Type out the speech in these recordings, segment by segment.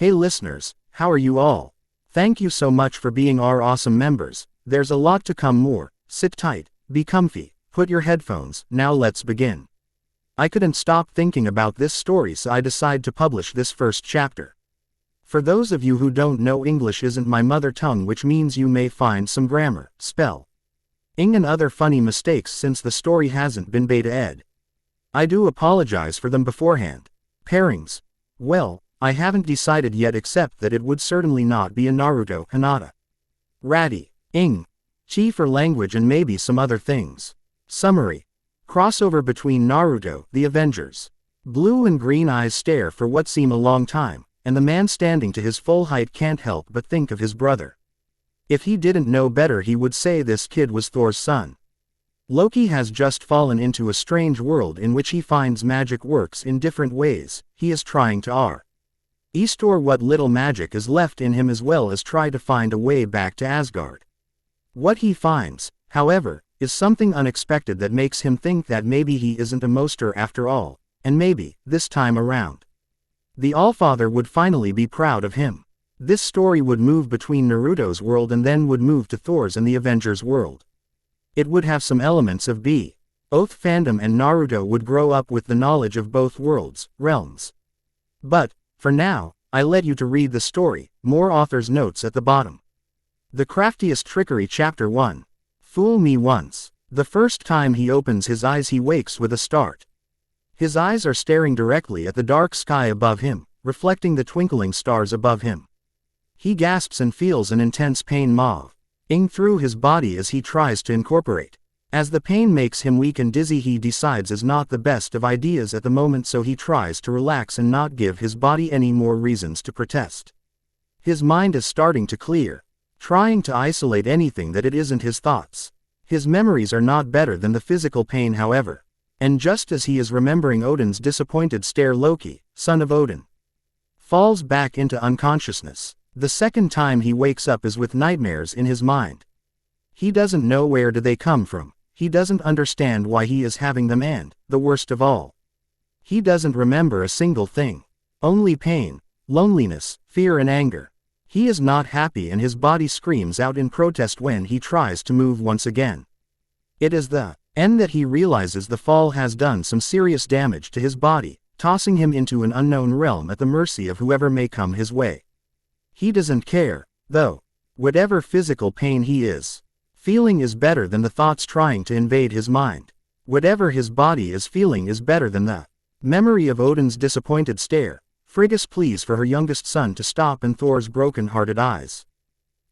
Hey listeners, how are you all? Thank you so much for being our awesome members. There's a lot to come more. Sit tight, be comfy, put your headphones, now let's begin. I couldn't stop thinking about this story, so I decided to publish this first chapter. For those of you who don't know, English isn't my mother tongue, which means you may find some grammar, spelling, and other funny mistakes since the story hasn't been beta ed. I do apologize for them beforehand. Pairings. Well, I haven't decided yet, except that it would certainly not be a Naruto, Hinata, Ratty, Chi for language, and maybe some other things. Summary. Crossover between Naruto, the Avengers. Blue and green eyes stare for what seem a long time, and the man standing to his full height can't help but think of his brother. If he didn't know better, he would say this kid was Thor's son. Loki has just fallen into a strange world in which he finds magic works in different ways. He is trying to restore what little magic is left in him, as well as try to find a way back to Asgard. What he finds, however, is something unexpected that makes him think that maybe he isn't a monster after all, and maybe, this time around, the Allfather would finally be proud of him. This story would move between Naruto's world and then would move to Thor's and the Avengers world. It would have some elements of both fandom, and Naruto would grow up with the knowledge of both worlds, realms. But, for now, I let you to read the story. More author's notes at the bottom. The Craftiest Trickery Chapter 1. Fool me once. The first time he opens his eyes, he wakes with a start. His eyes are staring directly at the dark sky above him, reflecting the twinkling stars above him. He gasps and feels an intense pain moving through his body as he tries to incorporate. As the pain makes him weak and dizzy, he decides is not the best of ideas at the moment, so he tries to relax and not give his body any more reasons to protest. His mind is starting to clear, trying to isolate anything that it isn't his thoughts. His memories are not better than the physical pain, however. And just as he is remembering Odin's disappointed stare, Loki, son of Odin, falls back into unconsciousness. The second time he wakes up is with nightmares in his mind. He doesn't know where they come from. He doesn't understand why he is having them, and, the worst of all, he doesn't remember a single thing. Only pain, loneliness, fear and anger. He is not happy, and his body screams out in protest when he tries to move once again. It is then that he realizes the fall has done some serious damage to his body, tossing him into an unknown realm at the mercy of whoever may come his way. He doesn't care, though. Whatever physical pain he is feeling is better than the thoughts trying to invade his mind. Whatever his body is feeling is better than the memory of Odin's disappointed stare. Frigga's pleas for her youngest son to stop and Thor's broken-hearted eyes.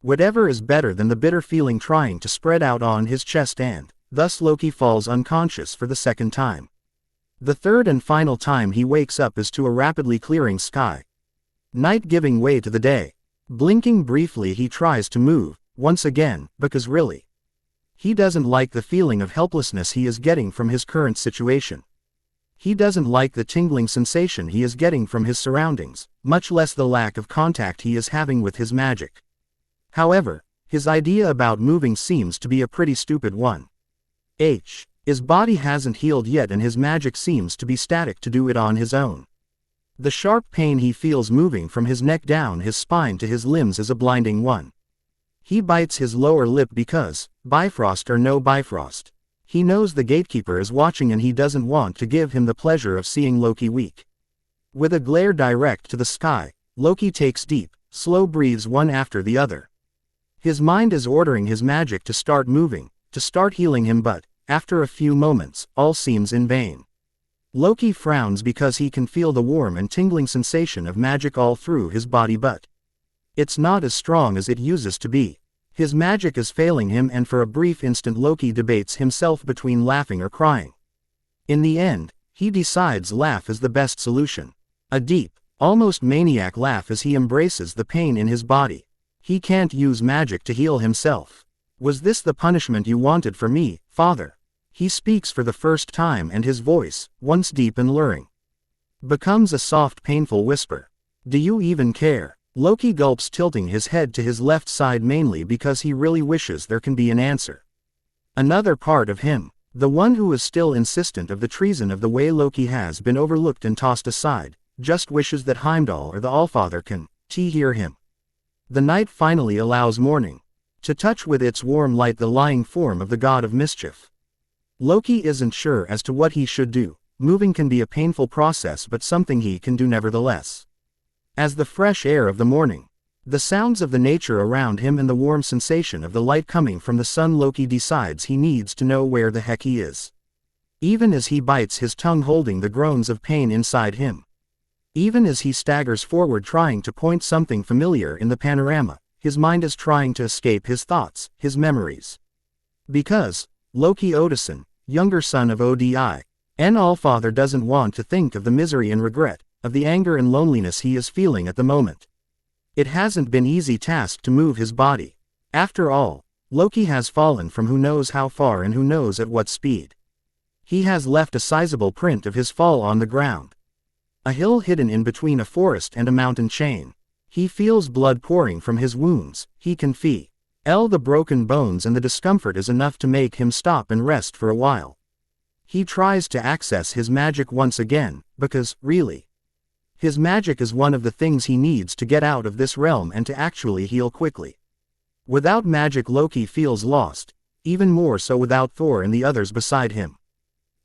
Whatever is better than the bitter feeling trying to spread out on his chest, and thus Loki falls unconscious for the second time. The third and final time he wakes up is to a rapidly clearing sky. Night giving way to the day. Blinking briefly, he tries to move, once again, because really, he doesn't like the feeling of helplessness he is getting from his current situation. He doesn't like the tingling sensation he is getting from his surroundings, much less the lack of contact he is having with his magic. However, his idea about moving seems to be a pretty stupid one. His body hasn't healed yet, and his magic seems to be static to do it on his own. The sharp pain he feels moving from his neck down his spine to his limbs is a blinding one. He bites his lower lip because, Bifrost or no Bifrost, he knows the gatekeeper is watching, and he doesn't want to give him the pleasure of seeing Loki weak. With a glare direct to the sky, Loki takes deep, slow breaths one after the other. His mind is ordering his magic to start moving, to start healing him, but, after a few moments, all seems in vain. Loki frowns because he can feel the warm and tingling sensation of magic all through his body, but it's not as strong as it uses to be. His magic is failing him, and for a brief instant Loki debates himself between laughing or crying. In the end, he decides laugh is the best solution. A deep, almost maniac laugh as he embraces the pain in his body. He can't use magic to heal himself. Was this the punishment you wanted for me, Father? He speaks for the first time, and his voice, once deep and luring, becomes a soft, painful whisper. Do you even care? Loki gulps, tilting his head to his left side mainly because he really wishes there can be an answer. Another part of him, the one who is still insistent of the treason of the way Loki has been overlooked and tossed aside, just wishes that Heimdall or the Allfather can Hear him. The night finally allows morning to touch with its warm light the lying form of the god of mischief. Loki isn't sure as to what he should do. Moving can be a painful process, but something he can do nevertheless. As the fresh air of the morning, the sounds of the nature around him and the warm sensation of the light coming from the sun, Loki decides he needs to know where the heck he is. Even as he bites his tongue, holding the groans of pain inside him. Even as he staggers forward trying to point something familiar in the panorama, his mind is trying to escape his thoughts, his memories. Because Loki Odysseus, younger son of Odi, an Allfather, doesn't want to think of the misery and regret, of the anger and loneliness he is feeling at the moment. It hasn't been easy task to move his body. After all, Loki has fallen from who knows how far and who knows at what speed. He has left a sizable print of his fall on the ground. A hill hidden in between a forest and a mountain chain. He feels blood pouring from his wounds. He can feel the broken bones, and the discomfort is enough to make him stop and rest for a while. He tries to access his magic once again, because, really, his magic is one of the things he needs to get out of this realm and to actually heal quickly. Without magic, Loki feels lost, even more so without Thor and the others beside him.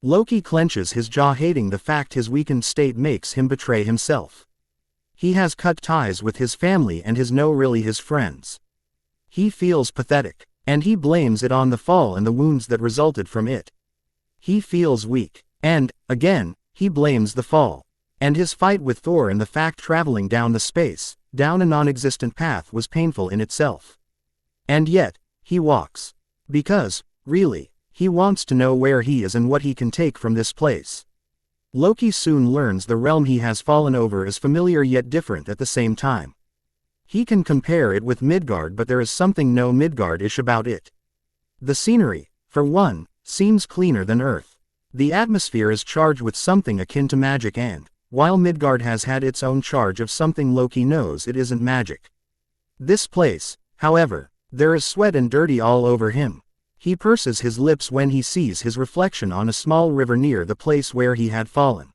Loki clenches his jaw, hating the fact his weakened state makes him betray himself. He has cut ties with his family and really his friends. He feels pathetic, and he blames it on the fall and the wounds that resulted from it. He feels weak, and, again, he blames the fall. And his fight with Thor and the fact traveling down the space, down a non-existent path, was painful in itself. And yet, he walks. Because, really, he wants to know where he is and what he can take from this place. Loki soon learns the realm he has fallen over is familiar yet different at the same time. He can compare it with Midgard, but there is something no Midgard-ish about it. The scenery, for one, seems cleaner than Earth. The atmosphere is charged with something akin to magic, and, while Midgard has had its own charge of something, Loki knows it isn't magic. This place, however, there is sweat and dirty all over him. He purses his lips when he sees his reflection on a small river near the place where he had fallen.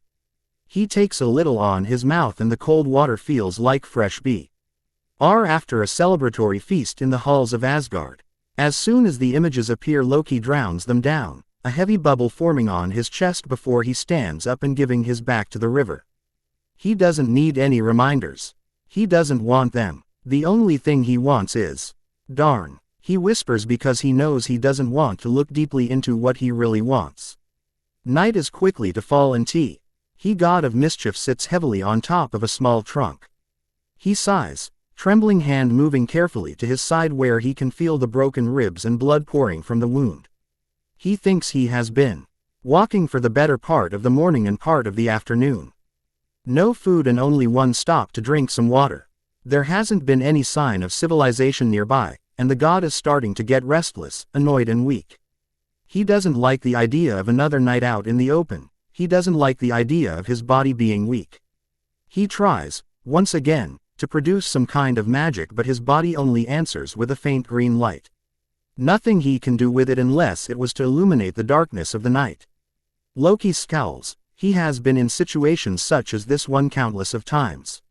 He takes a little on his mouth and the cold water feels like fresh beer. After a celebratory feast in the halls of Asgard. As soon as the images appear, Loki drowns them down, a heavy bubble forming on his chest before he stands up and giving his back to the river. He doesn't need any reminders. He doesn't want them. The only thing he wants is, darn. He whispers because he knows he doesn't want to look deeply into what he really wants. Night is quickly to fall, and he, god of mischief, sits heavily on top of a small trunk. He sighs, trembling hand moving carefully to his side where he can feel the broken ribs and blood pouring from the wound. He thinks he has been walking for the better part of the morning and part of the afternoon. No food and only one stop to drink some water. There hasn't been any sign of civilization nearby, and the god is starting to get restless, annoyed and weak. He doesn't like the idea of another night out in the open. He doesn't like the idea of his body being weak. He tries, once again, to produce some kind of magic, but his body only answers with a faint green light. Nothing he can do with it unless it was to illuminate the darkness of the night. Loki scowls. He has been in situations such as this one countless of times.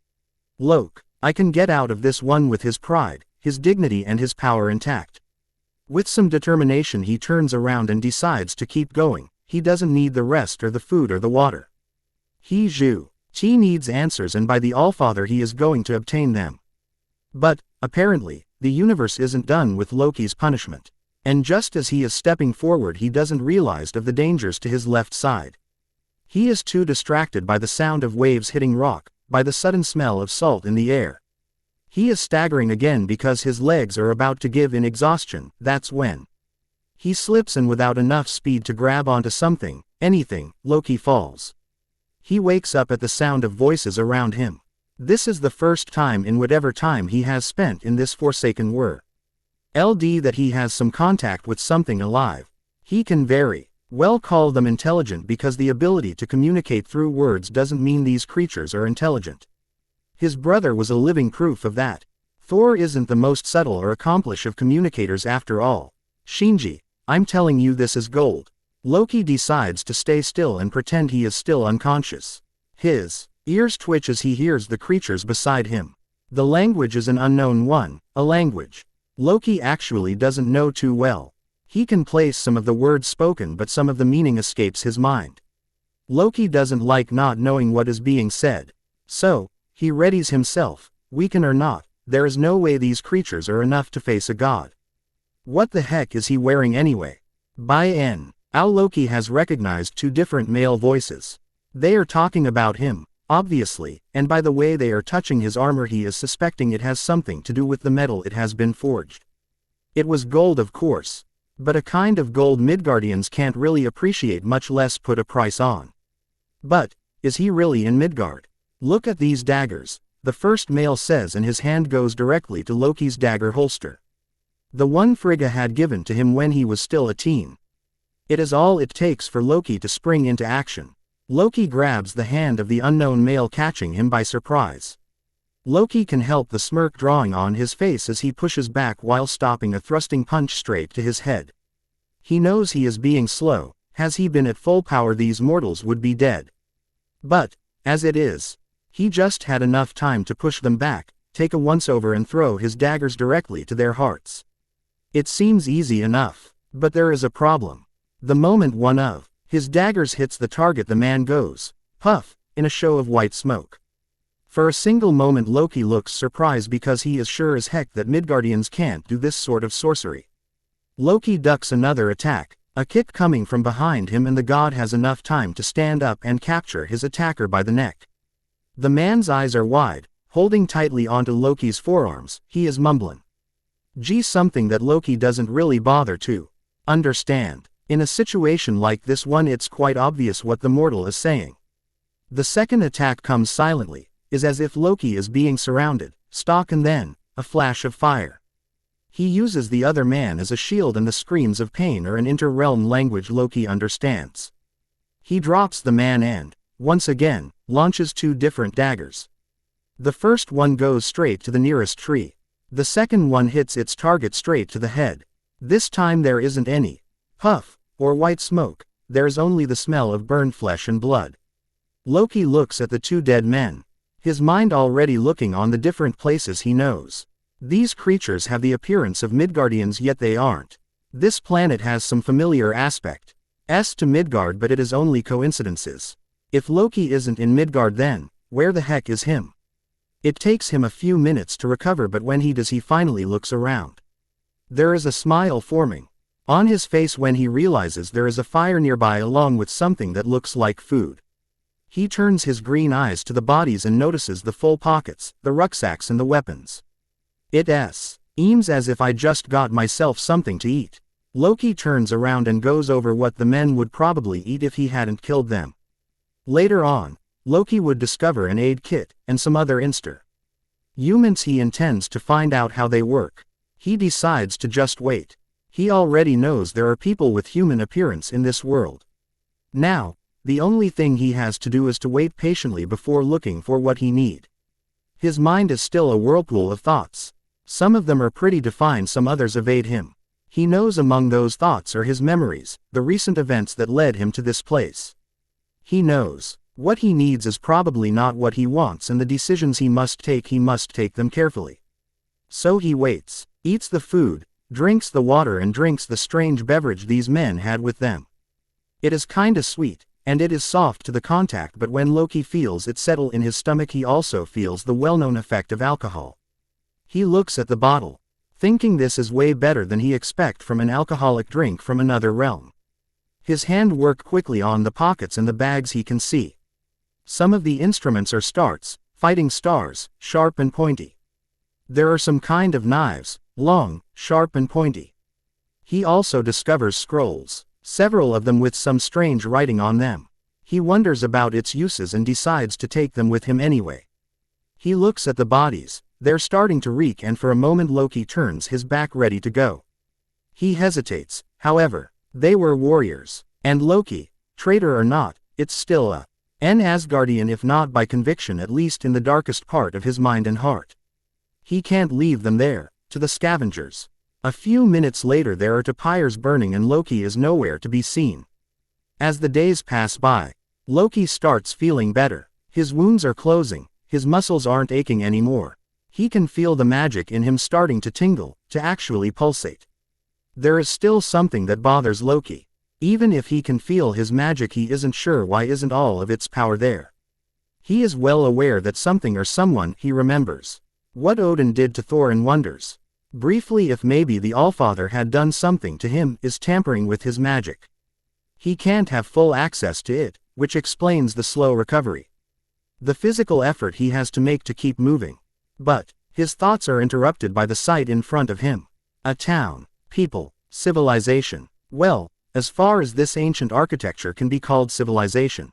I can get out of this one with his pride, his dignity and his power intact. With some determination he turns around and decides to keep going. He doesn't need the rest or the food or the water. He needs answers, and by the Allfather he is going to obtain them. But, apparently, the universe isn't done with Loki's punishment. And just as he is stepping forward he doesn't realize of the dangers to his left side. He is too distracted by the sound of waves hitting rock, by the sudden smell of salt in the air. He is staggering again because his legs are about to give in exhaustion. That's when he slips, and without enough speed to grab onto something, anything, Loki falls. He wakes up at the sound of voices around him. This is the first time in whatever time he has spent in this forsaken world that he has some contact with something alive. He can very well call them intelligent, because the ability to communicate through words doesn't mean these creatures are intelligent. His brother was a living proof of that. Thor isn't the most subtle or accomplished of communicators after all. Shinji, I'm telling you this is gold. Loki decides to stay still and pretend he is still unconscious. His ears twitch as he hears the creatures beside him. The language is an unknown one, a language Loki actually doesn't know too well. He can place some of the words spoken but some of the meaning escapes his mind. Loki doesn't like not knowing what is being said. So, he readies himself, weaken or not, there is no way these creatures are enough to face a god. What the heck is he wearing anyway? By N. How Loki has recognized two different male voices. They are talking about him, obviously, and by the way they are touching his armor he is suspecting it has something to do with the metal it has been forged. It was gold of course. But a kind of gold Midgardians can't really appreciate, much less put a price on. But, is he really in Midgard? Look at these daggers, the first male says, and his hand goes directly to Loki's dagger holster. The one Frigga had given to him when he was still a teen. It is all it takes for Loki to spring into action. Loki grabs the hand of the unknown male, catching him by surprise. Loki can help the smirk drawing on his face as he pushes back while stopping a thrusting punch straight to his head. He knows he is being slow. Has he been at full power these mortals would be dead. But, as it is, he just had enough time to push them back, take a once-over and throw his daggers directly to their hearts. It seems easy enough, but there is a problem. The moment one of his daggers hits the target, the man goes, puff, in a show of white smoke. For a single moment Loki looks surprised because he is sure as heck that Midgardians can't do this sort of sorcery. Loki ducks another attack, a kick coming from behind him, and the god has enough time to stand up and capture his attacker by the neck. The man's eyes are wide, holding tightly onto Loki's forearms. He is mumbling. Gee, something that Loki doesn't really bother to understand. In a situation like this one it's quite obvious what the mortal is saying. The second attack comes silently, is as if Loki is being surrounded, stock, and then, a flash of fire. He uses the other man as a shield, and the screams of pain are an inter-realm language Loki understands. He drops the man and, once again, launches two different daggers. The first one goes straight to the nearest tree. The second one hits its target straight to the head. This time there isn't any puff or white smoke, there's only the smell of burned flesh and blood. Loki looks at the two dead men, his mind already looking on the different places he knows. These creatures have the appearance of Midgardians, yet they aren't. This planet has some familiar aspect to Midgard, but it is only coincidences. If Loki isn't in Midgard, then where the heck is him? It takes him a few minutes to recover, but when he does he finally looks around. There is a smile forming on his face when he realizes there is a fire nearby along with something that looks like food. He turns his green eyes to the bodies and notices the full pockets, the rucksacks, and the weapons. It seems as if I just got myself something to eat. Loki turns around and goes over what the men would probably eat if he hadn't killed them. Later on, Loki would discover an aid kit, and some other humans he intends to find out how they work. He decides to just wait. He already knows there are people with human appearance in this world. Now, the only thing he has to do is to wait patiently before looking for what he needs. His mind is still a whirlpool of thoughts. Some of them are pretty defined, some others evade him. He knows among those thoughts are his memories, the recent events that led him to this place. He knows what he needs is probably not what he wants, and the decisions he must take them carefully. So he waits, eats the food, drinks the water, and drinks the strange beverage these men had with them. It is kinda sweet, and it is soft to the contact, but when Loki feels it settle in his stomach he also feels the well-known effect of alcohol. He looks at the bottle, thinking this is way better than he expect from an alcoholic drink from another realm. His hand works quickly on the pockets and the bags he can see. Some of the instruments are starts, fighting stars, sharp and pointy. There are some kind of knives, long, sharp and pointy. He also discovers scrolls, several of them with some strange writing on them. He wonders about its uses and decides to take them with him anyway. He looks at the bodies, they're starting to reek, and for a moment Loki turns his back ready to go. He hesitates, however. They were warriors, and Loki, traitor or not, it's still an Asgardian, if not by conviction at least in the darkest part of his mind and heart. He can't leave them there, to the scavengers. A few minutes later there are two pyres burning and Loki is nowhere to be seen. As the days pass by, Loki starts feeling better. His wounds are closing, his muscles aren't aching anymore. He can feel the magic in him starting to tingle, to actually pulsate. There is still something that bothers Loki. Even if he can feel his magic, he isn't sure why isn't all of its power there. He is well aware that something or someone he remembers. What Odin did to Thor and wonders. Briefly, if maybe the Allfather had done something to him, is tampering with his magic. He can't have full access to it, which explains the slow recovery. The physical effort he has to make to keep moving. But his thoughts are interrupted by the sight in front of him. A town, people, civilization. Well, as far as this ancient architecture can be called civilization.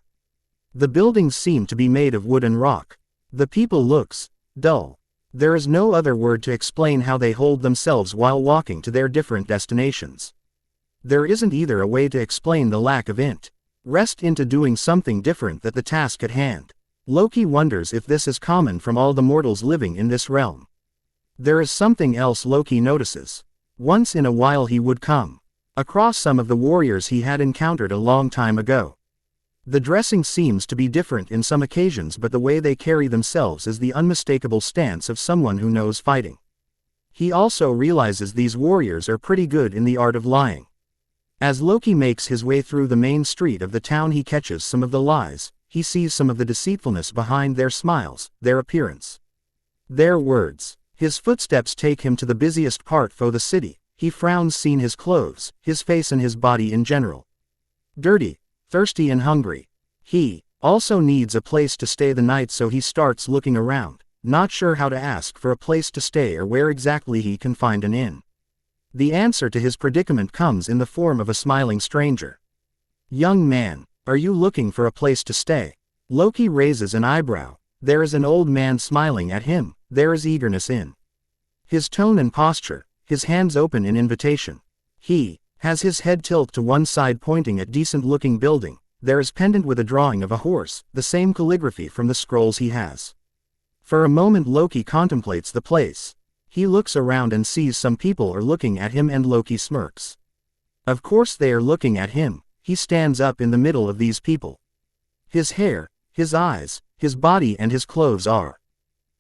The buildings seem to be made of wood and rock. The people looks dull. There is no other word to explain how they hold themselves while walking to their different destinations. There isn't either a way to explain the lack of rest into doing something different than the task at hand. Loki wonders if this is common from all the mortals living in this realm. There is something else Loki notices. Once in a while he would come across some of the warriors he had encountered a long time ago. The dressing seems to be different in some occasions, but the way they carry themselves is the unmistakable stance of someone who knows fighting. He also realizes these warriors are pretty good in the art of lying. As Loki makes his way through the main street of the town, he catches some of the lies, he sees some of the deceitfulness behind their smiles, their appearance, their words. His footsteps take him to the busiest part of the city. He frowns, seeing his clothes, his face and his body in general. Dirty, thirsty and hungry. He also needs a place to stay the night, so he starts looking around, not sure how to ask for a place to stay or where exactly he can find an inn. The answer to his predicament comes in the form of a smiling stranger. Young man, are you looking for a place to stay? Loki raises an eyebrow. There is an old man smiling at him. There is eagerness in his tone and posture, his hands open in invitation. He has his head tilt to one side, pointing at decent-looking building. There is pendant with a drawing of a horse, the same calligraphy from the scrolls he has. For a moment Loki contemplates the place. He looks around and sees some people are looking at him, and Loki smirks. Of course they are looking at him. He stands up in the middle of these people. His hair, his eyes, his body and his clothes are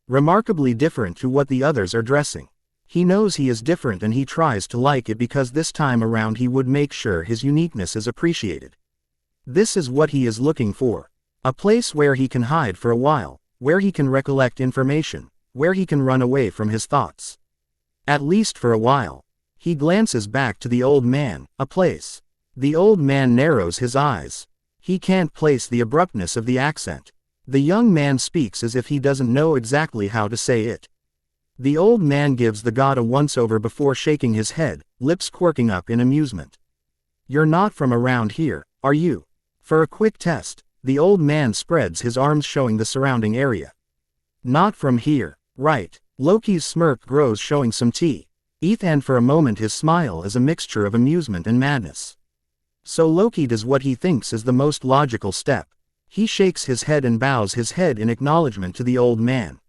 remarkably different to what the others are dressing. He knows he is different and he tries to like it, because this time around he would make sure his uniqueness is appreciated. This is what he is looking for. A place where he can hide for a while, where he can recollect information, where he can run away from his thoughts. At least for a while. He glances back to the old man, a place. The old man narrows his eyes. He can't place the abruptness of the accent. The young man speaks as if he doesn't know exactly how to say it. The old man gives the god a once-over before shaking his head, lips quirking up in amusement. You're not from around here, are you? For a quick test, the old man spreads his arms, showing the surrounding area. Not from here, right? Loki's smirk grows, showing some teeth, and for a moment his smile is a mixture of amusement and madness. So Loki does what he thinks is the most logical step. He shakes his head and bows his head in acknowledgement to the old man.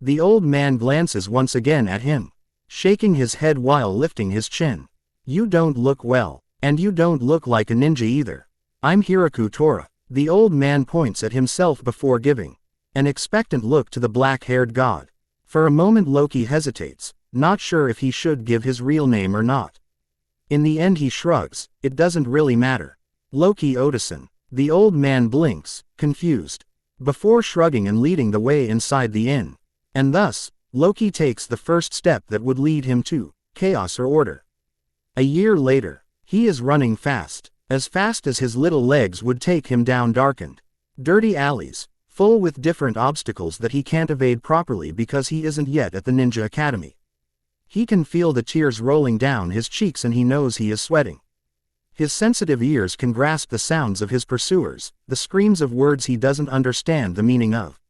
The old man glances once again at him, shaking his head while lifting his chin. You don't look well, and you don't look like a ninja either. I'm Hiraku Tora. The old man points at himself before giving an expectant look to the black-haired god. For a moment Loki hesitates, not sure if he should give his real name or not. In the end he shrugs, it doesn't really matter. Loki Odysseus. The old man blinks, confused, before shrugging and leading the way inside the inn. And thus, Loki takes the first step that would lead him to chaos or order. A year later, he is running fast as his little legs would take him down darkened, dirty alleys, full with different obstacles that he can't evade properly because he isn't yet at the Ninja Academy. He can feel the tears rolling down his cheeks and he knows he is sweating. His sensitive ears can grasp the sounds of his pursuers, the screams of words he doesn't understand the meaning of.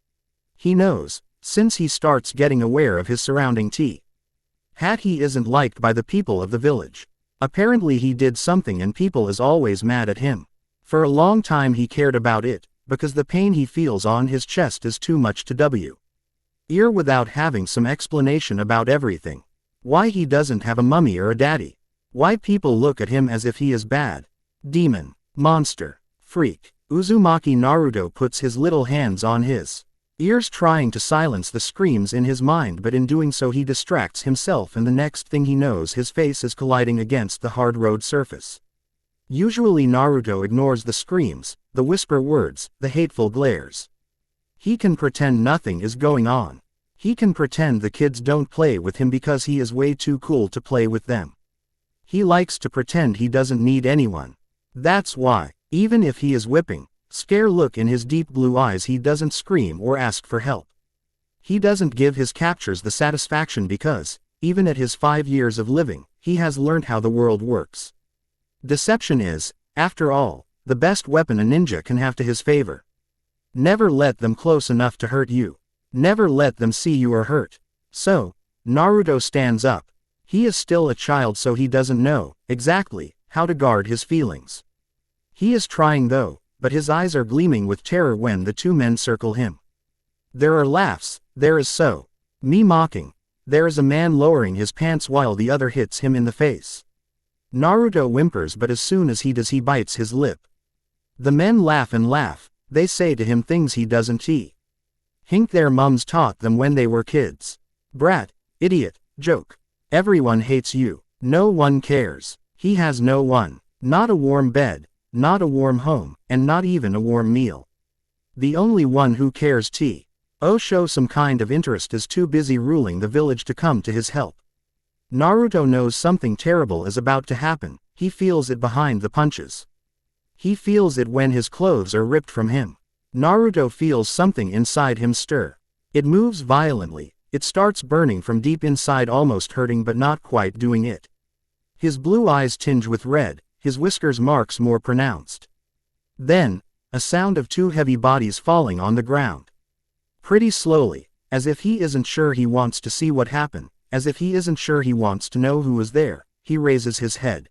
He knows, since he starts getting aware of his surrounding he isn't liked by the people of the village. Apparently he did something and people is always mad at him. For a long time he cared about it, because the pain he feels on his chest is too much to ear without having some explanation about everything. Why he doesn't have a mummy or a daddy. Why people look at him as if he is bad. Demon. Monster. Freak. Uzumaki Naruto puts his little hands on his ears trying to silence the screams in his mind, but in doing so he distracts himself, and the next thing he knows his face is colliding against the hard road surface. Usually Naruto ignores the screams, the whisper words, the hateful glares. He can pretend nothing is going on. He can pretend the kids don't play with him because he is way too cool to play with them. He likes to pretend he doesn't need anyone. That's why, even if he is whipping, scare look in his deep blue eyes, he doesn't scream or ask for help. He doesn't give his captures the satisfaction because, even at his 5 years of living, he has learned how the world works. Deception is, after all, the best weapon a ninja can have to his favor. Never let them close enough to hurt you. Never let them see you are hurt. So, Naruto stands up. He is still a child, so he doesn't know, exactly, how to guard his feelings. He is trying though, but his eyes are gleaming with terror when the two men circle him. There are laughs, there is me mocking. There is a man lowering his pants while the other hits him in the face. Naruto whimpers, but as soon as he does he bites his lip. The men laugh and laugh, they say to him things he doesn't think their mums taught them when they were kids. Brat, idiot, joke. Everyone hates you. No one cares. He has no one. Not a warm bed, not a warm home, and not even a warm meal. The only one who cares show some kind of interest is too busy ruling the village to come to his help. Naruto knows something terrible is about to happen. He feels it behind the punches. He feels it when his clothes are ripped from him. Naruto feels something inside him stir. It moves violently, it starts burning from deep inside, almost hurting but not quite doing it. His blue eyes tinge with red, his whiskers marks more pronounced. Then, a sound of two heavy bodies falling on the ground. Pretty slowly, as if he isn't sure he wants to see what happened, as if he isn't sure he wants to know who is there, he raises his head.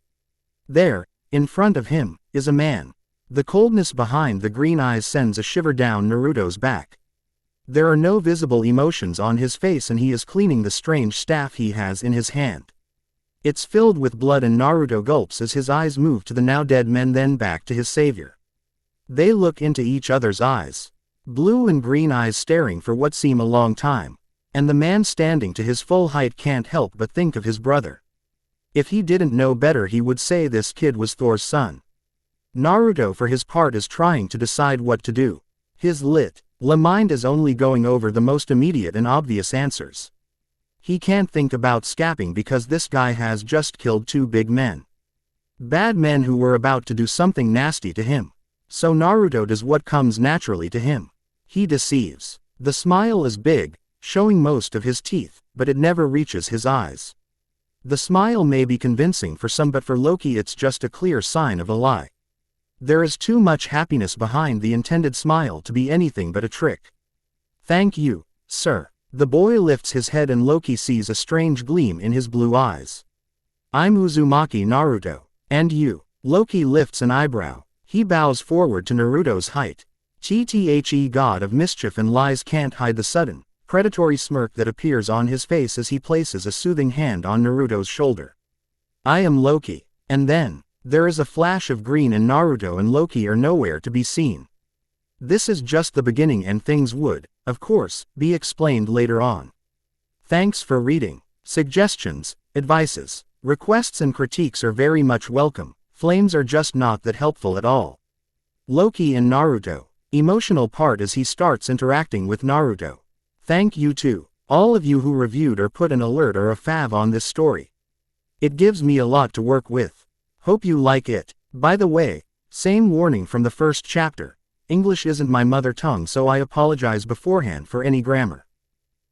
There, in front of him, is a man. The coldness behind the green eyes sends a shiver down Naruto's back. There are no visible emotions on his face, and he is cleaning the strange staff he has in his hand. It's filled with blood, and Naruto gulps as his eyes move to the now dead men, then back to his savior. They look into each other's eyes. Blue and green eyes staring for what seem a long time. And the man standing to his full height can't help but think of his brother. If he didn't know better he would say this kid was Thor's son. Naruto for his part is trying to decide what to do. His mind is only going over the most immediate and obvious answers. He can't think about scapping because this guy has just killed 2 big men. Bad men who were about to do something nasty to him. So Naruto does what comes naturally to him. He deceives. The smile is big, showing most of his teeth, but it never reaches his eyes. The smile may be convincing for some, but for Loki it's just a clear sign of a lie. There is too much happiness behind the intended smile to be anything but a trick. Thank you, sir. The boy lifts his head and Loki sees a strange gleam in his blue eyes. I'm Uzumaki Naruto. And you? Loki lifts an eyebrow. He bows forward to Naruto's height. The god of mischief and lies can't hide the sudden, predatory smirk that appears on his face as he places a soothing hand on Naruto's shoulder. I am Loki. And then, there is a flash of green and Naruto and Loki are nowhere to be seen. This is just the beginning, and things would, of course, be explained later on. Thanks for reading. Suggestions, advices, requests and critiques are very much welcome. Flames are just not that helpful at all. Loki and Naruto. Emotional part as he starts interacting with Naruto. Thank you to all of you who reviewed or put an alert or a fav on this story. It gives me a lot to work with. Hope you like it. By the way, same warning from the first chapter. English isn't my mother tongue, so I apologize beforehand for any grammar,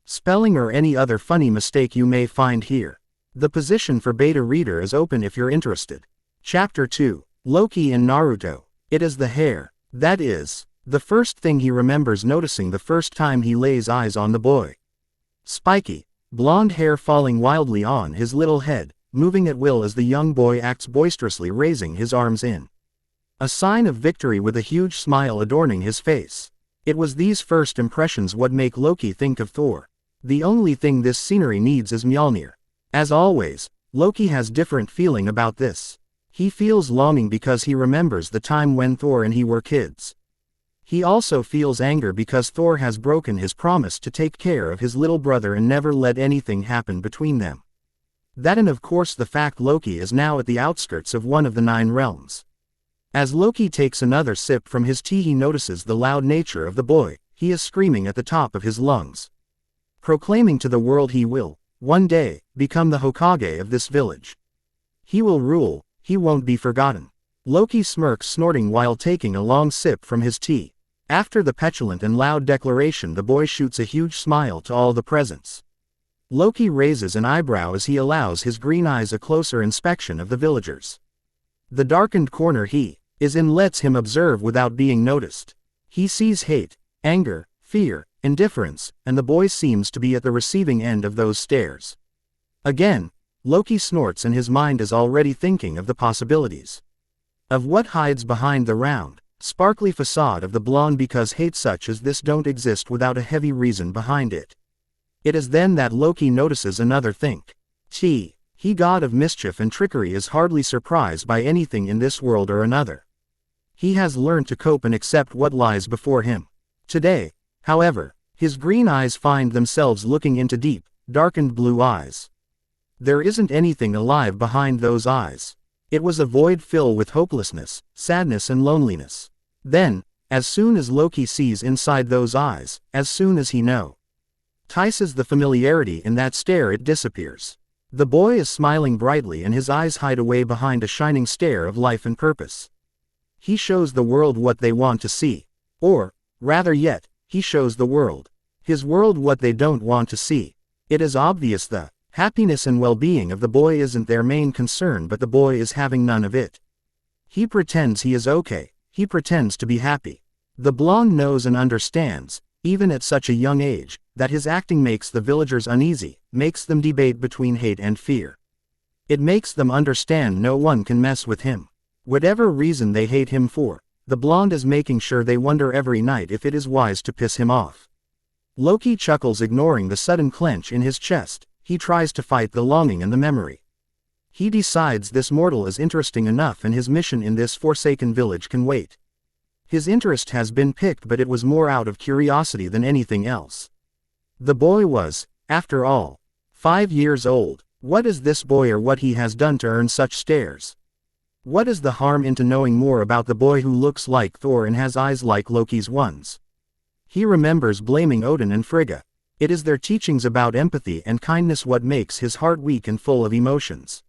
spelling or any other funny mistake you may find here. The position for beta reader is open if you're interested. Chapter 2. Loki and Naruto. It is the hair. That is, the first thing he remembers noticing the first time he lays eyes on the boy. Spiky, blonde hair falling wildly on his little head, moving at will as the young boy acts boisterously, raising his arms in a sign of victory with a huge smile adorning his face. It was these first impressions what make Loki think of Thor. The only thing this scenery needs is Mjolnir. As always, Loki has different feeling about this. He feels longing because he remembers the time when Thor and he were kids. He also feels anger because Thor has broken his promise to take care of his little brother and never let anything happen between them. That and of course the fact Loki is now at the outskirts of one of the 9 realms. As Loki takes another sip from his tea, he notices the loud nature of the boy. He is screaming at the top of his lungs, proclaiming to the world he will, one day, become the Hokage of this village. He will rule, he won't be forgotten. Loki smirks, snorting while taking a long sip from his tea. After the petulant and loud declaration, the boy shoots a huge smile to all the presents. Loki raises an eyebrow as he allows his green eyes a closer inspection of the villagers. The darkened corner he is in lets him observe without being noticed. He sees hate, anger, fear, indifference, and the boy seems to be at the receiving end of those stares. Again, Loki snorts and his mind is already thinking of the possibilities. Of what hides behind the round, sparkly facade of the blonde, because hate such as this don't exist without a heavy reason behind it. It is then that Loki notices another thing. He, god of mischief and trickery, is hardly surprised by anything in this world or another. He has learned to cope and accept what lies before him. Today, however, his green eyes find themselves looking into deep, darkened blue eyes. There isn't anything alive behind those eyes. It was a void filled with hopelessness, sadness and loneliness. Then, as soon as Loki sees inside those eyes, as soon as he notices the familiarity in that stare, it disappears. The boy is smiling brightly and his eyes hide away behind a shining stare of life and purpose. He shows the world what they want to see. Or, rather yet, he shows the world, his world, what they don't want to see. It is obvious the happiness and well-being of the boy isn't their main concern, but the boy is having none of it. He pretends he is okay, he pretends to be happy. The blonde knows and understands, even at such a young age, that his acting makes the villagers uneasy, makes them debate between hate and fear. It makes them understand no one can mess with him. Whatever reason they hate him for, the blonde is making sure they wonder every night if it is wise to piss him off. Loki chuckles, ignoring the sudden clench in his chest. He tries to fight the longing and the memory. He decides this mortal is interesting enough and his mission in this forsaken village can wait. His interest has been piqued, but it was more out of curiosity than anything else. The boy was, after all, 5 years old. What is this boy or what he has done to earn such stares? What is the harm into knowing more about the boy who looks like Thor and has eyes like Loki's ones? He remembers blaming Odin and Frigga. It is their teachings about empathy and kindness what makes his heart weak and full of emotions.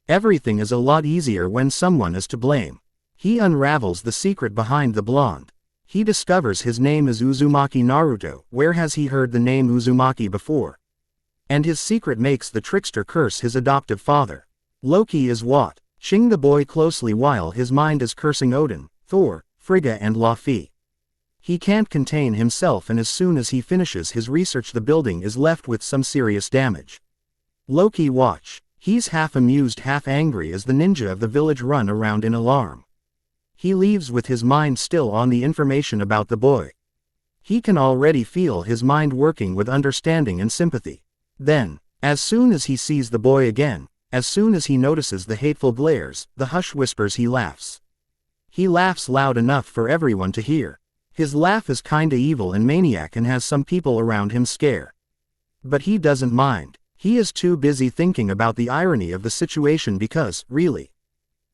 Everything is a lot easier when someone is to blame. He unravels the secret behind the blonde. He discovers his name is Uzumaki Naruto. Where has he heard the name Uzumaki before? And his secret makes the trickster curse his adoptive father. Loki is watching the boy closely while his mind is cursing Odin, Thor, Frigga and Laufey. He can't contain himself, and as soon as he finishes his research, the building is left with some serious damage. Loki he's half amused, half angry as the ninja of the village run around in alarm. He leaves with his mind still on the information about the boy. He can already feel his mind working with understanding and sympathy. Then, as soon as he sees the boy again, as soon as he notices the hateful glares, the hush whispers, he laughs. He laughs loud enough for everyone to hear. His laugh is kinda evil and maniac and has some people around him scared. But he doesn't mind. He is too busy thinking about the irony of the situation because, really,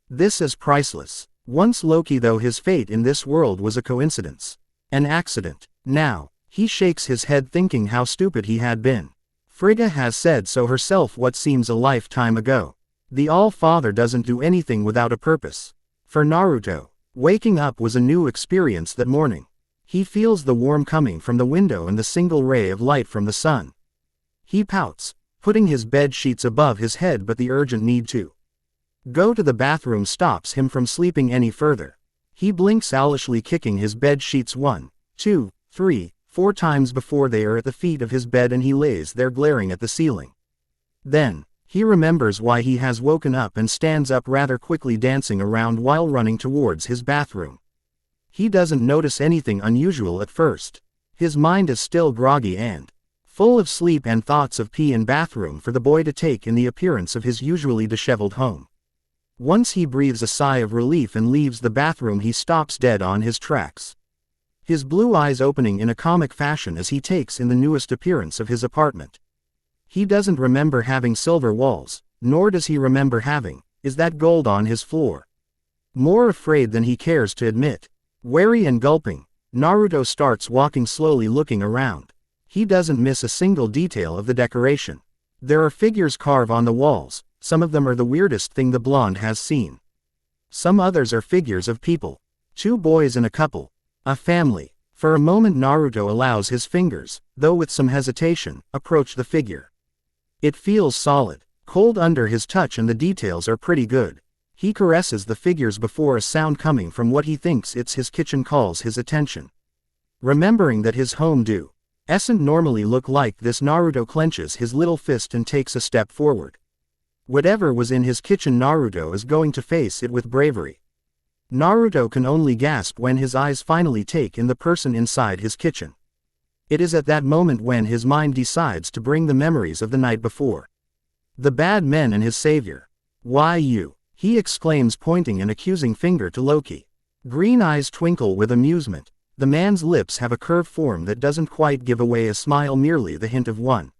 this is priceless. Once Loki, though his fate in this world was a coincidence, an accident. Now, he shakes his head thinking how stupid he had been. Frigga has said so herself what seems a lifetime ago. The All-Father doesn't do anything without a purpose. For Naruto, waking up was a new experience that morning. He feels the warmth coming from the window and the single ray of light from the sun. He pouts, putting his bed sheets above his head, but the urgent need to go to the bathroom stops him from sleeping any further. He blinks owlishly, kicking his bed sheets 1, 2, 3, 4 times before they are at the feet of his bed, and he lays there glaring at the ceiling. Then, he remembers why he has woken up and stands up rather quickly, dancing around while running towards his bathroom. He doesn't notice anything unusual at first. His mind is still groggy and full of sleep and thoughts of pee and bathroom for the boy to take in the appearance of his usually disheveled home. Once he breathes a sigh of relief and leaves the bathroom, he stops dead on his tracks. his blue eyes opening in a comic fashion as he takes in the newest appearance of his apartment. He doesn't remember having silver walls, nor does he remember having, is that gold on his floor. More afraid than he cares to admit. Wary and gulping, Naruto starts walking slowly looking around. He doesn't miss a single detail of the decoration. There are figures carved on the walls, some of them are the weirdest thing the blonde has seen. Some others are figures of people. 2 boys and a couple. A family. For a moment Naruto allows his fingers, though with some hesitation, approach the figure. It feels solid, cold under his touch and the details are pretty good. He caresses the figures before a sound coming from what he thinks it's his kitchen calls his attention. Remembering that his home doesn't normally look like this, Naruto clenches his little fist and takes a step forward. Whatever was in his kitchen, Naruto is going to face it with bravery. Naruto can only gasp when his eyes finally take in the person inside his kitchen. It is at that moment when his mind decides to bring the memories of the night before. The bad men and his savior. Why you? He exclaims, pointing an accusing finger to Loki. Green eyes twinkle with amusement. The man's lips have a curved form that doesn't quite give away a smile, merely the hint of one.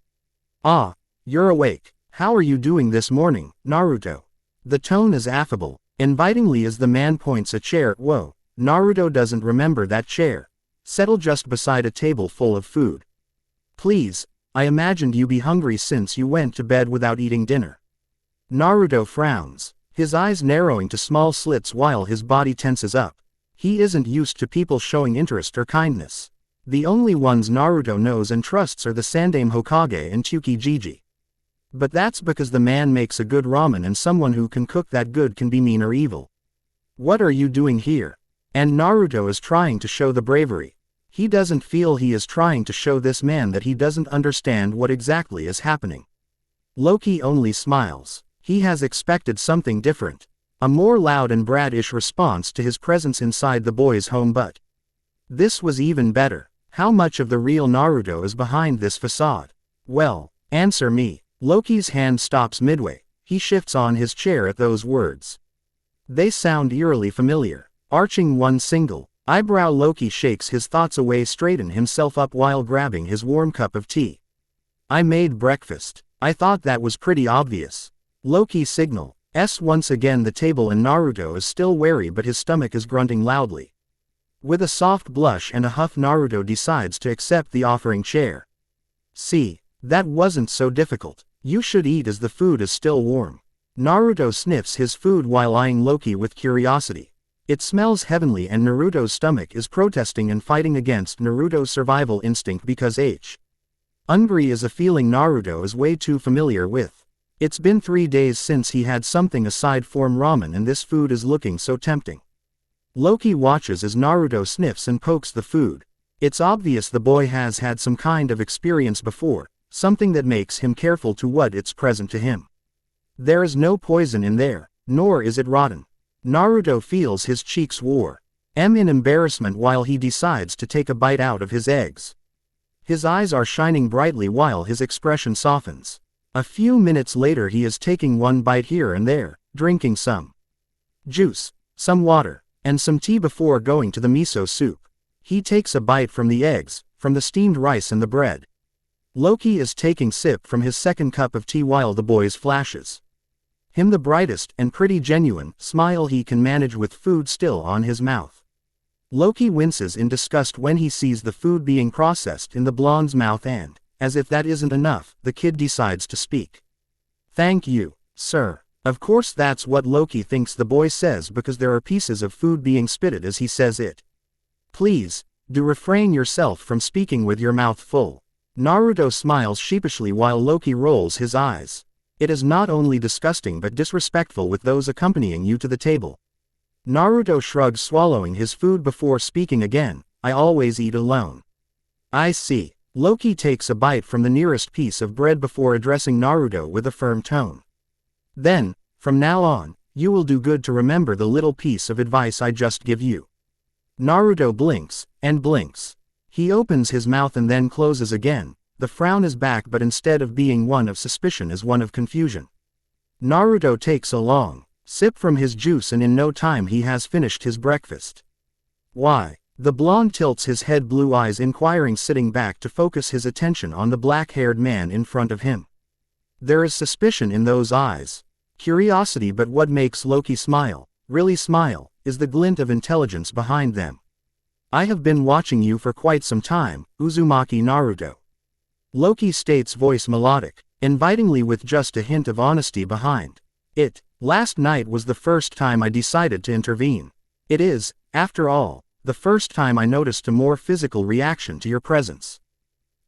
Ah, you're awake. How are you doing this morning, Naruto? The tone is affable, invitingly as the man points a chair. Whoa, Naruto doesn't remember that chair. Settle just beside a table full of food. Please, I imagined you be hungry since you went to bed without eating dinner. Naruto frowns, his eyes narrowing to small slits while his body tenses up. He isn't used to people showing interest or kindness. The only ones Naruto knows and trusts are the Sandaime Hokage and Tsukijiji. But that's because the man makes a good ramen and someone who can cook that good can be mean or evil. What are you doing here? And Naruto is trying to show the bravery. He doesn't feel he is trying to show this man that he doesn't understand what exactly is happening. Loki only smiles. He has expected something different. A more loud and bratish response to his presence inside the boy's home, but this was even better. How much of the real Naruto is behind this facade? Well, answer me. Loki's hand stops midway. He shifts on his chair at those words. They sound eerily familiar. Arching one single eyebrow, Loki shakes his thoughts away, straighten himself up while grabbing his warm cup of tea. I made breakfast. I thought that was pretty obvious. Loki signals once again the table, and Naruto is still wary but his stomach is grunting loudly. With a soft blush and a huff, Naruto decides to accept the offering chair. See, that wasn't so difficult. You should eat as the food is still warm. Naruto sniffs his food while eyeing Loki with curiosity. It smells heavenly and Naruto's stomach is protesting and fighting against Naruto's survival instinct because hungry is a feeling Naruto is way too familiar with. It's been 3 days since he had something aside from ramen and this food is looking so tempting. Loki watches as Naruto sniffs and pokes the food. It's obvious the boy has had some kind of experience before, something that makes him careful to what it's present to him. There is no poison in there, nor is it rotten. Naruto feels his cheeks war in embarrassment while he decides to take a bite out of his eggs. His eyes are shining brightly while his expression softens. A few minutes later he is taking one bite here and there, drinking some juice, some water, and some tea before going to the miso soup. He takes a bite from the eggs, from the steamed rice and the bread. Loki is taking sip from his second cup of tea while the boys flashes him the brightest and pretty genuine smile he can manage with food still on his mouth. Loki winces in disgust when he sees the food being processed in the blonde's mouth and, as if that isn't enough, the kid decides to speak. Thank you, sir. Of course that's what Loki thinks the boy says because there are pieces of food being spitted as he says it. Please, do refrain yourself from speaking with your mouth full. Naruto smiles sheepishly while Loki rolls his eyes. It is not only disgusting but disrespectful with those accompanying you to the table. Naruto shrugs, swallowing his food before speaking again. I always eat alone. I see. Loki takes a bite from the nearest piece of bread before addressing Naruto with a firm tone. Then, from now on, you will do good to remember the little piece of advice I just give you. Naruto blinks, and blinks. He opens his mouth and then closes again. The frown is back, but instead of being one of suspicion is one of confusion. Naruto takes a long sip from his juice and in no time he has finished his breakfast. Why, The blonde tilts his head, blue eyes inquiring, sitting back to focus his attention on the black-haired man in front of him. There is suspicion in those eyes. Curiosity, but what makes Loki smile, really smile, is the glint of intelligence behind them. I have been watching you for quite some time, Uzumaki Naruto. Loki states, voice melodic, invitingly with just a hint of honesty behind it. Last night was the first time I decided to intervene. It is, after all, the first time I noticed a more physical reaction to your presence.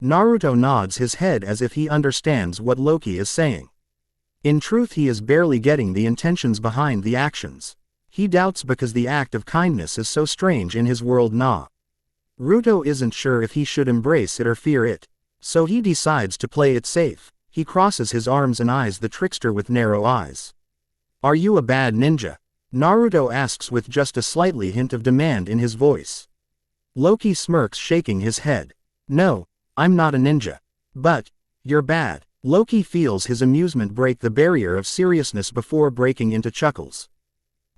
Naruto nods his head as if he understands what Loki is saying. In truth, he is barely getting the intentions behind the actions. He doubts because the act of kindness is so strange in his world. Naruto isn't sure if he should embrace it or fear it. So he decides to play it safe. He crosses his arms and eyes the trickster with narrow eyes. Are you a bad ninja? Naruto asks with just a slightly hint of demand in his voice. Loki smirks, shaking his head. No, I'm not a ninja. But, you're bad. Loki feels his amusement break the barrier of seriousness before breaking into chuckles.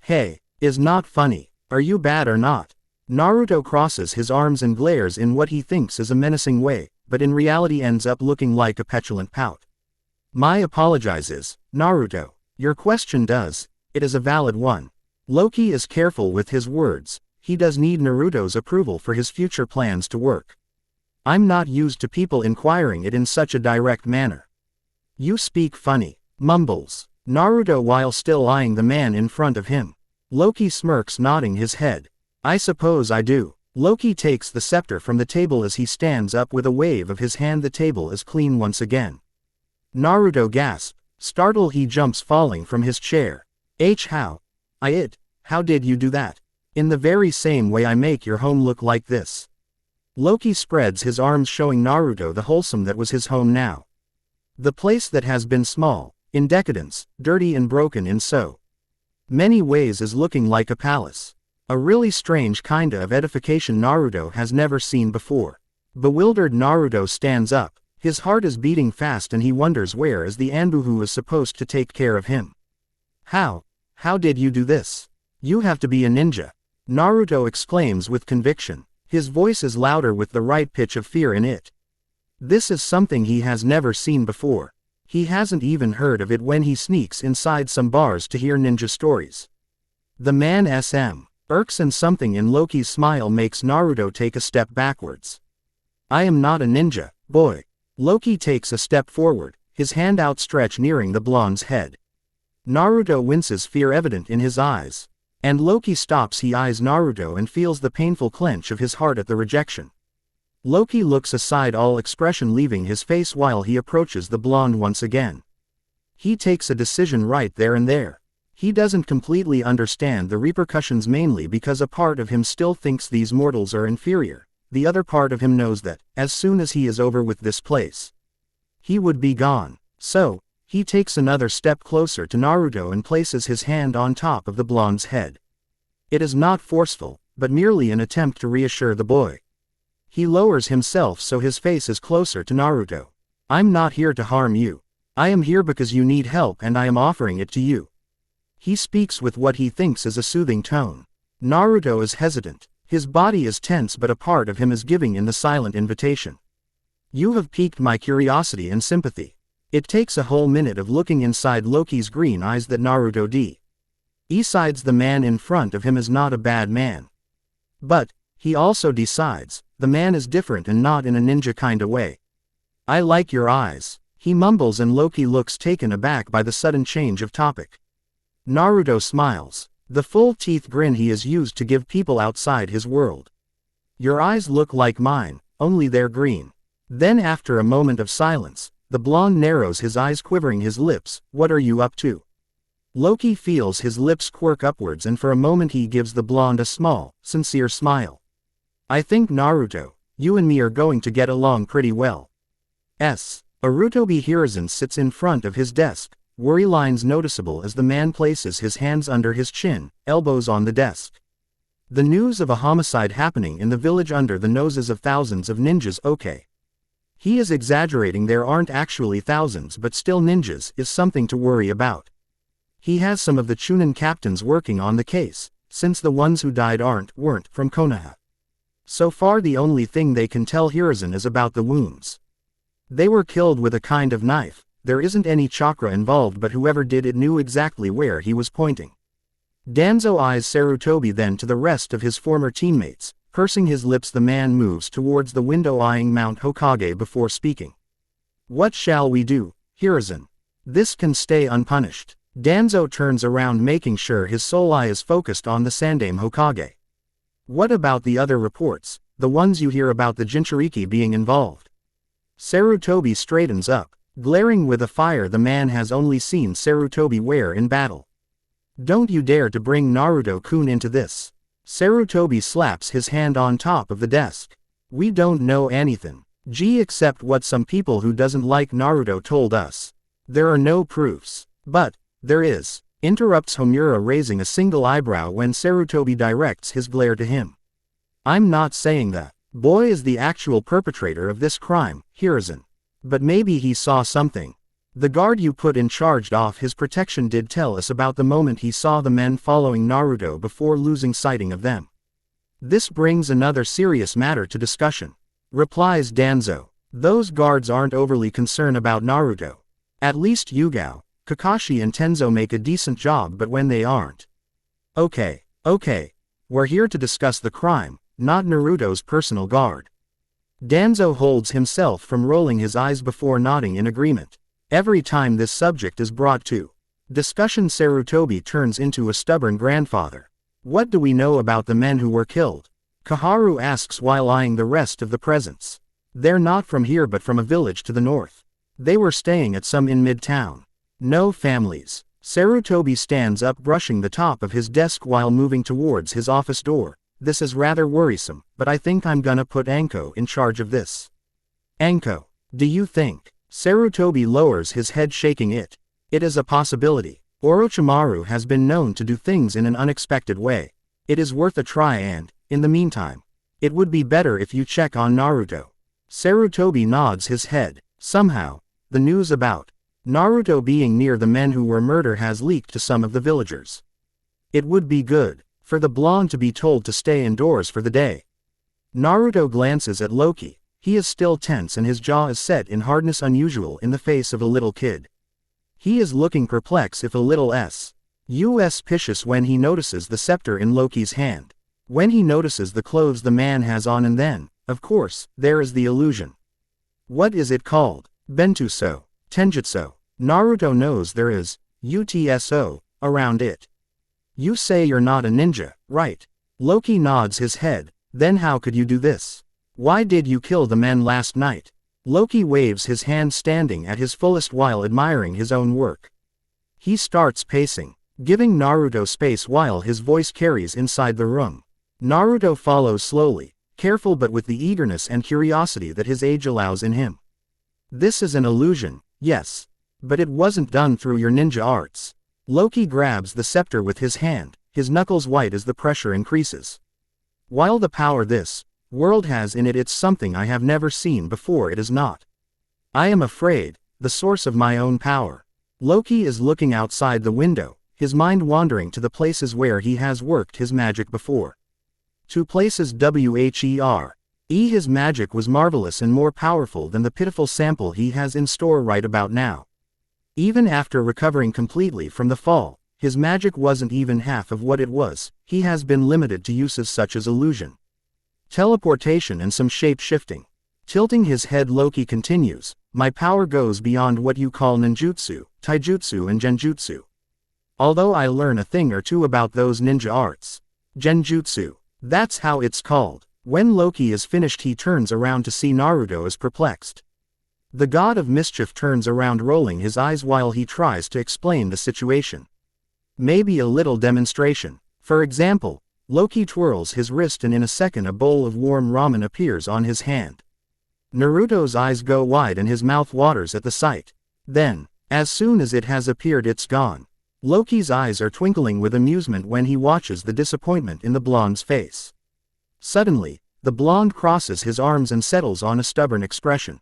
Hey, is not funny. Are you bad or not? Naruto crosses his arms and glares in what he thinks is a menacing way, but in reality ends up looking like a petulant pout. My apologizes, Naruto. Your question does, it is a valid one. Loki is careful with his words. He does need Naruto's approval for his future plans to work. I'm not used to people inquiring it in such a direct manner. You speak funny, mumbles Naruto while still eyeing the man in front of him. Loki smirks, nodding his head. I suppose I do. Loki takes the scepter from the table as he stands up with a wave of his hand. The table is clean once again. Naruto gasps. Startled, he jumps, falling from his chair. How did you do that? In the very same way I make your home look like this. Loki spreads his arms, showing Naruto the wholesome that was his home now. The place that has been small, in decadence, dirty and broken in so many ways is looking like a palace. A really strange kinda of edification Naruto has never seen before. Bewildered, Naruto stands up. His heart is beating fast and he wonders where is the Anbu who is supposed to take care of him. How did you do this? You have to be a ninja. Naruto exclaims with conviction. His voice is louder with the right pitch of fear in it. This is something he has never seen before. He hasn't even heard of it when he sneaks inside some bars to hear ninja stories. The man irks, and something in Loki's smile makes Naruto take a step backwards. I am not a ninja, boy. Loki takes a step forward, his hand outstretched nearing the blonde's head. Naruto winces, fear evident in his eyes. And Loki stops. He eyes Naruto and feels the painful clench of his heart at the rejection. Loki looks aside, all expression leaving his face while he approaches the blonde once again. He takes a decision right there and there. He doesn't completely understand the repercussions, mainly because a part of him still thinks these mortals are inferior. The other part of him knows that, as soon as he is over with this place, he would be gone. So, he takes another step closer to Naruto and places his hand on top of the blonde's head. It is not forceful, but merely an attempt to reassure the boy. He lowers himself so his face is closer to Naruto. I'm not here to harm you. I am here because you need help and I am offering it to you. He speaks with what he thinks is a soothing tone. Naruto is hesitant. His body is tense, but a part of him is giving in the silent invitation. You have piqued my curiosity and sympathy. It takes a whole minute of looking inside Loki's green eyes that Naruto decides the man in front of him is not a bad man. But, he also decides, the man is different and not in a ninja kinda way. I like your eyes, he mumbles, and Loki looks taken aback by the sudden change of topic. Naruto smiles, the full-teeth grin he has used to give people outside his world. Your eyes look like mine, only they're green. Then after a moment of silence, the blonde narrows his eyes, quivering his lips. What are you up to? Loki feels his lips quirk upwards, and for a moment he gives the blonde a small, sincere smile. I think, Naruto, you and me are going to get along pretty well. Arutobi Hiruzen sits in front of his desk, worry lines noticeable as the man places his hands under his chin, elbows on the desk. The news of a homicide happening in the village under the noses of thousands of ninjas. Okay. He is exaggerating, there aren't actually thousands, but still ninjas is something to worry about. He has some of the Chunin captains working on the case, since the ones who died weren't from Konoha. So far the only thing they can tell Hiruzen is about the wounds. They were killed with a kind of knife. There isn't any chakra involved, but whoever did it knew exactly where he was pointing. Danzo eyes Sarutobi, then to the rest of his former teammates. Pursing his lips, the man moves towards the window, eyeing Mount Hokage before speaking. What shall we do, Hiruzen? This can stay unpunished. Danzo turns around, making sure his soul eye is focused on the Sandaime Hokage. What about the other reports, the ones you hear about the Jinchuriki being involved? Sarutobi straightens up, glaring with a fire the man has only seen Sarutobi wear in battle. Don't you dare to bring Naruto-kun into this. Sarutobi slaps his hand on top of the desk. We don't know anything, except what some people who doesn't like Naruto told us. There are no proofs. But there is, interrupts Homura, raising a single eyebrow when Sarutobi directs his glare to him. I'm not saying that boy is the actual perpetrator of this crime, Hiruzen. But maybe he saw something. The guard you put in charge off his protection did tell us about the moment he saw the men following Naruto before losing sighting of them. This brings another serious matter to discussion, replies Danzo. Those guards aren't overly concerned about Naruto. At least Yugao, Kakashi and Tenzo make a decent job, but when they aren't. Okay, we're here to discuss the crime, not Naruto's personal guard. Danzo holds himself from rolling his eyes before nodding in agreement. Every time this subject is brought to discussion, Sarutobi turns into a stubborn grandfather. What do we know about the men who were killed? Kaharu asks while eyeing the rest of the presents. They're not from here but from a village to the north. They were staying at some inn mid-town. No families. Sarutobi stands up, brushing the top of his desk while moving towards his office door. This is rather worrisome, but I think I'm gonna put Anko in charge of this. Anko, do you think? Sarutobi lowers his head, shaking it. It is a possibility. Orochimaru has been known to do things in an unexpected way. It is worth a try, and, in the meantime, it would be better if you check on Naruto. Sarutobi nods his head. Somehow, the news about Naruto being near the men who were murdered has leaked to some of the villagers. It would be good for the blonde to be told to stay indoors for the day. Naruto glances at Loki. He is still tense and his jaw is set in hardness unusual in the face of a little kid. He is looking perplexed, if a little suspicious, when he notices the scepter in Loki's hand. When he notices the clothes the man has on, and then, of course, there is the illusion. What is it called? Bentuso. Tenjutsu. Naruto knows there is UTSO around it. You say you're not a ninja, right? Loki nods his head. Then how could you do this? Why did you kill the men last night? Loki waves his hand, standing at his fullest while admiring his own work. He starts pacing, giving Naruto space while his voice carries inside the room. Naruto follows slowly, careful but with the eagerness and curiosity that his age allows in him. This is an illusion, yes. But it wasn't done through your ninja arts. Loki grabs the scepter with his hand, his knuckles white as the pressure increases. While the power this world has in it, it's something I have never seen before. It is not, I am afraid, the source of my own power. Loki is looking outside the window, his mind wandering to the places where he has worked his magic before. To places his magic was marvelous and more powerful than the pitiful sample he has in store right about now. Even after recovering completely from the fall, his magic wasn't even half of what it was. He has been limited to uses such as illusion, teleportation and some shape-shifting. Tilting his head, Loki continues, my power goes beyond what you call ninjutsu, taijutsu and genjutsu. Although I learn a thing or two about those ninja arts. Genjutsu. That's how it's called. When Loki is finished, he turns around to see Naruto as perplexed. The god of mischief turns around, rolling his eyes while he tries to explain the situation. Maybe a little demonstration. For example, Loki twirls his wrist and in a second a bowl of warm ramen appears on his hand. Naruto's eyes go wide and his mouth waters at the sight. Then, as soon as it has appeared, it's gone. Loki's eyes are twinkling with amusement when he watches the disappointment in the blonde's face. Suddenly, the blonde crosses his arms and settles on a stubborn expression.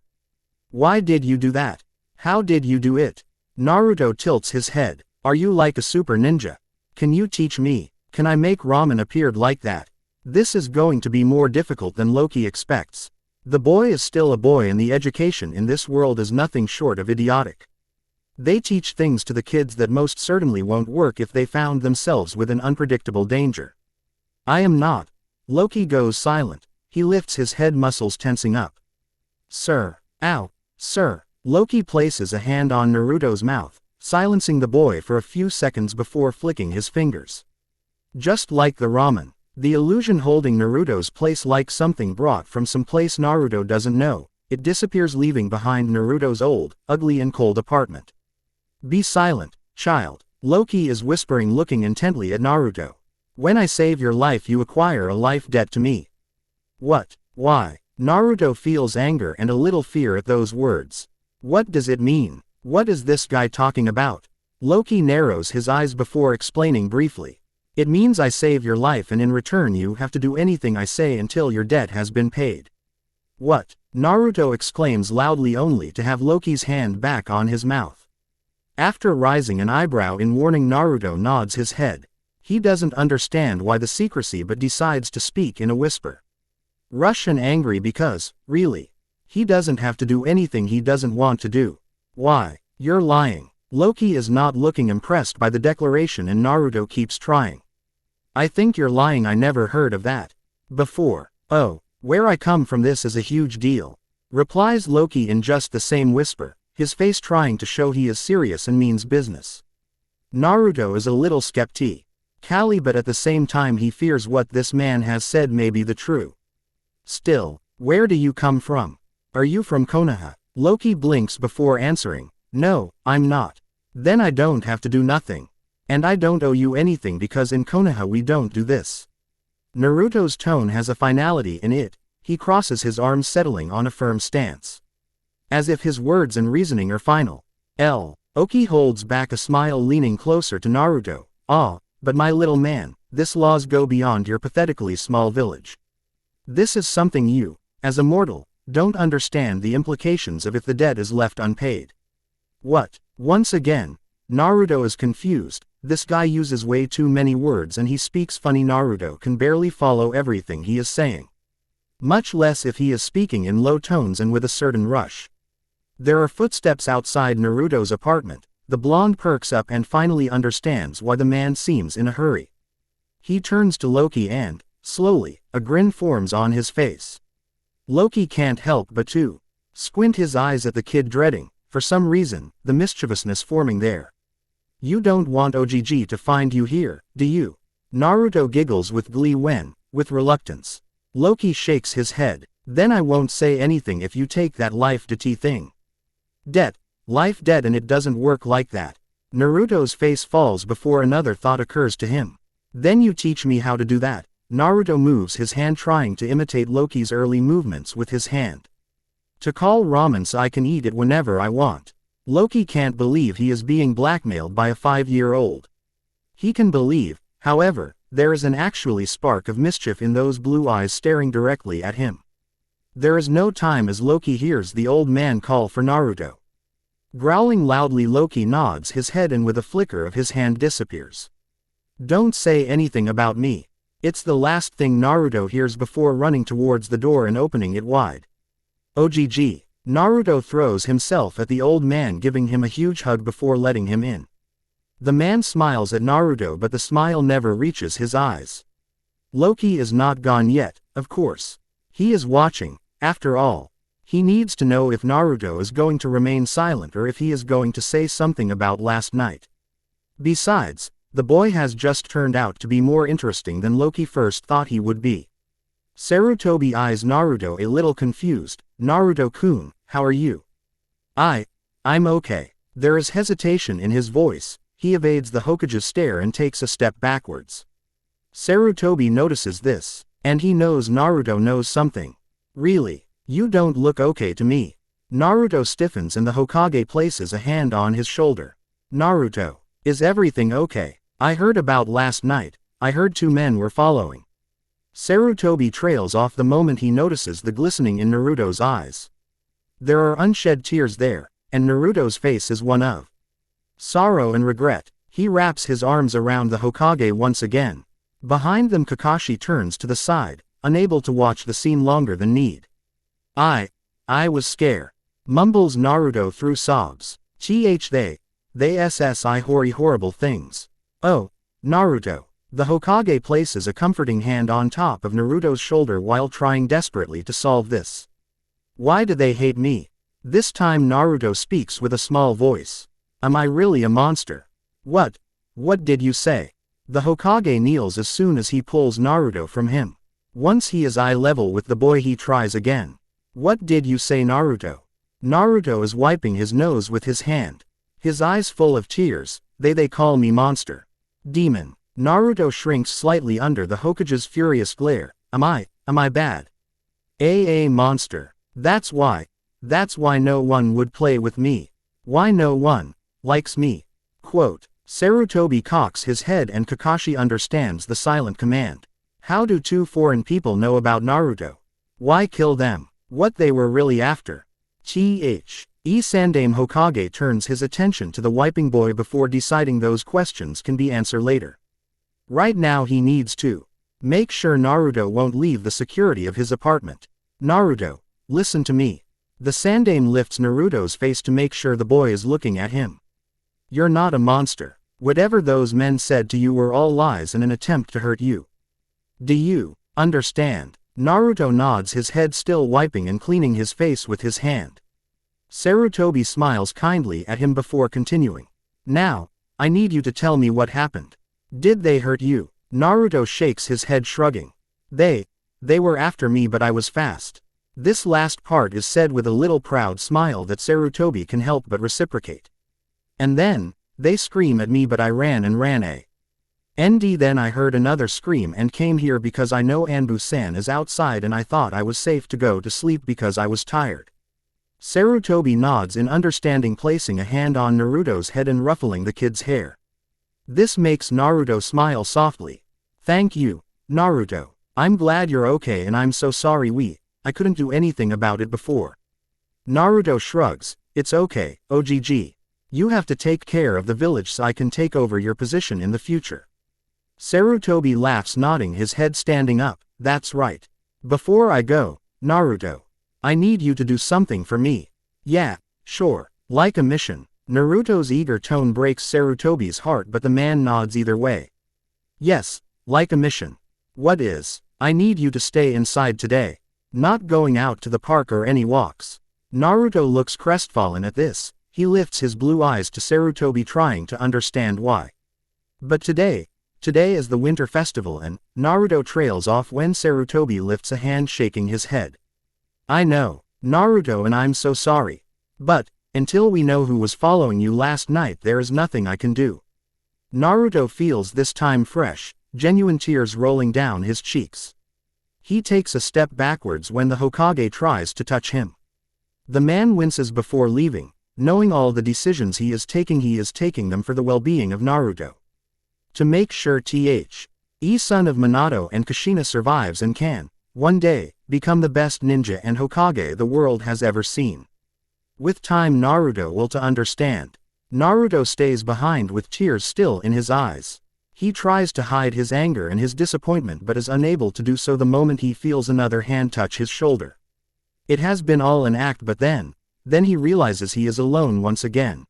Why did you do that? How did you do it? Naruto tilts his head. Are you like a super ninja? Can you teach me? Can I make ramen appear like that? This is going to be more difficult than Loki expects. The boy is still a boy and the education in this world is nothing short of idiotic. They teach things to the kids that most certainly won't work if they found themselves with an unpredictable danger. I am not. Loki goes silent. He lifts his head, muscles tensing up. Sir. Ow. Sir. Loki places a hand on Naruto's mouth, silencing the boy for a few seconds before flicking his fingers. Just like the ramen, the illusion holding Naruto's place like something brought from some place Naruto doesn't know, it disappears, leaving behind Naruto's old, ugly and cold apartment. Be silent, child. Loki is whispering, looking intently at Naruto. When I save your life you acquire a life debt to me. What? Why? Naruto feels anger and a little fear at those words. What does it mean? What is this guy talking about? Loki narrows his eyes before explaining briefly. It means I save your life and in return you have to do anything I say until your debt has been paid. What? Naruto exclaims loudly, only to have Loki's hand back on his mouth. After raising an eyebrow in warning, Naruto nods his head. He doesn't understand why the secrecy but decides to speak in a whisper. Rush and angry because, really, he doesn't have to do anything he doesn't want to do. Why? You're lying. Loki is not looking impressed by the declaration and Naruto keeps trying. I think you're lying. I never heard of that before. Oh, where I come from this is a huge deal, replies Loki in just the same whisper, his face trying to show he is serious and means business. Naruto is a little skeptical, but at the same time he fears what this man has said may be the truth. Still, where do you come from? Are you from Konoha? Loki blinks before answering. No, I'm not. Then I don't have to do nothing. And I don't owe you anything because in Konoha we don't do this. Naruto's tone has a finality in it. He crosses his arms, settling on a firm stance, as if his words and reasoning are final. Loki holds back a smile, leaning closer to Naruto. But my little man, this laws go beyond your pathetically small village. This is something you, as a mortal, don't understand the implications of if the debt is left unpaid. What? Once again, Naruto is confused. This guy uses way too many words and he speaks funny. Naruto can barely follow everything he is saying, much less if he is speaking in low tones and with a certain rush. There are footsteps outside Naruto's apartment. The blonde perks up and finally understands why the man seems in a hurry. He turns to Loki and, slowly, a grin forms on his face. Loki can't help but to squint his eyes at the kid, dreading, for some reason, the mischievousness forming there. You don't want OGG to find you here, do you? Naruto giggles with glee when, with reluctance, Loki shakes his head. Then I won't say anything if you take that life debt thing. Life debt, and it doesn't work like that. Naruto's face falls before another thought occurs to him. Then you teach me how to do that. Naruto moves his hand, trying to imitate Loki's early movements with his hand. To call ramen so I can eat it whenever I want. Loki can't believe he is being blackmailed by a 5-year-old. He can believe, however, there is an actually spark of mischief in those blue eyes staring directly at him. There is no time as Loki hears the old man call for Naruto. Growling loudly, Loki nods his head and with a flicker of his hand disappears. Don't say anything about me. It's the last thing Naruto hears before running towards the door and opening it wide. OGG. Naruto throws himself at the old man, giving him a huge hug before letting him in. The man smiles at Naruto, but the smile never reaches his eyes. Loki is not gone yet, of course. He is watching, after all. He needs to know if Naruto is going to remain silent or if he is going to say something about last night. Besides, the boy has just turned out to be more interesting than Loki first thought he would be. Sarutobi eyes Naruto a little confused. Naruto-kun, how are you? I'm okay. There is hesitation in his voice. He evades the Hokage's stare and takes a step backwards. Sarutobi notices this, and he knows Naruto knows something. Really, you don't look okay to me. Naruto stiffens and the Hokage places a hand on his shoulder. Naruto, is everything okay? I heard about last night. I heard 2 men were following. Sarutobi trails off the moment he notices the glistening in Naruto's eyes. There are unshed tears there, and Naruto's face is one of sorrow and regret. He wraps his arms around the Hokage once again. Behind them Kakashi turns to the side, unable to watch the scene longer than need. I was scared. Mumbles Naruto through sobs. They SSI horrible things. Oh, Naruto. The Hokage places a comforting hand on top of Naruto's shoulder while trying desperately to solve this. Why do they hate me? This time Naruto speaks with a small voice. Am I really a monster? What did you say? The Hokage kneels as soon as he pulls Naruto from him. Once he is eye level with the boy he tries again. What did you say, Naruto? Naruto is wiping his nose with his hand. His eyes full of tears. They call me monster. Demon. Naruto shrinks slightly under the Hokage's furious glare. Am I bad? Monster. That's why no one would play with me. Why no one likes me? Quote. Sarutobi cocks his head and Kakashi understands the silent command. How do two foreign people know about Naruto? Why kill them? What they were really after? Sandame Hokage turns his attention to the wiping boy before deciding those questions can be answered later. Right now he needs to make sure Naruto won't leave the security of his apartment. Naruto, listen to me. The Sandame lifts Naruto's face to make sure the boy is looking at him. You're not a monster. Whatever those men said to you were all lies in an attempt to hurt you. Do you understand? Naruto nods his head, still wiping and cleaning his face with his hand. Sarutobi smiles kindly at him before continuing. Now, I need you to tell me what happened. Did they hurt you? Naruto shakes his head, shrugging. They were after me, but I was fast. This last part is said with a little proud smile that Sarutobi can help but reciprocate. And then, they scream at me, but I ran. Then I heard another scream and came here because I know Anbu-san is outside and I thought I was safe to go to sleep because I was tired. Sarutobi nods in understanding, placing a hand on Naruto's head and ruffling the kid's hair. This makes Naruto smile softly. Thank you, Naruto. I'm glad you're okay and I'm so sorry I couldn't do anything about it before. Naruto shrugs. It's okay, OGG. You have to take care of the village so I can take over your position in the future. Sarutobi laughs, nodding his head, standing up. That's right. Before I go, Naruto, I need you to do something for me. Yeah, sure. Like a mission. Naruto's eager tone breaks Sarutobi's heart, but the man nods either way. Yes, like a mission. What is? I need you to stay inside today. Not going out to the park or any walks. Naruto looks crestfallen at this. He lifts his blue eyes to Sarutobi, trying to understand why. But today is the winter festival, and Naruto trails off when Sarutobi lifts a hand, shaking his head. I know, Naruto, and I'm so sorry. But until we know who was following you last night, there is nothing I can do. Naruto feels this time fresh, genuine tears rolling down his cheeks. He takes a step backwards when the Hokage tries to touch him. The man winces before leaving, knowing all the decisions he is taking them for the well-being of Naruto. To make sure son of Minato and Kushina survives and can, one day, become the best ninja and Hokage the world has ever seen. With time Naruto will to understand. Naruto stays behind with tears still in his eyes. He tries to hide his anger and his disappointment, but is unable to do so the moment he feels another hand touch his shoulder. It has been all an act, but then he realizes he is alone once again.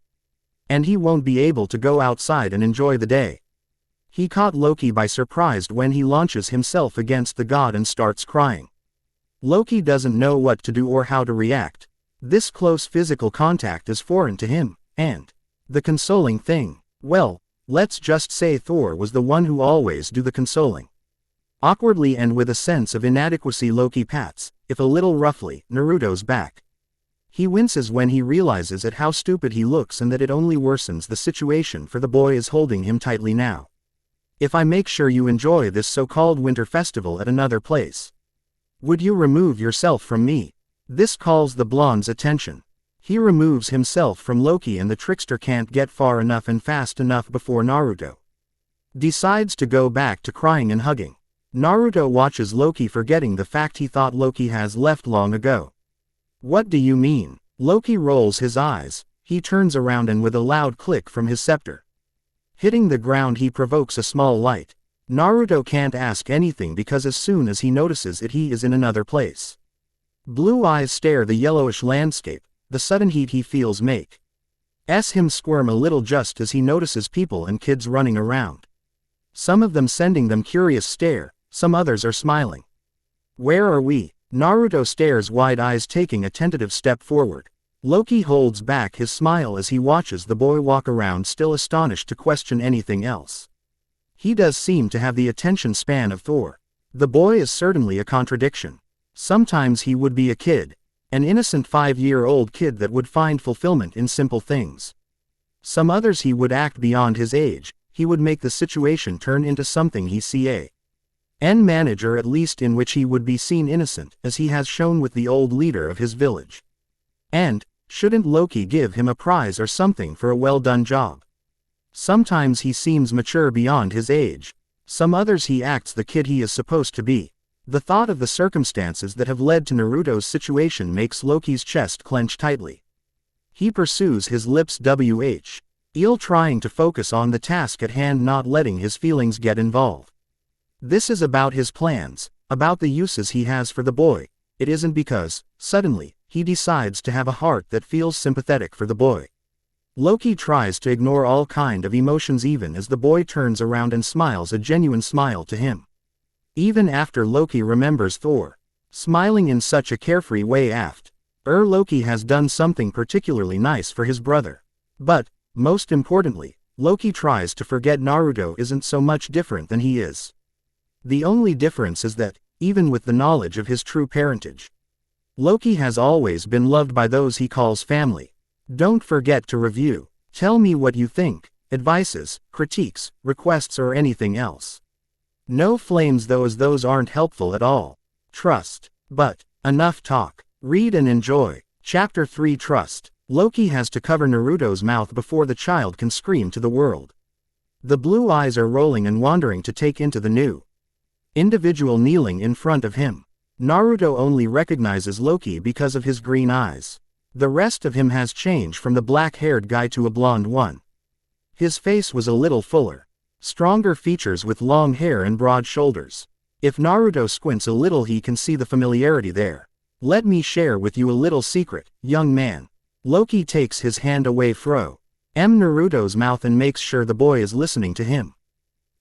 And he won't be able to go outside and enjoy the day. He caught Loki by surprise when he launches himself against the god and starts crying. Loki doesn't know what to do or how to react. This close physical contact is foreign to him, and the consoling thing, well, let's just say Thor was the one who always do the consoling. Awkwardly and with a sense of inadequacy, Loki pats, if a little roughly, Naruto's back. He winces when he realizes at how stupid he looks and that it only worsens the situation, for the boy is holding him tightly now. If I make sure you enjoy this so-called winter festival at another place, would you remove yourself from me? This calls the blonde's attention. He removes himself from Loki and the trickster can't get far enough and fast enough before Naruto decides to go back to crying and hugging. Naruto watches Loki, forgetting the fact he thought Loki has left long ago. What do you mean? Loki rolls his eyes. He turns around and with a loud click from his scepter hitting the ground, he provokes a small light. Naruto can't ask anything because as soon as he notices it he is in another place. Blue eyes stare the yellowish landscape, the sudden heat he feels makes him squirm a little just as he notices people and kids running around. Some of them sending them curious stare, some others are smiling. Where are we? Naruto stares wide eyes taking a tentative step forward. Loki holds back his smile as he watches the boy walk around still astonished to question anything else. He does seem to have the attention span of Thor. The boy is certainly a contradiction. Sometimes he would be a kid. An innocent 5-year-old kid that would find fulfillment in simple things. Some others he would act beyond his age, he would make the situation turn into something he can manage or at least in which he would be seen innocent, as he has shown with the old leader of his village. And, shouldn't Loki give him a prize or something for a well-done job? Sometimes he seems mature beyond his age. Some others he acts the kid he is supposed to be. The thought of the circumstances that have led to Naruto's situation makes Loki's chest clench tightly. He pursues his lips ill trying to focus on the task at hand, not letting his feelings get involved. This is about his plans, about the uses he has for the boy. It isn't because, suddenly, he decides to have a heart that feels sympathetic for the boy. Loki tries to ignore all kind of emotions even as the boy turns around and smiles a genuine smile to him. Even after Loki remembers Thor smiling in such a carefree way after Loki has done something particularly nice for his brother. But, most importantly, Loki tries to forget Naruto isn't so much different than he is. The only difference is that, even with the knowledge of his true parentage, Loki has always been loved by those he calls family. Don't forget to review. Tell me what you think, advices, critiques, requests or anything else. No flames though, as those aren't helpful at all. Trust. But, enough talk. Read and enjoy. Chapter 3 Trust. Loki has to cover Naruto's mouth before the child can scream to the world. The blue eyes are rolling and wandering to take into the new individual kneeling in front of him. Naruto only recognizes Loki because of his green eyes. The rest of him has changed from the black-haired guy to a blonde one. His face was a little fuller. Stronger features with long hair and broad shoulders. If Naruto squints a little he can see the familiarity there. Let me share with you a little secret, young man. Loki takes his hand away from Naruto's mouth and makes sure the boy is listening to him.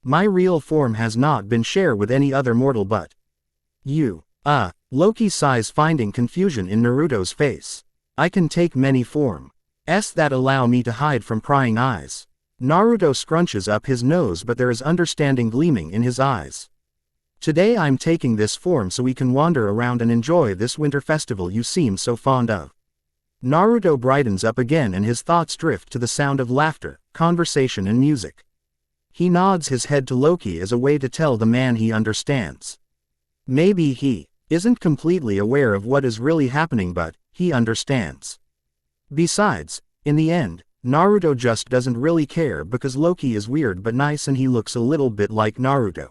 My real form has not been shared with any other mortal but you. Loki sighs, finding confusion in Naruto's face. I can take many forms that allow me to hide from prying eyes. Naruto scrunches up his nose, but there is understanding gleaming in his eyes. Today I'm taking this form so we can wander around and enjoy this winter festival you seem so fond of. Naruto brightens up again and his thoughts drift to the sound of laughter, conversation and music. He nods his head to Loki as a way to tell the man he understands. Maybe he isn't completely aware of what is really happening, but he understands. Besides, in the end, Naruto just doesn't really care because Loki is weird but nice and he looks a little bit like Naruto.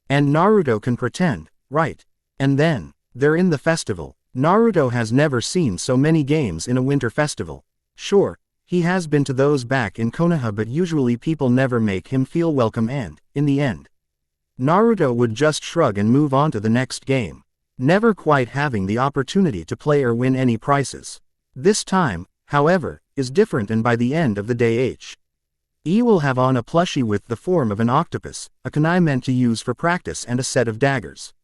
And Naruto can pretend, right? And then, they're in the festival. Naruto has never seen so many games in a winter festival. Sure, he has been to those back in Konoha, but usually people never make him feel welcome and, in the end, Naruto would just shrug and move on to the next game, never quite having the opportunity to play or win any prizes. This time, however, is different, and by the end of the day he will have on a plushie with the form of an octopus, a kunai meant to use for practice, and a set of daggers.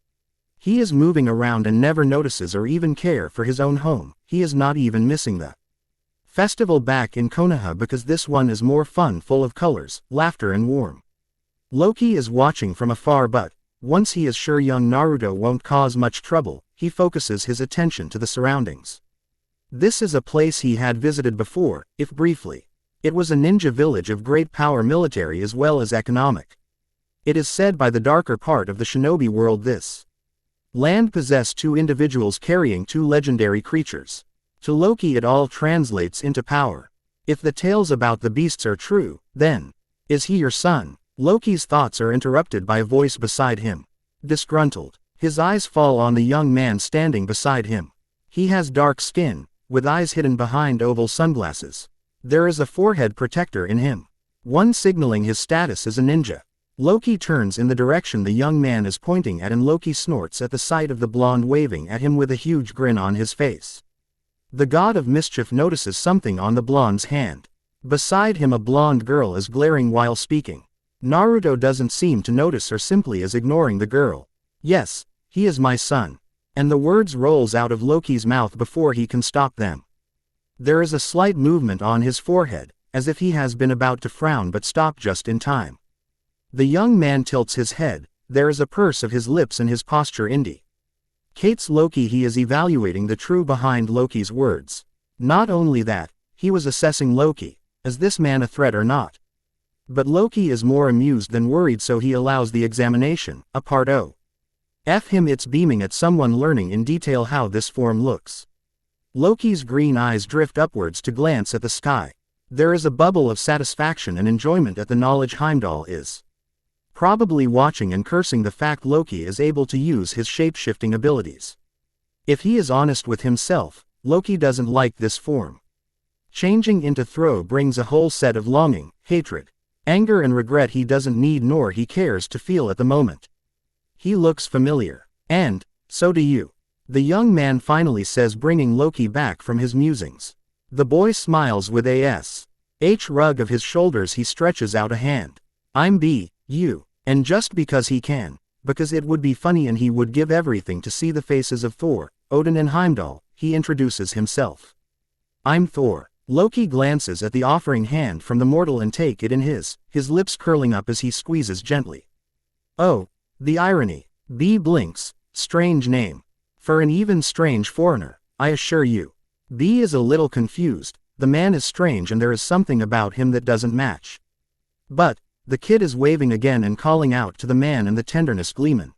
He is moving around and never notices or even care for his own home. He is not even missing the festival back in Konoha because this one is more fun, full of colors, laughter and warm. Loki is watching from afar, but once he is sure young Naruto won't cause much trouble, he focuses his attention to the surroundings. This is a place he had visited before, if briefly. It was a ninja village of great power, military as well as economic. It is said by the darker part of the shinobi world this land possessed two individuals carrying two legendary creatures. To Loki it all translates into power. If the tales about the beasts are true, then is he your son? Loki's thoughts are interrupted by a voice beside him. Disgruntled, his eyes fall on the young man standing beside him. He has dark skin, with eyes hidden behind oval sunglasses. There is a forehead protector in him, one signaling his status as a ninja. Loki turns in the direction the young man is pointing at and Loki snorts at the sight of the blonde waving at him with a huge grin on his face. The god of mischief notices something on the blonde's hand. Beside him a blonde girl is glaring while speaking. Naruto doesn't seem to notice or simply is ignoring the girl. Yes, he is my son. And the words rolls out of Loki's mouth before he can stop them. There is a slight movement on his forehead, as if he has been about to frown but stopped just in time. The young man tilts his head, there is a purse of his lips and his posture indicates Loki he is evaluating the true behind Loki's words. Not only that, he was assessing Loki, is this man a threat or not? But Loki is more amused than worried so he allows the examination, a part O. F him it's beaming at someone learning in detail how this form looks. Loki's green eyes drift upwards to glance at the sky. There is a bubble of satisfaction and enjoyment at the knowledge Heimdall is probably watching and cursing the fact Loki is able to use his shape-shifting abilities. If he is honest with himself, Loki doesn't like this form. Changing into Throw brings a whole set of longing, hatred, anger and regret he doesn't need nor he cares to feel at the moment. He looks familiar. And, so do you. The young man finally says bringing Loki back from his musings. The boy smiles with a shrug of his shoulders he stretches out a hand. I'm you. And just because he can, because it would be funny and he would give everything to see the faces of Thor, Odin and Heimdall, he introduces himself. I'm Thor. Loki glances at the offering hand from the mortal and take it in his lips curling up as he squeezes gently. Oh, the irony. B blinks, strange name. For an even strange foreigner, I assure you. B is a little confused, the man is strange and there is something about him that doesn't match. But, the kid is waving again and calling out to the man and the tenderness gleaming.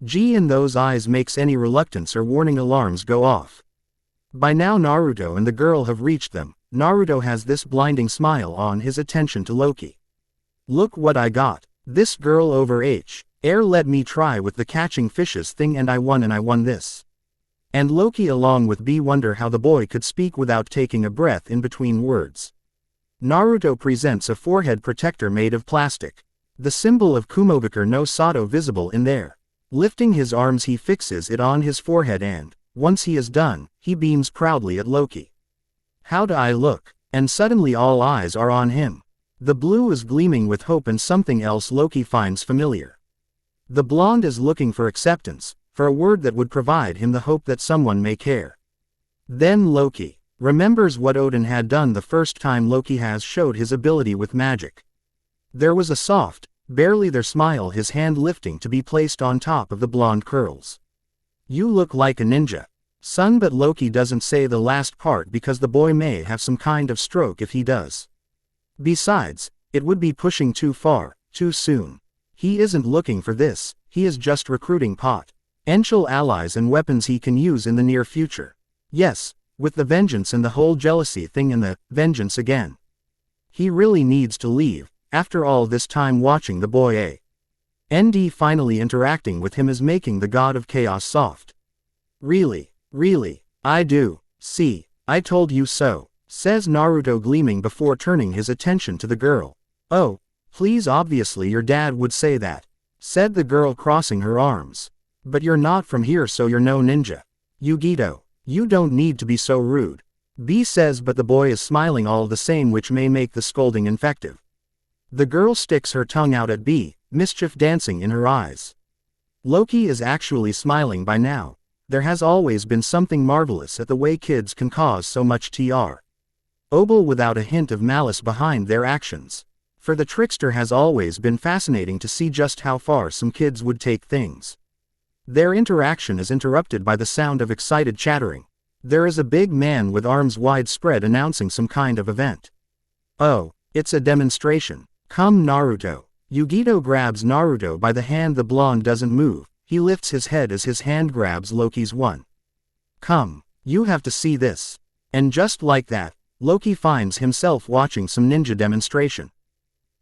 G in those eyes makes any reluctance or warning alarms go off. By now Naruto and the girl have reached them. Naruto has this blinding smile on his attention to Loki. Look what I got. This girl over let me try with the catching fishes thing and I won this. And Loki along with B wonder how the boy could speak without taking a breath in between words. Naruto presents a forehead protector made of plastic. The symbol of Kumovikar no Sato visible in there. Lifting his arms he fixes it on his forehead and, once he is done, he beams proudly at Loki. How do I look? And suddenly all eyes are on him. The blue is gleaming with hope and something else Loki finds familiar. The blonde is looking for acceptance, for a word that would provide him the hope that someone may care. Then Loki remembers what Odin had done the first time Loki has showed his ability with magic. There was a soft, barely there smile his hand lifting to be placed on top of the blonde curls. You look like a ninja, son, but Loki doesn't say the last part because the boy may have some kind of stroke if he does. Besides, it would be pushing too far, too soon. He isn't looking for this, he is just recruiting potential allies and weapons he can use in the near future. Yes, with the vengeance and the whole jealousy thing and the vengeance again. He really needs to leave, after all this time watching the boy ND finally interacting with him is making the god of chaos soft. Really, I do, see, I told you so, says Naruto gleaming before turning his attention to the girl. Oh, please obviously your dad would say that, said the girl crossing her arms. But you're not from here so you're no ninja. Yugito. You don't need to be so rude. B says but the boy is smiling all the same which may make the scolding effective. The girl sticks her tongue out at B, mischief dancing in her eyes. Loki is actually smiling by now. There has always been something marvelous at the way kids can cause so much trouble without a hint of malice behind their actions. For the trickster has always been fascinating to see just how far some kids would take things. Their interaction is interrupted by the sound of excited chattering. There is a big man with arms wide spread announcing some kind of event. Oh, it's a demonstration. Come Naruto. Yugito grabs Naruto by the hand. The blonde doesn't move, he lifts his head as his hand grabs Loki's one. Come, you have to see this. And just like that, Loki finds himself watching some ninja demonstration.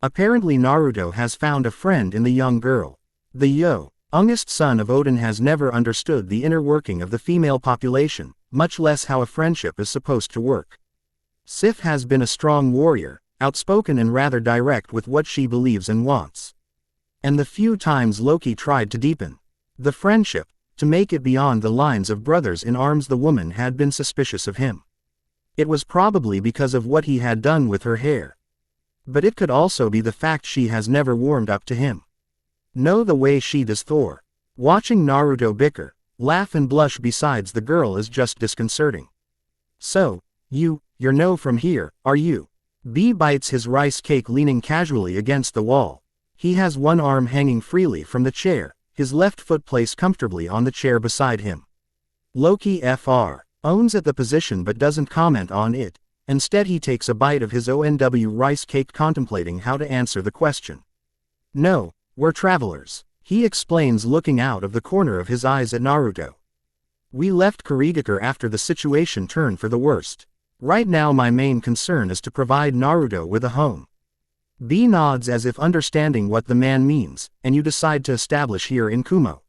Apparently Naruto has found a friend in the young girl. The youngest son of Odin has never understood the inner working of the female population, much less how a friendship is supposed to work. Sif has been a strong warrior, outspoken and rather direct with what she believes and wants. And the few times Loki tried to deepen the friendship, to make it beyond the lines of brothers in arms, the woman had been suspicious of him. It was probably because of what he had done with her hair. But it could also be the fact she has never warmed up to him. No, the way she does Thor. Watching Naruto bicker, laugh and blush besides the girl is just disconcerting. So, you're no from here, are you? B bites his rice cake leaning casually against the wall. He has one arm hanging freely from the chair, his left foot placed comfortably on the chair beside him. Loki Fr. owns at the position but doesn't comment on it. Instead he takes a bite of his ONW rice cake, contemplating how to answer the question. No, we're travelers, he explains, looking out of the corner of his eyes at Naruto. We left Kurigakure after the situation turned for the worst. Right now my main concern is to provide Naruto with a home. B nods as if understanding what the man means, and you decide to establish here in Kumo.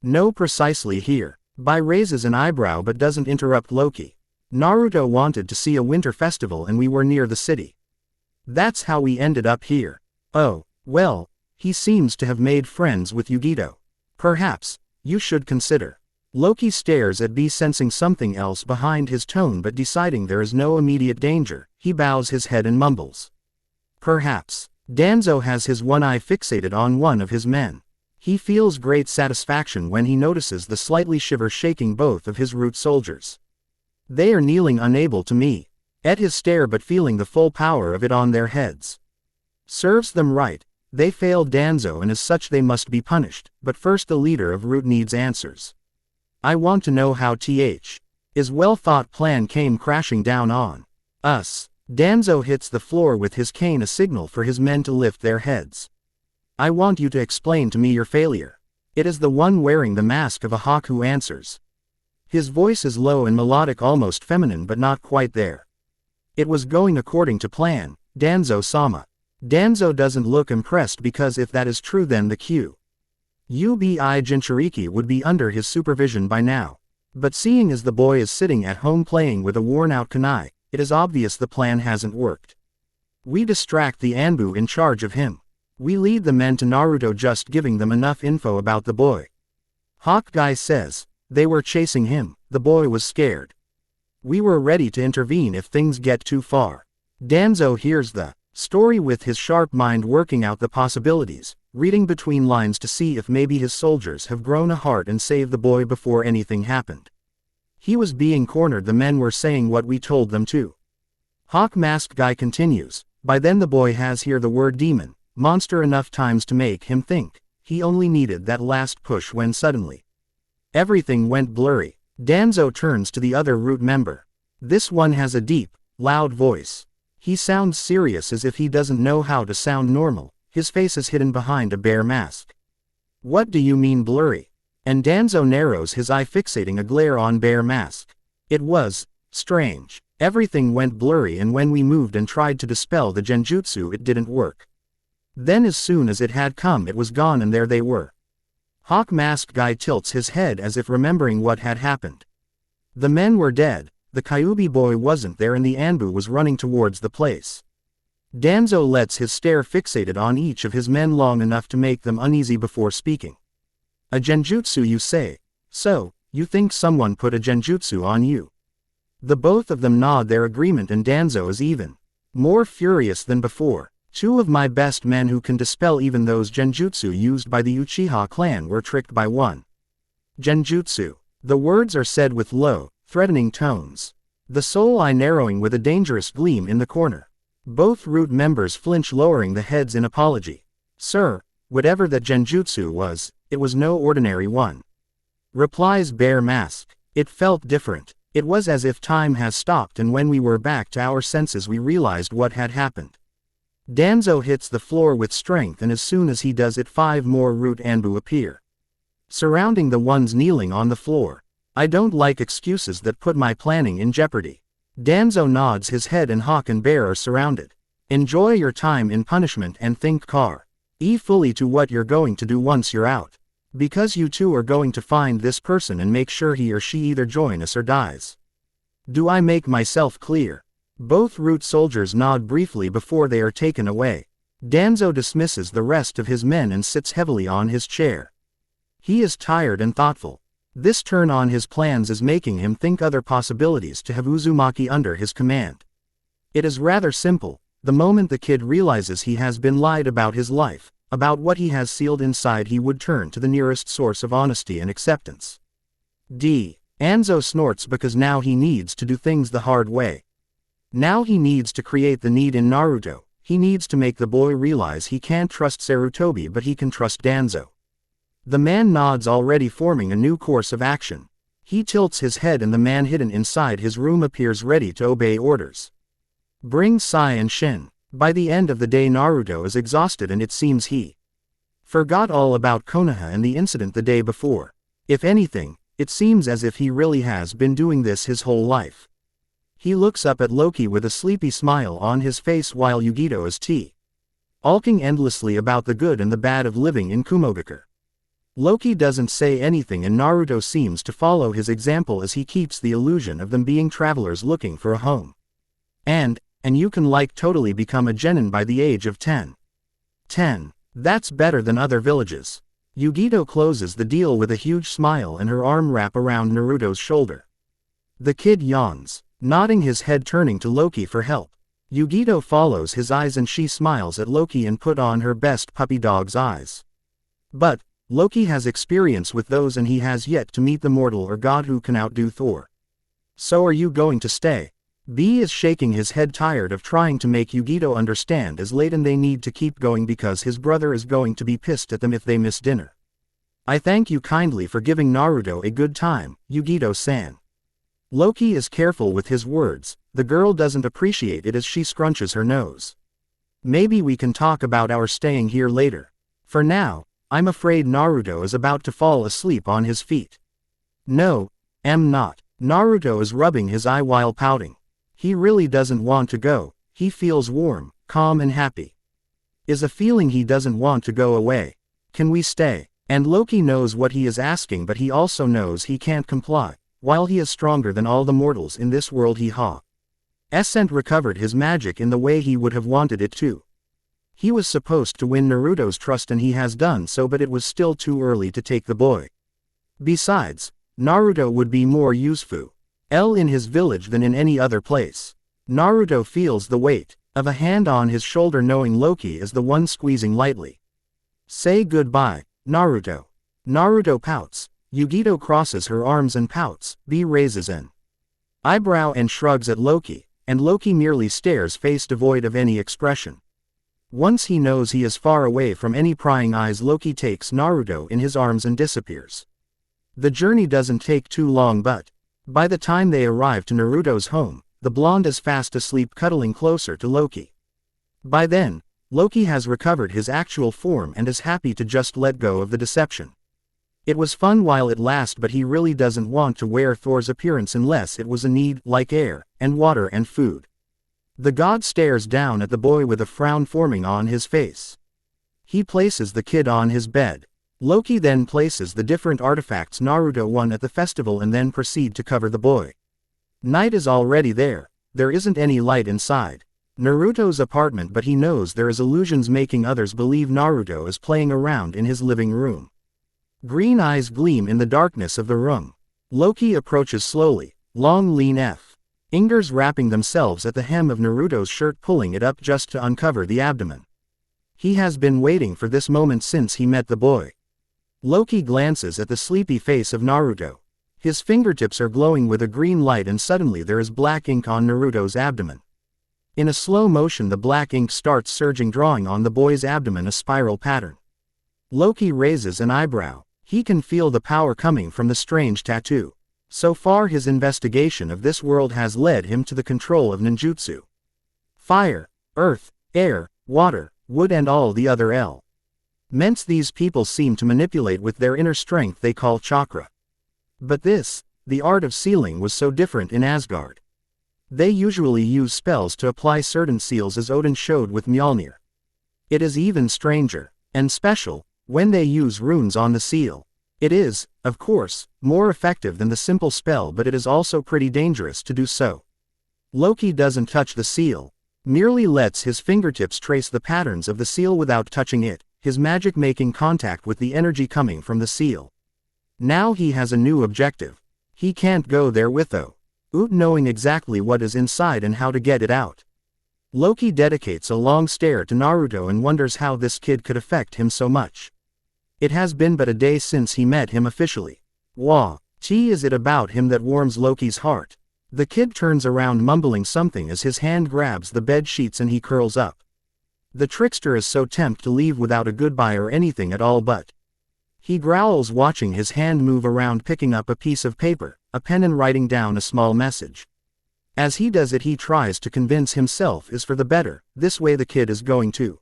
No, precisely here. Bai raises an eyebrow but doesn't interrupt Loki. Naruto wanted to see a winter festival and we were near the city. That's how we ended up here. Oh, well, he seems to have made friends with Yugito. Perhaps, you should consider. Loki stares at B, sensing something else behind his tone but deciding there is no immediate danger. He bows his head and mumbles. Perhaps. Danzo has his one eye fixated on one of his men. He feels great satisfaction when he notices the slightly shiver shaking both of his root soldiers. They are kneeling, unable to meet at his stare but feeling the full power of it on their heads. Serves them right. They failed Danzo and as such they must be punished, but first the leader of Root needs answers. I want to know how TH's well-thought plan came crashing down on us. Danzo hits the floor with his cane, a signal for his men to lift their heads. I want you to explain to me your failure. It is the one wearing the mask of a hawk who answers. His voice is low and melodic, almost feminine but not quite there. It was going according to plan, Danzo-sama. Danzo doesn't look impressed because if that is true then the KUBI Jinchuriki would be under his supervision by now. But seeing as the boy is sitting at home playing with a worn-out kunai, it is obvious the plan hasn't worked. We distract the Anbu in charge of him. We lead the men to Naruto, just giving them enough info about the boy. Hawk Guy says, they were chasing him, the boy was scared. We were ready to intervene if things get too far. Danzo hears the story with his sharp mind working out the possibilities, reading between lines to see if maybe his soldiers have grown a heart and saved the boy before anything happened. He was being cornered, the men were saying what we told them to. Hawk Mask Guy continues, by then the boy has heard the word demon, monster enough times to make him think. He only needed that last push when suddenly everything went blurry. Danzo turns to the other Root member. This one has a deep, loud voice. He sounds serious as if he doesn't know how to sound normal. His face is hidden behind a bare mask. What do you mean blurry? And Danzo narrows his eye, fixating a glare on bare mask. It was strange. Everything went blurry and when we moved and tried to dispel the genjutsu it didn't work. Then as soon as it had come it was gone and there they were. Hawk Mask Guy tilts his head as if remembering what had happened. The men were dead, the Kyuubi boy wasn't there and the Anbu was running towards the place. Danzo lets his stare fixated on each of his men long enough to make them uneasy before speaking. A genjutsu, you say? So, you think someone put a genjutsu on you? The both of them nod their agreement and Danzo is even more furious than before. Two of my best men who can dispel even those genjutsu used by the Uchiha clan were tricked by one genjutsu. The words are said with low, threatening tones. The soul eye narrowing with a dangerous gleam in the corner. Both Root members flinch, lowering the heads in apology. Sir, whatever that genjutsu was, it was no ordinary one. Replies Bare Mask. It felt different. It was as if time has stopped and when we were back to our senses we realized what had happened. Danzo hits the floor with strength and as soon as he does it 5 more Root Anbu appear, surrounding the ones kneeling on the floor. I don't like excuses that put my planning in jeopardy. Danzo nods his head and Hawk and Bear are surrounded. Enjoy your time in punishment and think fully to what you're going to do once you're out. Because you two are going to find this person and make sure he or she either join us or dies. Do I make myself clear? Both Root soldiers nod briefly before they are taken away. Danzo dismisses the rest of his men and sits heavily on his chair. He is tired and thoughtful. This turn on his plans is making him think other possibilities to have Uzumaki under his command. It is rather simple. The moment the kid realizes he has been lied about his life, about what he has sealed inside, he would turn to the nearest source of honesty and acceptance. Anzo snorts because now he needs to do things the hard way. Now he needs to create the need in Naruto. He needs to make the boy realize he can't trust Sarutobi but he can trust Danzo. The man nods, already forming a new course of action. He tilts his head and the man hidden inside his room appears ready to obey orders. Bring Sai and Shin. By the end of the day Naruto is exhausted and it seems he forgot all about Konoha and the incident the day before. If anything, it seems as if he really has been doing this his whole life. He looks up at Loki with a sleepy smile on his face while Yugito is talking endlessly about the good and the bad of living in Kumogakure. Loki doesn't say anything and Naruto seems to follow his example as he keeps the illusion of them being travelers looking for a home. And you can totally become a genin by the age of 10. 10. That's better than other villages. Yugito closes the deal with a huge smile and her arm wrap around Naruto's shoulder. The kid yawns, nodding his head, turning to Loki for help. Yugito follows his eyes and she smiles at Loki and put on her best puppy dog's eyes. But Loki has experience with those and he has yet to meet the mortal or god who can outdo Thor. So are you going to stay? B is shaking his head, tired of trying to make Yugito understand as late and they need to keep going because his brother is going to be pissed at them if they miss dinner. I thank you kindly for giving Naruto a good time, Yugito-san. Loki is careful with his words. The girl doesn't appreciate it as she scrunches her nose. Maybe we can talk about our staying here later. For now, I'm afraid Naruto is about to fall asleep on his feet. No, I'm not. Naruto is rubbing his eye while pouting. He really doesn't want to go. He feels warm, calm and happy. Is a feeling he doesn't want to go away. Can we stay? And Loki knows what he is asking but he also knows he can't comply. While he is stronger than all the mortals in this world, he hasn't recovered his magic in the way he would have wanted it to. He was supposed to win Naruto's trust and he has done so, but it was still too early to take the boy. Besides, Naruto would be more useful in his village than in any other place. Naruto feels the weight of a hand on his shoulder, knowing Loki is the one squeezing lightly. Say goodbye, Naruto. Naruto pouts. Yugito crosses her arms and pouts. B raises an eyebrow and shrugs at Loki, and Loki merely stares, face devoid of any expression. Once he knows he is far away from any prying eyes, Loki takes Naruto in his arms and disappears. The journey doesn't take too long, but by the time they arrive to Naruto's home, the blonde is fast asleep, cuddling closer to Loki. By then, Loki has recovered his actual form and is happy to just let go of the deception. It was fun while it lasted, but he really doesn't want to wear Thor's appearance unless it was a need, like air, and water and food. The god stares down at the boy with a frown forming on his face. He places the kid on his bed. Loki then places the different artifacts Naruto won at the festival and then proceed to cover the boy. Night is already there. There isn't any light inside Naruto's apartment, but he knows there is illusions making others believe Naruto is playing around in his living room. Green eyes gleam in the darkness of the room. Loki approaches slowly, long lean fingers wrapping themselves at the hem of Naruto's shirt, pulling it up just to uncover the abdomen. He has been waiting for this moment since he met the boy. Loki glances at the sleepy face of Naruto. His fingertips are glowing with a green light and suddenly there is black ink on Naruto's abdomen. In a slow motion the black ink starts surging, drawing on the boy's abdomen a spiral pattern. Loki raises an eyebrow. He can feel the power coming from the strange tattoo. So far his investigation of this world has led him to the control of ninjutsu. Fire, earth, air, water, wood and all the other elements these people seem to manipulate with their inner strength they call chakra. But this, the art of sealing, was so different in Asgard. They usually use spells to apply certain seals, as Odin showed with Mjolnir. It is even stranger and special when they use runes on the seal. It is, of course, more effective than the simple spell, but it is also pretty dangerous to do so. Loki doesn't touch the seal. Merely lets his fingertips trace the patterns of the seal without touching it, his magic making contact with the energy coming from the seal. Now he has a new objective. He can't go there without knowing exactly what is inside and how to get it out. Loki dedicates a long stare to Naruto and wonders how this kid could affect him so much. It has been but a day since he met him officially. What is it about him that warms Loki's heart? The kid turns around mumbling something as his hand grabs the bed sheets and he curls up. The trickster is so tempted to leave without a goodbye or anything at all, but he growls, watching his hand move around, picking up a piece of paper, a pen, and writing down a small message. As he does it, he tries to convince himself is for the better. This way the kid is going to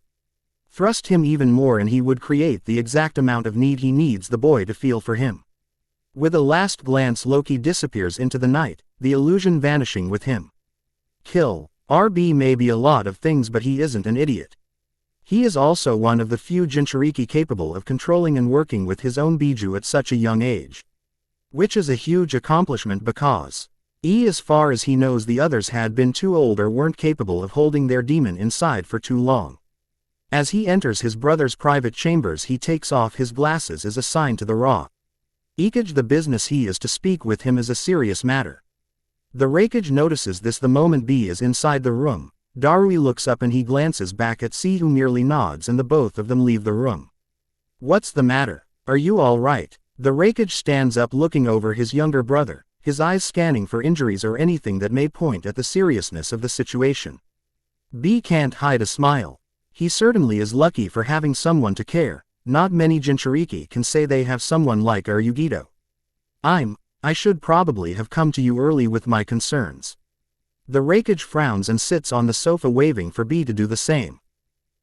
thrust him even more, and he would create the exact amount of need he needs the boy to feel for him. With a last glance, Loki disappears into the night, the illusion vanishing with him. Kill. RB may be a lot of things, but he isn't an idiot. He is also one of the few Jinchuriki capable of controlling and working with his own Biju at such a young age. Which is a huge accomplishment because, as far as he knows, the others had been too old or weren't capable of holding their demon inside for too long. As he enters his brother's private chambers, he takes off his glasses as a sign to the Raw Ekage the business he is to speak with him is a serious matter. The Raikage notices this the moment B is inside the room. Darui looks up and he glances back at C, who merely nods, and the both of them leave the room. What's the matter? Are you all right? The Raikage stands up, looking over his younger brother, his eyes scanning for injuries or anything that may point at the seriousness of the situation. B can't hide a smile. He certainly is lucky for having someone to care. Not many Jinchuriki can say they have someone like Yugito. I should probably have come to you early with my concerns. The Raikage frowns and sits on the sofa, waving for B to do the same.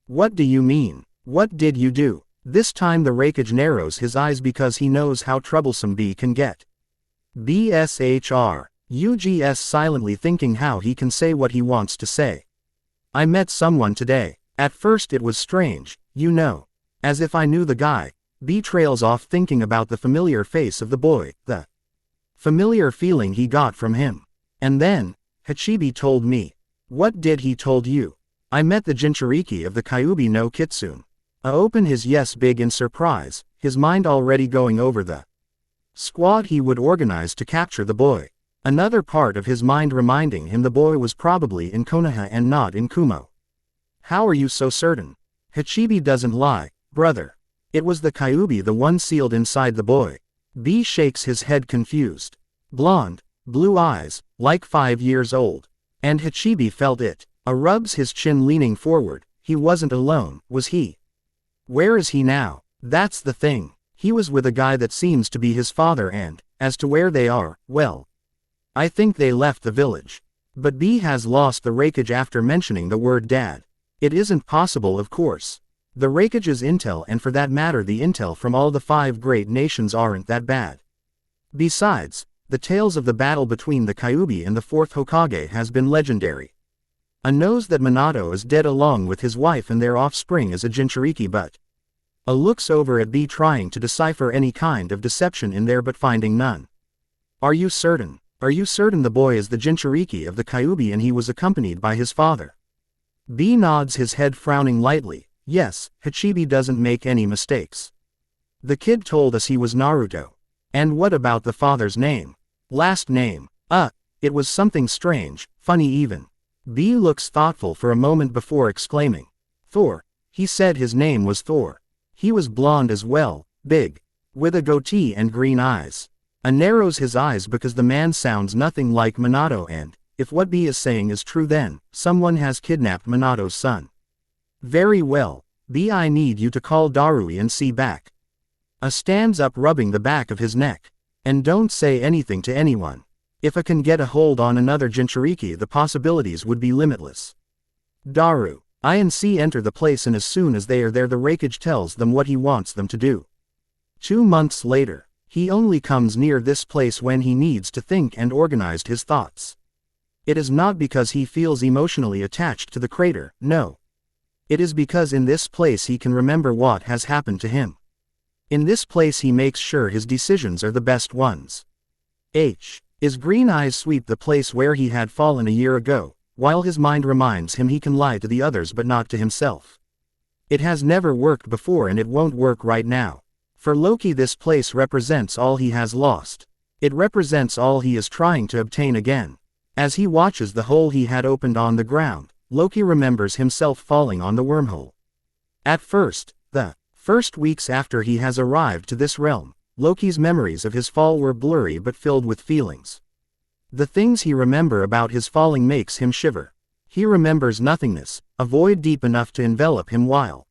What do you mean? What did you do? This time the Raikage narrows his eyes because he knows how troublesome B can get. BSHR. UGS silently thinking how he can say what he wants to say. I met someone today. At first it was strange, you know. As if I knew the guy. B trails off, thinking about the familiar face of the boy, the familiar feeling he got from him. And then, Hachibi told me. What did he told you? I met the Jinchuriki of the Kyuubi no Kitsune. Open his yes big in surprise, his mind already going over the squad he would organize to capture the boy. Another part of his mind reminding him the boy was probably in Konoha and not in Kumo. How are you so certain? Hachibi doesn't lie, brother. It was the Kyuubi, the one sealed inside the boy. B shakes his head, confused. Blonde, blue eyes, like 5 years old. And Hachibi felt it. Rubs his chin, leaning forward. He wasn't alone, was he? Where is he now? That's the thing. He was with a guy that seems to be his father, and, as to where they are, well, I think they left the village. But B has lost the Raikage after mentioning the word dad. It isn't possible, of course. The Raikage's intel, and for that matter the intel from all the 5 great nations, aren't that bad. Besides, the tales of the battle between the Kyuubi and the 4th Hokage has been legendary. A knows that Minato is dead along with his wife and their offspring is a Jinchuriki, but A looks over at B, trying to decipher any kind of deception in there but finding none. Are you certain? Are you certain the boy is the Jinchuriki of the Kyuubi and he was accompanied by his father? B nods his head, frowning lightly. Yes, Hachibi doesn't make any mistakes. The kid told us he was Naruto. And what about the father's name? Last name? It was something strange, funny even. B looks thoughtful for a moment before exclaiming. Thor. He said his name was Thor. He was blonde as well, big, with a goatee and green eyes. A narrows his eyes because the man sounds nothing like Minato, and, if what B is saying is true, then, someone has kidnapped Minato's son. Very well, B, I need you to call Darui and see back. A stands up, rubbing the back of his neck. And don't say anything to anyone. If I can get a hold on another Jinchuriki, the possibilities would be limitless. Daru. I and C enter the place, and as soon as they are there the Raikage tells them what he wants them to do. 2 months later. He only comes near this place when he needs to think and organize his thoughts. It is not because he feels emotionally attached to the crater, no. It is because in this place he can remember what has happened to him. In this place he makes sure his decisions are the best ones. His green eyes sweep the place where he had fallen a year ago. while his mind reminds him he can lie to the others but not to himself. It has never worked before and it won't work right now. For Loki, this place represents all he has lost. It represents all he is trying to obtain again. As he watches the hole he had opened on the ground, Loki remembers himself falling on the wormhole. At first, the first weeks after he has arrived to this realm, Loki's memories of his fall were blurry but filled with feelings. The things he remembers about his falling makes him shiver. He remembers nothingness, a void deep enough to envelop him while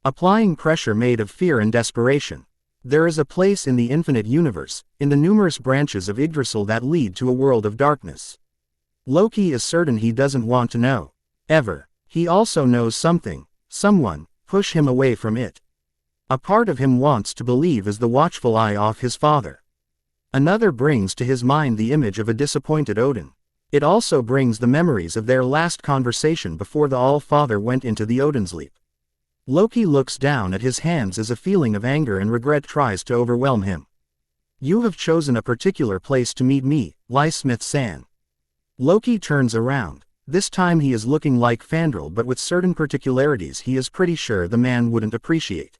applying pressure made of fear and desperation. There is a place in the infinite universe, in the numerous branches of Yggdrasil that lead to a world of darkness. Loki is certain he doesn't want to know. Ever. He also knows something, someone, push him away from it. A part of him wants to believe is the watchful eye of his father. Another brings to his mind the image of a disappointed Odin. It also brings the memories of their last conversation before the All-Father went into the Odinsleep. Loki looks down at his hands as a feeling of anger and regret tries to overwhelm him. You have chosen a particular place to meet me, Lysmith-san. Loki turns around. This time he is looking like Fandral but with certain particularities he is pretty sure the man wouldn't appreciate.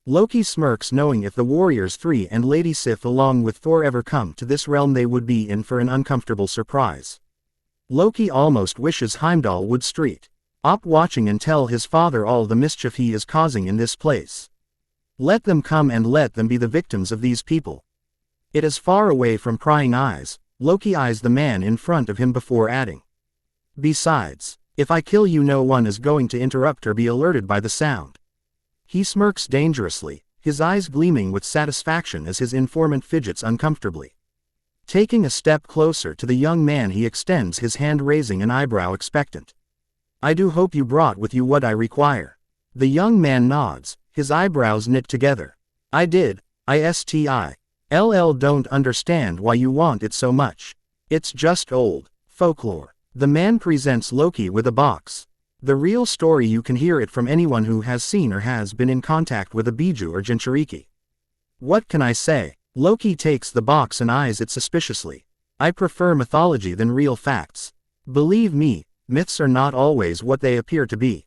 Loki smirks knowing if the Warriors 3 and Lady Sif along with Thor ever come to this realm they would be in for an uncomfortable surprise. Loki almost wishes Heimdall would street up watching and tell his father all the mischief he is causing in this place. Let them come and let them be the victims of these people. It is far away from prying eyes. Loki eyes the man in front of him before adding. Besides, if I kill you no one is going to interrupt or be alerted by the sound. He smirks dangerously, his eyes gleaming with satisfaction as his informant fidgets uncomfortably. Taking a step closer to the young man he extends his hand raising an eyebrow expectant. I do hope you brought with you what I require. The young man nods, his eyebrows knit together. I did, ISTILL don't understand why you want it so much. It's just old folklore. The man presents Loki with a box. The real story you can hear it from anyone who has seen or has been in contact with a Biju or Jinchuriki. What can I say? Loki takes the box and eyes it suspiciously. I prefer mythology than real facts. Believe me, myths are not always what they appear to be.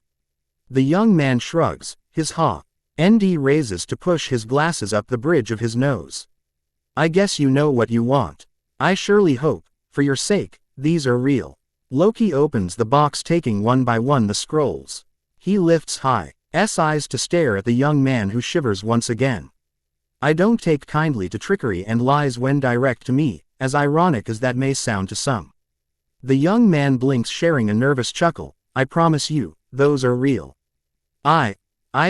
The young man shrugs, his ND raises to push his glasses up the bridge of his nose. I guess you know what you want. I surely hope, for your sake, these are real. Loki opens the box taking one by one the scrolls. He lifts his eyes to stare at the young man who shivers once again. I don't take kindly to trickery and lies when direct to me, as ironic as that may sound to some. The young man blinks sharing a nervous chuckle. I promise you, those are real. I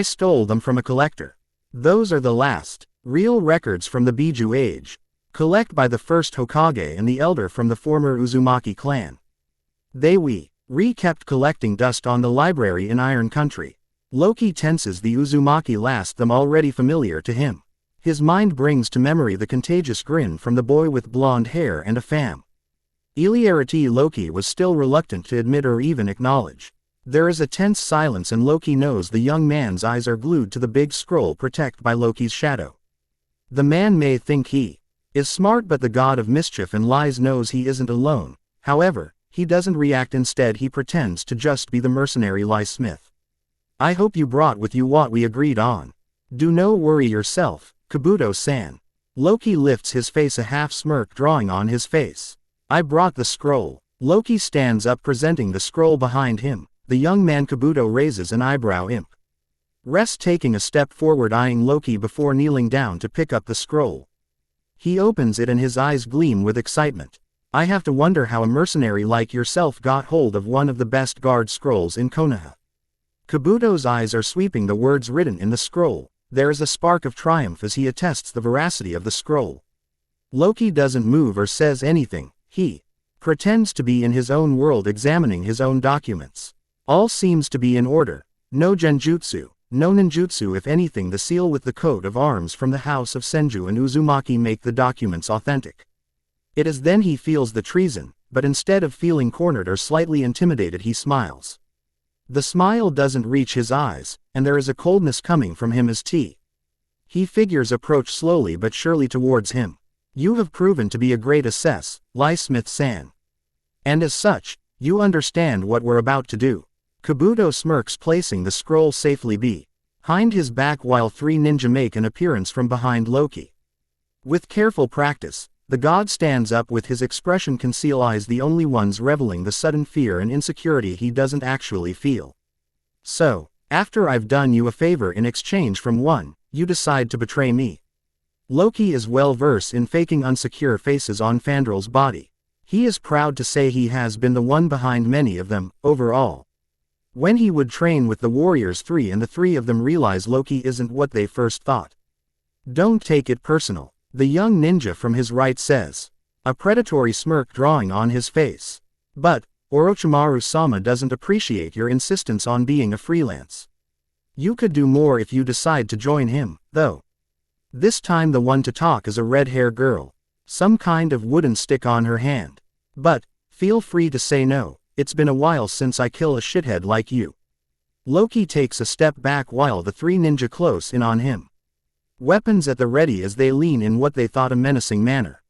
stole them from a collector. Those are the last, real records from the Biju age. Collected by the first Hokage and the elder from the former Uzumaki clan. We kept collecting dust on the library in Iron Country. Loki tenses the Uzumaki last them already familiar to him. His mind brings to memory the contagious grin from the boy with blonde hair and a familiarity Loki was still reluctant to admit or even acknowledge. There is a tense silence and Loki knows the young man's eyes are glued to the big scroll protected by Loki's shadow. The man may think he is smart but the god of mischief and lies knows he isn't alone. However, he doesn't react, instead he pretends to just be the mercenary Lysmith. I hope you brought with you what we agreed on. Do no worry yourself, Kabuto-san. Loki lifts his face, a half smirk drawing on his face. I brought the scroll. Loki stands up presenting the scroll behind him. The young man Kabuto raises an eyebrow rest taking a step forward eyeing Loki before kneeling down to pick up the scroll. He opens it and his eyes gleam with excitement. I have to wonder how a mercenary like yourself got hold of one of the best guard scrolls in Konoha. Kabuto's eyes are sweeping the words written in the scroll. There is a spark of triumph as he attests the veracity of the scroll. Loki doesn't move or says anything. He pretends to be in his own world examining his own documents. All seems to be in order. No genjutsu, no ninjutsu, if anything. The seal with the coat of arms from the house of Senju and Uzumaki make the documents authentic. It is then he feels the treason, but instead of feeling cornered or slightly intimidated he smiles. The smile doesn't reach his eyes, and there is a coldness coming from him as he figures approach slowly but surely towards him. You have proven to be a great assess, Lysmith-san. And as such, You understand what we're about to do. Kabuto smirks, placing the scroll safely behind his back while 3 ninja make an appearance from behind Loki. With careful practice, the god stands up with his expression conceal eyes, the only ones revealing the sudden fear and insecurity he doesn't actually feel. So, after I've done you a favor in exchange from one, you decide to betray me. Loki is well versed in faking unsecure faces on Fandrel's body. He is proud to say he has been the one behind many of them, overall. When he would train with the Warriors 3 and the 3 of them realize Loki isn't what they first thought. Don't take it personal, the young ninja from his right says, a predatory smirk drawing on his face. But, Orochimaru-sama doesn't appreciate your insistence on being a freelance. You could do more if you decide to join him, though. This time the one to talk is a red-haired girl, some kind of wooden stick on her hand. But, feel free to say no, it's been a while since I kill a shithead like you. Loki takes a step back while the 3 ninja close in on him. Weapons at the ready as they lean in what they thought a menacing manner.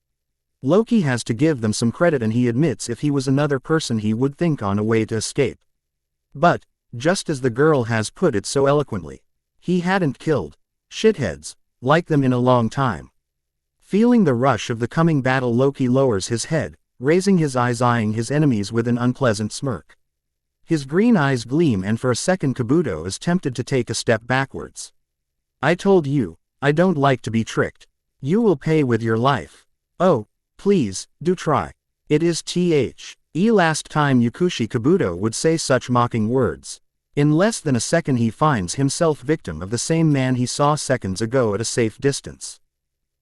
Loki has to give them some credit, and he admits if he was another person he would think on a way to escape. But, just as the girl has put it so eloquently, he hadn't killed shitheads like them in a long time. Feeling the rush of the coming battle, Loki lowers his head, raising his eyes, eyeing his enemies with an unpleasant smirk. His green eyes gleam, and for a second Kabuto is tempted to take a step backwards. I told you, I don't like to be tricked. You will pay with your life. Oh, please, do try. It is last time Yakushi Kabuto would say such mocking words. In less than a second he finds himself victim of the same man he saw seconds ago at a safe distance.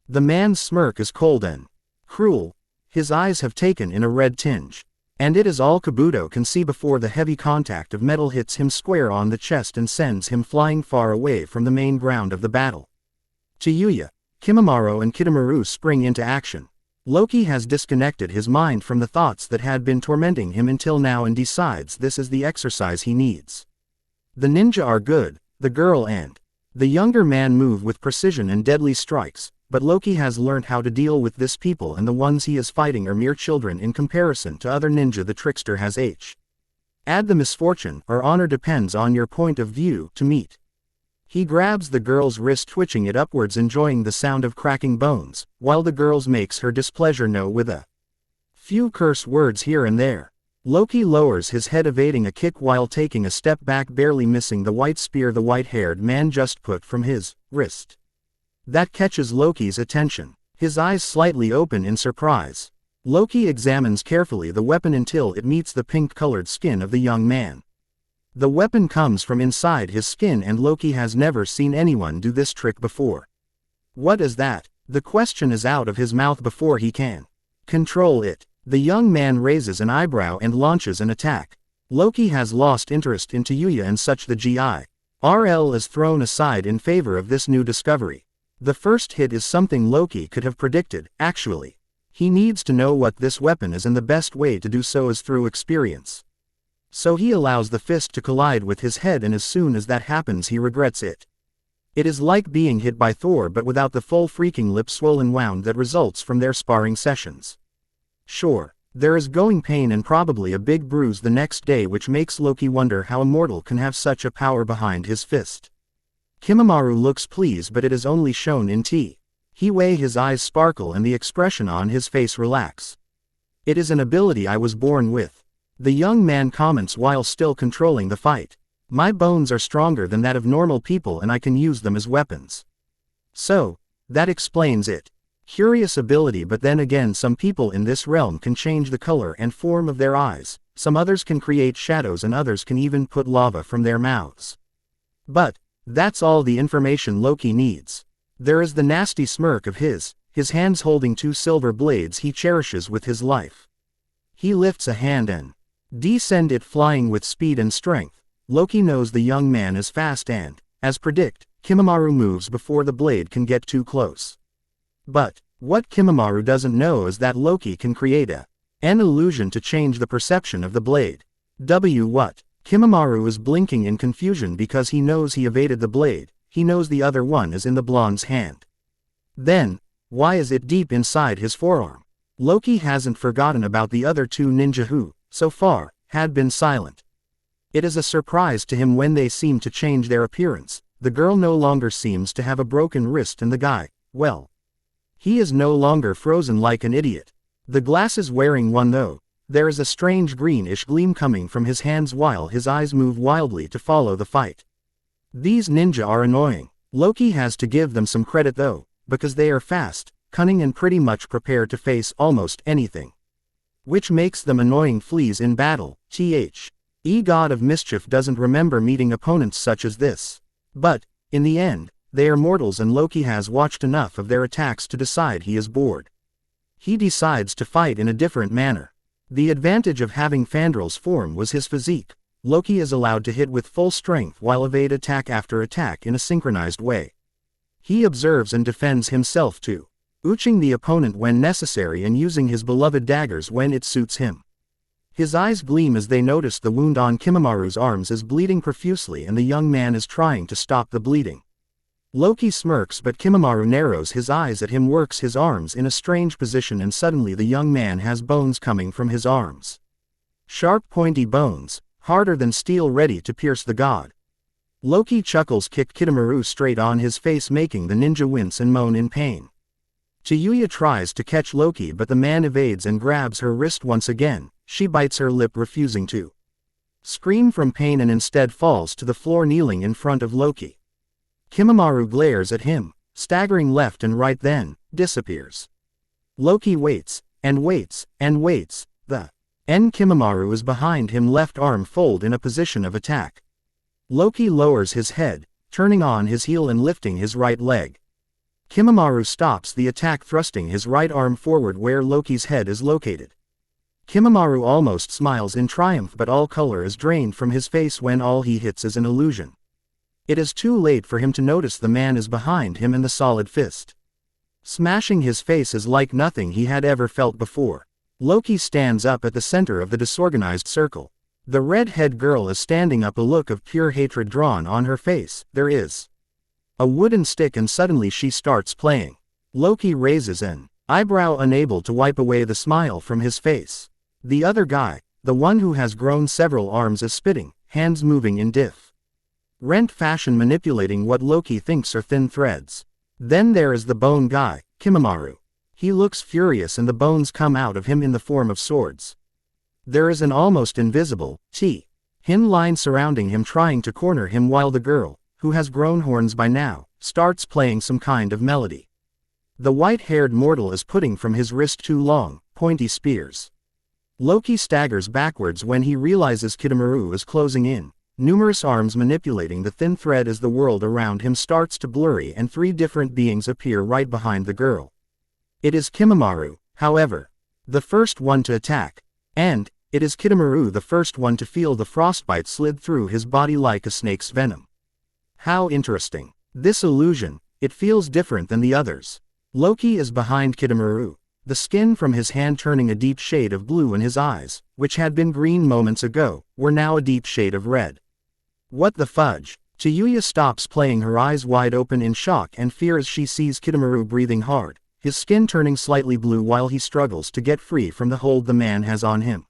The man's smirk is cold and cruel, his eyes have taken in a red tinge. And it is all Kabuto can see before the heavy contact of metal hits him square on the chest and sends him flying far away from the main ground of the battle. Tayuya, Kimimaro and Kitamaru spring into action. Loki has disconnected his mind from the thoughts that had been tormenting him until now and decides this is the exercise he needs. The ninja are good, the girl and the younger man move with precision and deadly strikes, but Loki has learned how to deal with this people, and the ones he is fighting are mere children in comparison to other ninja the trickster has add the misfortune or honor, depends on your point of view, to meet. He grabs the girl's wrist, twitching it upwards, enjoying the sound of cracking bones, while the girl's makes her displeasure known with a few curse words here and there. Loki lowers his head, evading a kick while taking a step back, barely missing the white spear the white-haired man just put from his wrist. That catches Loki's attention. His eyes slightly open in surprise. Loki examines carefully the weapon until it meets the pink-colored skin of the young man. The weapon comes from inside his skin, and Loki has never seen anyone do this trick before. What is that? The question is out of his mouth before he can control it. The young man raises an eyebrow and launches an attack. Loki has lost interest in Tayuya and such. The GIRL is thrown aside in favor of this new discovery. The first hit is something Loki could have predicted, actually. He needs to know what this weapon is, and the best way to do so is through experience. So he allows the fist to collide with his head, and as soon as that happens he regrets it. It is like being hit by Thor, but without the full freaking lip swollen wound that results from their sparring sessions. Sure, there is going pain and probably a big bruise the next day, which makes Loki wonder how a mortal can have such a power behind his fist. Kimimaro looks pleased, but it is only shown in He his eyes sparkle and the expression on his face relax. It is an ability I was born with. The young man comments while still controlling the fight. My bones are stronger than that of normal people, and I can use them as weapons. So, that explains it. Curious ability, but then again some people in this realm can change the color and form of their eyes, some others can create shadows, and others can even put lava from their mouths. But, that's all the information Loki needs. There is the nasty smirk of his hands holding 2 silver blades he cherishes with his life. He lifts a hand and descends it, flying with speed and strength. Loki knows the young man is fast and, as predict, Kimimaro moves before the blade can get too close. But, what Kimimaro doesn't know is that Loki can create an illusion to change the perception of the blade. What? Kimimaro is blinking in confusion because he knows he evaded the blade, he knows the other one is in the blonde's hand. Then, why is it deep inside his forearm? Loki hasn't forgotten about the other 2 ninja who so far, had been silent. It is a surprise to him when they seem to change their appearance. The girl no longer seems to have a broken wrist and the guy, well, he is no longer frozen like an idiot. The glasses wearing one though, there is a strange greenish gleam coming from his hands while his eyes move wildly to follow the fight. These ninja are annoying. Loki has to give them some credit though, because they are fast, cunning and pretty much prepared to face almost anything. Which makes them annoying fleas in battle. God of Mischief doesn't remember meeting opponents such as this. But, in the end, they are mortals and Loki has watched enough of their attacks to decide he is bored. He decides to fight in a different manner. The advantage of having Fandrel's form was his physique. Loki is allowed to hit with full strength while evade attack after attack in a synchronized way. He observes and defends himself too, ouching the opponent when necessary and using his beloved daggers when it suits him. His eyes gleam as they notice the wound on Kimamaru's arms is bleeding profusely and the young man is trying to stop the bleeding. Loki smirks but Kimamaru narrows his eyes at him, works his arms in a strange position and suddenly the young man has bones coming from his arms. Sharp pointy bones, harder than steel, ready to pierce the god. Loki chuckles, kick Kitamaru straight on his face making the ninja wince and moan in pain. Chiyuya tries to catch Loki but the man evades and grabs her wrist once again. She bites her lip refusing to scream from pain and instead falls to the floor kneeling in front of Loki. Kimamaru glares at him, staggering left and right then, disappears. Loki waits, and waits, and waits, Kimamaru is behind him, left arm fold in a position of attack. Loki lowers his head, turning on his heel and lifting his right leg. Kimamaru stops the attack thrusting his right arm forward where Loki's head is located. Kimamaru almost smiles in triumph but all color is drained from his face when all he hits is an illusion. It is too late for him to notice the man is behind him and the solid fist smashing his face is like nothing he had ever felt before. Loki stands up at the center of the disorganized circle. The red-head girl is standing up, a look of pure hatred drawn on her face. There is a wooden stick and suddenly she starts playing. Loki raises an eyebrow, unable to wipe away the smile from his face. The other guy, the one who has grown several arms, is spitting, hands moving in different fashion manipulating what Loki thinks are thin threads. Then there is the bone guy, Kimamaru. He looks furious and the bones come out of him in the form of swords. There is an almost invisible thin line surrounding him trying to corner him while the girl, who has grown horns by now, starts playing some kind of melody. The white-haired mortal is putting from his wrist two long, pointy spears. Loki staggers backwards when he realizes Kitamaru is closing in, numerous arms manipulating the thin thread as the world around him starts to blurry and three different beings appear right behind the girl. It is Kimamaru, however, the first one to attack, and it is Kitamaru the first one to feel the frostbite slid through his body like a snake's venom. How interesting. This illusion, it feels different than the others. Loki is behind Kitamaru, the skin from his hand turning a deep shade of blue and his eyes, which had been green moments ago, were now a deep shade of red. What the fudge? Chiyuya stops playing, her eyes wide open in shock and fear as she sees Kitamaru breathing hard, his skin turning slightly blue while he struggles to get free from the hold the man has on him.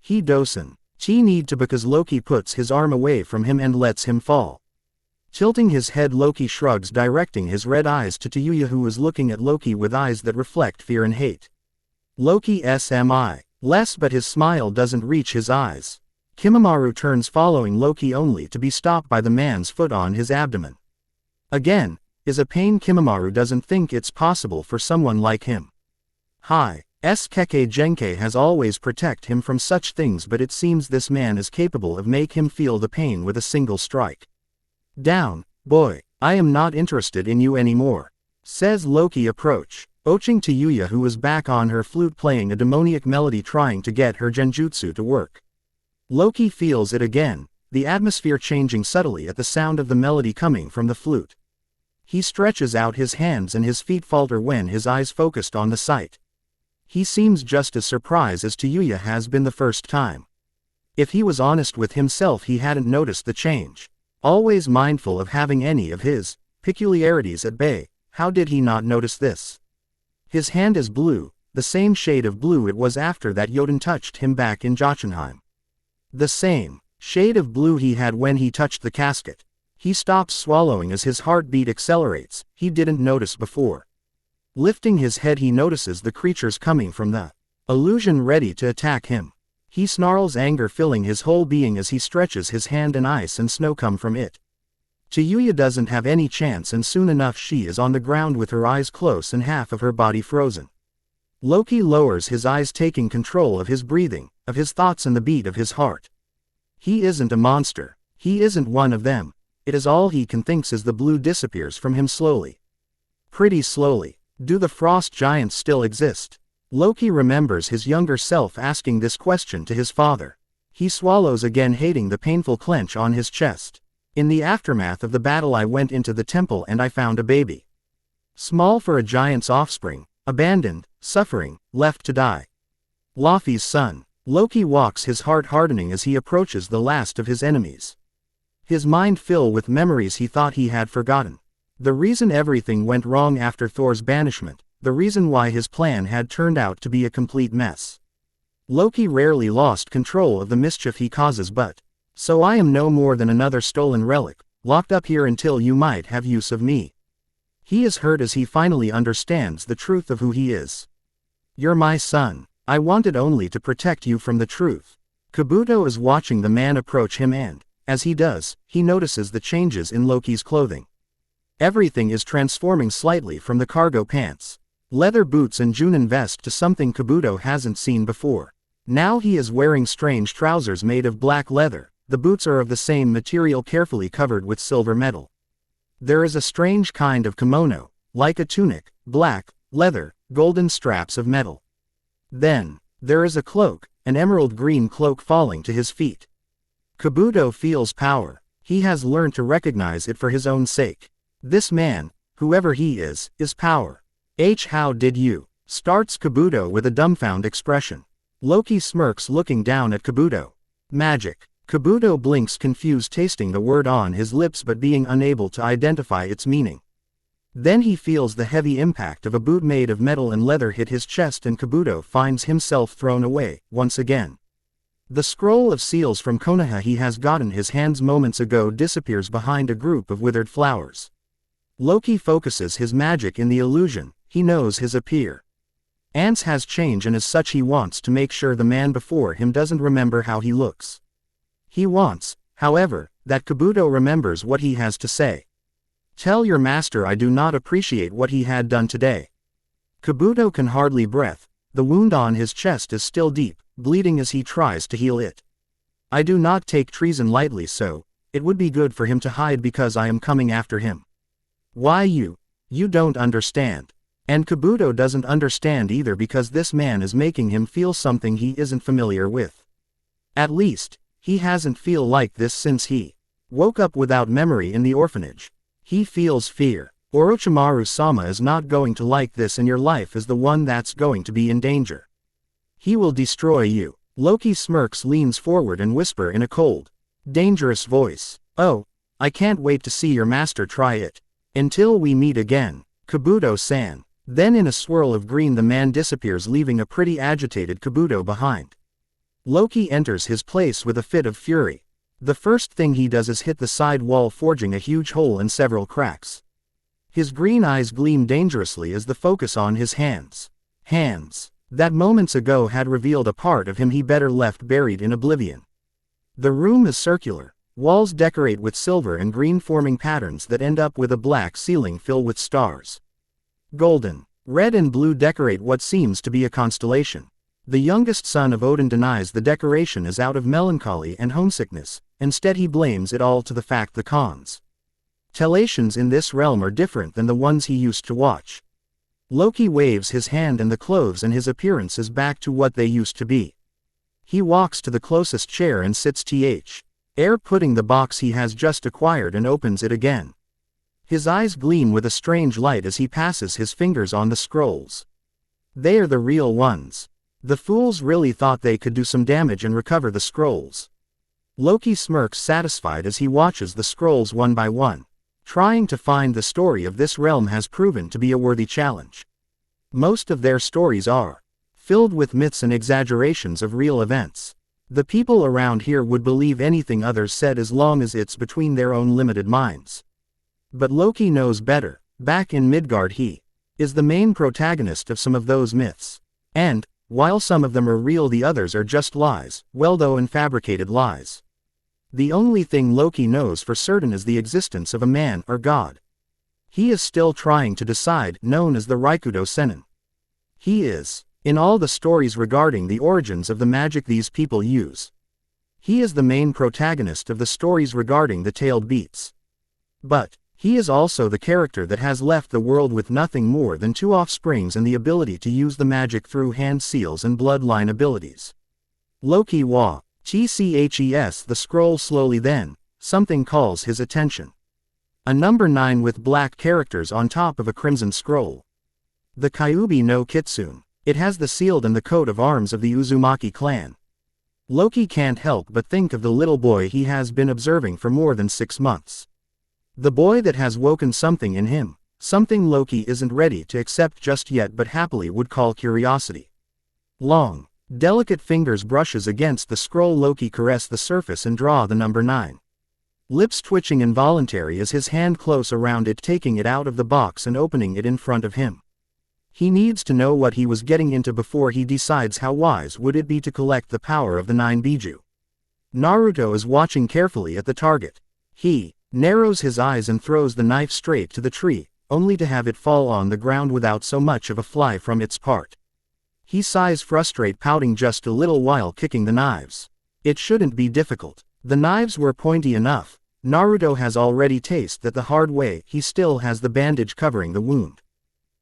He doesn't need to because Loki puts his arm away from him and lets him fall. Tilting his head, Loki shrugs, directing his red eyes to Chiyuya, who is looking at Loki with eyes that reflect fear and hate. Loki smi less but his smile doesn't reach his eyes. Kimamaru turns following Loki only to be stopped by the man's foot on his abdomen. Again, is a pain. Kimamaru doesn't think it's possible for someone like him. Keke Genkai has always protect him from such things, but it seems this man is capable of make him feel the pain with a single strike. Down, boy, I am not interested in you anymore, says Loki approaching Chiyuya, who is back on her flute playing a demoniac melody trying to get her genjutsu to work. Loki feels it again, the atmosphere changing subtly at the sound of the melody coming from the flute. He stretches out his hands and his feet falter when his eyes focused on the sight. He seems just as surprised as Chiyuya has been the first time. If he was honest with himself, he hadn't noticed the change. Always mindful of having any of his peculiarities at bay, how did he not notice this? His hand is blue, the same shade of blue it was after that Jotun touched him back in Jotunheim. The same shade of blue he had when he touched the casket. He stops swallowing as his heartbeat accelerates, he didn't notice before. Lifting his head he notices the creatures coming from the illusion ready to attack him. He snarls, anger filling his whole being as he stretches his hand and ice and snow come from it. Chiyuya doesn't have any chance and soon enough she is on the ground with her eyes closed and half of her body frozen. Loki lowers his eyes, taking control of his breathing, of his thoughts and the beat of his heart. He isn't a monster. He isn't one of them. It is all he can think as the blue disappears from him slowly. Pretty slowly. Do the frost giants still exist? Loki remembers his younger self asking this question to his father. He swallows again, hating the painful clench on his chest. In the aftermath of the battle I went into the temple and I found a baby. Small for a giant's offspring, abandoned, suffering, left to die. Laufey's son. Loki walks, his heart hardening as he approaches the last of his enemies. His mind filled with memories he thought he had forgotten. The reason everything went wrong after Thor's banishment, the reason why his plan had turned out to be a complete mess. Loki rarely lost control of the mischief he causes, but so I am no more than another stolen relic, locked up here until you might have use of me. He is hurt as he finally understands the truth of who he is. You're my son. I wanted only to protect you from the truth. Kabuto is watching the man approach him and, as he does, he notices the changes in Loki's clothing. Everything is transforming slightly, from the cargo pants, leather boots and Junin vest to something Kabuto hasn't seen before. Now he is wearing strange trousers made of black leather. The boots are of the same material, carefully covered with silver metal. There is a strange kind of kimono, like a tunic, black, leather, golden straps of metal. Then, there is a cloak, an emerald green cloak falling to his feet. Kabuto feels power. He has learned to recognize it for his own sake. This man, whoever he is power. How did you? Starts Kabuto with a dumbfounded expression. Loki smirks, looking down at Kabuto. Magic. Kabuto blinks, confused, tasting the word on his lips but being unable to identify its meaning. Then he feels the heavy impact of a boot made of metal and leather hit his chest and Kabuto finds himself thrown away, once again. The scroll of seals from Konoha he has gotten his hands moments ago disappears behind a group of withered flowers. Loki focuses his magic in the illusion. He knows his appearance has changed and as such he wants to make sure the man before him doesn't remember how he looks. He wants, however, that Kabuto remembers what he has to say. Tell your master I do not appreciate what he had done today. Kabuto can hardly breathe. The wound on his chest is still deep, bleeding as he tries to heal it. I do not take treason lightly, so it would be good for him to hide because I am coming after him. Why you don't understand. And Kabuto doesn't understand either because this man is making him feel something he isn't familiar with. At least, he hasn't feel like this since he woke up without memory in the orphanage. He feels fear. Orochimaru-sama is not going to like this and your life is the one that's going to be in danger. He will destroy you. Loki smirks, leans forward and whisper in a cold, dangerous voice. Oh, I can't wait to see your master try it. Until we meet again, Kabuto-san. Then in a swirl of green the man disappears, leaving a pretty agitated Kabuto behind. Loki enters his place with a fit of fury. The first thing he does is hit the side wall, forging a huge hole and several cracks. His green eyes gleam dangerously as the focus on his hands. Hands that moments ago had revealed a part of him he better left buried in oblivion. The room is circular. Walls decorate with silver and green forming patterns that end up with a black ceiling filled with stars. Golden, red and blue decorate what seems to be a constellation. The youngest son of Odin denies the decoration is out of melancholy and homesickness. Instead he blames it all to the fact the constellations in this realm are different than the ones he used to watch. Loki waves his hand and the clothes and his appearance is back to what they used to be. He walks to the closest chair and sits air putting the box he has just acquired and opens it again. His eyes gleam with a strange light as he passes his fingers on the scrolls. They are the real ones. The fools really thought they could do some damage and recover the scrolls. Loki smirks, satisfied as he watches the scrolls one by one. Trying to find the story of this realm has proven to be a worthy challenge. Most of their stories are filled with myths and exaggerations of real events. The people around here would believe anything others said as long as it's between their own limited minds. But Loki knows better. Back in Midgard he is the main protagonist of some of those myths. And, while some of them are real, the others are just lies, well though and fabricated lies. The only thing Loki knows for certain is the existence of a man or god. He is still trying to decide, known as the Raikudo Sennin. He is, in all the stories regarding the origins of the magic these people use. He is the main protagonist of the stories regarding the tailed beasts. But, he is also the character that has left the world with nothing more than 2 offsprings and the ability to use the magic through hand seals and bloodline abilities. Loki wa tches the scroll slowly, then something calls his attention. A number 9 with black characters on top of a crimson scroll. The Kyubi no Kitsune. It has the shield and the coat of arms of the Uzumaki clan. Loki can't help but think of the little boy he has been observing for more than 6 months. The boy that has woken something in him, something Loki isn't ready to accept just yet but happily would call curiosity. Long, delicate fingers brushes against the scroll. Loki caress the surface and draw the number 9. Lips twitching involuntary as his hand close around it, taking it out of the box and opening it in front of him. He needs to know what he was getting into before he decides how wise would it be to collect the power of the 9 Biju. Naruto is watching carefully at the target. He narrows his eyes and throws the knife straight to the tree, only to have it fall on the ground without so much of a fly from its part. He sighs, frustrate, pouting just a little while kicking the knives. It shouldn't be difficult. The knives were pointy enough. Naruto has already tasted that the hard way. He still has the bandage covering the wound.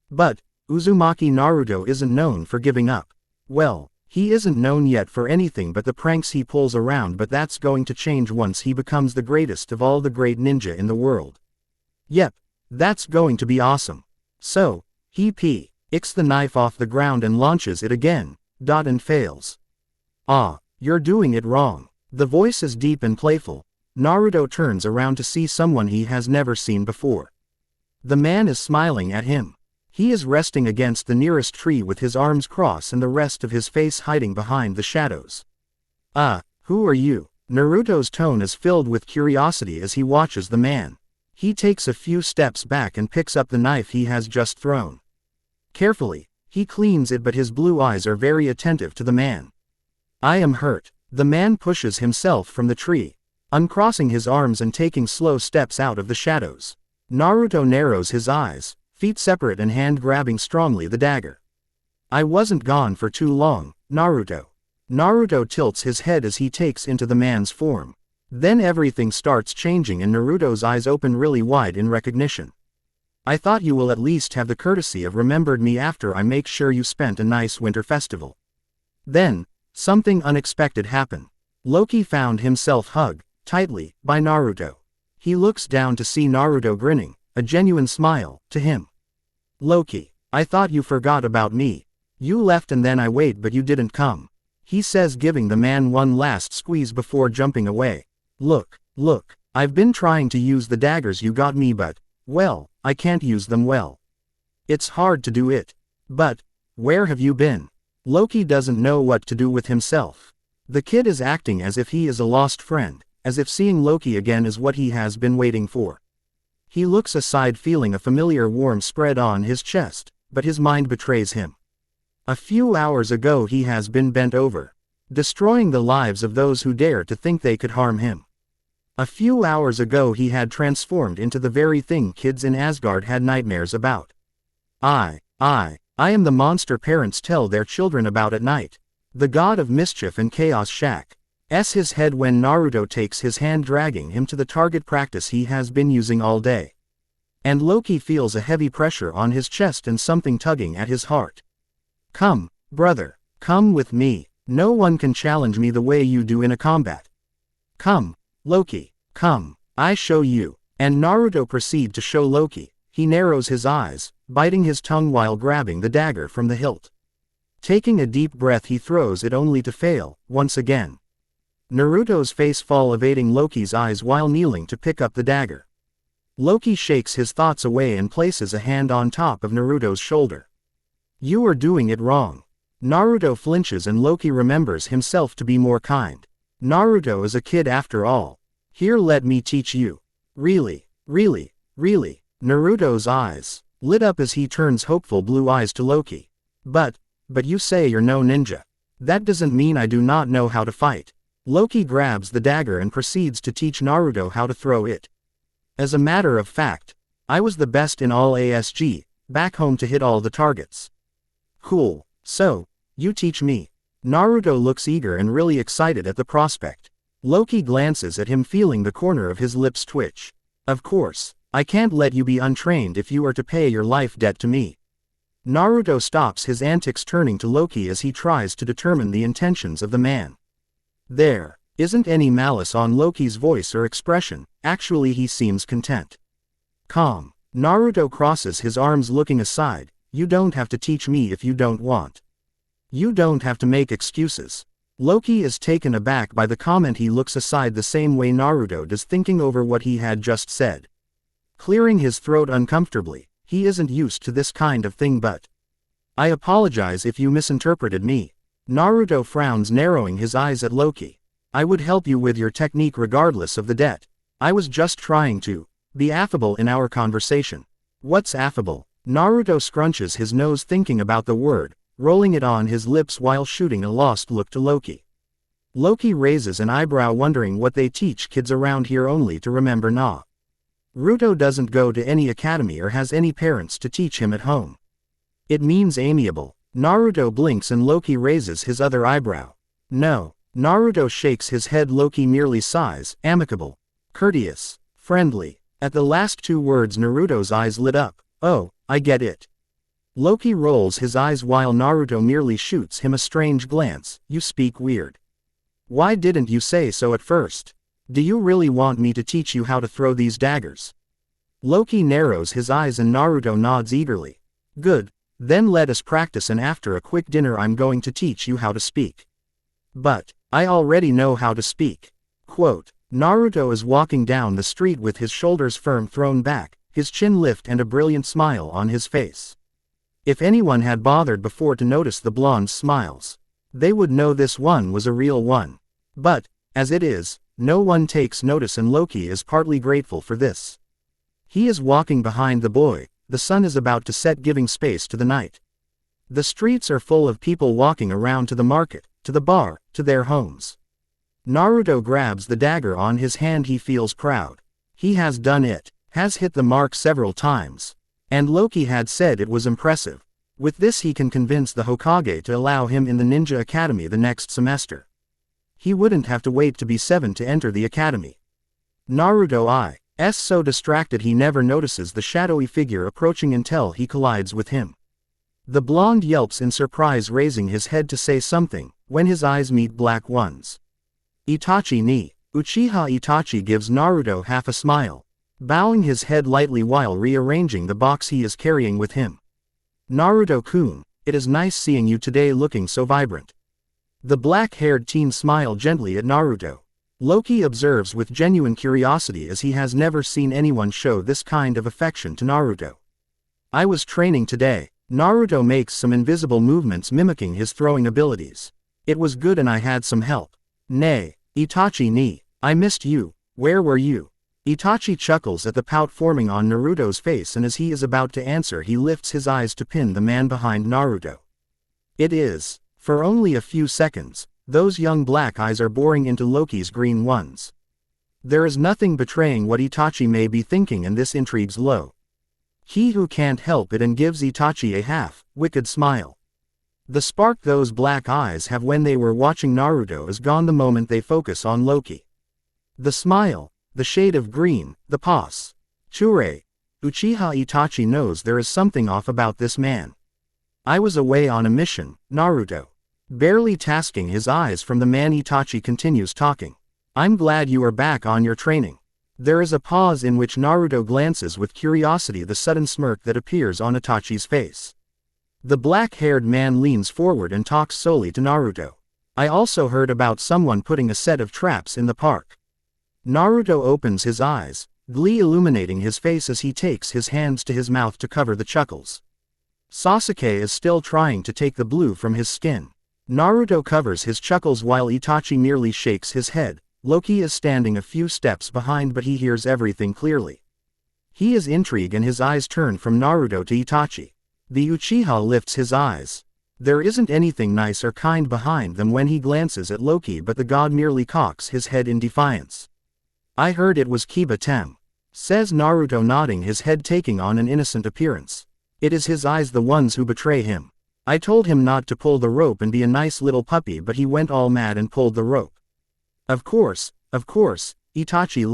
But Uzumaki Naruto isn't known for giving up. Well, he isn't known yet for anything but the pranks he pulls around, but that's going to change once he becomes the greatest of all the great ninja in the world. Yep, that's going to be awesome. So, he picks the knife off the ground and launches it again, and fails. Ah, you're doing it wrong. The voice is deep and playful. Naruto turns around to see someone he has never seen before. The man is smiling at him. He is resting against the nearest tree with his arms crossed and the rest of his face hiding behind the shadows. Who are you? Naruto's tone is filled with curiosity as he watches the man. He takes a few steps back and picks up the knife he has just thrown. Carefully, he cleans it, but his blue eyes are very attentive to the man. I am hurt. The man pushes himself from the tree, uncrossing his arms and taking slow steps out of the shadows. Naruto narrows his eyes, feet separate and hand grabbing strongly the dagger. I wasn't gone for too long, Naruto. Naruto tilts his head as he takes into the man's form. Then everything starts changing and Naruto's eyes open really wide in recognition. I thought you will at least have the courtesy of remembered me after I make sure you spent a nice winter festival. Then, something unexpected happened. Loki found himself hugged tightly by Naruto. He looks down to see Naruto grinning, a genuine smile, to him. Loki, I thought you forgot about me. You left and then I waited but you didn't come. He says, giving the man one last squeeze before jumping away. Look, I've been trying to use the daggers you got me but, well, I can't use them well. It's hard to do it. But, where have you been? Loki doesn't know what to do with himself. The kid is acting as if he is a lost friend, as if seeing Loki again is what he has been waiting for. He looks aside, feeling a familiar warmth spread on his chest, but his mind betrays him. A few hours ago he has been bent over, destroying the lives of those who dare to think they could harm him. A few hours ago he had transformed into the very thing kids in Asgard had nightmares about. I am the monster parents tell their children about at night. The god of mischief and chaos shakes his head when Naruto takes his hand, dragging him to the target practice he has been using all day. And Loki feels a heavy pressure on his chest and something tugging at his heart. Come, brother, come with me. No one can challenge me the way you do in a combat. Come, Loki, come, I show you. And Naruto proceeds to show Loki. He narrows his eyes, biting his tongue while grabbing the dagger from the hilt. Taking a deep breath he throws it only to fail, once again. Naruto's face falls, evading Loki's eyes while kneeling to pick up the dagger. Loki shakes his thoughts away and places a hand on top of Naruto's shoulder. You are doing it wrong. Naruto flinches and Loki remembers himself to be more kind. Naruto is a kid after all. Here, let me teach you. Really, really, really. Naruto's eyes lit up as he turns hopeful blue eyes to Loki. But you say you're no ninja. That doesn't mean I do not know how to fight. Loki grabs the dagger and proceeds to teach Naruto how to throw it. As a matter of fact, I was the best in all ASG, back home to hit all the targets. Cool, so, you teach me. Naruto looks eager and really excited at the prospect. Loki glances at him, feeling the corner of his lips twitch. Of course, I can't let you be untrained if you are to pay your life debt to me. Naruto stops his antics, turning to Loki as he tries to determine the intentions of the man. There isn't any malice on Loki's voice or expression, actually he seems content. Calm. Naruto crosses his arms, looking aside. You don't have to teach me if you don't want. You don't have to make excuses. Loki is taken aback by the comment. He looks aside the same way Naruto does, thinking over what he had just said. Clearing his throat uncomfortably, he isn't used to this kind of thing. But I apologize if you misinterpreted me. Naruto frowns, narrowing his eyes at Loki. I would help you with your technique regardless of the debt. I was just trying to be affable in our conversation. What's affable? Naruto scrunches his nose, thinking about the word, rolling it on his lips while shooting a lost look to Loki. Loki raises an eyebrow, wondering what they teach kids around here, only to remember Naruto doesn't go to any academy or has any parents to teach him at home. It means amiable. Naruto blinks and Loki raises his other eyebrow. No. Naruto shakes his head. Loki merely sighs. Amicable. Courteous. Friendly. At the last two words, Naruto's eyes lit up. Oh, I get it. Loki rolls his eyes while Naruto merely shoots him a strange glance. You speak weird. Why didn't you say so at first? Do you really want me to teach you how to throw these daggers? Loki narrows his eyes and Naruto nods eagerly. Good. Then let us practice, and after a quick dinner I'm going to teach you how to speak. But I already know how to speak. Quote. Naruto is walking down the street with his shoulders firm thrown back, his chin lift and a brilliant smile on his face. If anyone had bothered before to notice the blonde's smiles, they would know this one was a real one. But, as it is, no one takes notice, and Loki is partly grateful for this. He is walking behind the boy. The sun is about to set, giving space to the night. The streets are full of people walking around, to the market, to the bar, to their homes. Naruto grabs the dagger on his hand. He feels proud. He has done it, has hit the mark several times. And Loki had said it was impressive. With this he can convince the Hokage to allow him in the Ninja Academy the next semester. He wouldn't have to wait to be 7 to enter the academy. Naruto is so distracted he never notices the shadowy figure approaching until he collides with him. The blonde yelps in surprise, raising his head to say something, when his eyes meet black ones. Itachi ni. Uchiha Itachi gives Naruto half a smile, bowing his head lightly while rearranging the box he is carrying with him. Naruto-kun, it is nice seeing you today, looking so vibrant. The black-haired teen smiled gently at Naruto. Loki observes with genuine curiosity, as he has never seen anyone show this kind of affection to Naruto. I was training today. Naruto makes some invisible movements mimicking his throwing abilities. It was good and I had some help. Nay, Itachi ni, I missed you. Where were you? Itachi chuckles at the pout forming on Naruto's face, and as he is about to answer he lifts his eyes to pin the man behind Naruto. It is. For only a few seconds, those young black eyes are boring into Loki's green ones. There is nothing betraying what Itachi may be thinking, and this intrigues he who can't help it, and gives Itachi a half-wicked smile. The spark those black eyes have when they were watching Naruto is gone the moment they focus on Loki. The smile, the shade of green, the pause. Chure. Uchiha Itachi knows there is something off about this man. I was away on a mission, Naruto. Barely tasking his eyes from the man, Itachi continues talking. I'm glad you are back on your training. There is a pause in which Naruto glances with curiosity the sudden smirk that appears on Itachi's face. The black-haired man leans forward and talks solely to Naruto. I also heard about someone putting a set of traps in the park. Naruto opens his eyes, glee illuminating his face as he takes his hands to his mouth to cover the chuckles. Sasuke is still trying to take the blue from his skin. Naruto covers his chuckles while Itachi merely shakes his head. Loki is standing a few steps behind but he hears everything clearly. He is intrigued and his eyes turn from Naruto to Itachi. The Uchiha lifts his eyes. There isn't anything nice or kind behind them when he glances at Loki, but the god merely cocks his head in defiance. I heard it was Kiba Tem, says Naruto, nodding his head, taking on an innocent appearance. It is his eyes the ones who betray him. I told him not to pull the rope and be a nice little puppy, but he went all mad and pulled the rope. Of course, Itachi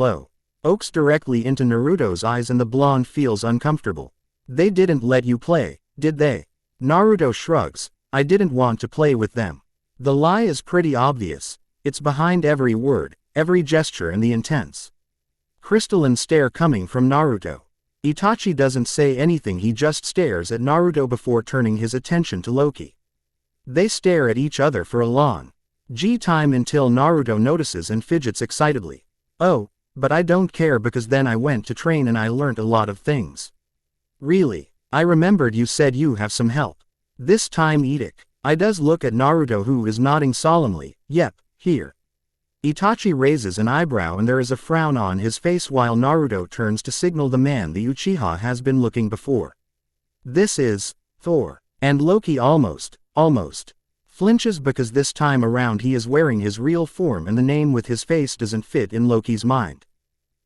looks directly into Naruto's eyes and the blonde feels uncomfortable. They didn't let you play, did they? Naruto shrugs. I didn't want to play with them. The lie is pretty obvious. It's behind every word, every gesture and the intense, crystalline stare coming from Naruto. Itachi doesn't say anything, he just stares at Naruto before turning his attention to Loki. They stare at each other for a long time until Naruto notices and fidgets excitedly. Oh, but I don't care because then I went to train and I learned a lot of things. Really? I remembered you said you have some help. This time I does look at Naruto, who is nodding solemnly. Yep, here. Itachi raises an eyebrow and there is a frown on his face while Naruto turns to signal the man the Uchiha has been looking before. This is Thor. And Loki almost flinches because this time around he is wearing his real form and the name with his face doesn't fit in Loki's mind.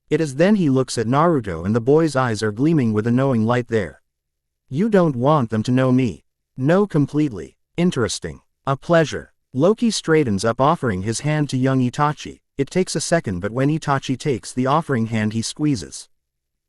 It is then he looks at Naruto and the boy's eyes are gleaming with a knowing light there. You don't want them to know me. No, completely. Interesting. A pleasure. Loki straightens up, offering his hand to young Itachi. It takes a second, but when Itachi takes the offering hand he squeezes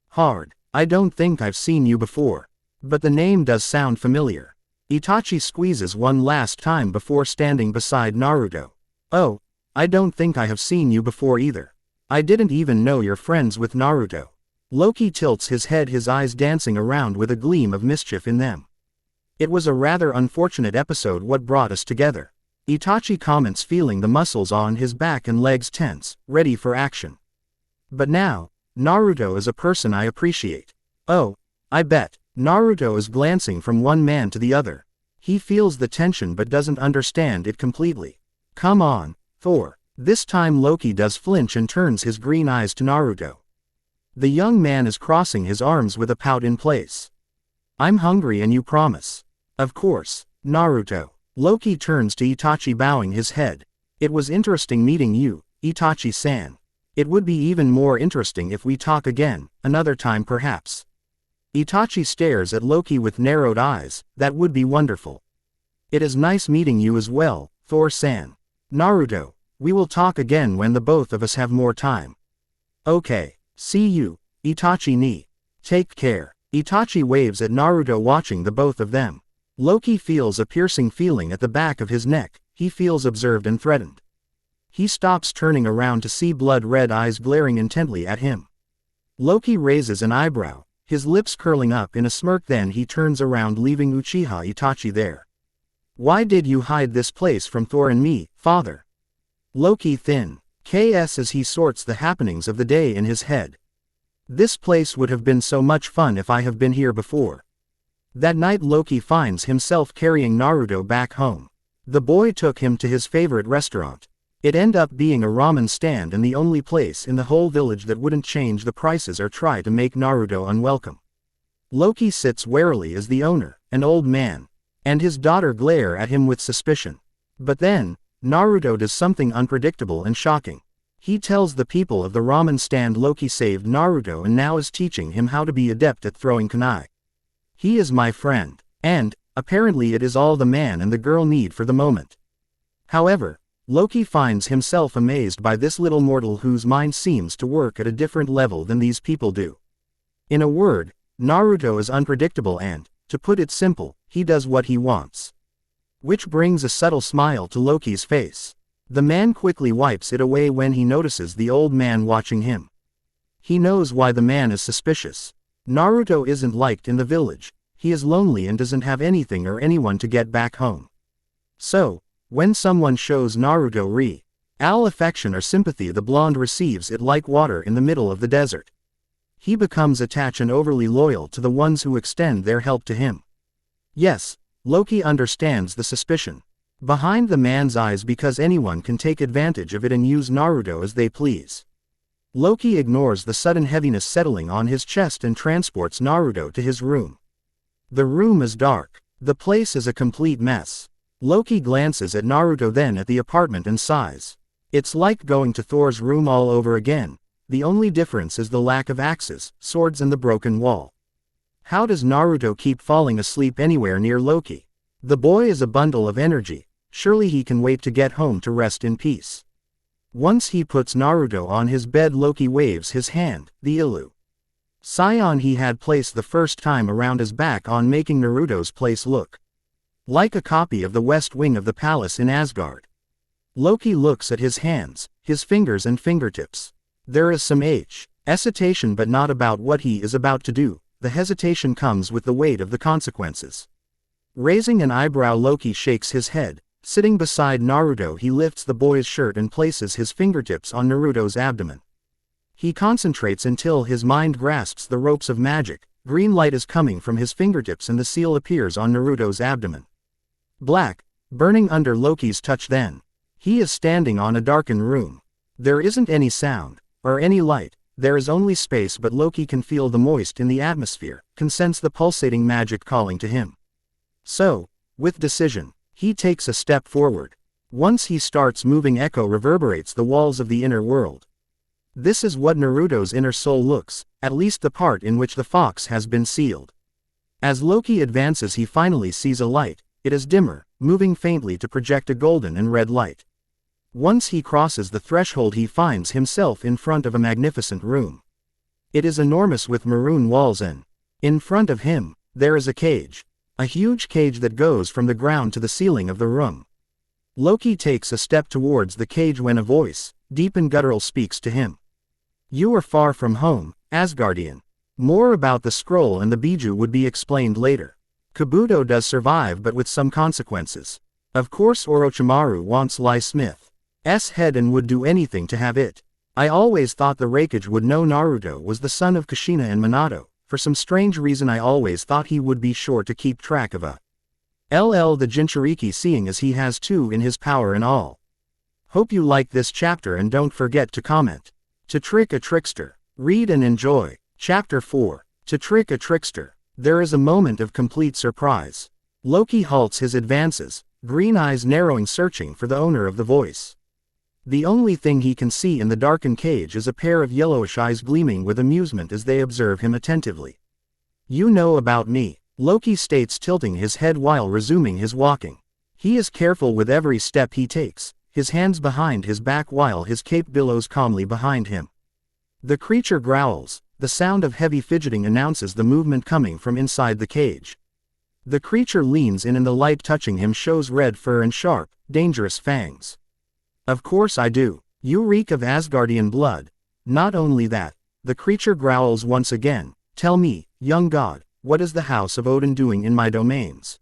hard. I don't think I've seen you before. But the name does sound familiar. Itachi squeezes one last time before standing beside Naruto. Oh, I don't think I have seen you before either. I didn't even know you're friends with Naruto. Loki tilts his head, his eyes dancing around with a gleam of mischief in them. It was a rather unfortunate episode what brought us together. Itachi comments, feeling the muscles on his back and legs tense, ready for action. But now, Naruto is a person I appreciate. Oh, I bet. Naruto is glancing from one man to the other. He feels the tension but doesn't understand it completely. Come on, Thor. This time Loki does flinch and turns his green eyes to Naruto. The young man is crossing his arms with a pout in place. I'm hungry and you promise. Of course, Naruto. Loki turns to Itachi, bowing his head. It was interesting meeting you, Itachi-san. It would be even more interesting if we talk again, another time perhaps. Itachi stares at Loki with narrowed eyes. That would be wonderful. It is nice meeting you as well, Thor-san. Naruto, we will talk again when the both of us have more time. Okay. See you, Itachi-ni. Take care. Itachi waves at Naruto, watching the both of them. Loki feels a piercing feeling at the back of his neck. He feels observed and threatened. He stops, turning around to see blood-red eyes glaring intently at him. Loki raises an eyebrow, his lips curling up in a smirk, then he turns around, leaving Uchiha Itachi there. Why did you hide this place from Thor and me, father? Loki KS as he sorts the happenings of the day in his head. This place would have been so much fun if I have been here before. That night Loki finds himself carrying Naruto back home. The boy took him to his favorite restaurant. It ended up being a ramen stand and the only place in the whole village that wouldn't change the prices or try to make Naruto unwelcome. Loki sits warily as the owner, an old man, and his daughter glare at him with suspicion. But then, Naruto does something unpredictable and shocking. He tells the people of the ramen stand Loki saved Naruto and now is teaching him how to be adept at throwing kunai. He is my friend, and, apparently it is all the man and the girl need for the moment. However, Loki finds himself amazed by this little mortal whose mind seems to work at a different level than these people do. In a word, Naruto is unpredictable and, to put it simple, he does what he wants. Which brings a subtle smile to Loki's face. The man quickly wipes it away when he notices the old man watching him. He knows why the man is suspicious. Naruto isn't liked in the village, he is lonely and doesn't have anything or anyone to get back home. So, when someone shows Naruto real affection or sympathy, the blonde receives it like water in the middle of the desert. He becomes attached and overly loyal to the ones who extend their help to him. Yes, Loki understands the suspicion behind the man's eyes because anyone can take advantage of it and use Naruto as they please. Loki ignores the sudden heaviness settling on his chest and transports Naruto to his room. The room is dark. The place is a complete mess. Loki glances at Naruto, then at the apartment, and sighs. It's like going to Thor's room all over again. The only difference is the lack of axes, swords, and the broken wall. How does Naruto keep falling asleep anywhere near Loki? The boy is a bundle of energy. Surely he can wait to get home to rest in peace. Once he puts Naruto on his bed, Loki waves his hand, the Ilu Scion he had placed the first time around his back, on making Naruto's place look like a copy of the west wing of the palace in Asgard. Loki looks at his hands, his fingers and fingertips. There is some hesitation, but not about what he is about to do. The hesitation comes with the weight of the consequences. Raising an eyebrow, Loki shakes his head. Sitting beside Naruto, he lifts the boy's shirt and places his fingertips on Naruto's abdomen. He concentrates until his mind grasps the ropes of magic. Green light is coming from his fingertips and the seal appears on Naruto's abdomen. Black, burning under Loki's touch. Then he is standing on a darkened room. There isn't any sound, or any light. There is only space, but Loki can feel the moist in the atmosphere, can sense the pulsating magic calling to him. So, with decision, he takes a step forward. Once he starts moving, echo reverberates the walls of the inner world. This is what Naruto's inner soul looks, at least the part in which the fox has been sealed. As Loki advances, he finally sees a light. It is dimmer, moving faintly to project a golden and red light. Once he crosses the threshold, he finds himself in front of a magnificent room. It is enormous with maroon walls, and in front of him, there is a cage. A huge cage that goes from the ground to the ceiling of the room. Loki takes a step towards the cage when a voice, deep and guttural, speaks to him. You are far from home, Asgardian. More about the scroll and the Biju would be explained later. Kabuto does survive, but with some consequences. Of course Orochimaru wants Ly Smith's head and would do anything to have it. I always thought the Raikage would know Naruto was the son of Kushina and Minato. For some strange reason I always thought he would be sure to keep track of the Jinchuriki, seeing as he has two in his power and all. Hope you like this chapter and don't forget to comment. To trick a trickster. Read and enjoy. Chapter 4. To trick a trickster. There is a moment of complete surprise. Loki halts his advances, green eyes narrowing, searching for the owner of the voice. The only thing he can see in the darkened cage is a pair of yellowish eyes gleaming with amusement as they observe him attentively. You know about me, Loki states, tilting his head while resuming his walking. He is careful with every step he takes, his hands behind his back while his cape billows calmly behind him. The creature growls. The sound of heavy fidgeting announces the movement coming from inside the cage. The creature leans in and the light touching him shows red fur and sharp, dangerous fangs. Of course I do. You reek of Asgardian blood. Not only that, the creature growls once again. Tell me, young god, what is the House of Odin doing in my domains?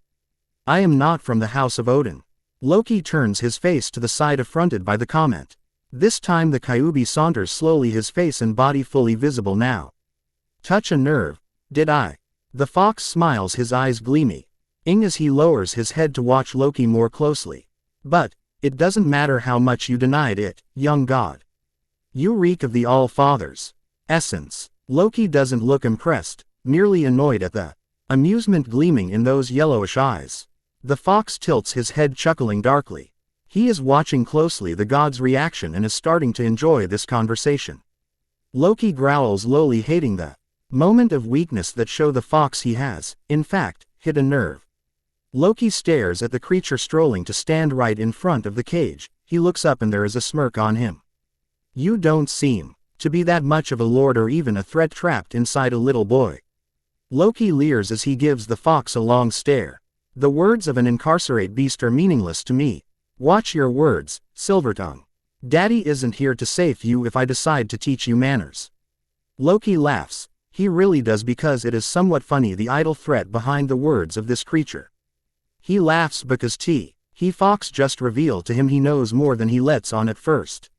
I am not from the House of Odin. Loki turns his face to the side, affronted by the comment. This time the Kyuubi saunters slowly, his face and body fully visible now. Touch a nerve, did I? The fox smiles, his eyes gleamy as he lowers his head to watch Loki more closely. But it doesn't matter how much you denied it, young god. You reek of the All-Father's essence. Loki doesn't look impressed, merely annoyed at the amusement gleaming in those yellowish eyes. The fox tilts his head, chuckling darkly. He is watching closely the god's reaction and is starting to enjoy this conversation. Loki growls lowly, hating the moment of weakness that show the fox he has, in fact, hit a nerve. Loki stares at the creature strolling to stand right in front of the cage. He looks up and there is a smirk on him. You don't seem to be that much of a lord or even a threat trapped inside a little boy. Loki leers as he gives the fox a long stare. The words of an incarcerate beast are meaningless to me. Watch your words, Silvertongue. Daddy isn't here to save you if I decide to teach you manners. Loki laughs. He really does, because it is somewhat funny, the idle threat behind the words of this creature. He laughs because he fox just revealed to him he knows more than he lets on at first.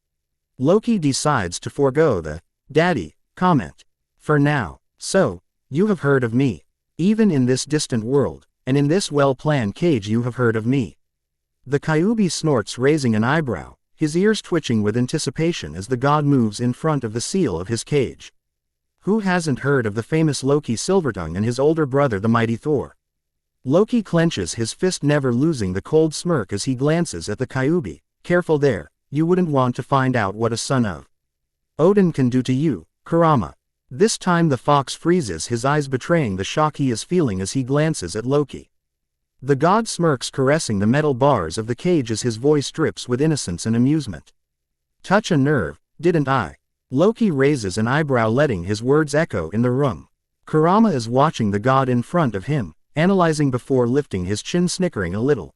Loki decides to forego the daddy comment for now. So, you have heard of me. Even in this distant world, and in this well-planned cage you have heard of me." The Kyuubi snorts, raising an eyebrow, his ears twitching with anticipation as the god moves in front of the seal of his cage. Who hasn't heard of the famous Loki Silvertongue and his older brother the mighty Thor? Loki clenches his fist, never losing the cold smirk as he glances at the Kyuubi. "Careful there, you wouldn't want to find out what a son of Odin can do to you, Kurama." This time the fox freezes, his eyes betraying the shock he is feeling as he glances at Loki. The god smirks, caressing the metal bars of the cage as his voice drips with innocence and amusement. "Touch a nerve, didn't I?" Loki raises an eyebrow, letting his words echo in the room. Kurama is watching the god in front of him, analyzing before lifting his chin, snickering a little.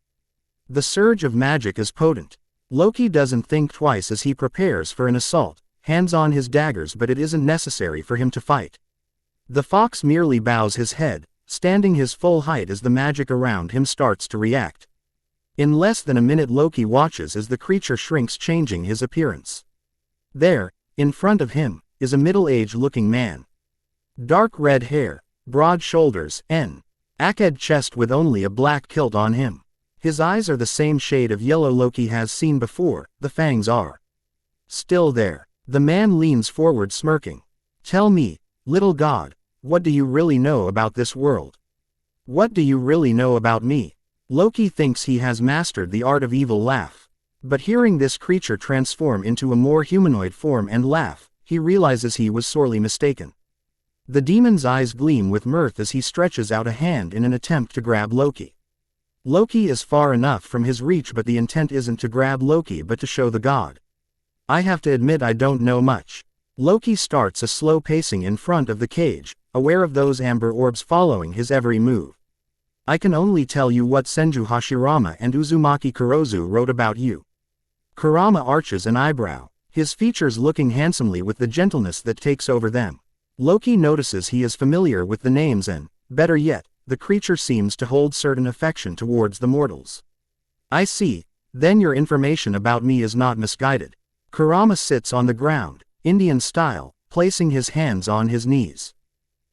The surge of magic is potent. Loki doesn't think twice as he prepares for an assault, hands on his daggers, but it isn't necessary for him to fight. The fox merely bows his head, standing his full height as the magic around him starts to react. In less than a minute Loki watches as the creature shrinks, changing his appearance. There, in front of him, is a middle-aged looking man. Dark red hair, broad shoulders, and naked chest with only a black kilt on him. His eyes are the same shade of yellow Loki has seen before, the fangs are still there. The man leans forward, smirking. "Tell me, little god, what do you really know about this world? What do you really know about me?" Loki thinks he has mastered the art of evil laugh. But hearing this creature transform into a more humanoid form and laugh, he realizes he was sorely mistaken. The demon's eyes gleam with mirth as he stretches out a hand in an attempt to grab Loki. Loki is far enough from his reach, but the intent isn't to grab Loki but to show the god. "I have to admit I don't know much." Loki starts a slow pacing in front of the cage, aware of those amber orbs following his every move. "I can only tell you what Senju Hashirama and Uzumaki Kurozu wrote about you." Kurama arches an eyebrow, his features looking handsomely with the gentleness that takes over them. Loki notices he is familiar with the names and, better yet, the creature seems to hold certain affection towards the mortals. "I see, then your information about me is not misguided." Kurama sits on the ground, Indian style, placing his hands on his knees.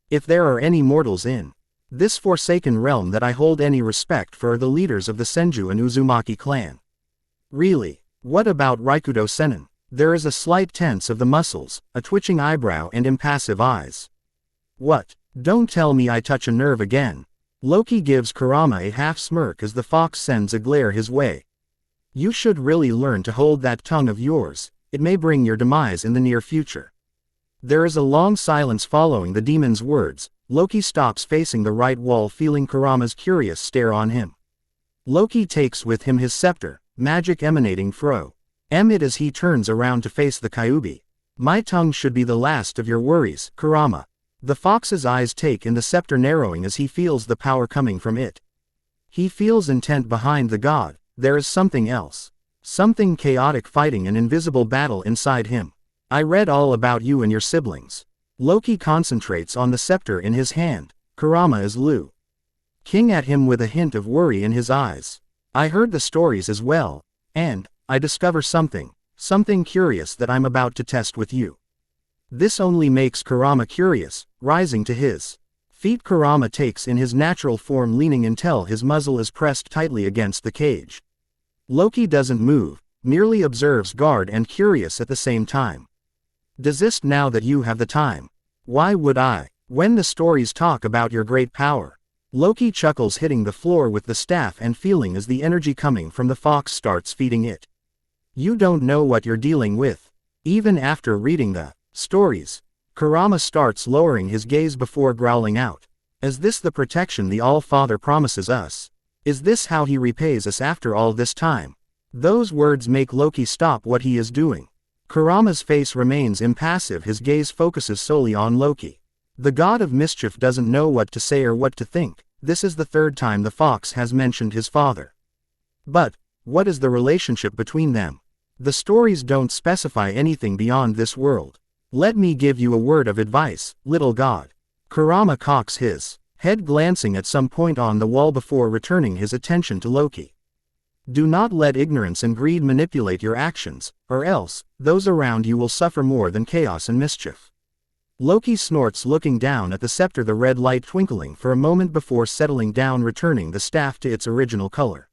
"If there are any mortals in this forsaken realm that I hold any respect for, are the leaders of the Senju and Uzumaki clan." "Really? What about Raikudo Sennin?" There is a slight tense of the muscles, a twitching eyebrow and impassive eyes. "What? Don't tell me I touch a nerve again." Loki gives Kurama a half smirk as the fox sends a glare his way. "You should really learn to hold that tongue of yours, it may bring your demise in the near future." There is a long silence following the demon's words. Loki stops facing the right wall, feeling Kurama's curious stare on him. Loki takes with him his scepter, magic emanating from it as he turns around to face the Kyuubi. "My tongue should be the last of your worries, Kurama." The fox's eyes take in the scepter, narrowing as he feels the power coming from it. He feels intent behind the god. There is something else. Something chaotic, fighting an invisible battle inside him. "I read all about you and your siblings." Loki concentrates on the scepter in his hand. Kurama is looking at him with a hint of worry in his eyes. "I heard the stories as well, and I discover something curious that I'm about to test with you." This only makes Kurama curious, rising to his feet. Kurama takes in his natural form, leaning until his muzzle is pressed tightly against the cage. Loki doesn't move, merely observes, guard and curious at the same time. "Desist now that you have the time." "Why would I, when the stories talk about your great power?" Loki chuckles, hitting the floor with the staff and feeling as the energy coming from the fox starts feeding it. "You don't know what you're dealing with." Even after reading the stories, Kurama starts lowering his gaze before growling out. "Is this the protection the All-Father promises us? Is this how he repays us after all this time?" Those words make Loki stop what he is doing. Kurama's face remains impassive, his gaze focuses solely on Loki. The god of mischief doesn't know what to say or what to think. This is the third time the fox has mentioned his father. But what is the relationship between them? The stories don't specify anything beyond this world. "Let me give you a word of advice, little god." Kurama cocks his head, glancing at some point on the wall before returning his attention to Loki. "Do not let ignorance and greed manipulate your actions, or else those around you will suffer more than chaos and mischief." Loki snorts, looking down at the scepter, the red light twinkling for a moment before settling down, returning the staff to its original color.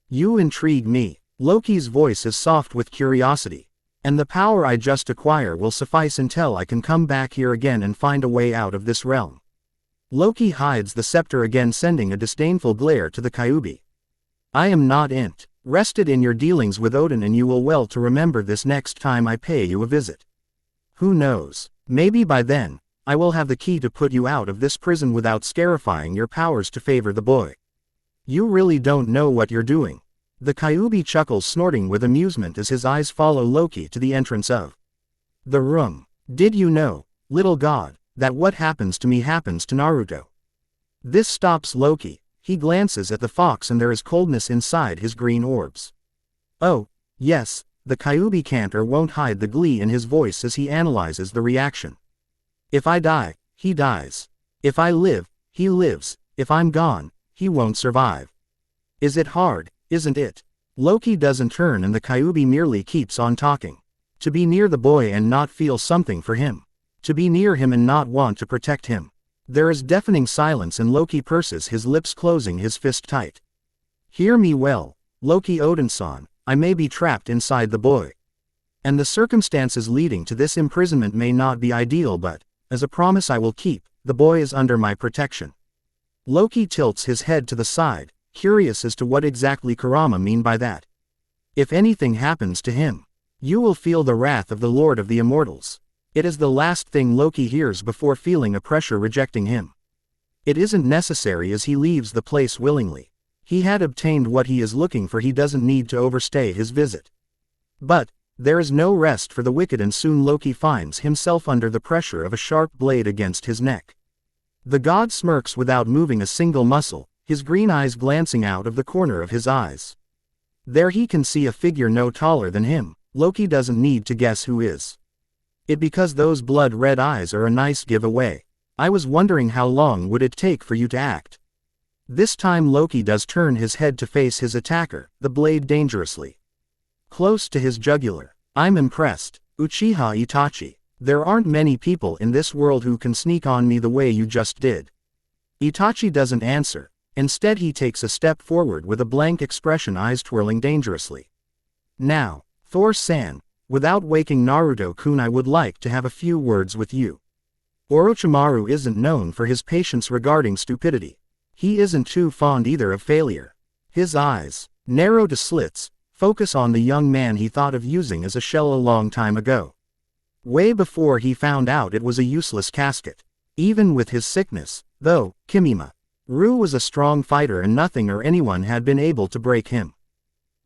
You intrigue me. Loki's voice is soft with curiosity. And the power I just acquire will suffice until I can come back here again and find a way out of this realm. Loki hides the scepter again, sending a disdainful glare to the Kyuubi. I am not interested in your dealings with Odin, and you will well to remember this next time I pay you a visit. Who knows, maybe by then, I will have the key to put you out of this prison without scarifying your powers to favor the boy. You really don't know what you're doing. The Kyuubi chuckles, snorting with amusement as his eyes follow Loki to the entrance of the room. Did you know, little god, that what happens to me happens to Naruto? This stops Loki. He glances at the fox and there is coldness inside his green orbs. Oh, yes, the Kyuubi cantor won't hide the glee in his voice as he analyzes the reaction. If I die, he dies. If I live, he lives. If I'm gone, he won't survive. Is it hard? Isn't it? Loki doesn't turn and the Kyuubi merely keeps on talking. To be near the boy and not feel something for him. To be near him and not want to protect him. There is deafening silence and Loki purses his lips, closing his fist tight. Hear me well, Loki Odin-san, I may be trapped inside the boy. And the circumstances leading to this imprisonment may not be ideal, but, as a promise I will keep, the boy is under my protection. Loki tilts his head to the side, curious as to what exactly KURAMA mean by that. If anything happens to him, you will feel the wrath of the Lord of the Immortals. It is the last thing Loki hears before feeling a pressure rejecting him. It isn't necessary as he leaves the place willingly. He had obtained what he is looking for, he doesn't need to overstay his visit. But, there is no rest for the wicked and soon Loki finds himself under the pressure of a sharp blade against his neck. The god smirks without moving a single muscle, his green eyes glancing out of the corner of his eyes. There he can see a figure no taller than him. Loki doesn't need to guess who is it because those blood-red eyes are a nice giveaway. I was wondering how long would it take for you to act. This time Loki does turn his head to face his attacker, the blade dangerously close to his jugular. I'm impressed, Uchiha Itachi. There aren't many people in this world who can sneak on me the way you just did. Itachi doesn't answer. Instead he takes a step forward with a blank expression, eyes twirling dangerously. Now, Thor-san, without waking Naruto-kun, I would like to have a few words with you. Orochimaru isn't known for his patience regarding stupidity. He isn't too fond either of failure. His eyes, narrow to slits, focus on the young man he thought of using as a shell a long time ago. Way before he found out it was a useless casket. Even with his sickness, though, Kimima Ru was a strong fighter and nothing or anyone had been able to break him.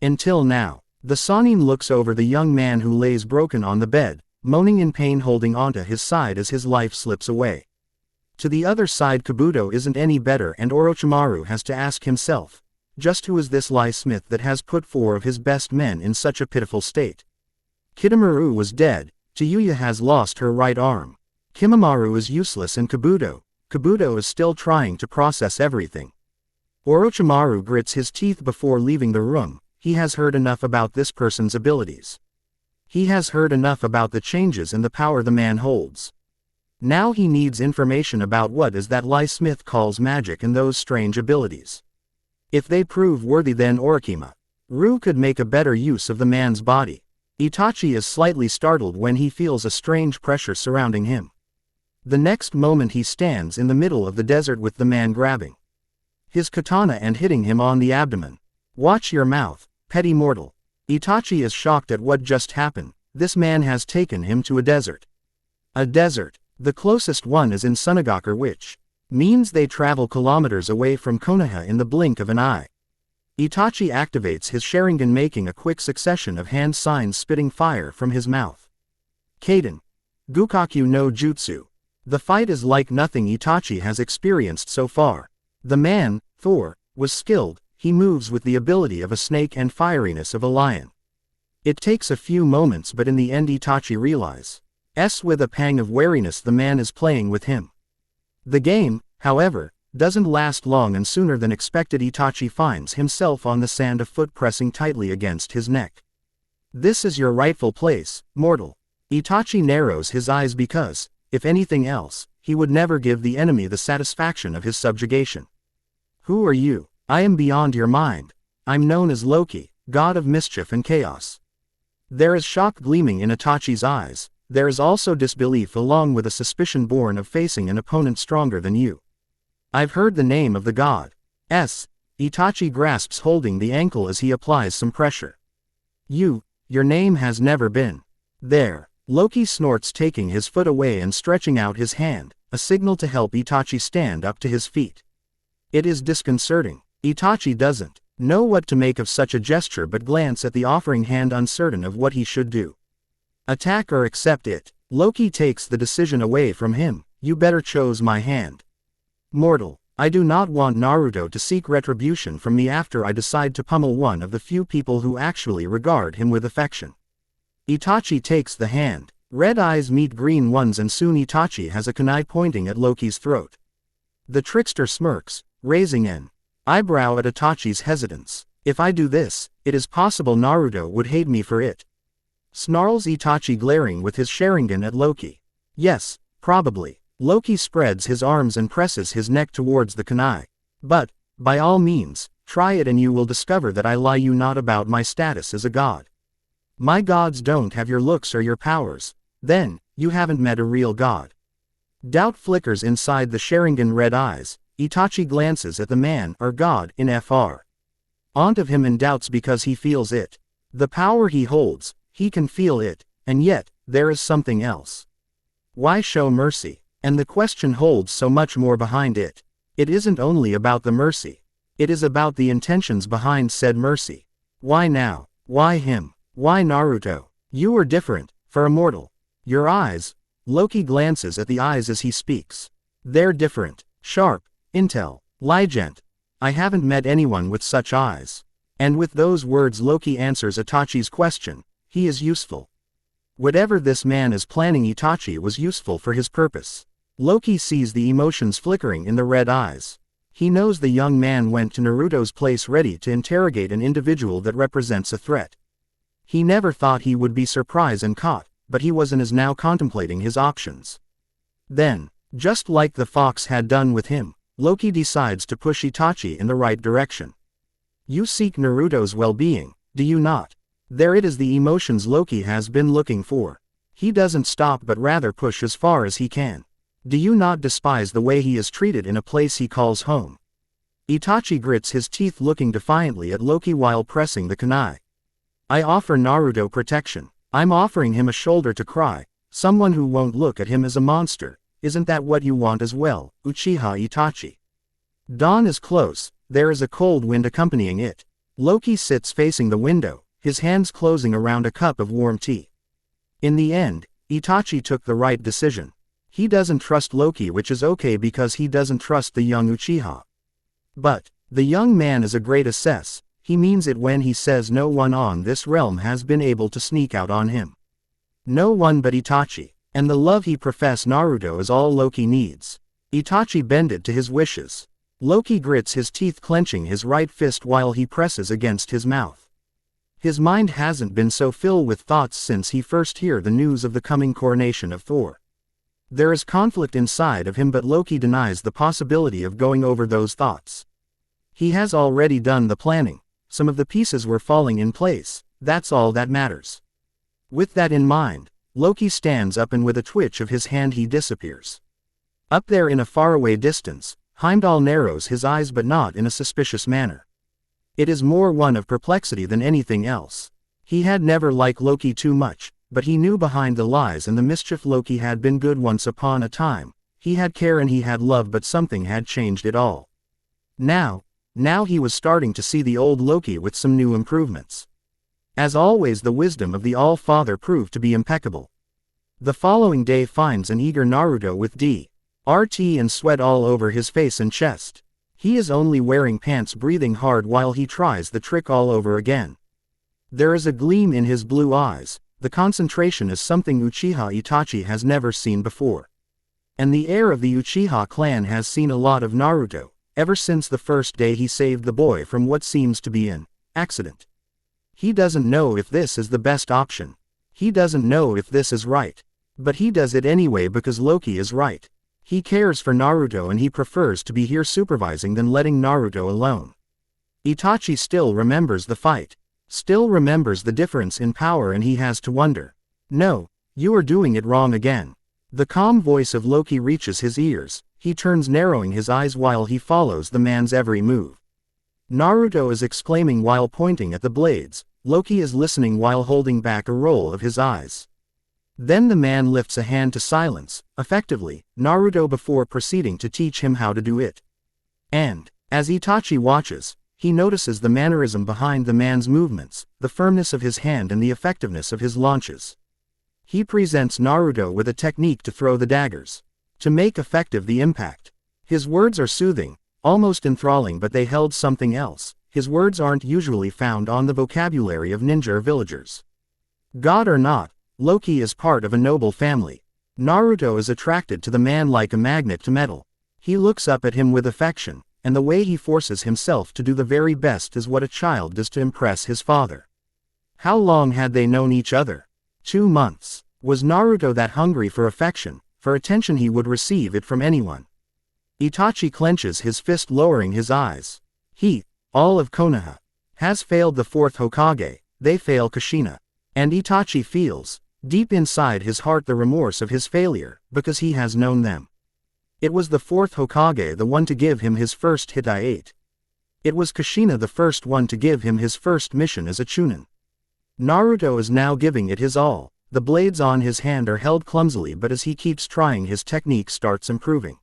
Until now. The Sannin looks over the young man who lays broken on the bed, moaning in pain, holding onto his side as his life slips away. To the other side, Kabuto isn't any better and Orochimaru has to ask himself, just who is this Lie Smith that has put 4 of his best men in such a pitiful state? Kidomaru was dead, Chiyuya has lost her right arm. Kimamaru is useless and Kabuto is still trying to process everything. Orochimaru grits his teeth before leaving the room. He has heard enough about this person's abilities. He has heard enough about the changes and the power the man holds. Now he needs information about what is that Lie Smith calls magic and those strange abilities. If they prove worthy, then Orochimaru could make a better use of the man's body. Itachi is slightly startled when he feels a strange pressure surrounding him. The next moment he stands in the middle of the desert with the man grabbing his katana and hitting him on the abdomen. Watch your mouth, petty mortal. Itachi is shocked at what just happened. This man has taken him to a desert. A desert. The closest one is in Sunagakure, which means they travel kilometers away from Konoha in the blink of an eye. Itachi activates his Sharingan, making a quick succession of hand signs spitting fire from his mouth. Kaden. Gukaku no Jutsu. The fight is like nothing Itachi has experienced so far. The man, Thor, was skilled. He moves with the ability of a snake and fieriness of a lion. It takes a few moments, but in the end Itachi realizes with a pang of wariness the man is playing with him. The game, however, doesn't last long, and sooner than expected Itachi finds himself on the sand, a foot pressing tightly against his neck. This is your rightful place, mortal. Itachi narrows his eyes because if anything else, he would never give the enemy the satisfaction of his subjugation. Who are you? I am beyond your mind. I'm known as Loki, god of mischief and chaos. There is shock gleaming in Itachi's eyes. There is also disbelief along with a suspicion born of facing an opponent stronger than you. I've heard the name of the god. Itachi grasps holding the ankle as he applies some pressure. Your name has never been. There. Loki snorts, taking his foot away and stretching out his hand, a signal to help Itachi stand up to his feet. It is disconcerting. Itachi doesn't know what to make of such a gesture but glance at the offering hand, uncertain of what he should do. Attack or accept it. Loki takes the decision away from him. You better chose my hand. Mortal, I do not want Naruto to seek retribution from me after I decide to pummel one of the few people who actually regard him with affection. Itachi takes the hand. Red eyes meet green ones and soon Itachi has a kunai pointing at Loki's throat. The trickster smirks, raising an eyebrow at Itachi's hesitance. If I do this, it is possible Naruto would hate me for it. Snarls Itachi, glaring with his Sharingan at Loki. Yes, probably. Loki spreads his arms and presses his neck towards the kunai. But, by all means, try it and you will discover that I lie you not about my status as a god. My gods don't have your looks or your powers. Then, you haven't met a real god. Doubt flickers inside the Sharingan red eyes. Itachi glances at the man or god in front of him and doubts because he feels it. The power he holds, he can feel it, and yet, there is something else. Why show mercy? And the question holds so much more behind it. It isn't only about the mercy. It is about the intentions behind said mercy. Why now? Why him? Why Naruto? You are different, for a mortal. Your eyes. Loki glances at the eyes as he speaks. They're different, sharp, intelligent. I haven't met anyone with such eyes. And with those words Loki answers Itachi's question. He is useful. Whatever this man is planning, Itachi was useful for his purpose. Loki sees the emotions flickering in the red eyes. He knows the young man went to Naruto's place ready to interrogate an individual that represents a threat. He never thought he would be surprised and caught, but he was and is now contemplating his options. Then, just like the fox had done with him, Loki decides to push Itachi in the right direction. You seek Naruto's well-being, do you not? There it is, the emotions Loki has been looking for. He doesn't stop but rather push as far as he can. Do you not despise the way he is treated in a place he calls home? Itachi grits his teeth, looking defiantly at Loki while pressing the kunai. I offer Naruto protection. I'm offering him a shoulder to cry, someone who won't look at him as a monster. Isn't that what you want as well, Uchiha Itachi? Dawn is close. There is a cold wind accompanying it. Loki sits facing the window, his hands closing around a cup of warm tea. In the end, Itachi took the right decision. He doesn't trust Loki, which is okay because he doesn't trust the young Uchiha. But, the young man is a great assess. He means it when he says no one on this realm has been able to sneak out on him. No one but Itachi. And the love he professes Naruto is all Loki needs. Itachi bended to his wishes. Loki grits his teeth, clenching his right fist while he presses against his mouth. His mind hasn't been so filled with thoughts since he first heard the news of the coming coronation of Thor. There is conflict inside of him, but Loki denies the possibility of going over those thoughts. He has already done the planning. Some of the pieces were falling in place. That's all that matters. With that in mind, Loki stands up and with a twitch of his hand he disappears. Up there in a faraway distance, Heimdall narrows his eyes, but not in a suspicious manner. It is more one of perplexity than anything else. He had never liked Loki too much, but he knew behind the lies and the mischief Loki had been good once upon a time. He had care and he had love, but something had changed it all. Now he was starting to see the old Loki with some new improvements. As always, the wisdom of the All-Father proved to be impeccable. The following day finds an eager Naruto with DRT and sweat all over his face and chest. He is only wearing pants, breathing hard while he tries the trick all over again. There is a gleam in his blue eyes. The concentration is something Uchiha Itachi has never seen before. And the heir of the Uchiha clan has seen a lot of Naruto, ever since the first day he saved the boy from what seems to be an accident. He doesn't know if this is the best option. He doesn't know if this is right. But he does it anyway because Loki is right. He cares for Naruto and he prefers to be here supervising than letting Naruto alone. Itachi still remembers the fight. Still remembers the difference in power, and he has to wonder. No, you are doing it wrong again. The calm voice of Loki reaches his ears. He turns, narrowing his eyes while he follows the man's every move. Naruto is exclaiming while pointing at the blades. Loki is listening while holding back a roll of his eyes. Then the man lifts a hand to silence, effectively, Naruto before proceeding to teach him how to do it. And, as Itachi watches, he notices the mannerism behind the man's movements, the firmness of his hand and the effectiveness of his launches. He presents Naruto with a technique to throw the daggers, to make effective the impact. His words are soothing, almost enthralling, but they held something else. His words aren't usually found on the vocabulary of ninja villagers. God or not, Loki is part of a noble family. Naruto is attracted to the man like a magnet to metal. He looks up at him with affection, and the way he forces himself to do the very best is what a child does to impress his father. How long had they known each other? 2 months. Was Naruto that hungry for affection, for attention he would receive it from anyone? Itachi clenches his fist, lowering his eyes. He, all of Konoha, has failed the 4th Hokage. They fail Kushina. And Itachi feels, deep inside his heart, the remorse of his failure, because he has known them. It was the 4th Hokage, the one to give him his first hit I ate. It was Kushina, the first one to give him his first mission as a Chunin. Naruto is now giving it his all. The blades on his hand are held clumsily, but as he keeps trying, his technique starts improving.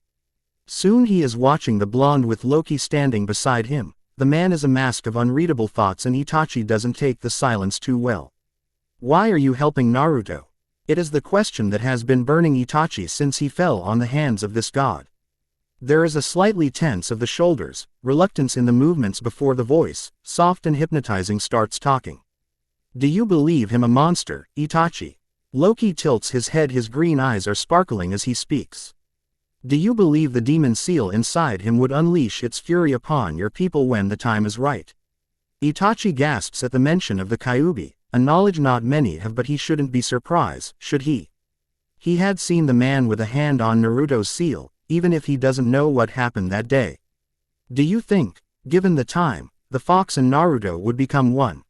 Soon he is watching the blonde with Loki standing beside him. The man is a mask of unreadable thoughts, and Itachi doesn't take the silence too well. Why are you helping Naruto? It is the question that has been burning Itachi since he fell on the hands of this god. There is a slightly tense of the shoulders, reluctance in the movements before the voice, soft and hypnotizing, starts talking. Do you believe him a monster, Itachi? Loki tilts his head, his green eyes are sparkling as he speaks. Do you believe the demon seal inside him would unleash its fury upon your people when the time is right? Itachi gasps at the mention of the Kyuubi, a knowledge not many have, but he shouldn't be surprised, should he? He had seen the man with a hand on Naruto's seal, even if he doesn't know what happened that day. Do you think, given the time, the fox and Naruto would become one?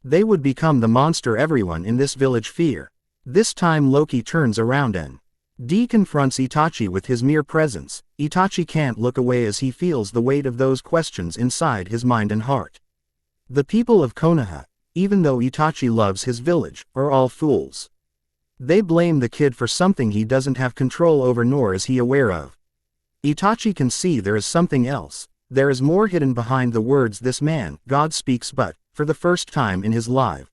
They would become the monster everyone in this village fear. This time Loki turns around and confronts Itachi with his mere presence. Itachi can't look away as he feels the weight of those questions inside his mind and heart. The people of Konoha, even though Itachi loves his village, are all fools. They blame the kid for something he doesn't have control over, nor is he aware of. Itachi can see there is something else. There is more hidden behind the words this man, God, speaks, but, for the first time in his life,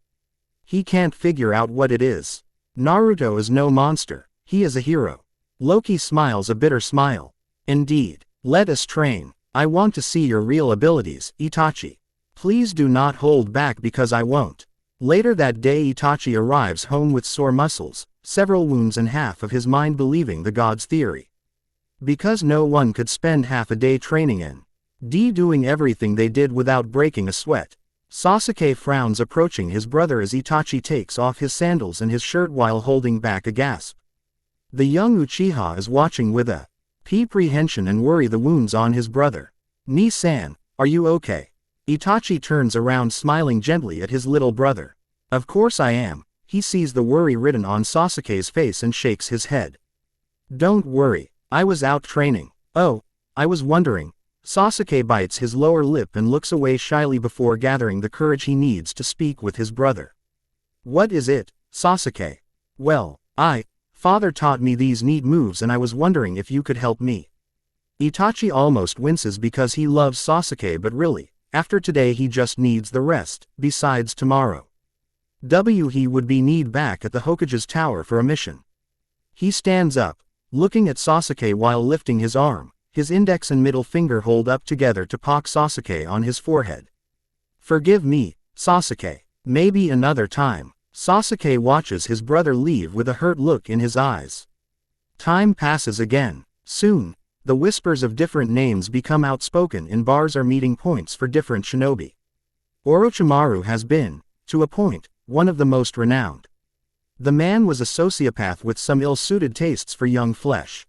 he can't figure out what it is. Naruto is no monster. He is a hero. Loki smiles a bitter smile. Indeed. Let us train. I want to see your real abilities, Itachi. Please do not hold back, because I won't. Later that day Itachi arrives home with sore muscles, several wounds, and half of his mind believing the god's theory. Because no one could spend half a day training and doing everything they did without breaking a sweat. Sasuke frowns, approaching his brother as Itachi takes off his sandals and his shirt while holding back a gasp. The young Uchiha is watching with a apprehension and worry the wounds on his brother. Ni-san, are you okay? Itachi turns around, smiling gently at his little brother. Of course I am. He sees the worry written on Sasuke's face and shakes his head. Don't worry, I was out training. Oh, I was wondering. Sasuke bites his lower lip and looks away shyly before gathering the courage he needs to speak with his brother. What is it, Sasuke? Well, Father taught me these neat moves and I was wondering if you could help me. Itachi almost winces because he loves Sasuke, but really, after today he just needs the rest. Besides, tomorrow he would be need back at the Hokage's tower for a mission. He stands up, looking at Sasuke while lifting his arm. His index and middle finger hold up together to poke Sasuke on his forehead. Forgive me, Sasuke. Maybe another time. Sasuke watches his brother leave with a hurt look in his eyes. Time passes again. Soon, the whispers of different names become outspoken in bars or meeting points for different shinobi. Orochimaru has been, to a point, one of the most renowned. The man was a sociopath with some ill-suited tastes for young flesh.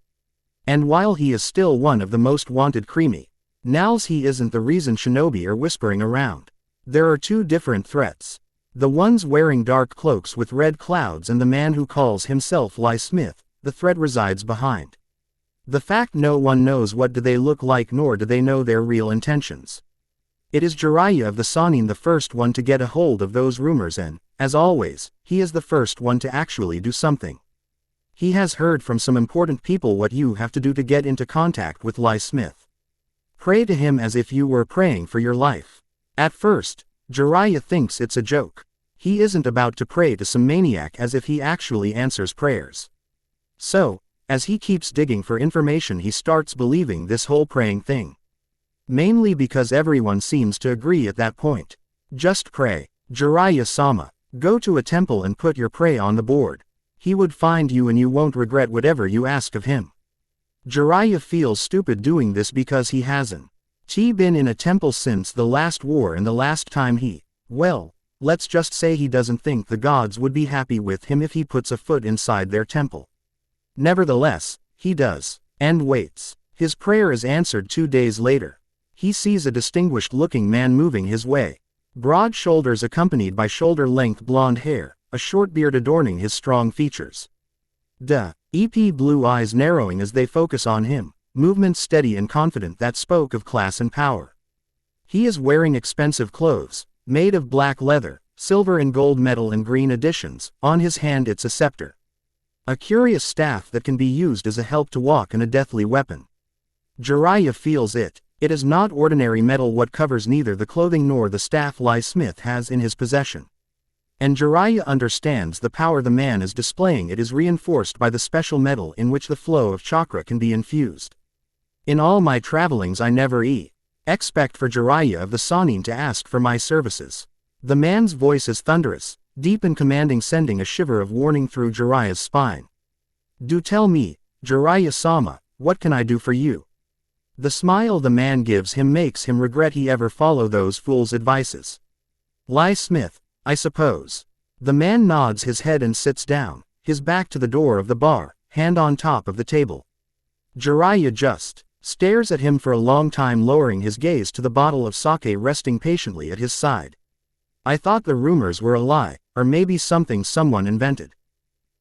And while he is still one of the most wanted creamy Nals, he isn't the reason shinobi are whispering around. There are two different threats. The ones wearing dark cloaks with red clouds and the man who calls himself Ly Smith. The threat resides behind the fact no one knows what do they look like nor do they know their real intentions. It is Jiraiya of the Sannin the first one to get a hold of those rumors and, as always, he is the first one to actually do something. He has heard from some important people what you have to do to get into contact with Ly Smith. Pray to him as if you were praying for your life. At first, Jiraiya thinks it's a joke. He isn't about to pray to some maniac as if he actually answers prayers. So, as he keeps digging for information he starts believing this whole praying thing. Mainly because everyone seems to agree at that point. Just pray. Jiraiya-sama, go to a temple and put your pray on the board. He would find you and you won't regret whatever you ask of him. Jiraiya feels stupid doing this because he hasn't been in a temple since the last war and the last time well, let's just say he doesn't think the gods would be happy with him if he puts a foot inside their temple. Nevertheless, he does, and waits. His prayer is answered 2 days later. He sees a distinguished-looking man moving his way. Broad shoulders accompanied by shoulder-length blonde hair, a short beard adorning his strong features. Blue eyes narrowing as they focus on him, movements steady and confident that spoke of class and power. He is wearing expensive clothes, made of black leather, silver and gold metal and green editions. On his hand it's a scepter. A curious staff that can be used as a help to walk and a deathly weapon. Jiraiya feels it. It is not ordinary metal what covers neither the clothing nor the staff Ly Smith has in his possession. And Jiraiya understands the power the man is displaying. It is reinforced by the special metal in which the flow of chakra can be infused. In all my travelings I never expect for Jiraiya of the Sannin to ask for my services. The man's voice is thunderous, deep and commanding, sending a shiver of warning through Jiraiya's spine. Do tell me, Jiraiya-sama, what can I do for you? The smile the man gives him makes him regret he ever followed those fools' advices. Ly Smith, I suppose. The man nods his head and sits down, his back to the door of the bar, hand on top of the table. Jiraiya just stares at him for a long time, lowering his gaze to the bottle of sake resting patiently at his side. I thought the rumors were a lie, or maybe something someone invented.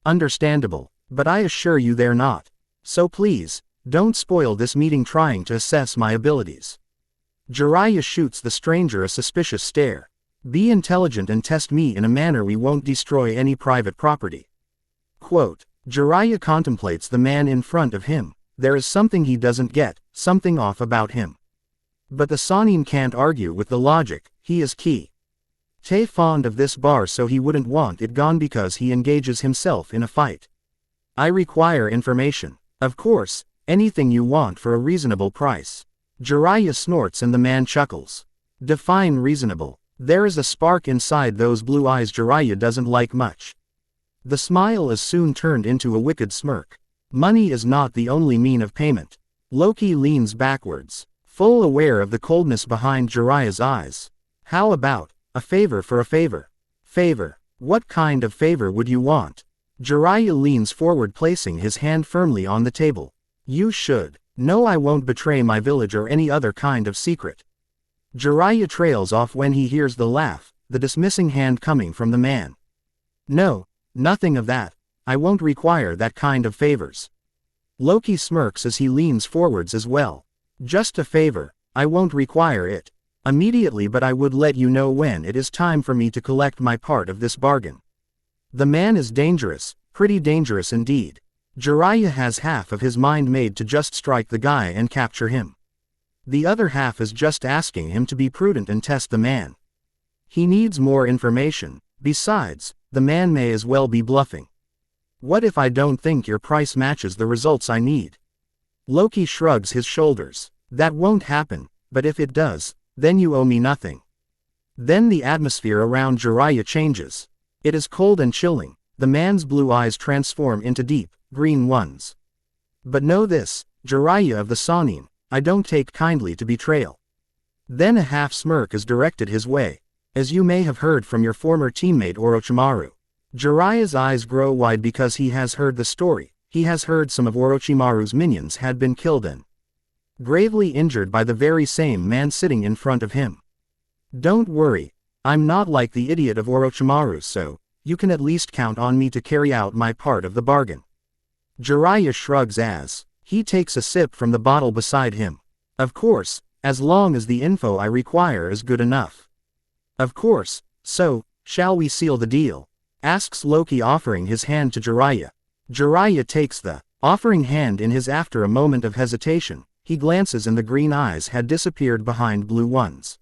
Understandable, but I assure you they're not. So please, don't spoil this meeting trying to assess my abilities. Jiraiya shoots the stranger a suspicious stare. Be intelligent and test me in a manner we won't destroy any private property. Quote, Jiraiya contemplates the man in front of him. There is something he doesn't get, something off about him. But the Sannin can't argue with the logic. He is fond of this bar, so he wouldn't want it gone because he engages himself in a fight. I require information. Of course, anything you want for a reasonable price. Jiraiya snorts and the man chuckles. Define reasonable. There is a spark inside those blue eyes Jiraiya doesn't like much. The smile is soon turned into a wicked smirk. Money is not the only mean of payment. Loki leans backwards, full aware of the coldness behind Jiraiya's eyes. How about a favor for a favor? Favor? What kind of favor would you want? Jiraiya leans forward, placing his hand firmly on the table. You should know I won't betray my village or any other kind of secret. Jiraiya trails off when he hears the laugh, the dismissing hand coming from the man. No, nothing of that. I won't require that kind of favors. Loki smirks as he leans forwards as well. Just a favor, I won't require it immediately, but I would let you know when it is time for me to collect my part of this bargain. The man is dangerous, pretty dangerous indeed. Jiraiya has half of his mind made to just strike the guy and capture him. The other half is just asking him to be prudent and test the man. He needs more information. Besides, the man may as well be bluffing. What if I don't think your price matches the results I need? Loki shrugs his shoulders. That won't happen, but if it does, then you owe me nothing. Then the atmosphere around Jiraiya changes. It is cold and chilling. The man's blue eyes transform into deep, green ones. But know this, Jiraiya of the Sannin, I don't take kindly to betrayal. Then a half smirk is directed his way. As you may have heard from your former teammate Orochimaru, Jiraiya's eyes grow wide because he has heard the story. He has heard some of Orochimaru's minions had been killed and gravely injured by the very same man sitting in front of him. Don't worry, I'm not like the idiot of Orochimaru, so you can at least count on me to carry out my part of the bargain. Jiraiya shrugs as he takes a sip from the bottle beside him. Of course, as long as the info I require is good enough. Of course, so, shall we seal the deal? Asks Loki, offering his hand to Jiraiya. Jiraiya takes the offering hand in his. After a moment of hesitation, he glances and the green eyes had disappeared behind blue ones.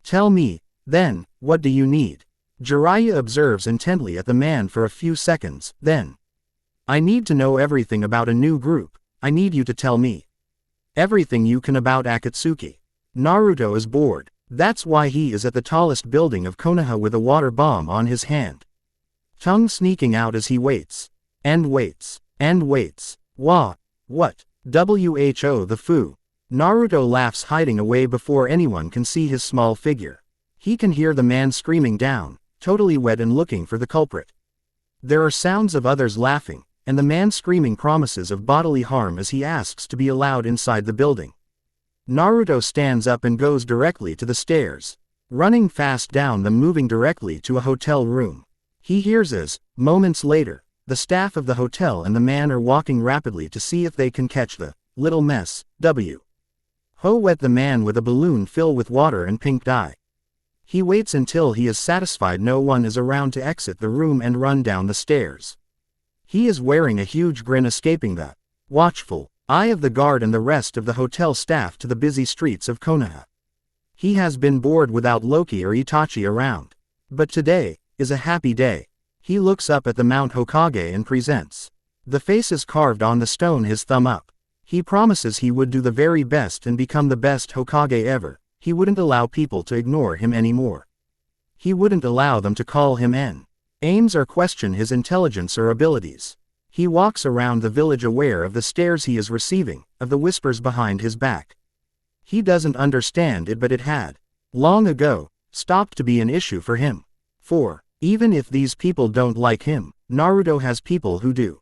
Tell me, then, what do you need? Jiraiya observes intently at the man for a few seconds, then. I need to know everything about a new group. I need you to tell me everything you can about Akatsuki. Naruto is bored. That's why he is at the tallest building of Konoha with a water bomb on his hand. Tongue sneaking out as he waits. And waits. And waits. Wah. What? Who the foo? Naruto laughs, hiding away before anyone can see his small figure. He can hear the man screaming down, totally wet and looking for the culprit. There are sounds of others laughing, and the man screaming promises of bodily harm as he asks to be allowed inside the building. Naruto stands up and goes directly to the stairs, running fast down them, moving directly to a hotel room. He hears as, moments later, the staff of the hotel and the man are walking rapidly to see if they can catch the little mess. Ho wet the man with a balloon filled with water and pink dye. He waits until he is satisfied no one is around to exit the room and run down the stairs. He is wearing a huge grin, escaping the watchful eye of the guard and the rest of the hotel staff to the busy streets of Konoha. He has been bored without Loki or Itachi around. But today is a happy day. He looks up at the Mount Hokage and presents. The face is carved on the stone, his thumb up. He promises he would do the very best and become the best Hokage ever. He wouldn't allow people to ignore him anymore. He wouldn't allow them to call him names or question his intelligence or abilities. He walks around the village aware of the stares he is receiving, of the whispers behind his back. He doesn't understand it, but it had, long ago, stopped to be an issue for him. For, even if these people don't like him, Naruto has people who do.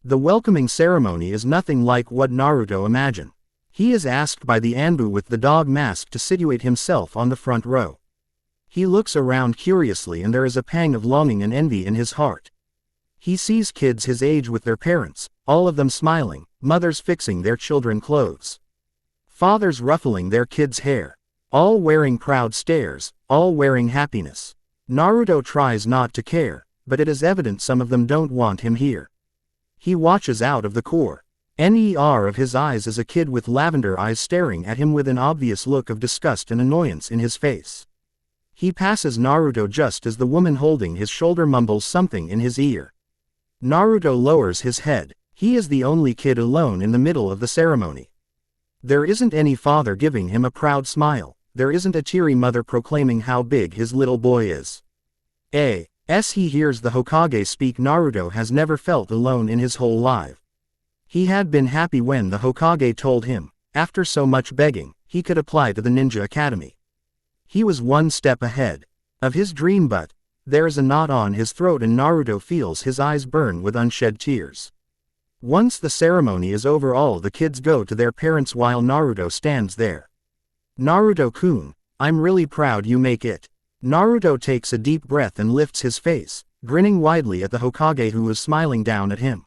The welcoming ceremony is nothing like what Naruto imagined. He is asked by the Anbu with the dog mask to situate himself on the front row. He looks around curiously and there is a pang of longing and envy in his heart. He sees kids his age with their parents, all of them smiling, mothers fixing their children clothes, fathers ruffling their kids' hair, all wearing proud stares, all wearing happiness. Naruto tries not to care, but it is evident some of them don't want him here. He watches out of the corner of his eyes as a kid with lavender eyes staring at him with an obvious look of disgust and annoyance in his face. He passes Naruto just as the woman holding his shoulder mumbles something in his ear. Naruto lowers his head. He is the only kid alone in the middle of the ceremony. There isn't any father giving him a proud smile. There isn't a teary mother proclaiming how big his little boy is. As he hears the Hokage speak, Naruto has never felt alone in his whole life. He had been happy when the Hokage told him, after so much begging, he could apply to the Ninja Academy. He was one step ahead of his dream, but there is a knot on his throat and Naruto feels his eyes burn with unshed tears. Once the ceremony is over, all the kids go to their parents while Naruto stands there. Naruto-kun, I'm really proud you make it. Naruto takes a deep breath and lifts his face, grinning widely at the Hokage who is smiling down at him.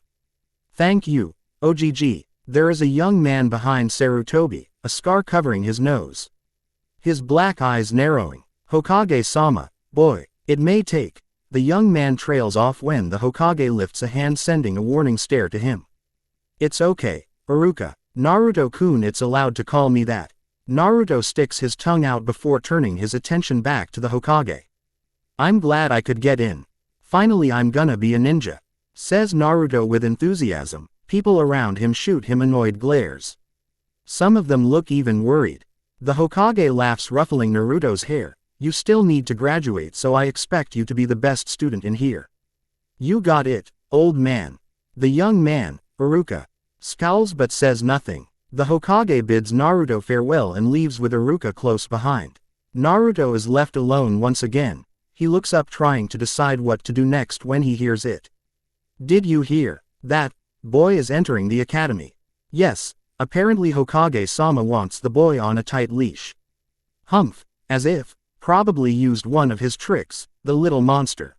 Thank you, OGG. There is a young man behind Sarutobi, a scar covering his nose, his black eyes narrowing. Hokage-sama, boy, it may take. The young man trails off when the Hokage lifts a hand, sending a warning stare to him. It's okay, Iruka. Naruto-kun, it's allowed to call me that. Naruto sticks his tongue out before turning his attention back to the Hokage. I'm glad I could get in. Finally I'm gonna be a ninja, says Naruto with enthusiasm. People around him shoot him annoyed glares. Some of them look even worried. The Hokage laughs, ruffling Naruto's hair. You still need to graduate, so I expect you to be the best student in here. You got it, old man. The young man, Iruka, scowls but says nothing. The Hokage bids Naruto farewell and leaves with Iruka close behind. Naruto is left alone once again. He looks up trying to decide what to do next when he hears it. Did you hear that? Boy is entering the academy. Yes, apparently Hokage-sama wants the boy on a tight leash. Humph, as if, probably used one of his tricks, the little monster.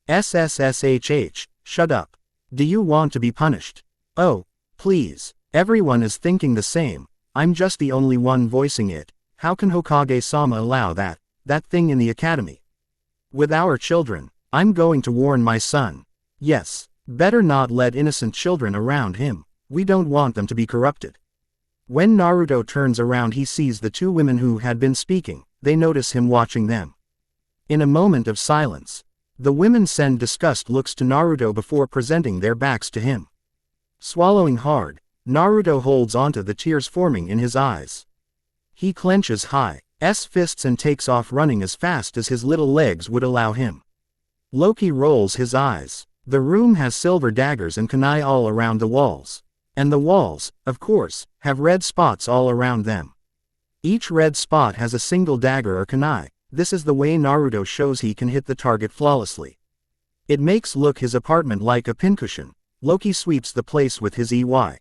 SSSHH, shut up. Do you want to be punished? Oh, please, everyone is thinking the same, I'm just the only one voicing it. How can Hokage-sama allow that thing in the academy? With our children, I'm going to warn my son. Yes, better not let innocent children around him, we don't want them to be corrupted. When Naruto turns around he sees the two women who had been speaking, they notice him watching them. In a moment of silence, the women send disgust looks to Naruto before presenting their backs to him. Swallowing hard, Naruto holds onto the tears forming in his eyes. He clenches his fists and takes off running as fast as his little legs would allow him. Loki rolls his eyes. The room has silver daggers and kunai all around the walls. And the walls, of course, have red spots all around them. Each red spot has a single dagger or kunai. This is the way Naruto shows he can hit the target flawlessly. It makes look his apartment like a pincushion. Loki sweeps the place with his EY.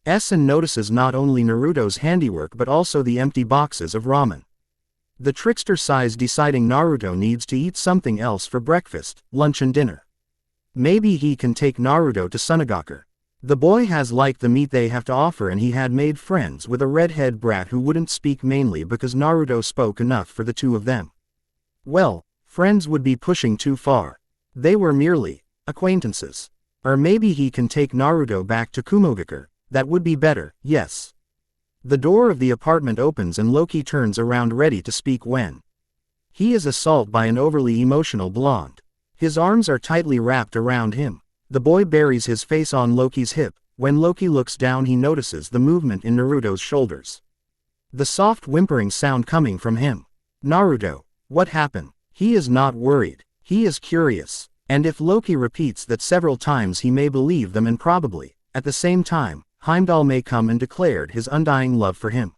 And notices not only Naruto's handiwork but also the empty boxes of ramen. The trickster sighs, deciding Naruto needs to eat something else for breakfast, lunch and dinner. Maybe he can take Naruto to Sunagaku. The boy has liked the meat they have to offer and he had made friends with a redhead brat who wouldn't speak mainly because Naruto spoke enough for the two of them. Well, friends would be pushing too far. They were merely acquaintances. Or maybe he can take Naruto back to Kumogaku. That would be better, yes. The door of the apartment opens and Loki turns around ready to speak when he is assaulted by an overly emotional blonde. His arms are tightly wrapped around him. The boy buries his face on Loki's hip. When Loki looks down he notices the movement in Naruto's shoulders. The soft whimpering sound coming from him. Naruto, what happened? He is not worried. He is curious. And if Loki repeats that several times he may believe them, and probably, at the same time, Heimdall may come and declared his undying love for him.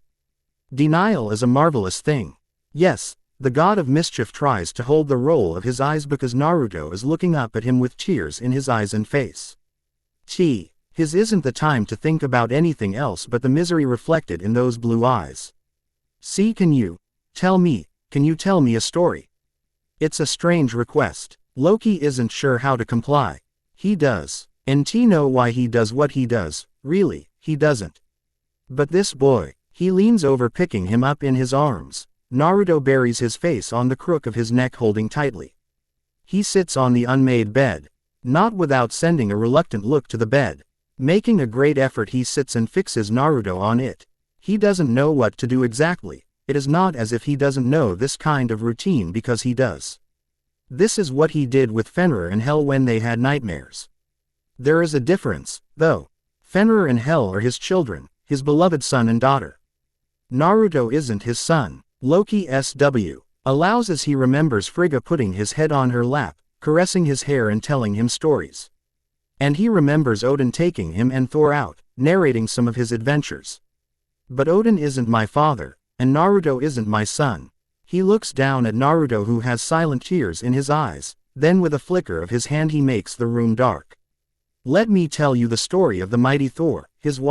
Denial is a marvelous thing. Yes, the god of mischief tries to hold the roll of his eyes because Naruto is looking up at him with tears in his eyes and face. His isn't the time to think about anything else but the misery reflected in those blue eyes. Can you tell me a story? It's a strange request. Loki isn't sure how to comply. He does. And know why he does what he does. Really, he doesn't. But this boy, he leans over picking him up in his arms. Naruto buries his face on the crook of his neck holding tightly. He sits on the unmade bed. Not without sending a reluctant look to the bed. Making a great effort he sits and fixes Naruto on it. He doesn't know what to do exactly. It is not as if he doesn't know this kind of routine because he does. This is what he did with Fenrir and Hell when they had nightmares. There is a difference, though. Fenrir and Hell are his children, his beloved son and daughter. Naruto isn't his son. Loki SW allows as he remembers Frigga putting his head on her lap, caressing his hair and telling him stories. And he remembers Odin taking him and Thor out, narrating some of his adventures. But Odin isn't my father, and Naruto isn't my son. He looks down at Naruto who has silent tears in his eyes, then with a flicker of his hand he makes the room dark. Let me tell you the story of the mighty Thor, his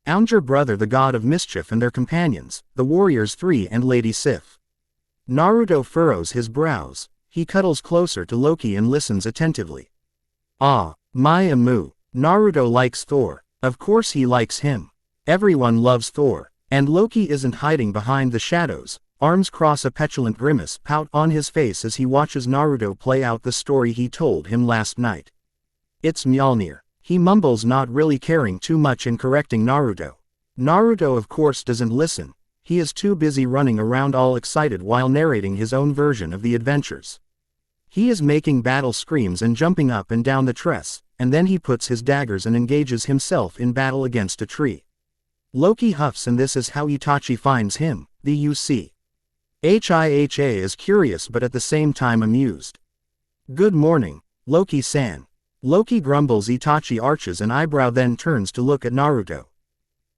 younger brother the god of mischief and their companions, the warriors 3 and Lady Sif. Naruto furrows his brows, he cuddles closer to Loki and listens attentively. Ah, my Amu, Naruto likes Thor, of course he likes him. Everyone loves Thor, and Loki isn't hiding behind the shadows, arms cross a petulant grimace pout on his face as he watches Naruto play out the story he told him last night. It's Mjolnir. He mumbles, not really caring too much in correcting Naruto. Naruto of course doesn't listen, he is too busy running around all excited while narrating his own version of the adventures. He is making battle screams and jumping up and down the tress, and then he puts his daggers and engages himself in battle against a tree. Loki huffs, and this is how Itachi finds him. The UC. Hiha is curious but at the same time amused. Good morning, Loki-san. Loki grumbles. Itachi arches an eyebrow then turns to look at Naruto.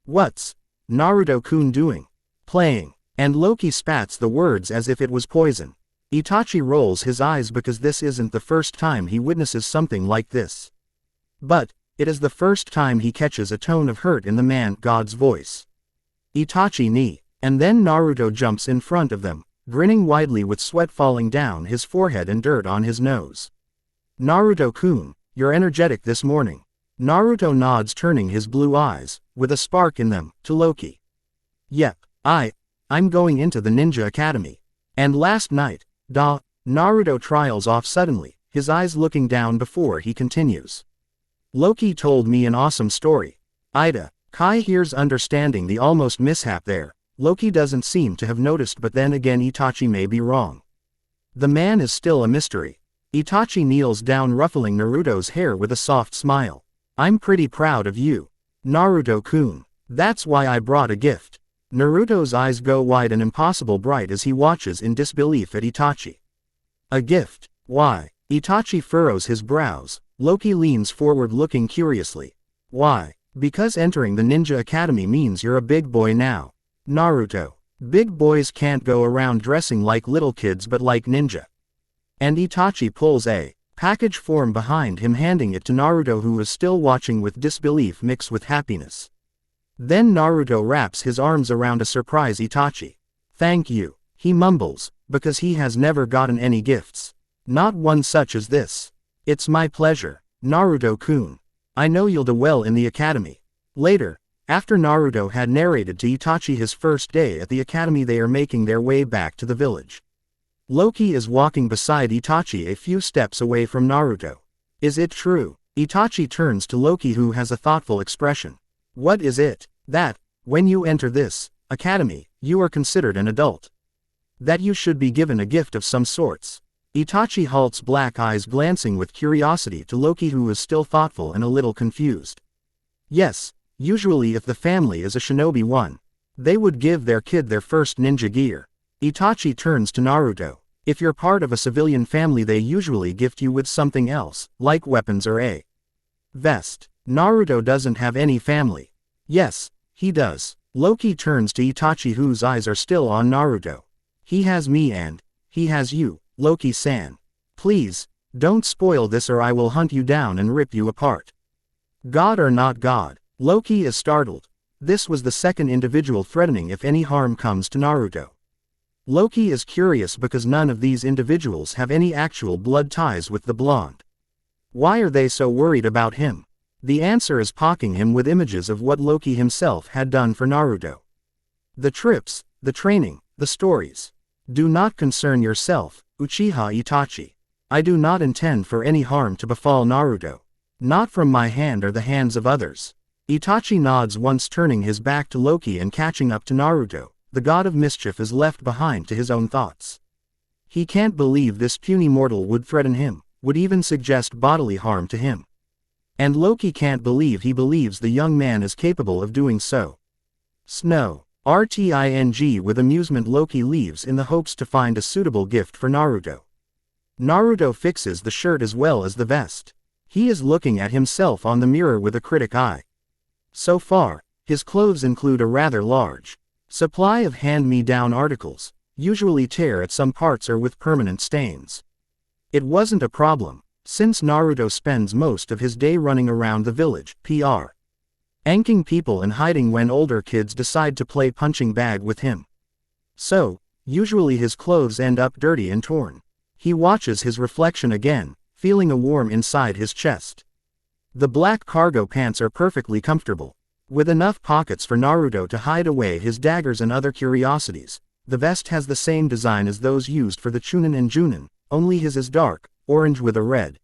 What's Naruto-kun doing? Playing. And Loki spats the words as if it was poison. Itachi rolls his eyes because this isn't the first time he witnesses something like this. But, it is the first time he catches a tone of hurt in the man-god's voice. Itachi ni. And then Naruto jumps in front of them, grinning widely with sweat falling down his forehead and dirt on his nose. Naruto-kun, you're energetic this morning. Naruto nods, turning his blue eyes, with a spark in them, to Loki. Yep, I'm going into the ninja academy. And last night, Naruto trails off suddenly, his eyes looking down before he continues. Loki told me an awesome story. Kai hears, understanding the almost mishap there. Loki doesn't seem to have noticed, but then again Itachi may be wrong. The man is still a mystery. Itachi kneels down, ruffling Naruto's hair with a soft smile. I'm pretty proud of you, Naruto-kun. That's why I brought a gift. Naruto's eyes go wide and impossible bright as he watches in disbelief at Itachi. A gift? Why? Itachi furrows his brows. Loki leans forward, looking curiously. Why? Because entering the ninja academy means you're a big boy now. Naruto. Big boys can't go around dressing like little kids but like ninja. And Itachi pulls a package form behind him, handing it to Naruto, who is still watching with disbelief mixed with happiness. Then Naruto wraps his arms around a surprise Itachi. Thank you, he mumbles, because he has never gotten any gifts. Not one such as this. It's my pleasure, Naruto-kun. I know you'll do well in the academy. Later, after Naruto had narrated to Itachi his first day at the academy, they are making their way back to the village. Loki is walking beside Itachi a few steps away from Naruto. Is it true? Itachi turns to Loki, who has a thoughtful expression. What is it? That, when you enter this academy, you are considered an adult. That you should be given a gift of some sorts. Itachi halts, black eyes glancing with curiosity to Loki, who is still thoughtful and a little confused. Yes. Usually if the family is a shinobi one, they would give their kid their first ninja gear. Itachi turns to Naruto. If you're part of a civilian family, they usually gift you with something else, like weapons or a vest. Naruto doesn't have any family. Yes, he does. Loki turns to Itachi, whose eyes are still on Naruto. He has me and he has you, Loki-san. Please, don't spoil this or I will hunt you down and rip you apart. God or not God? Loki is startled. This was the second individual threatening if any harm comes to Naruto. Loki is curious because none of these individuals have any actual blood ties with the blonde. Why are they so worried about him? The answer is pocking him with images of what Loki himself had done for Naruto. The trips, the training, the stories. Do not concern yourself, Uchiha Itachi. I do not intend for any harm to befall Naruto. Not from my hand or the hands of others. Itachi nods once, turning his back to Loki and catching up to Naruto. The god of mischief is left behind to his own thoughts. He can't believe this puny mortal would threaten him, would even suggest bodily harm to him. And Loki can't believe he believes the young man is capable of doing so. Snow. RTING. With amusement, Loki leaves in the hopes to find a suitable gift for Naruto. Naruto fixes the shirt as well as the vest. He is looking at himself on the mirror with a critic eye. So far, his clothes include a rather large supply of hand-me-down articles, usually tear at some parts or with permanent stains. It wasn't a problem, since Naruto spends most of his day running around the village, anking people and hiding when older kids decide to play punching bag with him. So, usually his clothes end up dirty and torn. He watches his reflection again, feeling a warm inside his chest. The black cargo pants are perfectly comfortable, with enough pockets for Naruto to hide away his daggers and other curiosities. The vest has the same design as those used for the Chunin and Junin, only his is dark orange with a red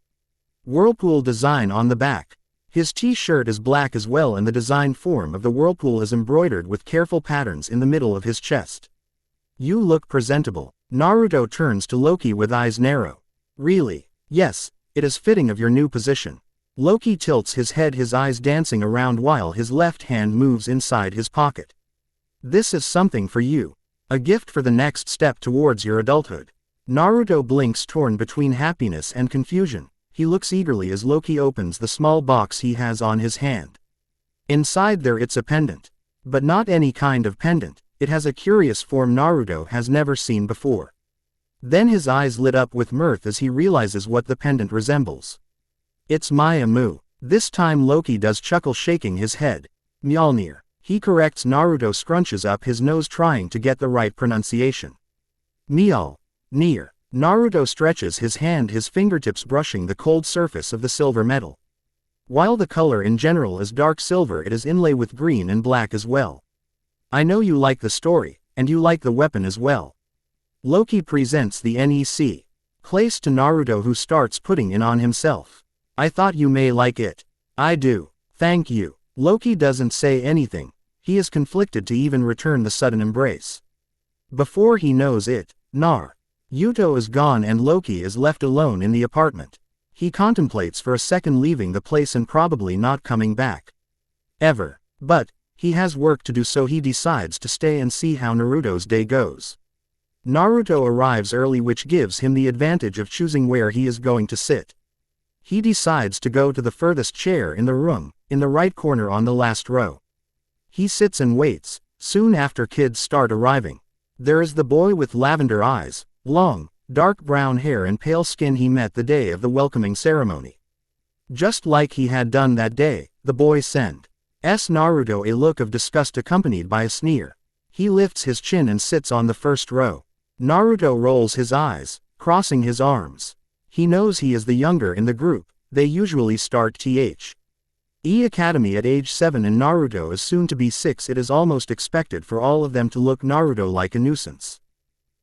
whirlpool design on the back. His t-shirt is black as well, and the design form of the whirlpool is embroidered with careful patterns in the middle of his chest. You look presentable. Naruto turns to Loki with eyes narrow. Really? Yes, it is fitting of your new position. Loki tilts his head, his eyes dancing around while his left hand moves inside his pocket. This is something for you. A gift for the next step towards your adulthood. Naruto blinks, torn between happiness and confusion. He looks eagerly as Loki opens the small box he has on his hand. Inside there it's a pendant. But not any kind of pendant, it has a curious form Naruto has never seen before. Then his eyes lit up with mirth as he realizes what the pendant resembles. It's Maya Mu. This time Loki does chuckle, shaking his head. Mjolnir. He corrects. Naruto scrunches up his nose trying to get the right pronunciation. Mjolnir. Naruto stretches his hand, his fingertips brushing the cold surface of the silver metal. While the color in general is dark silver, it is inlaid with green and black as well. I know you like the story, and you like the weapon as well. Loki presents the NEC. Place to Naruto, who starts putting it on himself. I thought you may like it. I do. Thank you. Loki doesn't say anything. He is conflicted to even return the sudden embrace. Before he knows it, Naruto is gone and Loki is left alone in the apartment. He contemplates for a second leaving the place and probably not coming back ever. But he has work to do, so he decides to stay and see how Naruto's day goes. Naruto arrives early, which gives him the advantage of choosing where he is going to sit. He decides to go to the furthest chair in the room, in the right corner on the last row. He sits and waits. Soon after, kids start arriving. There is the boy with lavender eyes, long, dark brown hair and pale skin he met the day of the welcoming ceremony. Just like he had done that day, the boy sends Naruto a look of disgust accompanied by a sneer. He lifts his chin and sits on the first row. Naruto rolls his eyes, crossing his arms. He knows he is the younger in the group. They usually start the academy at age 7 and Naruto is soon to be 6. It is almost expected for all of them to look Naruto like a nuisance.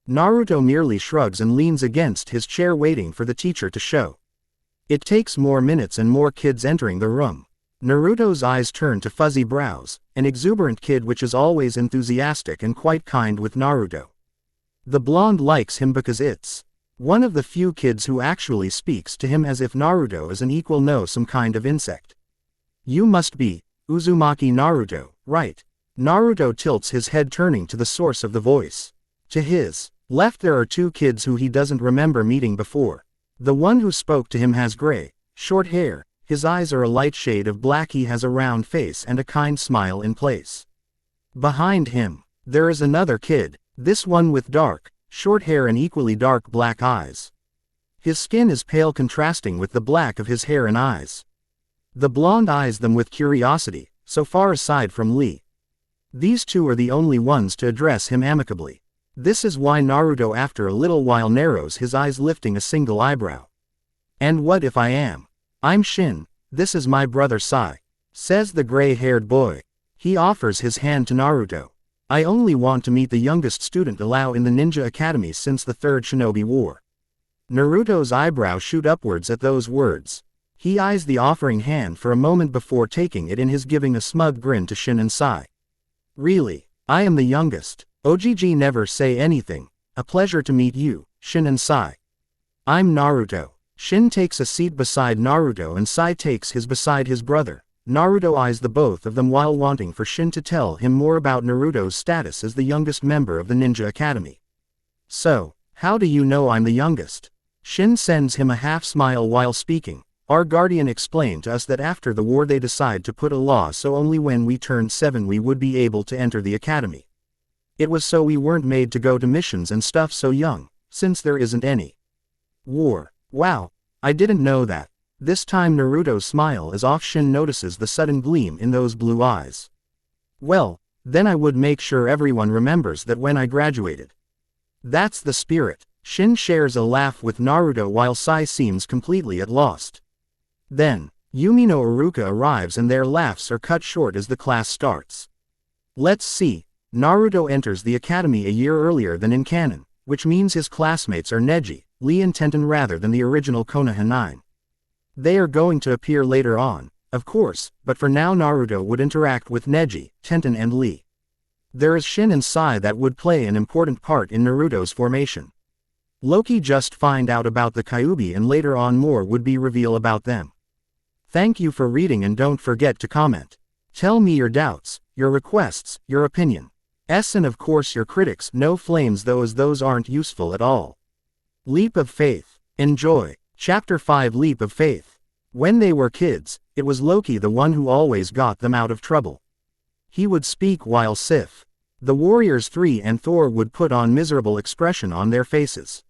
Naruto merely shrugs and leans against his chair, waiting for the teacher to show. It takes more minutes and more kids entering the room. Naruto's eyes turn to Fuzzy Brows, an exuberant kid which is always enthusiastic and quite kind with Naruto. The blonde likes him because it's one of the few kids who actually speaks to him as if Naruto is an equal, no, some kind of insect. You must be Uzumaki Naruto, right? Naruto tilts his head, turning to the source of the voice. To his left there are two kids who he doesn't remember meeting before. The one who spoke to him has gray, short hair, his eyes are a light shade of black, he has a round face and a kind smile in place. Behind him, there is another kid, this one with dark, short hair and equally dark black eyes. His skin is pale, contrasting with the black of his hair and eyes. The blonde eyes them with curiosity, so far aside from Lee. These two are the only ones to address him amicably. This is why Naruto after a little while narrows his eyes, lifting a single eyebrow. And what if I am? I'm Shin, this is my brother Sai, says the gray-haired boy. He offers his hand to Naruto. I only want to meet the youngest student allowed in the Ninja Academy since the Third Shinobi War. Naruto's eyebrows shoot upwards at those words. He eyes the offering hand for a moment before taking it in his, giving a smug grin to Shin and Sai. Really? I am the youngest. OGG never say anything. A pleasure to meet you, Shin and Sai. I'm Naruto. Shin takes a seat beside Naruto and Sai takes his beside his brother. Naruto eyes the both of them while wanting for Shin to tell him more about Naruto's status as the youngest member of the Ninja Academy. So, how do you know I'm the youngest? Shin sends him a half smile while speaking. Our guardian explained to us that after the war they decide to put a law so only when we turned 7 we would be able to enter the academy. It was so we weren't made to go to missions and stuff so young, since there isn't any war. Wow, I didn't know that. This time Naruto's smile is off. Shin notices the sudden gleam in those blue eyes. Well, then I would make sure everyone remembers that when I graduated. That's the spirit. Shin shares a laugh with Naruto while Sai seems completely at lost. Then, Yumi no Iruka arrives and their laughs are cut short as the class starts. Let's see, Naruto enters the academy a year earlier than in canon, which means his classmates are Neji, Lee and Tenten rather than the original Konoha 9. They are going to appear later on, of course, but for now Naruto would interact with Neji, Tenten and Lee. There is Shin and Sai that would play an important part in Naruto's formation. Loki just find out about the Kyuubi and later on more would be revealed about them. Thank you for reading and don't forget to comment. Tell me your doubts, your requests, your opinion. And of course your critics, no flames though, as those aren't useful at all. Leap of Faith. Enjoy. Chapter 5 Leap of Faith. When they were kids, it was Loki the one who always got them out of trouble. He would speak while Sif, the warriors 3 and Thor would put on miserable expression on their faces.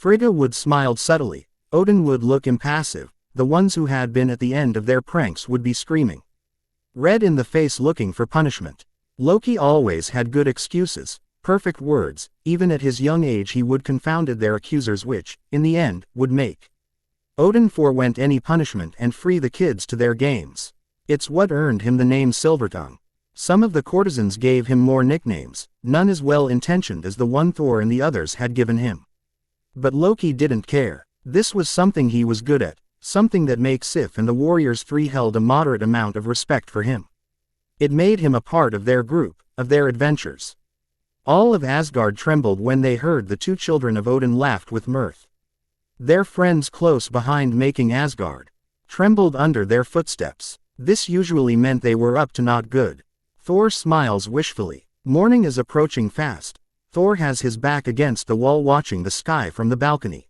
Frigga would smile subtly, Odin would look impassive, the ones who had been at the end of their pranks would be screaming. Red in the face looking for punishment. Loki always had good excuses, perfect words, even at his young age he would confounded their accusers which, in the end, would make Odin forewent any punishment and free the kids to their games. It's what earned him the name Silvertongue. Some of the courtesans gave him more nicknames, none as well-intentioned as the one Thor and the others had given him. But Loki didn't care. This was something he was good at, something that made Sif and the Warriors 3 held a moderate amount of respect for him. It made him a part of their group, of their adventures. All of Asgard trembled when they heard the two children of Odin laughed with mirth. Their friends close behind making Asgard trembled under their footsteps. This usually meant they were up to not good. Thor smiles wishfully. Morning is approaching fast. Thor has his back against the wall watching the sky from the balcony.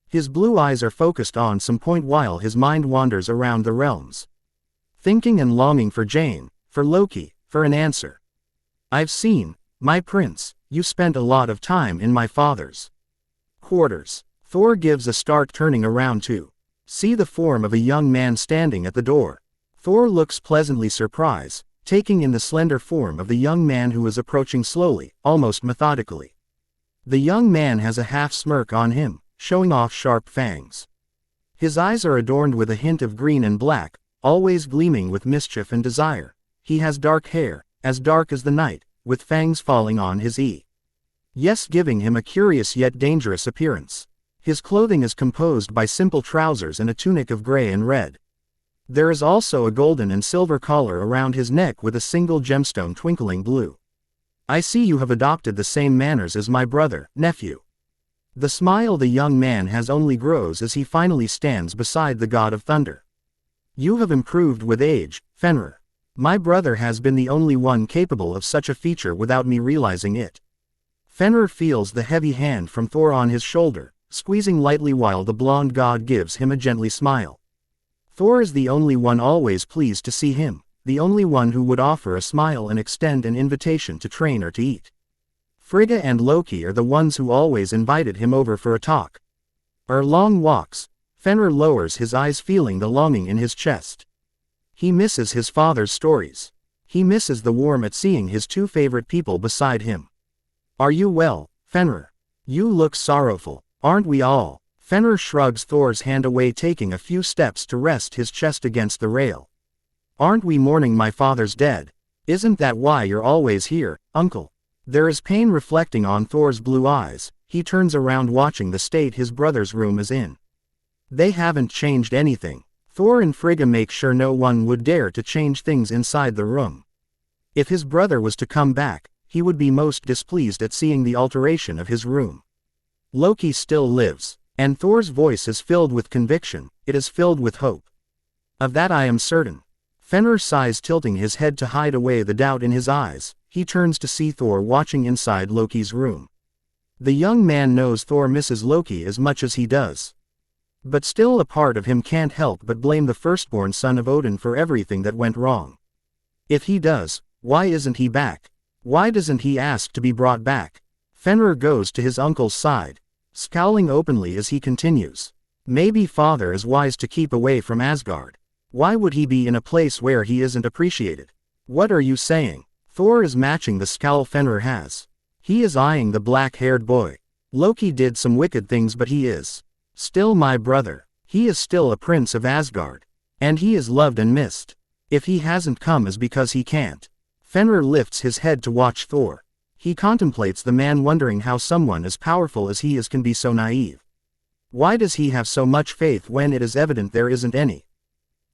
His blue eyes are focused on some point while his mind wanders around the realms. Thinking and longing for Jane, for Loki, for an answer. I've seen, my prince, you spent a lot of time in my father's quarters. Thor gives a start turning around to see the form of a young man standing at the door. Thor looks pleasantly surprised, taking in the slender form of the young man who is approaching slowly, almost methodically. The young man has a half smirk on him, showing off sharp fangs. His eyes are adorned with a hint of green and black, always gleaming with mischief and desire. He has dark hair, as dark as the night, with fangs falling on his yes, giving him a curious yet dangerous appearance. His clothing is composed by simple trousers and a tunic of gray and red. There is also a golden and silver collar around his neck with a single gemstone twinkling blue. I see you have adopted the same manners as my brother, nephew. The smile the young man has only grows as he finally stands beside the god of thunder. You have improved with age, Fenrir. My brother has been the only one capable of such a feature without me realizing it. Fenrir feels the heavy hand from Thor on his shoulder, squeezing lightly while the blonde god gives him a gently smile. Thor is the only one always pleased to see him, the only one who would offer a smile and extend an invitation to train or to eat. Frigga and Loki are the ones who always invited him over for a talk. Or long walks. Fenrir lowers his eyes feeling the longing in his chest. He misses his father's stories. He misses the warmth at seeing his two favorite people beside him. Are you well, Fenrir? You look sorrowful, aren't we all? Fenrir shrugs Thor's hand away, taking a few steps to rest his chest against the rail. Aren't we mourning my father's dead? Isn't that why you're always here, uncle? There is pain reflecting on Thor's blue eyes. He turns around watching the state his brother's room is in. They haven't changed anything. Thor and Frigga make sure no one would dare to change things inside the room. If his brother was to come back, he would be most displeased at seeing the alteration of his room. Loki still lives. And Thor's voice is filled with conviction, it is filled with hope. Of that I am certain. Fenrir sighs, tilting his head to hide away the doubt in his eyes. He turns to see Thor watching inside Loki's room. The young man knows Thor misses Loki as much as he does. But still a part of him can't help but blame the firstborn son of Odin for everything that went wrong. If he does, why isn't he back? Why doesn't he ask to be brought back? Fenrir goes to his uncle's side, scowling openly as he continues. Maybe father is wise to keep away from Asgard. Why would he be in a place where he isn't appreciated? What are you saying? Thor is matching the scowl Fenrir has. He is eyeing the black-haired boy. Loki did some wicked things, but he is still my brother. He is still a prince of Asgard. And he is loved and missed. If he hasn't come is because he can't. Fenrir lifts his head to watch Thor. He contemplates the man, wondering how someone as powerful as he is can be so naive. Why does he have so much faith when it is evident there isn't any?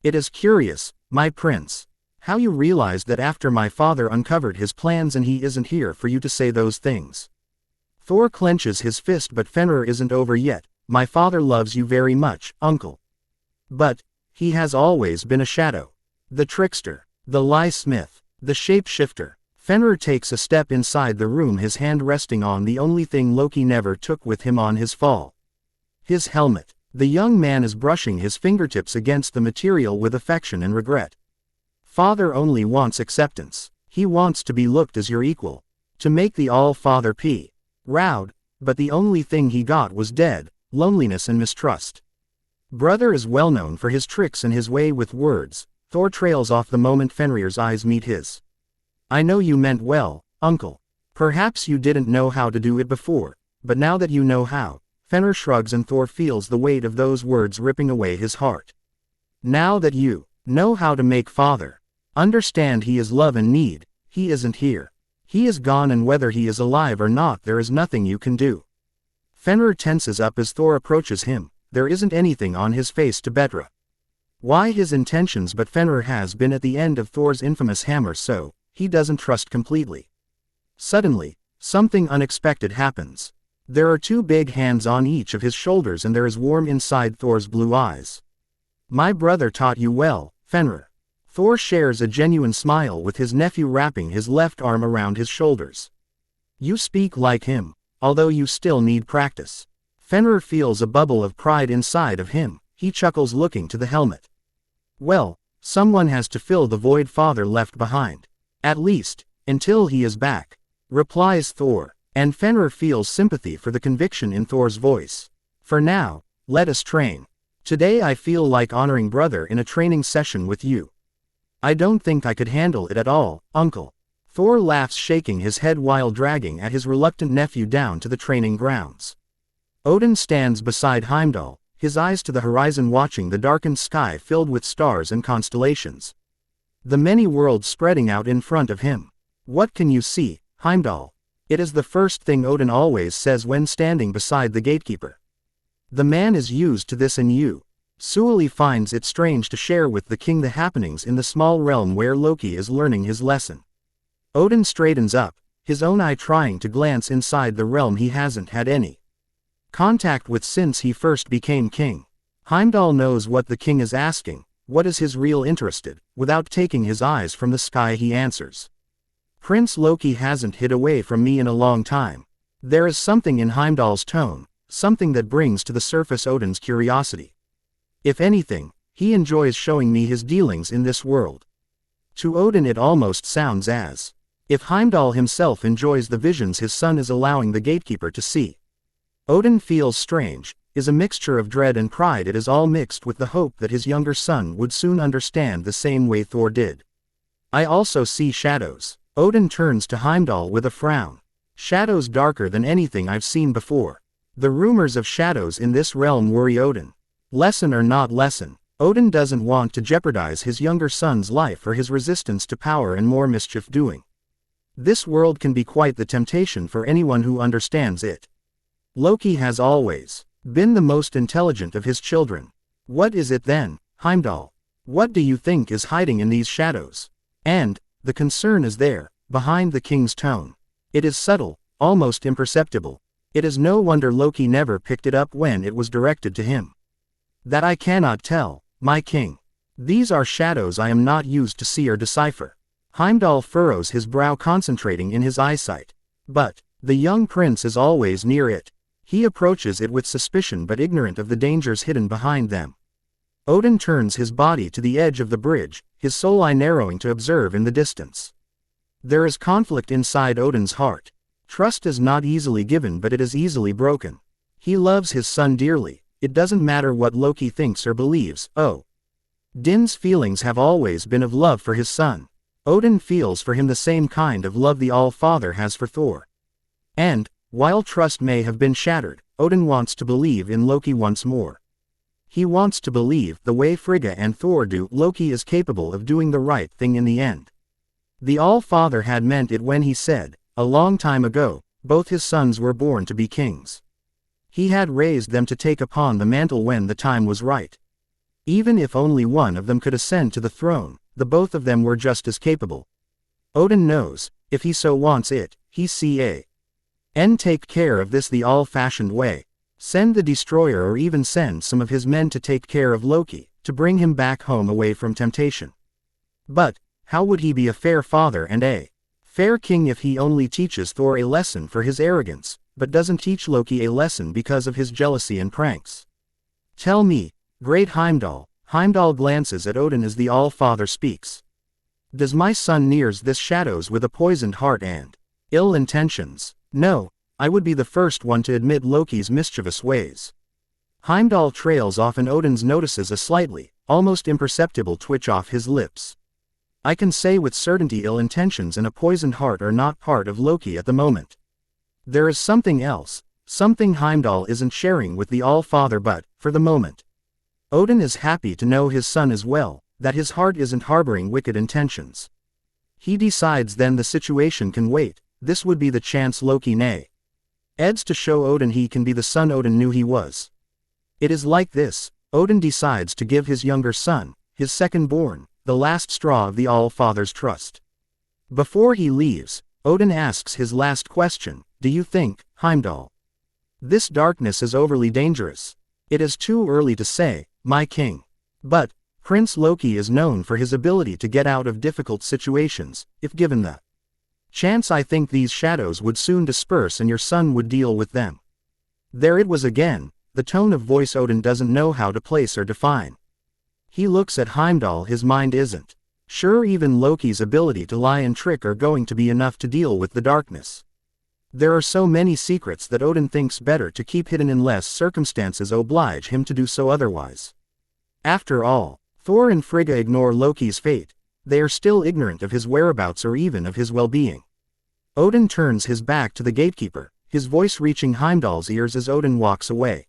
It is curious, my prince, how you realized that after my father uncovered his plans and he isn't here for you to say those things. Thor clenches his fist, but Fenrir isn't over yet. My father loves you very much, uncle. But he has always been a shadow. The trickster, the lie-smith, the shapeshifter. Fenrir takes a step inside the room, his hand resting on the only thing Loki never took with him on his fall. His helmet. The young man is brushing his fingertips against the material with affection and regret. Father only wants acceptance. He wants to be looked as your equal. To make the all-father P. Roud. but the only thing he got was dead, loneliness and mistrust. Brother is well known for his tricks and his way with words. Thor trails off the moment Fenrir's eyes meet his. I know you meant well, uncle. Perhaps you didn't know how to do it before, but now that you know how, Fenrir shrugs and Thor feels the weight of those words ripping away his heart. Now that you know how to make father understand he is love and need, he isn't here. He is gone, and whether he is alive or not, there is nothing you can do. Fenrir tenses up as Thor approaches him. There isn't anything on his face to betray why his intentions, but Fenrir has been at the end of Thor's infamous hammer, so he doesn't trust completely. Suddenly, something unexpected happens. There are two big hands on each of his shoulders, and there is warmth inside Thor's blue eyes. My brother taught you well, Fenrir. Thor shares a genuine smile with his nephew, wrapping his left arm around his shoulders. You speak like him, although you still need practice. Fenrir feels a bubble of pride inside of him. He chuckles, looking to the helmet. Well, someone has to fill the void father left behind. At least, until he is back, replies Thor, and Fenrir feels sympathy for the conviction in Thor's voice. For now, let us train. Today I feel like honoring brother in a training session with you. I don't think I could handle it at all, uncle. Thor laughs, shaking his head while dragging at his reluctant nephew down to the training grounds. Odin stands beside Heimdall, his eyes to the horizon, watching the darkened sky filled with stars and constellations. The many worlds spreading out in front of him. What can you see, Heimdall? It is the first thing Odin always says when standing beside the gatekeeper. The man is used to this, and you, Sueli, finds it strange to share with the king the happenings in the small realm where Loki is learning his lesson. Odin straightens up, his own eye trying to glance inside the realm he hasn't had any contact with since he first became king. Heimdall knows what the king is asking. What is his real interest? Without taking his eyes from the sky, he answers. Prince Loki hasn't hid away from me in a long time. There is something in Heimdall's tone, something that brings to the surface Odin's curiosity. If anything, he enjoys showing me his dealings in this world. To Odin it almost sounds as if Heimdall himself enjoys the visions his son is allowing the gatekeeper to see. Odin feels strange, is a mixture of dread and pride. It is all mixed with the hope that his younger son would soon understand the same way Thor did. I also see shadows. Odin turns to Heimdall with a frown. Shadows darker than anything I've seen before. The rumors of shadows in this realm worry Odin. Lesson or not lesson, Odin doesn't want to jeopardize his younger son's life or his resistance to power and more mischief doing. This world can be quite the temptation for anyone who understands it. Loki has always been the most intelligent of his children. What is it then, Heimdall? What do you think is hiding in these shadows? And the concern is there, behind the king's tone. It is subtle, almost imperceptible. It is no wonder Loki never picked it up when it was directed to him. That I cannot tell, my king. These are shadows I am not used to see or decipher. Heimdall furrows his brow, concentrating in his eyesight. But the young prince is always near it. He approaches it with suspicion, but ignorant of the dangers hidden behind them. Odin turns his body to the edge of the bridge, his soul eye narrowing to observe in the distance. There is conflict inside Odin's heart. Trust is not easily given, but it is easily broken. He loves his son dearly. It doesn't matter what Loki thinks or believes. Odin's feelings have always been of love for his son. Odin feels for him the same kind of love the All-Father has for Thor. And while trust may have been shattered, Odin wants to believe in Loki once more. He wants to believe, the way Frigga and Thor do, Loki is capable of doing the right thing in the end. The All-Father had meant it when he said, a long time ago, both his sons were born to be kings. He had raised them to take upon the mantle when the time was right. Even if only one of them could ascend to the throne, the both of them were just as capable. Odin knows, if he so wants it, he can take care of this the old-fashioned way. Send the destroyer, or even send some of his men to take care of Loki, to bring him back home away from temptation. But how would he be a fair father and a fair king if he only teaches Thor a lesson for his arrogance, but doesn't teach Loki a lesson because of his jealousy and pranks? Tell me, great Heimdall. Heimdall glances at Odin as the All-Father speaks. Does my son nears this shadows with a poisoned heart and ill intentions? No, I would be the first one to admit Loki's mischievous ways. Heimdall trails off and Odin notices a slightly, almost imperceptible twitch off his lips. I can say with certainty ill intentions and a poisoned heart are not part of Loki at the moment. There is something else, something Heimdall isn't sharing with the All-Father, but, for the moment, Odin is happy to know his son as well, that his heart isn't harboring wicked intentions. He decides then the situation can wait. This would be the chance Loki needs to show Odin he can be the son Odin knew he was. It is like this, Odin decides to give his younger son, his second-born, the last straw of the All-Father's trust. Before he leaves, Odin asks his last question, do you think, Heimdall, this darkness is overly dangerous? It is too early to say, my king. But, Prince Loki is known for his ability to get out of difficult situations, if given the chance. I think these shadows would soon disperse and your son would deal with them. There it was again, the tone of voice Odin doesn't know how to place or define. He looks at Heimdall, his mind isn't sure even Loki's ability to lie and trick are going to be enough to deal with the darkness. There are so many secrets that Odin thinks better to keep hidden unless circumstances oblige him to do so otherwise. After all, Thor and Frigga ignore Loki's fate, they are still ignorant of his whereabouts or even of his well-being. Odin turns his back to the gatekeeper, his voice reaching Heimdall's ears as Odin walks away.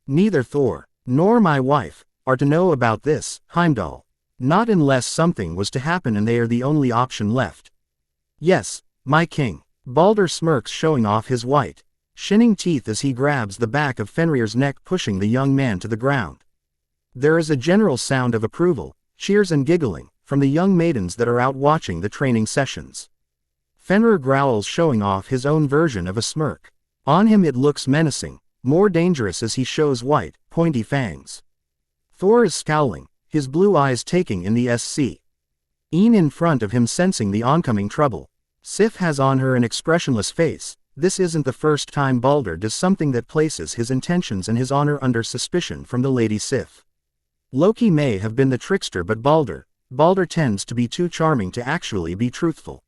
Neither Thor, nor my wife, are to know about this, Heimdall. Not unless something was to happen and they are the only option left. Yes, my king. Balder smirks, showing off his white, shining teeth as he grabs the back of Fenrir's neck, pushing the young man to the ground. There is a general sound of approval, cheers and giggling, from the young maidens that are out watching the training sessions. Fenrir growls, showing off his own version of a smirk. On him it looks menacing, more dangerous as he shows white, pointy fangs. Thor is scowling, his blue eyes taking in the scene in front of him, sensing the oncoming trouble. Sif has on her an expressionless face. This isn't the first time Balder does something that places his intentions and his honor under suspicion from the Lady Sif. Loki may have been the trickster, but Balder tends to be too charming to actually be truthful.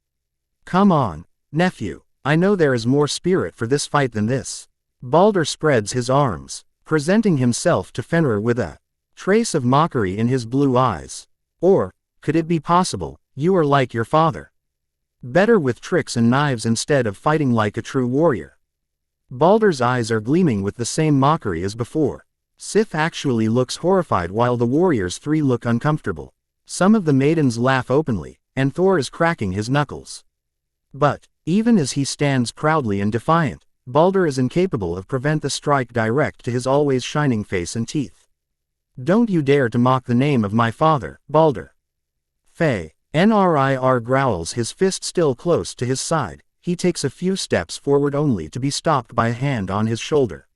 Come on, nephew, I know there is more spirit for this fight than this. Balder spreads his arms, presenting himself to Fenrir with a trace of mockery in his blue eyes. Or, could it be possible, you are like your father? Better with tricks and knives instead of fighting like a true warrior. Balder's eyes are gleaming with the same mockery as before. Sif actually looks horrified while the warriors three look uncomfortable. Some of the maidens laugh openly, and Thor is cracking his knuckles. But, even as he stands proudly and defiant, Balder is incapable of prevent the strike direct to his always shining face and teeth. Don't you dare to mock the name of my father, Balder. Nrir growls, his fist still close to his side. He takes a few steps forward only to be stopped by a hand on his shoulder.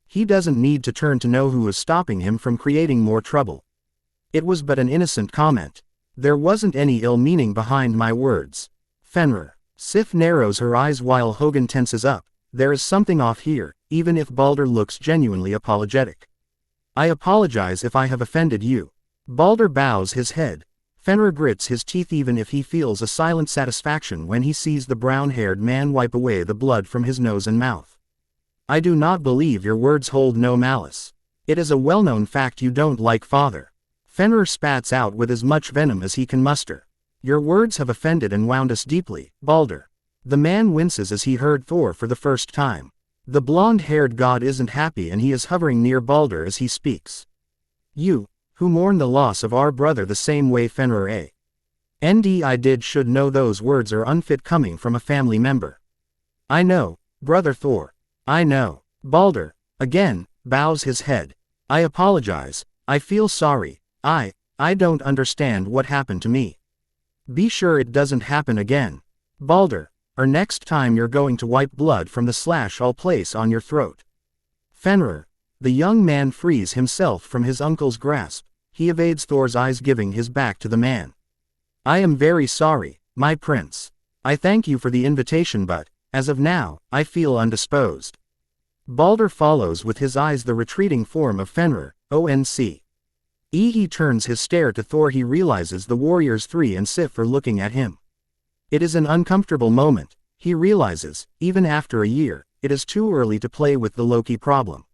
He doesn't need to turn to know who is stopping him from creating more trouble. It was but an innocent comment. There wasn't any ill meaning behind my words. Fenrir. Sif narrows her eyes while Hogun tenses up. There is something off here, even if Balder looks genuinely apologetic. I apologize if I have offended you. Balder bows his head. Fenrir grits his teeth even if he feels a silent satisfaction when he sees the brown-haired man wipe away the blood from his nose and mouth. I do not believe your words hold no malice. It is a well-known fact you don't like father. Fenrir spats out with as much venom as he can muster. Your words have offended and wound us deeply, Balder. The man winces as he heard Thor for the first time. The blonde-haired god isn't happy and he is hovering near Balder as he speaks. You, who mourn the loss of our brother the same way Fenrir I did should know those words are unfit coming from a family member. I know, brother Thor. I know. Balder, again, bows his head. I apologize, I feel sorry, I don't understand what happened to me. Be sure it doesn't happen again. Balder, or next time you're going to wipe blood from the slash I'll place on your throat. Fenrir. The young man frees himself from his uncle's grasp. He evades Thor's eyes, giving his back to the man. I am very sorry, my prince. I thank you for the invitation, but, as of now, I feel undisposed. Balder follows with his eyes the retreating form of Fenrir, ONC. He turns his stare to Thor. He realizes the warriors 3 and Sif are looking at him. It is an uncomfortable moment. He realizes, even after a year, it is too early to play with the LOKI problem.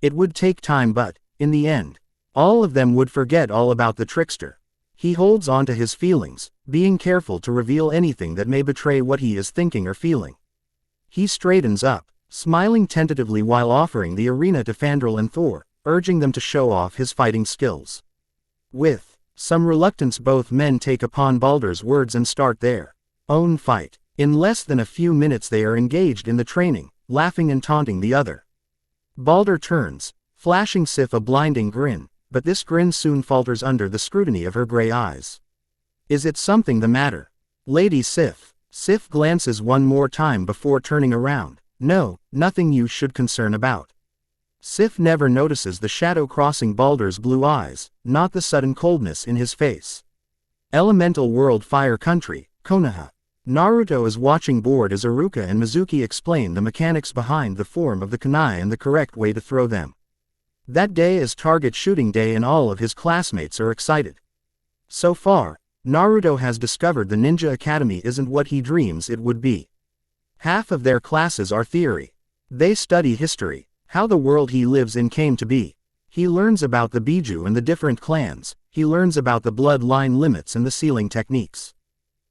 It would take time but, in the end, all of them would forget all about the trickster. He holds on to his feelings, being careful to reveal anything that may betray what he is thinking or feeling. He straightens up, smiling tentatively while offering the arena to Fandral and Thor, urging them to show off his fighting skills. With some reluctance both men take upon Baldur's words and start their own fight. In less than a few minutes they are engaged in the training, laughing and taunting the other. Baldur turns, flashing Sif a blinding grin, but this grin soon falters under the scrutiny of her gray eyes. Is it something the matter? Lady Sif. Sif glances one more time before turning around. No, nothing you should concern about. Sif never notices the shadow crossing Baldur's blue eyes, not the sudden coldness in his face. Elemental World Fire Country, Konoha. Naruto is watching bored as Iruka and Mizuki explain the mechanics behind the form of the kunai and the correct way to throw them. That day is target shooting day and all of his classmates are excited. So far, Naruto has discovered the Ninja Academy isn't what he dreams it would be. Half of their classes are theory. They study history, how the world he lives in came to be. He learns about the Biju and the different clans, he learns about the bloodline limits and the sealing techniques.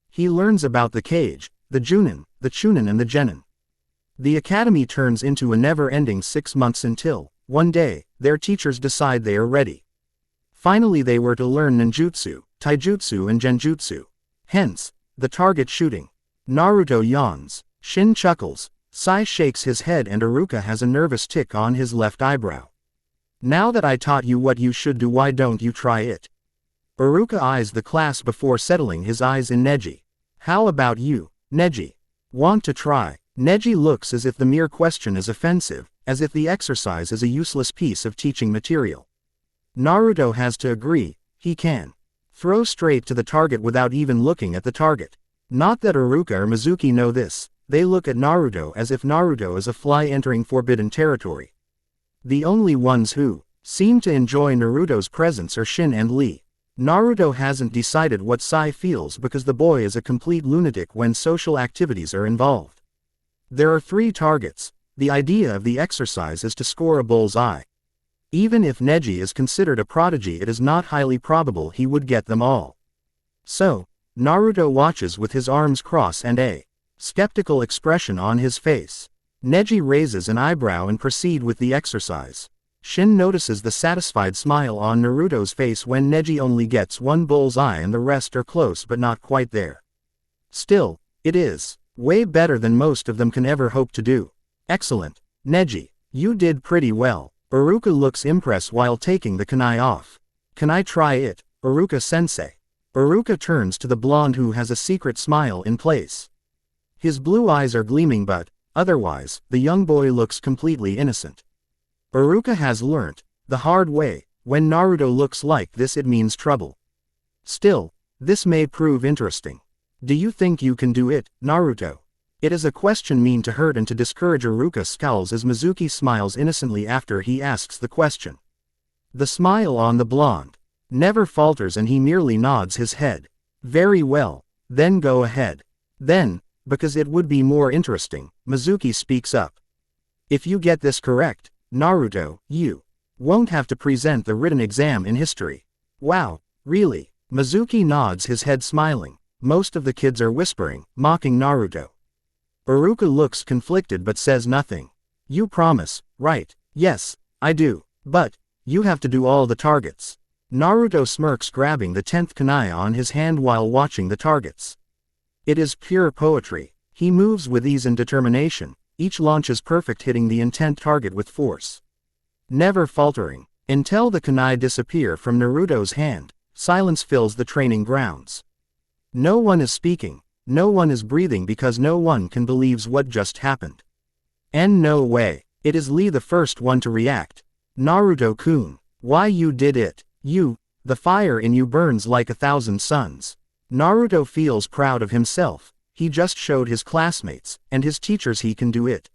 He learns about the Kage, the Junin, the Chunin and the Genin. The academy turns into a never-ending 6 months until, one day, their teachers decide they are ready. Finally they were to learn ninjutsu, taijutsu and genjutsu. Hence, the target shooting. Naruto yawns, Shin chuckles, Sai shakes his head and Iruka has a nervous tick on his left eyebrow. Now that I taught you what you should do, why don't you try it? Iruka eyes the class before settling his eyes in Neji. How about you, Neji? Want to try? Neji looks as if the mere question is offensive, as if the exercise is a useless piece of teaching material. Naruto has to agree, he can throw straight to the target without even looking at the target. Not that Iruka or Mizuki know this, they look at Naruto as if Naruto is a fly entering forbidden territory. The only ones who seem to enjoy Naruto's presence are Shin and Lee. Naruto hasn't decided what Sai feels because the boy is a complete lunatic when social activities are involved. There are 3 targets. The idea of the exercise is to score a bull's eye. Even if Neji is considered a prodigy, it is not highly probable he would get them all. So, Naruto watches with his arms crossed and a skeptical expression on his face. Neji raises an eyebrow and proceeds with the exercise. Shin notices the satisfied smile on Naruto's face when Neji only gets 1 bull's eye and the rest are close but not quite there. Still, it is way better than most of them can ever hope to do. Excellent, Neji, you did pretty well. Iruka looks impressed while taking the kunai off. Can I try it, Iruka-sensei? Iruka turns to the blonde who has a secret smile in place. His blue eyes are gleaming but, otherwise, the young boy looks completely innocent. Iruka has learnt, the hard way, when Naruto looks like this it means trouble. Still, this may prove interesting. Do you think you can do it, Naruto? It is a question mean to hurt and to discourage. Iruka scowls as Mizuki smiles innocently after he asks the question. The smile on the blonde never falters and he merely nods his head. Very well, then go ahead. Then, because it would be more interesting, Mizuki speaks up. If you get this correct, Naruto, you won't have to present the written exam in history. Wow, really? Mizuki nods his head smiling. Most of the kids are whispering, mocking Naruto. Iruka looks conflicted but says nothing. You promise, right? Yes, I do. But, you have to do all the targets. Naruto smirks, grabbing the 10th kunai on his hand while watching the targets. It is pure poetry. He moves with ease and determination. Each launch is perfect, hitting the intent target with force. Never faltering. Until the kunai disappear from Naruto's hand, silence fills the training grounds. No one is speaking, no one is breathing because no one can believe what just happened. And no way. It is Lee the first one to react. Naruto-kun, why you did it? You, the fire in you burns like 1,000 suns. Naruto feels proud of himself. He just showed his classmates, and his teachers he can do it.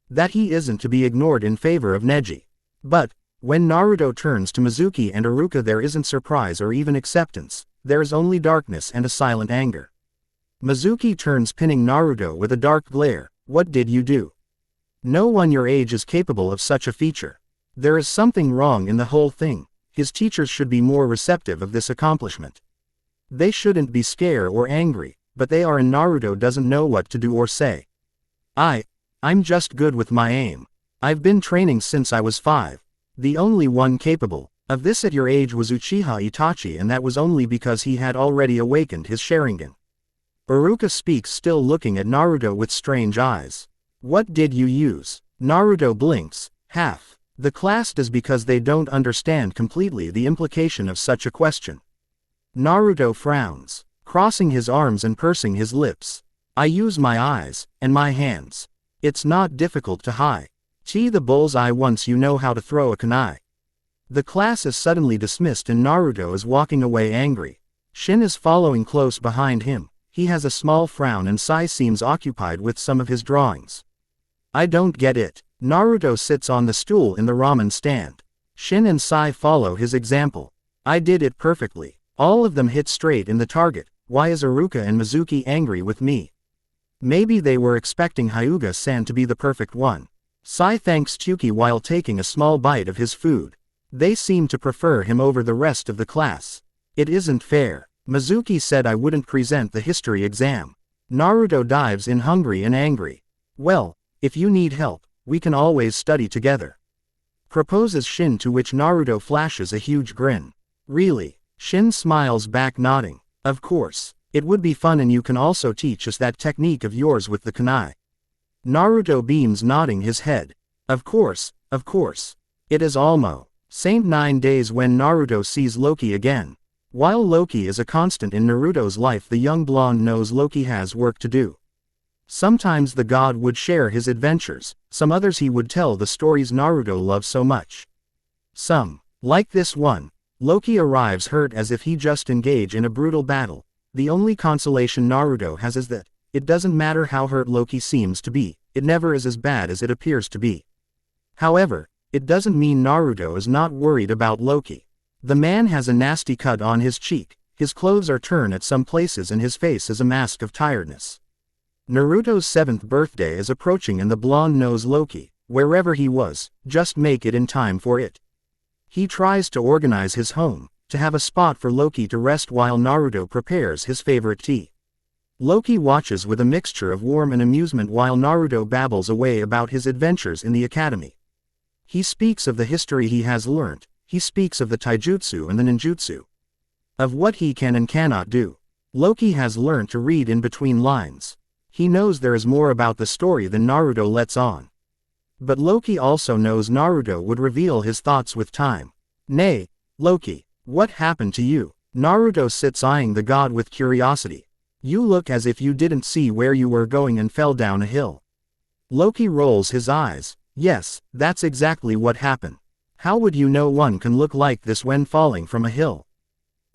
That he isn't to be ignored in favor of Neji. But, when Naruto turns to Mizuki and Iruka there isn't surprise or even acceptance, there is only darkness and a silent anger. Mizuki turns, pinning Naruto with a dark glare. What did you do? No one your age is capable of such a feature. There is something wrong in the whole thing. His teachers should be more receptive of this accomplishment. They shouldn't be scared or angry, but they are, and Naruto doesn't know what to do or say. I'm just good with my aim. I've been training since I was 5. The only one capable of this at your age was Uchiha Itachi, and that was only because he had already awakened his Sharingan. Iruka speaks, still looking at Naruto with strange eyes. What did you use? Naruto blinks. Half the class does, because they don't understand completely the implication of such a question. Naruto frowns, crossing his arms and pursing his lips. I use my eyes and my hands. It's not difficult to hide. The bullseye once you know how to throw a kunai. The class is suddenly dismissed and Naruto is walking away angry. Shin is following close behind him. He has a small frown and Sai seems occupied with some of his drawings. I don't get it. Naruto sits on the stool in the ramen stand. Shin and Sai follow his example. I did it perfectly. All of them hit straight in the target. Why is Iruka and Mizuki angry with me? Maybe they were expecting Hyuga-san to be the perfect one. Sai thanks Chuki while taking a small bite of his food. They seem to prefer him over the rest of the class. It isn't fair. Mizuki said I wouldn't present the history exam. Naruto dives in hungry and angry. Well, if you need help, we can always study together. Proposes Shin, to which Naruto flashes a huge grin. Really? Shin smiles back, nodding. Of course. It would be fun, and you can also teach us that technique of yours with the kunai. Naruto beams, nodding his head. Of course, of course. It is almost 9 days when Naruto sees Loki again. While Loki is a constant in Naruto's life, the young blonde knows Loki has work to do. Sometimes the god would share his adventures, some others he would tell the stories Naruto loves so much. Some, like this one, Loki arrives hurt as if he just engaged in a brutal battle. The only consolation Naruto has is that, it doesn't matter how hurt Loki seems to be, it never is as bad as it appears to be. However, it doesn't mean Naruto is not worried about Loki. The man has a nasty cut on his cheek, his clothes are torn at some places, and his face is a mask of tiredness. Naruto's 7th birthday is approaching, and the blonde knows Loki, wherever he was, just make it in time for it. He tries to organize his home, to have a spot for Loki to rest while Naruto prepares his favorite tea. Loki watches with a mixture of warmth and amusement while Naruto babbles away about his adventures in the academy. He speaks of the history he has learned, he speaks of the taijutsu and the ninjutsu. Of what he can and cannot do. Loki has learned to read in between lines. He knows there is more about the story than Naruto lets on. But Loki also knows Naruto would reveal his thoughts with time. Nay, Loki, what happened to you? Naruto sits eyeing the god with curiosity. You look as if you didn't see where you were going and fell down a hill. Loki rolls his eyes. Yes, that's exactly what happened. How would you know one can look like this when falling from a hill?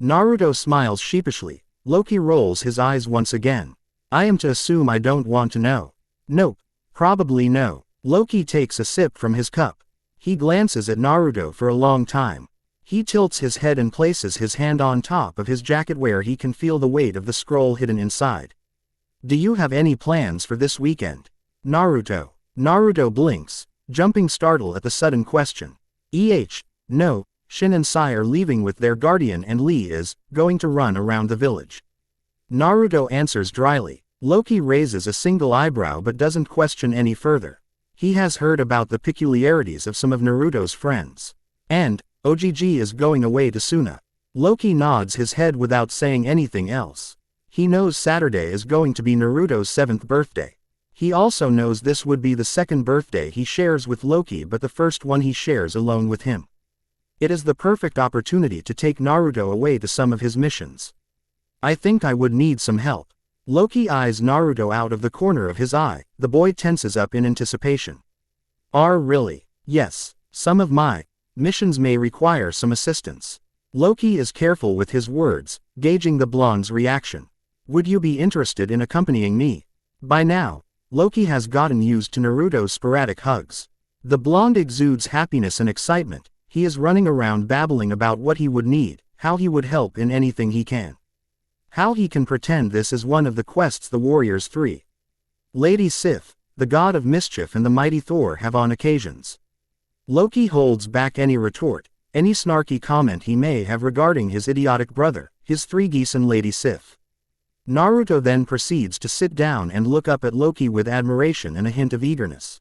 Naruto smiles sheepishly. Loki rolls his eyes once again. I am to assume I don't want to know. Nope. Probably no. Loki takes a sip from his cup. He glances at Naruto for a long time. He tilts his head and places his hand on top of his jacket where he can feel the weight of the scroll hidden inside. Do you have any plans for this weekend? Naruto. Naruto blinks, jumping startled at the sudden question. No, Shin and Sai are leaving with their guardian and Lee is going to run around the village. Naruto answers dryly. Loki raises a single eyebrow but doesn't question any further. He has heard about the peculiarities of some of Naruto's friends. And, OGG is going away to Suna. Loki nods his head without saying anything else. He knows Saturday is going to be Naruto's 7th birthday. He also knows this would be the 2nd birthday he shares with Loki, but the first one he shares alone with him. It is the perfect opportunity to take Naruto away to some of his missions. I think I would need some help. Loki eyes Naruto out of the corner of his eye. The boy tenses up in anticipation. Really? Yes, some of my missions may require some assistance. Loki is careful with his words, gauging the blonde's reaction. Would you be interested in accompanying me? By now, Loki has gotten used to Naruto's sporadic hugs. The blonde exudes happiness and excitement. He is running around babbling about what he would need, how he would help in anything he can. How he can pretend this is one of the quests the warriors 3. Lady Sif, the god of mischief and the mighty Thor have on occasions. Loki holds back any retort, any snarky comment he may have regarding his idiotic brother, his three geese and Lady Sif. Naruto then proceeds to sit down and look up at Loki with admiration and a hint of eagerness.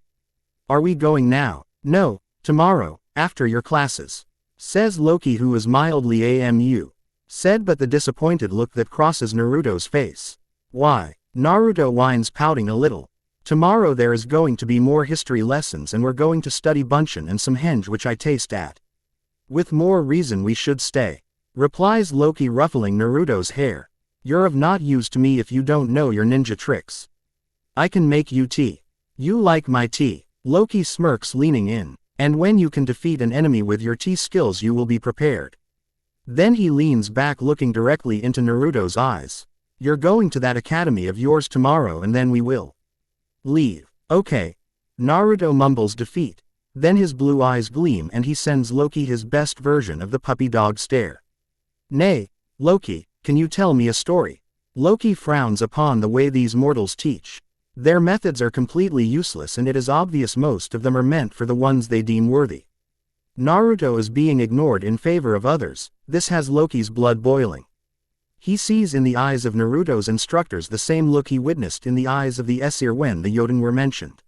"Are we going now?" "No, tomorrow, after your classes," says Loki, who is mildly said, but the disappointed look that crosses Naruto's face. "Why?" Naruto whines, pouting a little. "Tomorrow there is going to be more history lessons and we're going to study Bunshin and some henge which I taste at. With more reason we should stay," replies Loki, ruffling Naruto's hair. "You're of not use to me if you don't know your ninja tricks. I can make you tea. You like my tea?" Loki smirks, leaning in. "And when you can defeat an enemy with your tea skills you will be prepared." Then he leans back, looking directly into Naruto's eyes. "You're going to that academy of yours tomorrow and then we will leave." "Okay." Naruto mumbles defeat. Then his blue eyes gleam and he sends Loki his best version of the puppy dog stare. "Nay, Loki, can you tell me a story?" Loki frowns upon the way these mortals teach. Their methods are completely useless and it is obvious most of them are meant for the ones they deem worthy. Naruto is being ignored in favor of others. This has Loki's blood boiling. He sees in the eyes of Naruto's instructors the same look he witnessed in the eyes of the Aesir when the Joden were mentioned.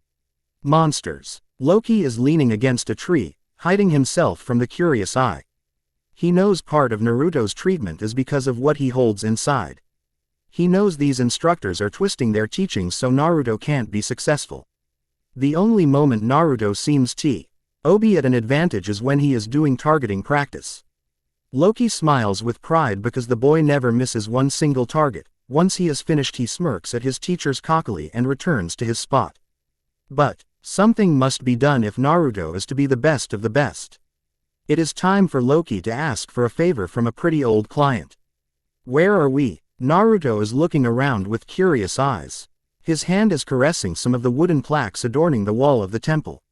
Monsters. Loki is leaning against a tree, hiding himself from the curious eye. He knows part of Naruto's treatment is because of what he holds inside. He knows these instructors are twisting their teachings so Naruto can't be successful. The only moment Naruto seems to be at an advantage is when he is doing targeting practice. Loki smiles with pride because the boy never misses one single target. Once he has finished he smirks at his teachers cockily and returns to his spot. But something must be done if Naruto is to be the best of the best. It is time for Loki to ask for a favor from a pretty old client. "Where are we?" Naruto is looking around with curious eyes. His hand is caressing some of the wooden plaques adorning the wall of the temple.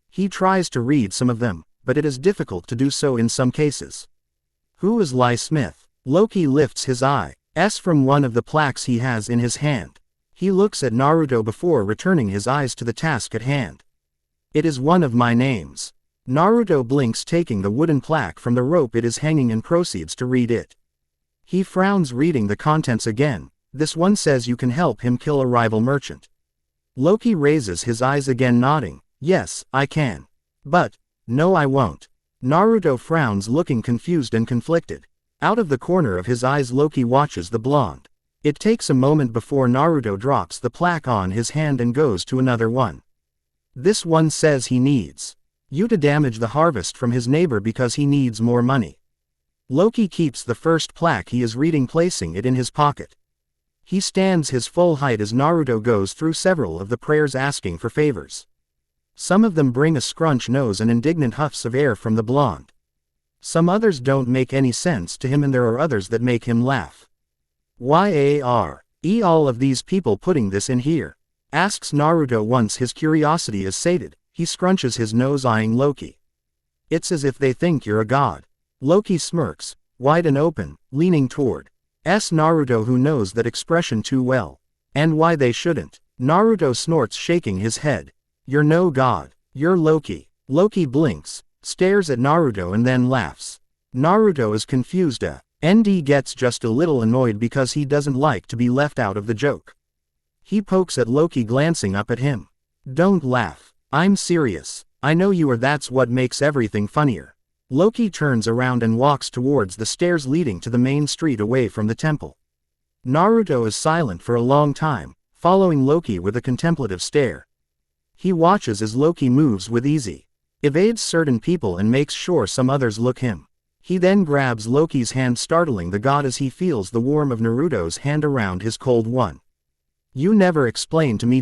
He tries to read some of them, but it is difficult to do so in some cases. "Who is Ly Smith?" Loki lifts his eyes from one of the plaques he has in his hand. He looks at Naruto before returning his eyes to the task at hand. "It is one of my names." Naruto blinks, taking the wooden plaque from the rope it is hanging and proceeds to read it. He frowns, reading the contents again. This one says you can help him kill a rival merchant. Loki raises his eyes again, nodding. "Yes, I can. But, no I won't." Naruto frowns, looking confused and conflicted. Out of the corner of his eyes Loki watches the blonde. It takes a moment before Naruto drops the plaque on his hand and goes to another one. This one says he needs you to damage the harvest from his neighbor because he needs more money. Loki keeps the first plaque he is reading, placing it in his pocket. He stands his full height as Naruto goes through several of the prayers asking for favors. Some of them bring a scrunch nose and indignant huffs of air from the blonde. Some others don't make any sense to him and there are others that make him laugh. "Why are all of these people putting this in here?" asks Naruto once his curiosity is sated. He scrunches his nose, eyeing Loki. "It's as if they think you're a god." Loki smirks, wide and open, leaning toward Naruto, who knows that expression too well. "And why they shouldn't?" Naruto snorts, shaking his head. "You're no god. You're Loki." Loki blinks, stares at Naruto and then laughs. Naruto is confused and gets just a little annoyed because he doesn't like to be left out of the joke. He pokes at Loki, glancing up at him. "Don't laugh. I'm serious. I know you are, that's what makes everything funnier." Loki turns around and walks towards the stairs leading to the main street away from the temple. Naruto is silent for a long time, following Loki with a contemplative stare. He watches as Loki moves with ease, evades certain people and makes sure some others look him. He then grabs Loki's hand, startling the god as he feels the warmth of Naruto's hand around his cold one. "You never explained to me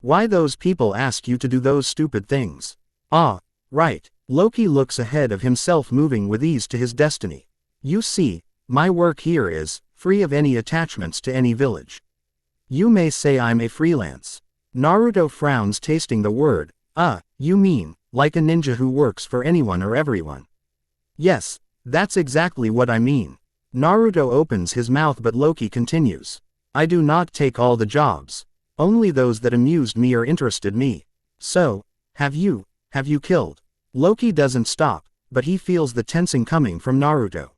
why those people ask you to do those stupid things." "Ah, right." Loki looks ahead of himself, moving with ease to his destiny. "You see, my work here is free of any attachments to any village. You may say I'm a freelance." Naruto frowns, tasting the word. You mean, like a ninja who works for anyone or everyone?" "Yes, that's exactly what I mean." Naruto opens his mouth but Loki continues. "I do not take all the jobs. Only those that amused me or interested me. So, have you killed? Loki doesn't stop, but he feels the tensing coming from Naruto.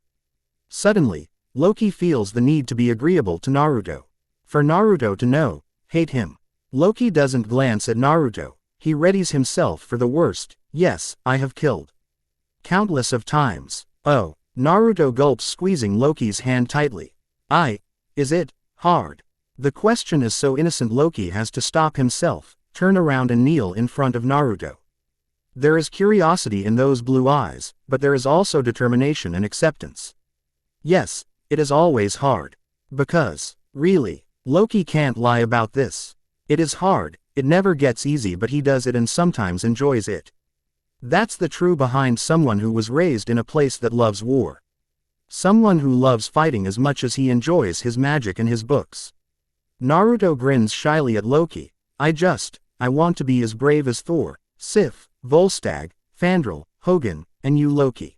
Suddenly, Loki feels the need to be agreeable to Naruto. For Naruto to know, hate him. Loki doesn't glance at Naruto, he readies himself for the worst. Yes, I have killed. Countless of times. Oh, Naruto gulps, squeezing Loki's hand tightly. Is it hard? The question is so innocent Loki has to stop himself, turn around and kneel in front of Naruto. There is curiosity in those blue eyes, but there is also determination and acceptance. Yes, it is always hard. Because, really, Loki can't lie about this. It is hard, it never gets easy, but he does it and sometimes enjoys it. That's the truth behind someone who was raised in a place that loves war. Someone who loves fighting as much as he enjoys his magic and his books. Naruto grins shyly at Loki. I want to be as brave as Thor, Sif, Volstagg, Fandral, Hogun, and you Loki.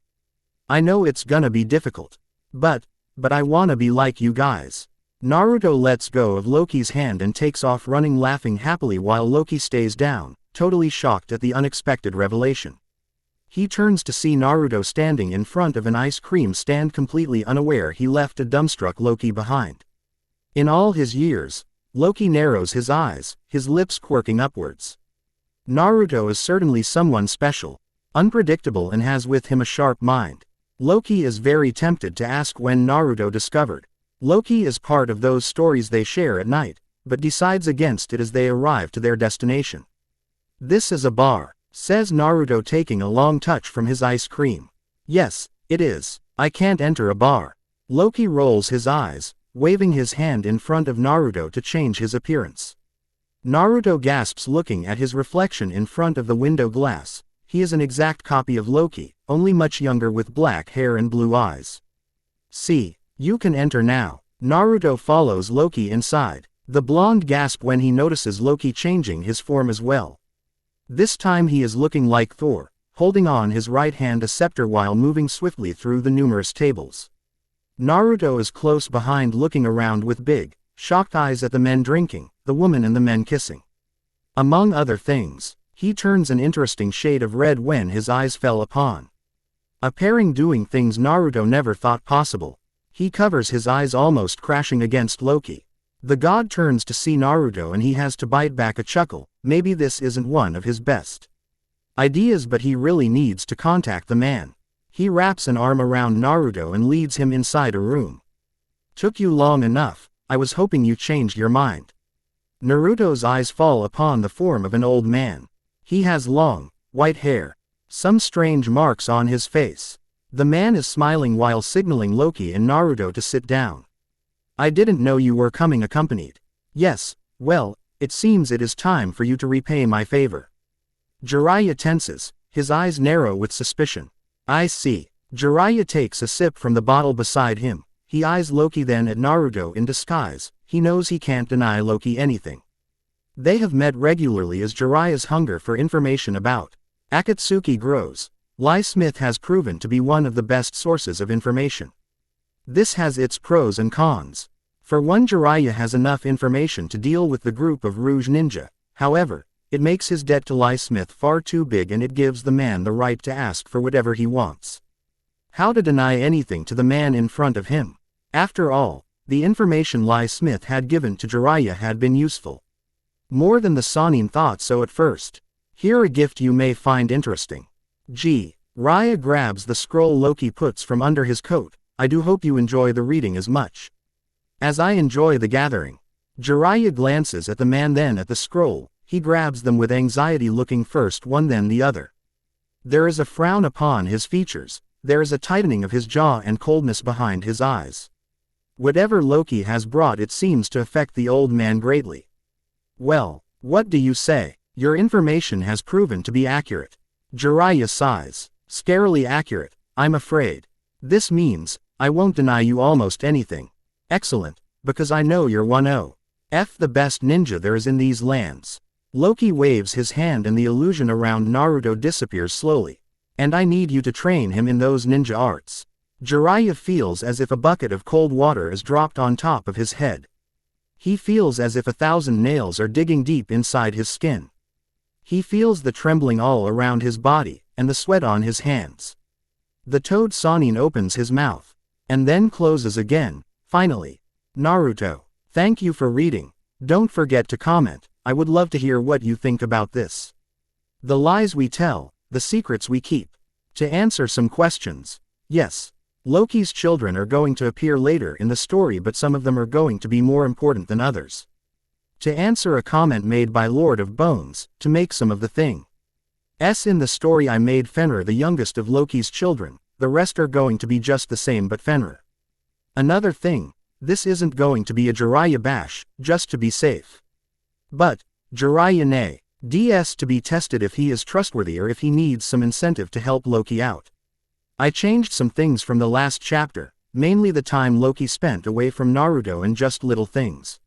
I know it's gonna be difficult. But I wanna be like you guys. Naruto lets go of Loki's hand and takes off running, laughing happily while Loki stays down, totally shocked at the unexpected revelation. He turns to see Naruto standing in front of an ice cream stand, completely unaware he left a dumbstruck Loki behind. In all his years, Loki narrows his eyes, his lips quirking upwards. Naruto is certainly someone special, unpredictable, and has with him a sharp mind. Loki is very tempted to ask when Naruto discovered. Loki is part of those stories they share at night, but decides against it as they arrive to their destination. This is a bar, says Naruto, taking a long touch from his ice cream. Yes, it is. I can't enter a bar. Loki rolls his eyes, waving his hand in front of Naruto to change his appearance. Naruto gasps, looking at his reflection in front of the window glass. He is an exact copy of Loki, only much younger, with black hair and blue eyes. See, you can enter now. Naruto follows Loki inside. The blonde gasps when he notices Loki changing his form as well. This time he is looking like Thor, holding on his right hand a scepter while moving swiftly through the numerous tables. Naruto is close behind, looking around with big, shocked eyes at the men drinking, the woman and the men kissing. Among other things, he turns an interesting shade of red when his eyes fell upon a pairing doing things Naruto never thought possible. He covers his eyes, almost crashing against Loki. The god turns to see Naruto and he has to bite back a chuckle. Maybe this isn't one of his best ideas, but he really needs to contact the man. He wraps an arm around Naruto and leads him inside a room. Took you long enough, I was hoping you changed your mind. Naruto's eyes fall upon the form of an old man. He has long, white hair. Some strange marks on his face. The man is smiling while signaling Loki and Naruto to sit down. I didn't know you were coming accompanied. Yes, well, it seems it is time for you to repay my favor. Jiraiya tenses, his eyes narrow with suspicion. I see. Jiraiya takes a sip from the bottle beside him. He eyes Loki, then at Naruto in disguise. He knows he can't deny Loki anything. They have met regularly as Jiraiya's hunger for information about Akatsuki grows. Ly Smith has proven to be one of the best sources of information. This has its pros and cons. For one, Jiraiya has enough information to deal with the group of Rouge Ninja. However, it makes his debt to Ly Smith far too big, and it gives the man the right to ask for whatever he wants. How to deny anything to the man in front of him? After all, the information Ly Smith had given to Jiraiya had been useful. More than the Sannin thought so at first. Here a gift you may find interesting. Jiraiya grabs the scroll Loki puts from under his coat. I do hope you enjoy the reading as much as I enjoy the gathering. Jiraiya glances at the man, then at the scroll. He grabs them with anxiety, looking first one then the other. There is a frown upon his features. There is a tightening of his jaw and coldness behind his eyes. Whatever Loki has brought, it seems to affect the old man greatly. Well, what do you say? Your information has proven to be accurate. Jiraiya sighs. Scarily accurate, I'm afraid. This means, I won't deny you almost anything. Excellent, because I know you're one of the best ninja there is in these lands. Loki waves his hand and the illusion around Naruto disappears slowly. And I need you to train him in those ninja arts. Jiraiya feels as if a bucket of cold water is dropped on top of his head. He feels as if 1,000 nails are digging deep inside his skin. He feels the trembling all around his body, and the sweat on his hands. The toad Sanin opens his mouth, and then closes again. Finally, Naruto, thank you for reading. Don't forget to comment. I would love to hear what you think about this. The lies we tell, the secrets we keep. To answer some questions. Yes, Loki's children are going to appear later in the story, but some of them are going to be more important than others. To answer a comment made by Lord of Bones, to make some of the things in the story I made Fenrir the youngest of Loki's children, the rest are going to be just the same but Fenrir. Another thing, this isn't going to be a Jiraiya bash, just to be safe. But, Jiraiya nay, DS to be tested if he is trustworthy or if he needs some incentive to help Loki out. I changed some things from the last chapter, mainly the time Loki spent away from Naruto and just little things.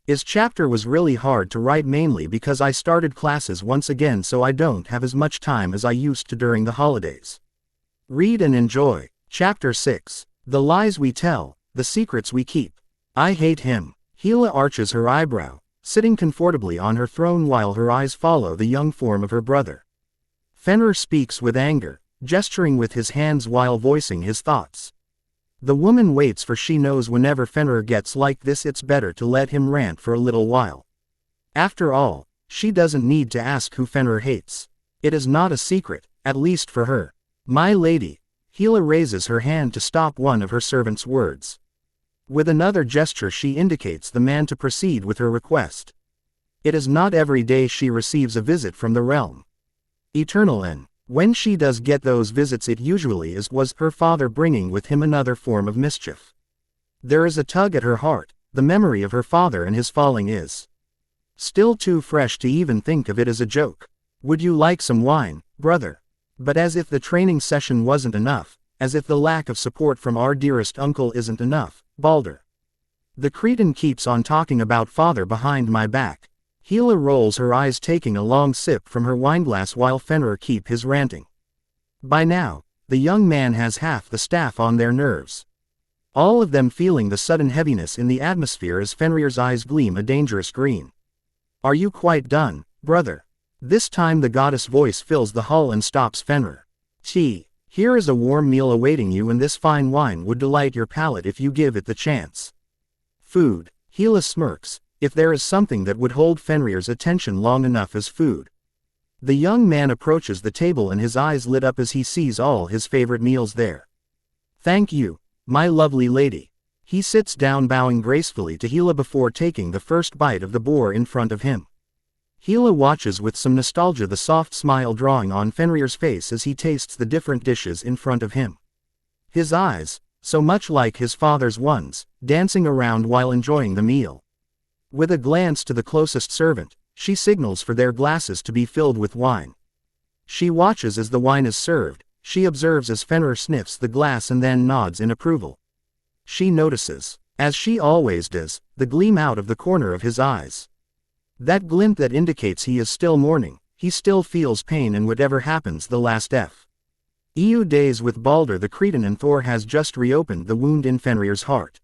His chapter was really hard to write mainly because I started classes once again, so I don't have as much time as I used to during the holidays. Read and enjoy. Chapter 6. The Lies We Tell, the Secrets We Keep. I hate him. Hela arches her eyebrow, sitting comfortably on her throne while her eyes follow the young form of her brother. Fenrir speaks with anger, gesturing with his hands while voicing his thoughts. The woman waits, for she knows whenever Fenrir gets like this it's better to let him rant for a little while. After all, she doesn't need to ask who Fenrir hates. It is not a secret, at least for her. My lady. Hela raises her hand to stop one of her servant's words. With another gesture she indicates the man to proceed with her request. It is not every day she receives a visit from the realm eternal, and when she does get those visits it usually was her father bringing with him another form of mischief. There is a tug at her heart. The memory of her father and his falling is still too fresh to even think of it as a joke. Would you like some wine, brother? But as if the training session wasn't enough, as if the lack of support from our dearest uncle isn't enough, Balder. The Cretan keeps on talking about father behind my back. Hela rolls her eyes, taking a long sip from her wineglass while Fenrir keep his ranting. By now, the young man has half the staff on their nerves. All of them feeling the sudden heaviness in the atmosphere as Fenrir's eyes gleam a dangerous green. Are you quite done, brother? This time the goddess voice fills the hall and stops Fenrir. Here is a warm meal awaiting you, and this fine wine would delight your palate if you give it the chance. Food. Hela smirks. If there is something that would hold Fenrir's attention long enough as food. The young man approaches the table and his eyes lit up as he sees all his favorite meals there. Thank you, my lovely lady. He sits down, bowing gracefully to Hela before taking the first bite of the boar in front of him. Hela watches with some nostalgia, the soft smile drawing on Fenrir's face as he tastes the different dishes in front of him. His eyes, so much like his father's ones, dancing around while enjoying the meal. With a glance to the closest servant, she signals for their glasses to be filled with wine. She watches as the wine is served. She observes as Fenrir sniffs the glass and then nods in approval. She notices, as she always does, the gleam out of the corner of his eyes. That glint that indicates he is still mourning, he still feels pain, and whatever happens the last few days with Balder the Cretan and Thor has just reopened the wound in Fenrir's heart.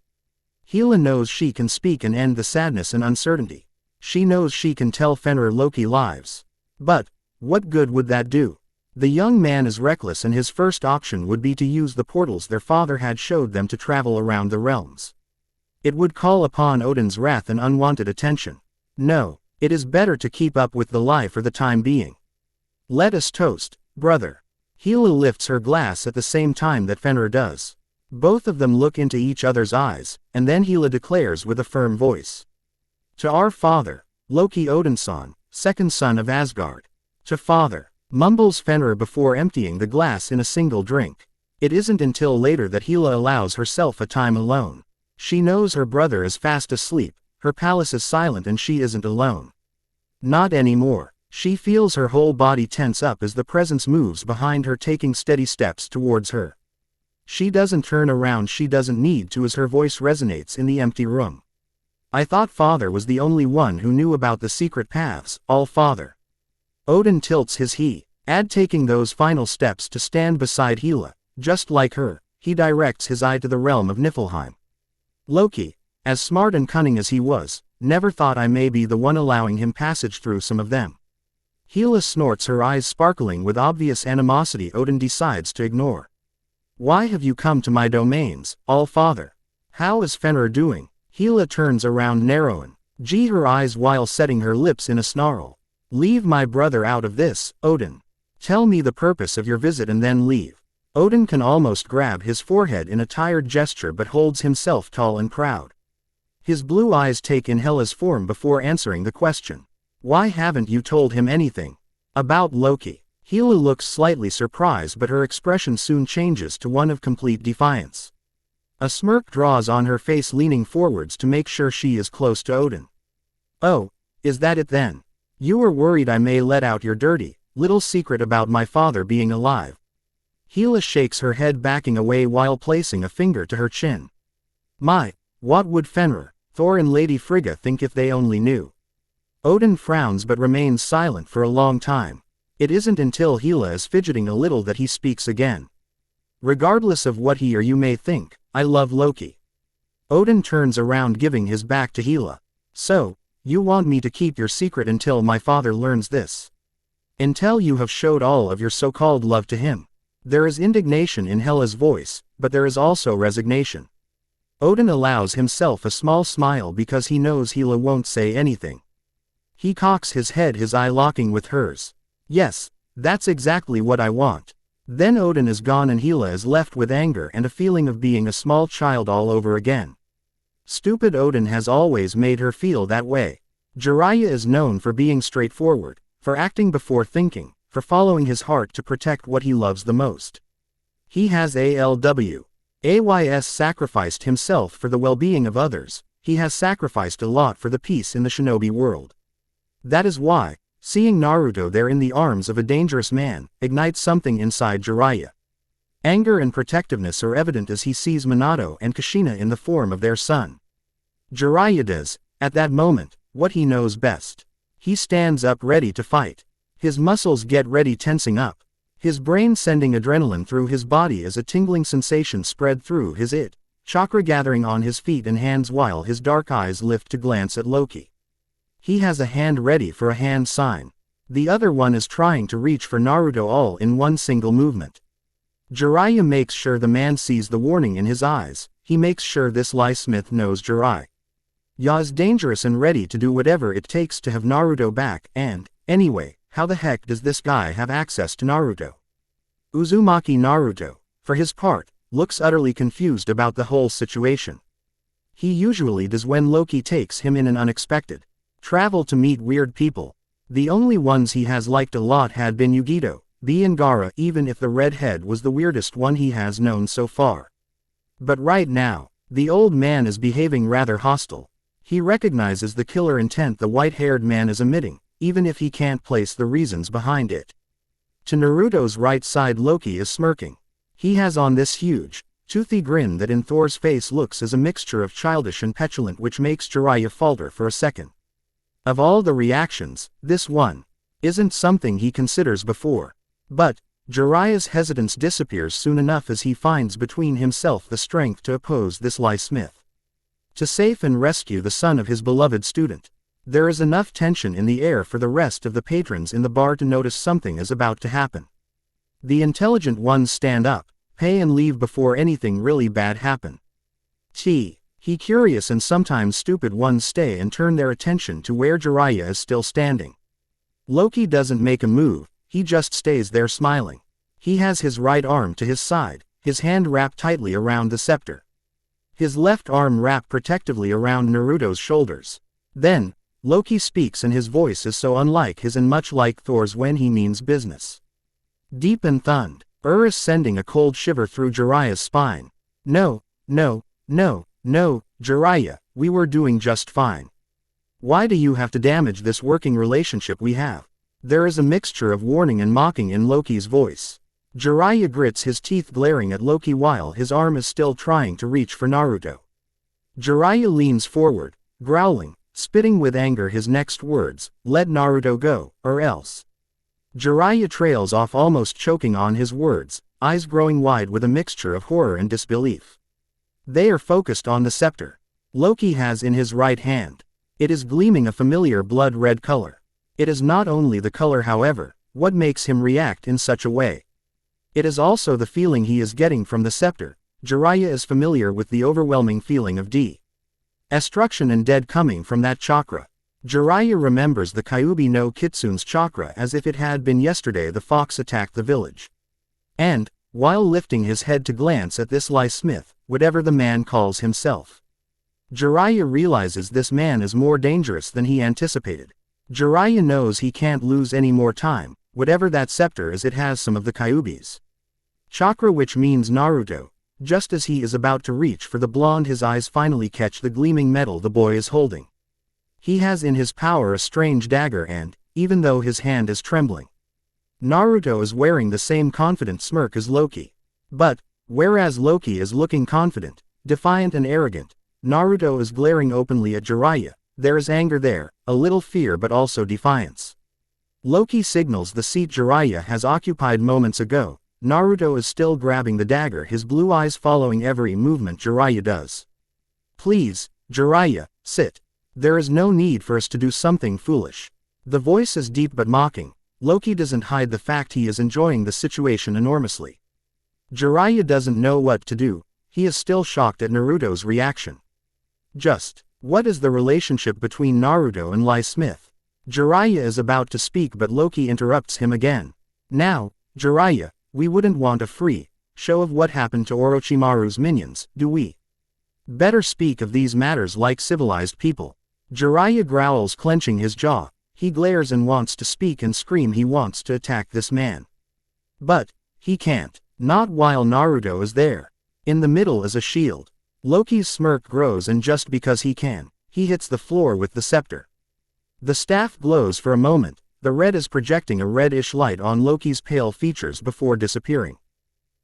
Hela knows she can speak and end the sadness and uncertainty. She knows she can tell Fenrir Loki lies. But, what good would that do? The young man is reckless, and his first option would be to use the portals their father had showed them to travel around the realms. It would call upon Odin's wrath and unwanted attention. No, it is better to keep up with the lie for the time being. Let us toast, brother. Hela lifts her glass at the same time that Fenrir does. Both of them look into each other's eyes, and then Hela declares with a firm voice. To our father, Loki Odinson, second son of Asgard. To father, mumbles Fenrir before emptying the glass in a single drink. It isn't until later that Hela allows herself a time alone. She knows her brother is fast asleep, her palace is silent, and she isn't alone. Not anymore. She feels her whole body tense up as the presence moves behind her, taking steady steps towards her. She doesn't turn around, she doesn't need to, as her voice resonates in the empty room. I thought father was the only one who knew about the secret paths, all father. Odin tilts his head, taking those final steps to stand beside Hela. Just like her, he directs his eye to the realm of Niflheim. Loki, As smart and cunning as he was, never thought I may be the one allowing him passage through some of them. Hela snorts, her eyes sparkling with obvious animosity. Odin decides to ignore. Why have you come to my domains, All-Father? How is Fenrir doing? Hela turns around, narrowing her eyes while setting her lips in a snarl. Leave my brother out of this, Odin. Tell me the purpose of your visit and then leave. Odin can almost grab his forehead in a tired gesture but holds himself tall and proud. His blue eyes take in Hela's form before answering the question. Why haven't you told him anything about Loki? Hela looks slightly surprised, but her expression soon changes to one of complete defiance. A smirk draws on her face, leaning forwards to make sure she is close to Odin. Oh, is that it then? You were worried I may let out your dirty little secret about my father being alive. Hela shakes her head, backing away while placing a finger to her chin. What would Fenrir, Thor and Lady Frigga think if they only knew? Odin frowns but remains silent for a long time. It isn't until Hela is fidgeting a little that he speaks again. Regardless of what he or you may think, I love Loki. Odin turns around, giving his back to Hela. So, you want me to keep your secret until my father learns this? Until you have showed all of your so-called love to him? There is indignation in Hela's voice, but there is also resignation. Odin allows himself a small smile because he knows Hela won't say anything. He cocks his head, his eye locking with hers. Yes, that's exactly what I want. Then Odin is gone and Hela is left with anger and a feeling of being a small child all over again. Stupid Odin has always made her feel that way. Jiraiya is known for being straightforward, for acting before thinking, for following his heart to protect what he loves the most. He has sacrificed himself for the well-being of others. He has sacrificed a lot for the peace in the shinobi world. That is why, seeing Naruto there in the arms of a dangerous man, ignites something inside Jiraiya. Anger and protectiveness are evident as he sees Minato and Kushina in the form of their son. Jiraiya does, at that moment, what he knows best. He stands up ready to fight. His muscles get ready, tensing up. His brain sending adrenaline through his body as a tingling sensation spread through his chakra, gathering on his feet and hands while his dark eyes lift to glance at Loki. He has a hand ready for a hand sign. The other one is trying to reach for Naruto, all in one single movement. Jiraiya makes sure the man sees the warning in his eyes. He makes sure this Lie Smith knows Jiraiya is dangerous and ready to do whatever it takes to have Naruto back. And, anyway, how the heck does this guy have access to Naruto? Uzumaki Naruto, for his part, looks utterly confused about the whole situation. He usually does when Loki takes him in an unexpected travel to meet weird people. The only ones he has liked a lot had been Yugito, Bee and Gaara, even if the redhead was the weirdest one he has known so far. But right now, the old man is behaving rather hostile. He recognizes the killer intent the white-haired man is emitting, even if he can't place the reasons behind it. To Naruto's right side, Loki is smirking. He has on this huge, toothy grin that in Thor's face looks as a mixture of childish and petulant, which makes Jiraiya falter for a second. Of all the reactions, this one isn't something he considers before. But Jiraiya's hesitance disappears soon enough as he finds between himself the strength to oppose this Lie Smith. To save and rescue the son of his beloved student. There is enough tension in the air for the rest of the patrons in the bar to notice something is about to happen. The intelligent ones stand up, pay and leave before anything really bad happen. He curious and sometimes stupid ones stay and turn their attention to where Jiraiya is still standing. Loki doesn't make a move, he just stays there smiling. He has his right arm to his side, his hand wrapped tightly around the scepter. His left arm wrapped protectively around Naruto's shoulders. Then, Loki speaks and his voice is so unlike his and much like Thor's when he means business. Deep and thund, sending a cold shiver through Jiraiya's spine. No, Jiraiya, we were doing just fine. Why do you have to damage this working relationship we have? There is a mixture of warning and mocking in Loki's voice. Jiraiya grits his teeth, glaring at Loki while his arm is still trying to reach for Naruto. Jiraiya leans forward, growling, spitting with anger his next words, "Let Naruto go, or else." Jiraiya trails off, almost choking on his words, eyes growing wide with a mixture of horror and disbelief. They are focused on the scepter. Loki has in his right hand. It is gleaming a familiar blood-red color. It is not only the color, however, what makes him react in such a way. It is also the feeling he is getting from the scepter. Jiraiya is familiar with the overwhelming feeling of destruction and dead coming from that chakra. Jiraiya remembers the Kyuubi no Kitsune's chakra as if it had been yesterday the fox attacked the village. And, while lifting his head to glance at this Lie Smith, whatever the man calls himself, Jiraiya realizes this man is more dangerous than he anticipated. Jiraiya knows he can't lose any more time. Whatever that scepter is, it has some of the Kyuubi's chakra, which means Naruto. Just as he is about to reach for the blonde, his eyes finally catch the gleaming metal the boy is holding. He has in his power a strange dagger and, even though his hand is trembling, Naruto is wearing the same confident smirk as Loki. But, whereas Loki is looking confident, defiant and arrogant, Naruto is glaring openly at Jiraiya. There is anger there, a little fear, but also defiance. Loki signals the seat Jiraiya has occupied moments ago. Naruto is still grabbing the dagger, his blue eyes following every movement Jiraiya does. Please, Jiraiya, sit. There is no need for us to do something foolish. The voice is deep but mocking. Loki doesn't hide the fact he is enjoying the situation enormously. Jiraiya doesn't know what to do. He is still shocked at Naruto's reaction. Just, what is the relationship between Naruto and Lie Smith? Jiraiya is about to speak, but Loki interrupts him again. Now, Jiraiya, we wouldn't want a free show of what happened to Orochimaru's minions, do we? Better speak of these matters like civilized people. Jiraiya growls, clenching his jaw. He glares and wants to speak and scream. He wants to attack this man. But, he can't. Not while Naruto is there. In the middle is a shield. Loki's smirk grows, and just because he can, he hits the floor with the scepter. The staff glows for a moment. The red is projecting a reddish light on Loki's pale features before disappearing.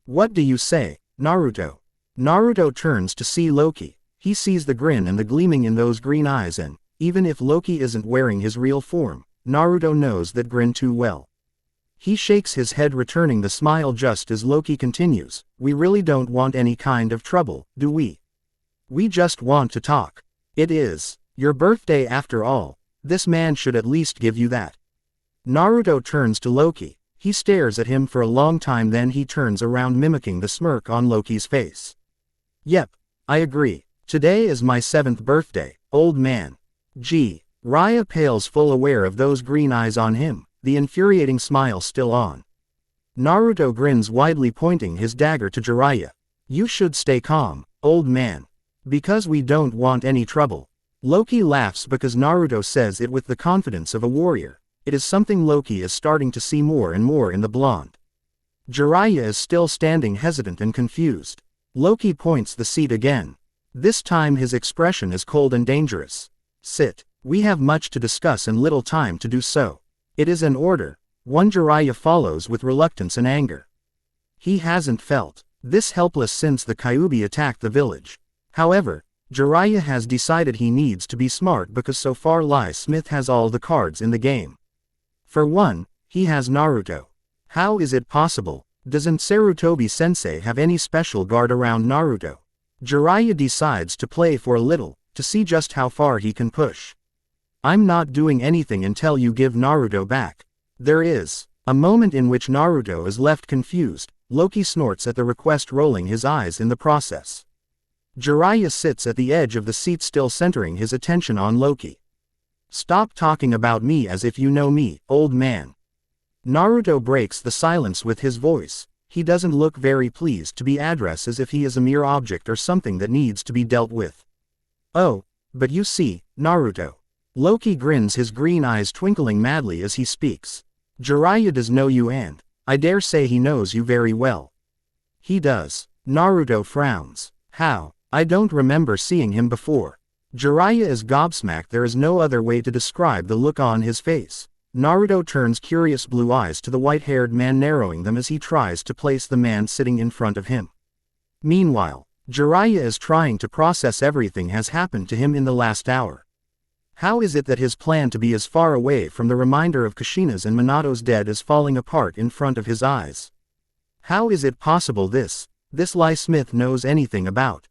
What do you say, Naruto? Naruto turns to see Loki. He sees the grin and the gleaming in those green eyes, and, even if Loki isn't wearing his real form, Naruto knows that grin too well. He shakes his head, returning the smile just as Loki continues. We really don't want any kind of trouble, do we? We just want to talk. It is your birthday after all. This man should at least give you that. Naruto turns to Loki. He stares at him for a long time, then he turns around, mimicking the smirk on Loki's face. Yep, I agree. Today is my 7th birthday, old man. Gee. Raya pales, full aware of those green eyes on him, the infuriating smile still on. Naruto grins widely, pointing his dagger to Jiraiya. You should stay calm, old man. Because we don't want any trouble. Loki laughs because Naruto says it with the confidence of a warrior. It is something Loki is starting to see more and more in the blonde. Jiraiya is still standing hesitant and confused. Loki points the seat again. This time his expression is cold and dangerous. Sit. We have much to discuss and little time to do so. It is an order. One Jiraiya follows with reluctance and anger. He hasn't felt this helpless since the Kyuubi attacked the village. However, Jiraiya has decided he needs to be smart because so far Lie Smith has all the cards in the game. For one, he has Naruto. How is it possible? Doesn't Sarutobi-sensei have any special guard around Naruto? Jiraiya decides to play for a little, to see just how far he can push. I'm not doing anything until you give Naruto back. There is a moment in which Naruto is left confused. Loki snorts at the request, rolling his eyes in the process. Jiraiya sits at the edge of the seat, still centering his attention on Loki. Stop talking about me as if you know me, old man. Naruto breaks the silence with his voice. He doesn't look very pleased to be addressed, as if he is a mere object or something that needs to be dealt with. Oh, but you see, Naruto. Loki grins, his green eyes twinkling madly as he speaks. Jiraiya does know you, and I dare say he knows you very well. He does. Naruto frowns. How? I don't remember seeing him before. Jiraiya is gobsmacked. There is no other way to describe the look on his face. Naruto turns curious blue eyes to the white-haired man, narrowing them as he tries to place the man sitting in front of him. Meanwhile, Jiraiya is trying to process everything has happened to him in the last hour. How is it that his plan to be as far away from the reminder of Kushina's and Minato's dead is falling apart in front of his eyes? How is it possible this Lie Smith knows anything about?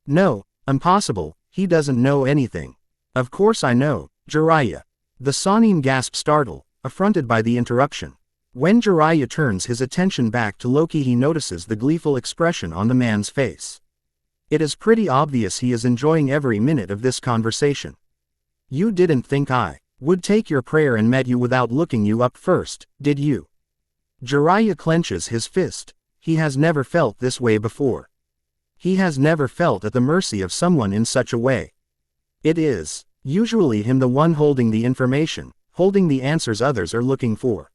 No, impossible. He doesn't know anything. Of course I know, Jiraiya. The Sannin gasped, startled, affronted by the interruption. When Jiraiya turns his attention back to Loki, he notices the gleeful expression on the man's face. It is pretty obvious he is enjoying every minute of this conversation. You didn't think I would take your prayer and met you without looking you up first, did you? Jiraiya clenches his fist. He has never felt this way before. He has never felt at the mercy of someone in such a way. It is usually him the one holding the information, holding the answers others are looking for.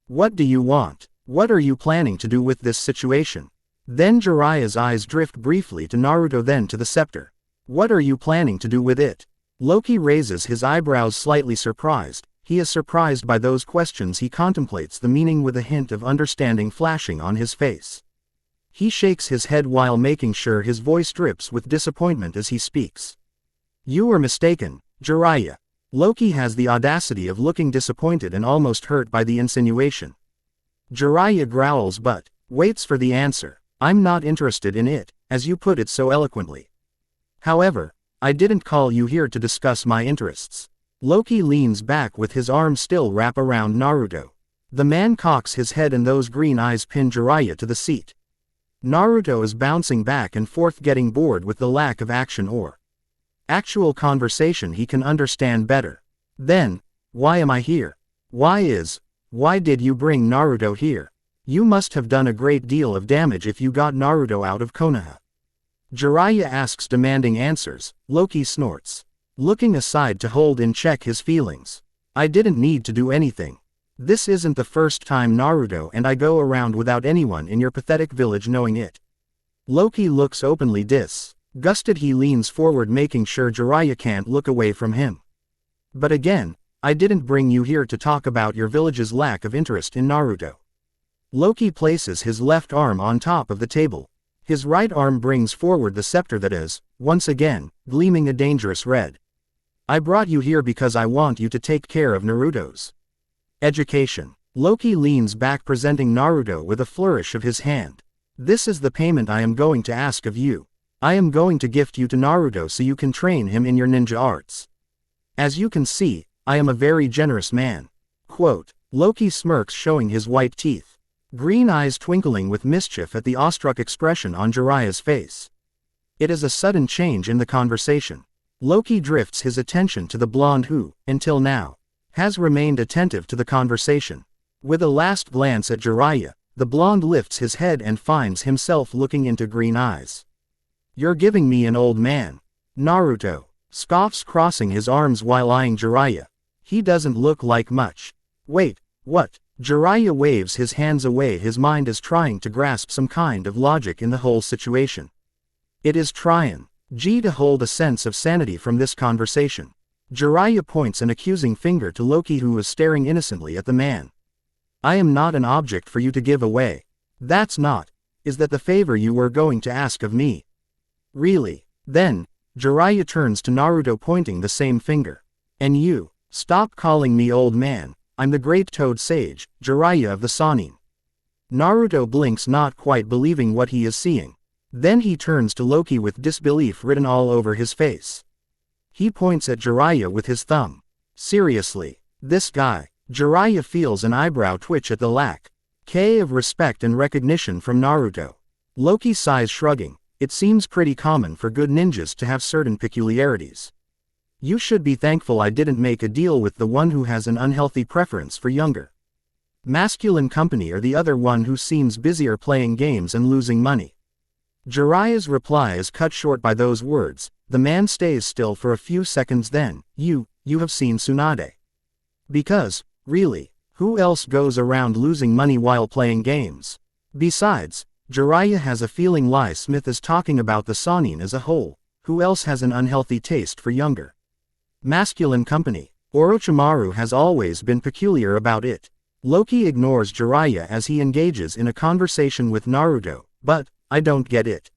What do you want? What are you planning to do with this situation? Then Jiraiya's eyes drift briefly to Naruto, then to the scepter. What are you planning to do with it? Loki raises his eyebrows, slightly surprised. He is surprised by those questions. He contemplates the meaning with a hint of understanding flashing on his face. He shakes his head while making sure his voice drips with disappointment as he speaks. You are mistaken, Jiraiya. Loki has the audacity of looking disappointed and almost hurt by the insinuation. Jiraiya growls but waits for the answer. I'm not interested in it, as you put it so eloquently. However, I didn't call you here to discuss my interests. Loki leans back with his arm still wrapped around Naruto. The man cocks his head and those green eyes pin Jiraiya to the seat. Naruto is bouncing back and forth, getting bored with the lack of action or actual conversation he can understand better. Then, why am I here? Why did you bring Naruto here? You must have done a great deal of damage if you got Naruto out of Konoha. Jiraiya asks, demanding answers. Loki snorts, looking aside to hold in check his feelings. I didn't need to do anything. This isn't the first time Naruto and I go around without anyone in your pathetic village knowing it. Loki looks openly disgusted. He leans forward, making sure Jiraiya can't look away from him. But again, I didn't bring you here to talk about your village's lack of interest in Naruto. Loki places his left arm on top of the table. His right arm brings forward the scepter that is, once again, gleaming a dangerous red. I brought you here because I want you to take care of Naruto's education. Loki leans back, presenting Naruto with a flourish of his hand. This is the payment I am going to ask of you. I am going to gift you to Naruto so you can train him in your ninja arts. As you can see, I am a very generous man. Quote. Loki smirks, showing his white teeth. Green eyes twinkling with mischief at the awestruck expression on Jiraiya's face. It is a sudden change in the conversation. Loki drifts his attention to the blonde who, until now, has remained attentive to the conversation. With a last glance at Jiraiya, the blonde lifts his head and finds himself looking into green eyes. You're giving me an old man. Naruto scoffs, crossing his arms while eyeing Jiraiya. He doesn't look like much. Wait, what? Jiraiya waves his hands away. His mind is trying to grasp some kind of logic in the whole situation. It is trying to hold a sense of sanity from this conversation. Jiraiya points an accusing finger to Loki, who is staring innocently at the man. I am not an object for you to give away. That's not. Is that the favor you were going to ask of me? Really? Then, Jiraiya turns to Naruto, pointing the same finger. And you, stop calling me old man. I'm the great Toad Sage, Jiraiya of the Sannin. Naruto blinks, not quite believing what he is seeing. Then he turns to Loki with disbelief written all over his face. He points at Jiraiya with his thumb. Seriously, this guy? Jiraiya feels an eyebrow twitch at the lack of respect and recognition from Naruto. Loki sighs, shrugging. It seems pretty common for good ninjas to have certain peculiarities. You should be thankful I didn't make a deal with the one who has an unhealthy preference for younger masculine company, or the other one who seems busier playing games and losing money. Jiraiya's reply is cut short by those words. The man stays still for a few seconds, then, you have seen Tsunade. Because, really, who else goes around losing money while playing games? Besides, Jiraiya has a feeling Lie Smith is talking about the Sannin as a whole. Who else has an unhealthy taste for younger masculine company? Orochimaru has always been peculiar about it. Loki ignores Jiraiya as he engages in a conversation with Naruto. But, I don't get it.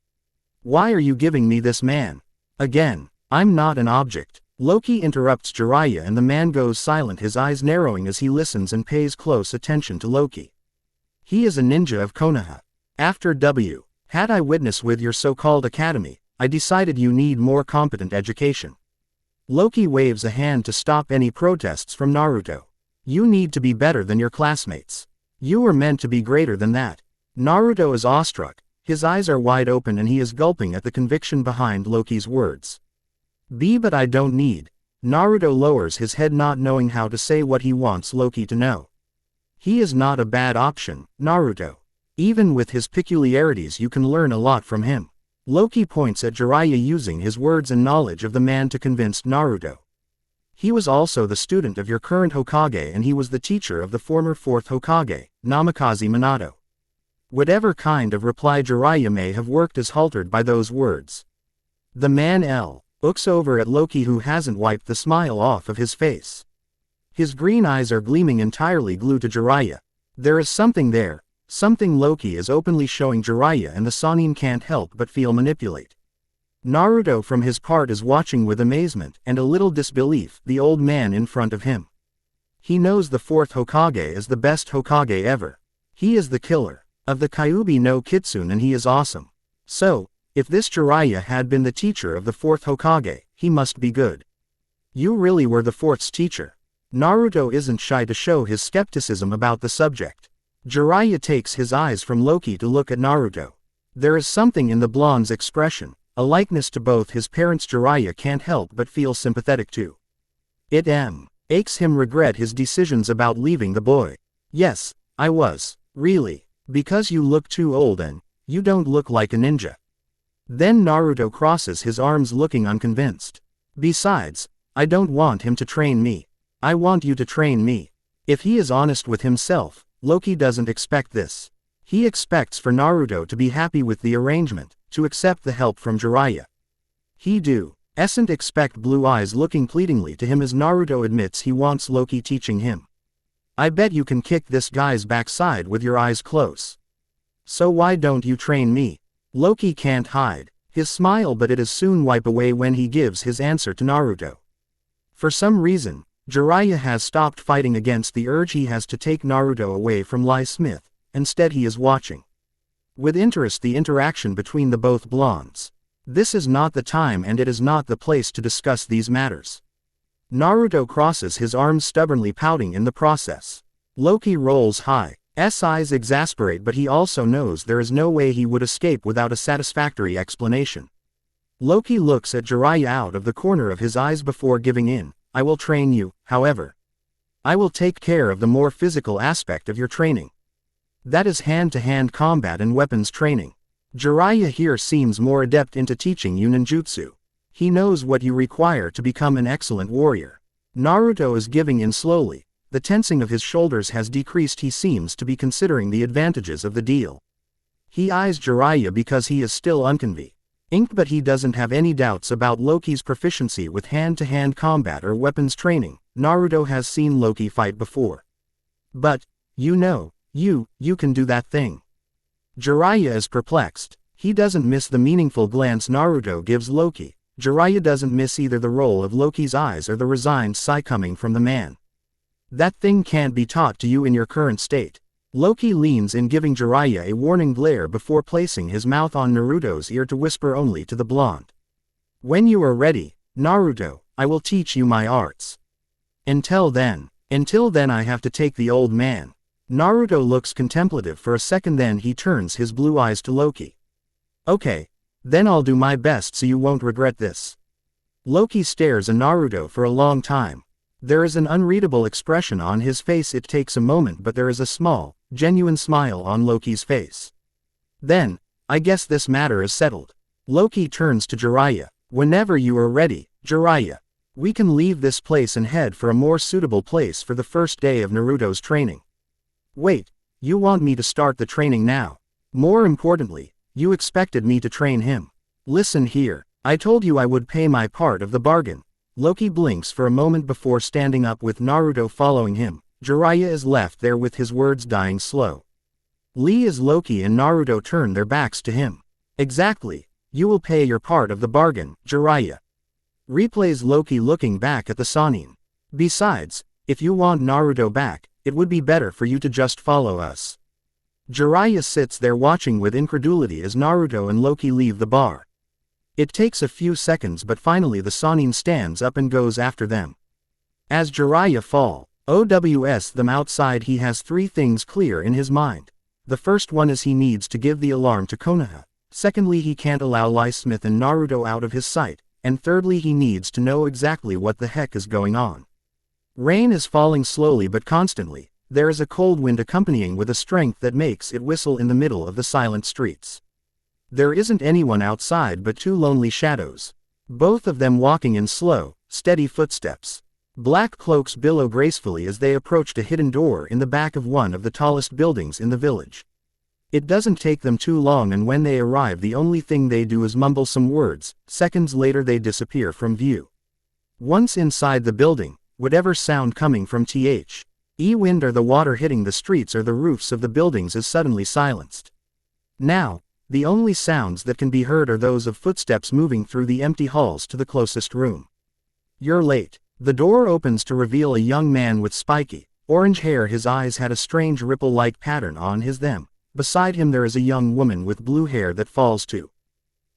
Why are you giving me this man? Again, I'm not an object. Loki interrupts Jiraiya and the man goes silent, his eyes narrowing as he listens and pays close attention to Loki. He is a ninja of Konoha. After had I witnessed with your so-called academy, I decided you need more competent education. Loki waves a hand to stop any protests from Naruto. You need to be better than your classmates. You were meant to be greater than that. Naruto is awestruck, his eyes are wide open and he is gulping at the conviction behind Loki's words. But I don't need. Naruto lowers his head, not knowing how to say what he wants Loki to know. He is not a bad option, Naruto. Even with his peculiarities you can learn a lot from him. Loki points at Jiraiya, using his words and knowledge of the man to convince Naruto. He was also the student of your current Hokage and he was the teacher of the former fourth Hokage, Namikaze Minato. Whatever kind of reply Jiraiya may have worked is halted by those words. The man looks over at Loki, who hasn't wiped the smile off of his face. His green eyes are gleaming, entirely glued to Jiraiya. There is something there, something Loki is openly showing Jiraiya, and the Sannin can't help but feel manipulate. Naruto from his part is watching with amazement and a little disbelief the old man in front of him. He knows the fourth Hokage is the best Hokage ever. He is the killer of the Kyuubi no Kitsune and he is awesome. So, if this Jiraiya had been the teacher of the fourth Hokage, he must be good. You really were the fourth's teacher. Naruto isn't shy to show his skepticism about the subject. Jiraiya takes his eyes from Loki to look at Naruto. There is something in the blonde's expression, a likeness to both his parents Jiraiya can't help but feel sympathetic to. It aches him regret his decisions about leaving the boy. Yes, I was, really, because you look too old and you don't look like a ninja. Then Naruto crosses his arms, looking unconvinced. Besides, I don't want him to train me. I want you to train me. If he is honest with himself, Loki doesn't expect this. He expects for Naruto to be happy with the arrangement, to accept the help from Jiraiya. He doesn't expect blue eyes looking pleadingly to him as Naruto admits he wants Loki teaching him. I bet you can kick this guy's backside with your eyes closed. So why don't you train me? Loki can't hide his smile, but it is soon wiped away when he gives his answer to Naruto. For some reason, Jiraiya has stopped fighting against the urge he has to take Naruto away from Ly Smith. Instead he is watching with interest the interaction between the both blondes. This is not the time and it is not the place to discuss these matters. Naruto crosses his arms, stubbornly pouting in the process. Loki rolls his eyes exasperate, but he also knows there is no way he would escape without a satisfactory explanation. Loki looks at Jiraiya out of the corner of his eyes before giving in. I will train you, however. I will take care of the more physical aspect of your training. That is hand-to-hand combat and weapons training. Jiraiya here seems more adept into teaching you ninjutsu. He knows what you require to become an excellent warrior. Naruto is giving in slowly. The tensing of his shoulders has decreased. He seems to be considering the advantages of the deal. He eyes Jiraiya because he is still unconvinced, but he doesn't have any doubts about Loki's proficiency with hand-to-hand combat or weapons training. Naruto has seen Loki fight before. But, you can do that thing. Jiraiya is perplexed. He doesn't miss the meaningful glance Naruto gives Loki. Jiraiya doesn't miss either the roll of Loki's eyes or the resigned sigh coming from the man. That thing can't be taught to you in your current state. Loki leans in, giving Jiraiya a warning glare before placing his mouth on Naruto's ear to whisper only to the blonde. When you are ready, Naruto, I will teach you my arts. Until then I have to take the old man. Naruto looks contemplative for a second, then he turns his blue eyes to Loki. Okay, then I'll do my best so you won't regret this. Loki stares at Naruto for a long time. There is an unreadable expression on his face. It takes a moment, but there is a small, genuine smile on Loki's face. Then, I guess this matter is settled. Loki turns to Jiraiya. Whenever you are ready, Jiraiya. We can leave this place and head for a more suitable place for the first day of Naruto's training. Wait, you want me to start the training now? More importantly, you expected me to train him. Listen here, I told you I would pay my part of the bargain. Loki blinks for a moment before standing up with Naruto following him. Jiraiya is left there with his words dying slow. Lee as Loki and Naruto turn their backs to him. Exactly, you will pay your part of the bargain, Jiraiya. Replays Loki looking back at the Sannin. Besides, if you want Naruto back, it would be better for you to just follow us. Jiraiya sits there watching with incredulity as Naruto and Loki leave the bar. It takes a few seconds, but finally the Sannin stands up and goes after them. As Jiraiya fall, OWS them outside, he has three things clear in his mind. The first one is he needs to give the alarm to Konoha. Secondly, he can't allow Lie Smith and Naruto out of his sight. And thirdly, he needs to know exactly what the heck is going on. Rain is falling slowly but constantly. There is a cold wind accompanying with a strength that makes it whistle in the middle of the silent streets. There isn't anyone outside but two lonely shadows. Both of them walking in slow, steady footsteps. Black cloaks billow gracefully as they approach a hidden door in the back of one of the tallest buildings in the village. It doesn't take them too long, and when they arrive the only thing they do is mumble some words. Seconds later they disappear from view. Once inside the building, whatever sound coming from wind or the water hitting the streets or the roofs of the buildings is suddenly silenced. Now, the only sounds that can be heard are those of footsteps moving through the empty halls to the closest room. You're late. The door opens to reveal a young man with spiky, orange hair. His eyes had a strange ripple-like pattern on his them. Beside him there is a young woman with blue hair that falls to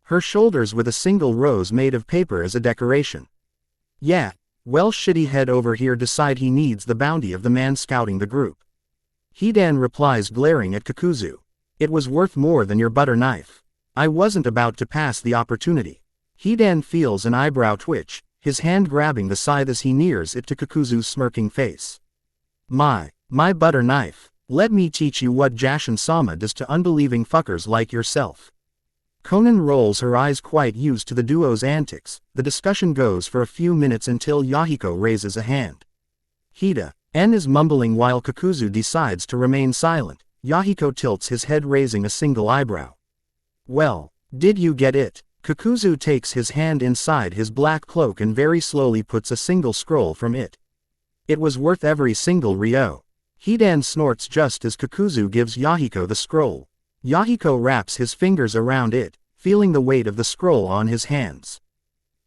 her shoulders with a single rose made of paper as a decoration. Yeah, well, shitty head over here decide he needs the bounty of the man scouting the group. Hidan replies, glaring at Kakuzu. It was worth more than your butter knife. I wasn't about to pass the opportunity. Hidan feels an eyebrow twitch, his hand grabbing the scythe as he nears it to Kakuzu's smirking face. My butter knife. Let me teach you what Jashin-sama does to unbelieving fuckers like yourself. Conan rolls her eyes, quite used to the duo's antics. The discussion goes for a few minutes until Yahiko raises a hand. Hidan is mumbling while Kakuzu decides to remain silent. Yahiko tilts his head, raising a single eyebrow. Well, did you get it? Kakuzu takes his hand inside his black cloak and very slowly puts a single scroll from it. It was worth every single ryo. Hidan snorts just as Kakuzu gives Yahiko the scroll. Yahiko wraps his fingers around it, feeling the weight of the scroll on his hands.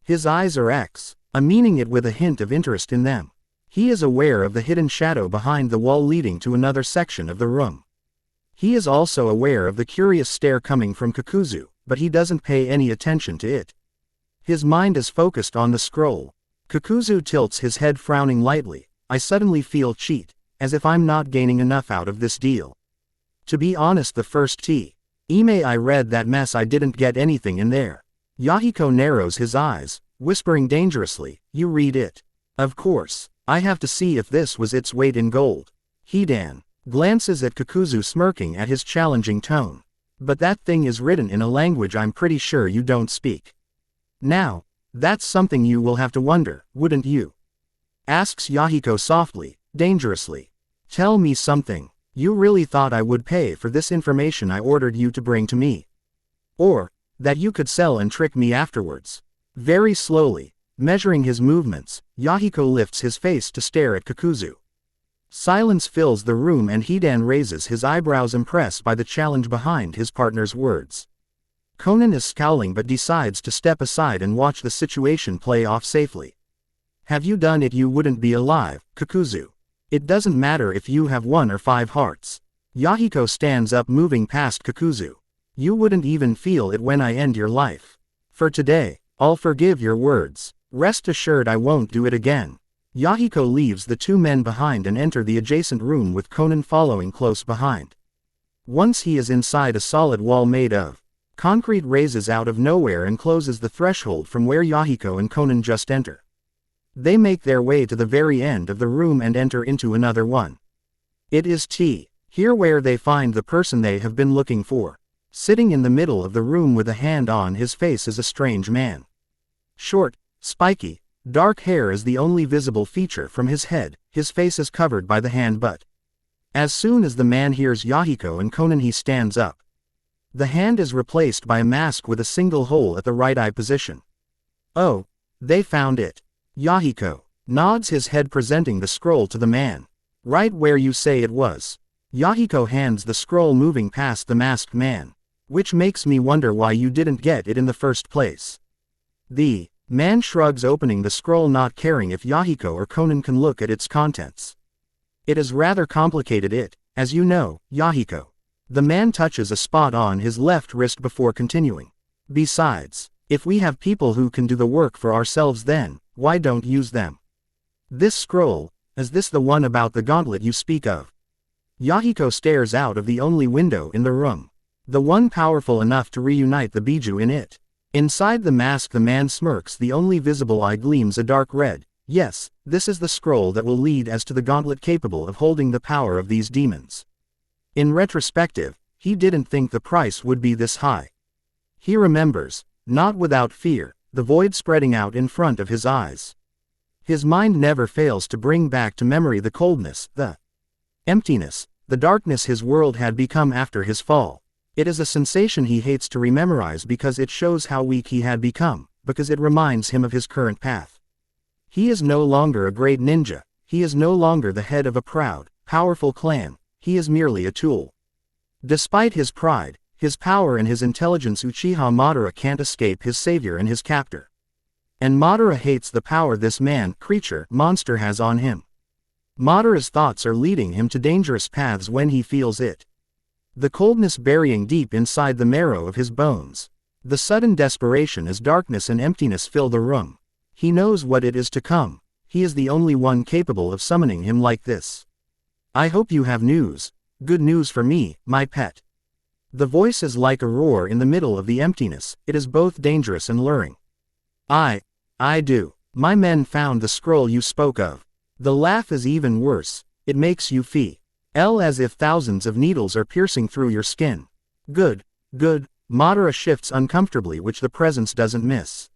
His eyes are meaning it with a hint of interest in them. He is aware of the hidden shadow behind the wall leading to another section of the room. He is also aware of the curious stare coming from Kakuzu, but he doesn't pay any attention to it. His mind is focused on the scroll. Kakuzu tilts his head, frowning lightly. I suddenly feel cheat, as if I'm not gaining enough out of this deal. To be honest, the first email I read, that mess, I didn't get anything in there. Yahiko narrows his eyes, whispering dangerously, you read it? Of course, I have to see if this was its weight in gold. Hidan glances at Kakuzu, smirking at his challenging tone. But that thing is written in a language I'm pretty sure you don't speak. Now, that's something you will have to wonder, wouldn't you? Asks Yahiko softly, dangerously. Tell me something. You really thought I would pay for this information I ordered you to bring to me? Or that you could sell and trick me afterwards? Very slowly, measuring his movements, Yahiko lifts his face to stare at Kakuzu. Silence fills the room and Hidan raises his eyebrows, impressed by the challenge behind his partner's words. Conan is scowling but decides to step aside and watch the situation play off safely. Have you done it? You wouldn't be alive, Kakuzu. It doesn't matter if you have 1 or 5 hearts. Yahiko stands up, moving past Kakuzu. You wouldn't even feel it when I end your life. For today, I'll forgive your words. Rest assured I won't do it again. Yahiko leaves the two men behind and enter the adjacent room, with Conan following close behind. Once he is inside, a solid wall made of concrete raises out of nowhere and closes the threshold from where Yahiko and Conan just enter. They make their way to the very end of the room and enter into another one. It is here where they find the person they have been looking for. Sitting in the middle of the room with a hand on his face is a strange man. Short, spiky, dark hair is the only visible feature from his head. His face is covered by the hand, but as soon as the man hears Yahiko and Conan, he stands up. The hand is replaced by a mask with a single hole at the right eye position. Oh, they found it. Yahiko nods his head, presenting the scroll to the man. Right where you say it was. Yahiko hands the scroll, moving past the masked man. Which makes me wonder why you didn't get it in the first place. The man shrugs, opening the scroll, not caring if Yahiko or Conan can look at its contents. It is rather complicated, as you know, Yahiko. The man touches a spot on his left wrist before continuing. Besides, If we have people who can do the work for ourselves then, why don't use them? This scroll, is this the one about the gauntlet you speak of? Yahiko stares out of the only window in the room. The one powerful enough to reunite the Biju in it. Inside the mask the man smirks, the only visible eye gleams a dark red. Yes, this is the scroll that will lead as to the gauntlet capable of holding the power of these demons. In retrospective, he didn't think the price would be this high. He remembers, not without fear, the void spreading out in front of his eyes. His mind never fails to bring back to memory the coldness, the emptiness, the darkness his world had become after his fall. It is a sensation he hates to rememorize because it shows how weak he had become, because it reminds him of his current path. He is no longer a great ninja, he is no longer the head of a proud, powerful clan, he is merely a tool. Despite his pride, his power and his intelligence, Uchiha Madara can't escape his savior and his captor. And Madara hates the power this man, creature, monster has on him. Madara's thoughts are leading him to dangerous paths when he feels it. The coldness burying deep inside the marrow of his bones. The sudden desperation as darkness and emptiness fill the room. He knows what it is to come. He is the only one capable of summoning him like this. I hope you have news. Good news for me, my pet. The voice is like a roar in the middle of the emptiness. It is both dangerous and luring. I do. My men found the scroll you spoke of. The laugh is even worse. It makes you feel as if thousands of needles are piercing through your skin. Good. Madara shifts uncomfortably, which the presence doesn't miss.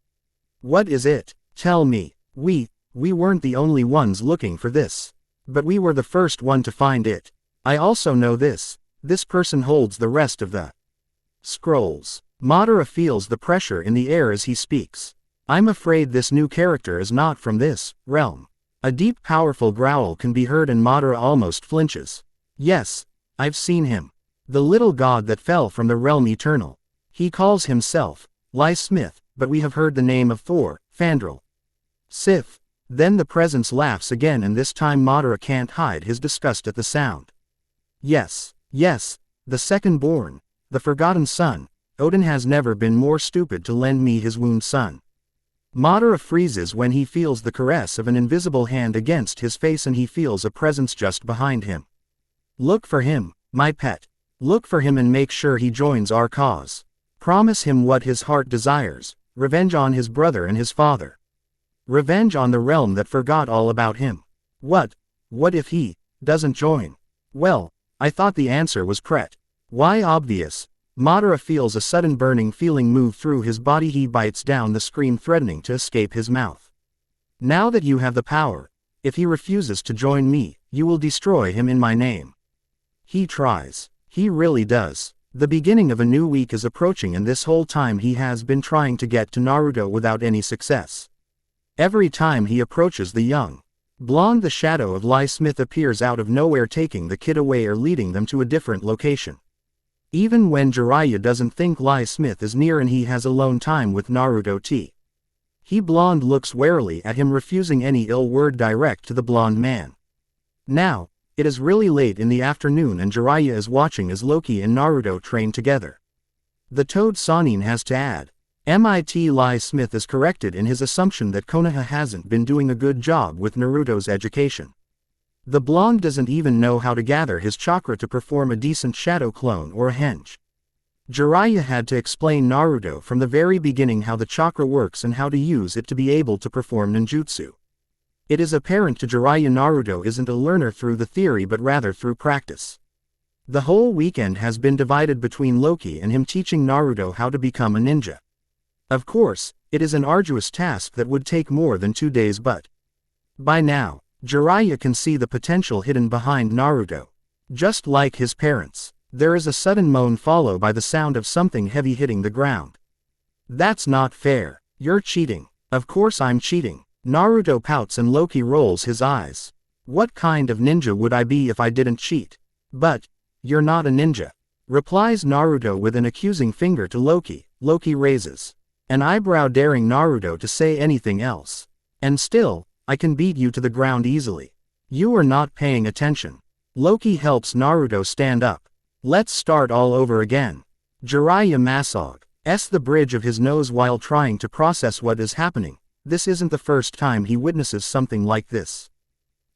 What is it? Tell me. We weren't the only ones looking for this. But we were the first one to find it. I also know this. This person holds the rest of the scrolls. Madara feels the pressure in the air as he speaks. I'm afraid this new character is not from this realm. A deep powerful growl can be heard and Madara almost flinches. Yes, I've seen him. The little god that fell from the realm eternal. He calls himself Ly Smith, but we have heard the name of Thor, Fandral. Sif. Then the presence laughs again, and this time Madara can't hide his disgust at the sound. Yes, the second born, the forgotten son. Odin has never been more stupid to lend me his wound son. Madara freezes when he feels the caress of an invisible hand against his face, and he feels a presence just behind him. Look for him, my pet. Look for him and make sure he joins our cause. Promise him what his heart desires, revenge on his brother and his father. Revenge on the realm that forgot all about him. What if he doesn't join? Well, I thought the answer was Pret. Why obvious? Madara feels a sudden burning feeling move through his body. He bites down the scream threatening to escape his mouth. Now that you have the power, if he refuses to join me, you will destroy him in my name. He tries. He really does. The beginning of a new week is approaching, and this whole time he has been trying to get to Naruto without any success. Every time he approaches the young blonde, the shadow of Ly Smith appears out of nowhere, taking the kid away or leading them to a different location. Even when Jiraiya doesn't think Ly Smith is near and he has alone time with Naruto T. He blonde looks warily at him, refusing any ill word direct to the blonde man. Now, it is really late in the afternoon and Jiraiya is watching as Loki and Naruto train together. The Toad Sanin has to add. MIT Ly Smith is corrected in his assumption that Konoha hasn't been doing a good job with Naruto's education. The blonde doesn't even know how to gather his chakra to perform a decent shadow clone or a henge. Jiraiya had to explain Naruto from the very beginning how the chakra works and how to use it to be able to perform ninjutsu. It is apparent to Jiraiya Naruto isn't a learner through the theory but rather through practice. The whole weekend has been divided between Loki and him teaching Naruto how to become a ninja. Of course, it is an arduous task that would take more than 2 days, but by now, Jiraiya can see the potential hidden behind Naruto. Just like his parents, there is a sudden moan followed by the sound of something heavy hitting the ground. That's not fair. You're cheating. Of course I'm cheating. Naruto pouts and Loki rolls his eyes. What kind of ninja would I be if I didn't cheat? But you're not a ninja, replies Naruto with an accusing finger to Loki. Loki raises an eyebrow, daring Naruto to say anything else. And still, I can beat you to the ground easily. You are not paying attention. Loki helps Naruto stand up. Let's start all over again. Jiraiya Masog. the bridge of his nose while trying to process what is happening. This isn't the first time he witnesses something like this.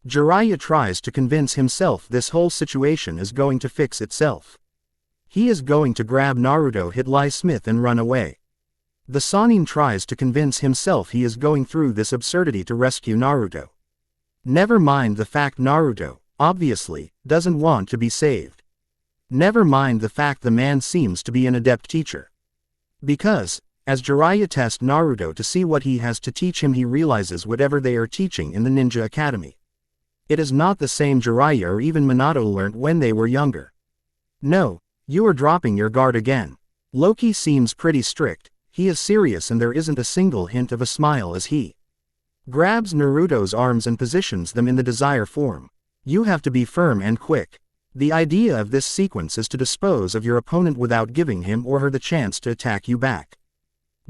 Jiraiya tries to convince himself this whole situation is going to fix itself. He is going to grab Naruto, hit Lie Smith and run away. The Sannin tries to convince himself he is going through this absurdity to rescue Naruto. Never mind the fact Naruto, obviously, doesn't want to be saved. Never mind the fact the man seems to be an adept teacher. Because, as Jiraiya tests Naruto to see what he has to teach him, he realizes whatever they are teaching in the Ninja Academy, it is not the same Jiraiya or even Minato learnt when they were younger. No, you are dropping your guard again. Loki seems pretty strict, he is serious and there isn't a single hint of a smile as he grabs Naruto's arms and positions them in the desired form. You have to be firm and quick. The idea of this sequence is to dispose of your opponent without giving him or her the chance to attack you back.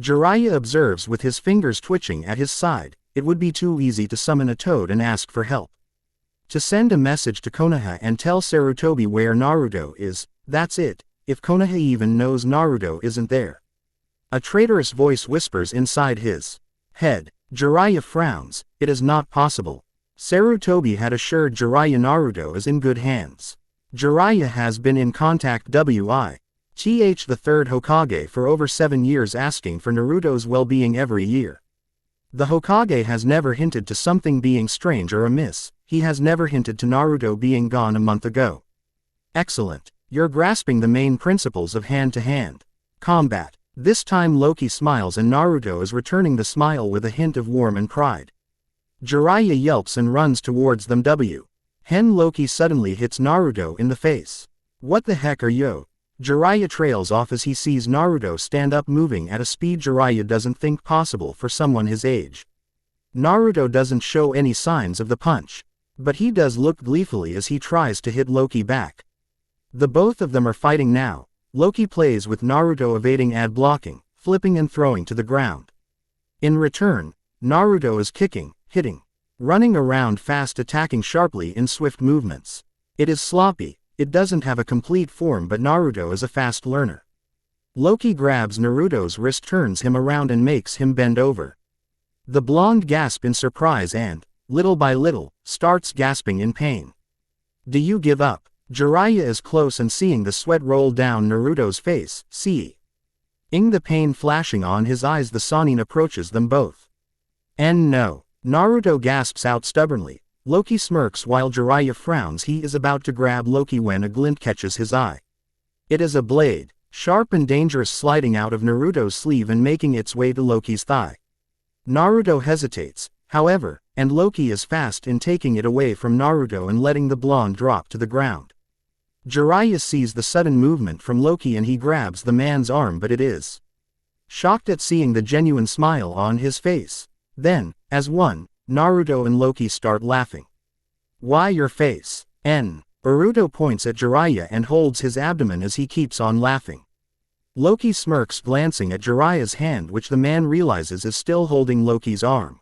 Jiraiya observes with his fingers twitching at his side. It would be too easy to summon a toad and ask for help. To send a message to Konoha and tell Sarutobi where Naruto is, that's it, if Konoha even knows Naruto isn't there. A traitorous voice whispers inside his head. Jiraiya frowns. It is not possible. Sarutobi had assured Jiraiya Naruto is in good hands. Jiraiya has been in contact with the third Hokage for over 7 years, asking for Naruto's well-being every year. The Hokage has never hinted to something being strange or amiss. He has never hinted to Naruto being gone a month ago. Excellent. You're grasping the main principles of hand-to-hand combat. This time Loki smiles and Naruto is returning the smile with a hint of warmth and pride. Jiraiya yelps and runs towards them. Loki suddenly hits Naruto in the face. What the heck are you? Jiraiya trails off as he sees Naruto stand up, moving at a speed Jiraiya doesn't think possible for someone his age. Naruto doesn't show any signs of the punch, but he does look gleefully as he tries to hit Loki back. The both of them are fighting now. Loki plays with Naruto, evading and blocking, flipping and throwing to the ground. In return, Naruto is kicking, hitting, running around fast, attacking sharply in swift movements. It is sloppy, it doesn't have a complete form, but Naruto is a fast learner. Loki grabs Naruto's wrist, turns him around and makes him bend over. The blonde gasps in surprise and, little by little, starts gasping in pain. Do you give up? Jiraiya is close and seeing the sweat roll down Naruto's face, seeing the pain flashing on his eyes, the Sannin approaches them both. And no. Naruto gasps out stubbornly. Loki smirks while Jiraiya frowns. He is about to grab Loki when a glint catches his eye. It is a blade, sharp and dangerous, sliding out of Naruto's sleeve and making its way to Loki's thigh. Naruto hesitates, however, and Loki is fast in taking it away from Naruto and letting the blonde drop to the ground. Jiraiya sees the sudden movement from Loki and he grabs the man's arm, but it is shocked at seeing the genuine smile on his face. Then, as one, Naruto and Loki start laughing. Why your face? Naruto points at Jiraiya and holds his abdomen as he keeps on laughing. Loki smirks, glancing at Jiraiya's hand, which the man realizes is still holding Loki's arm.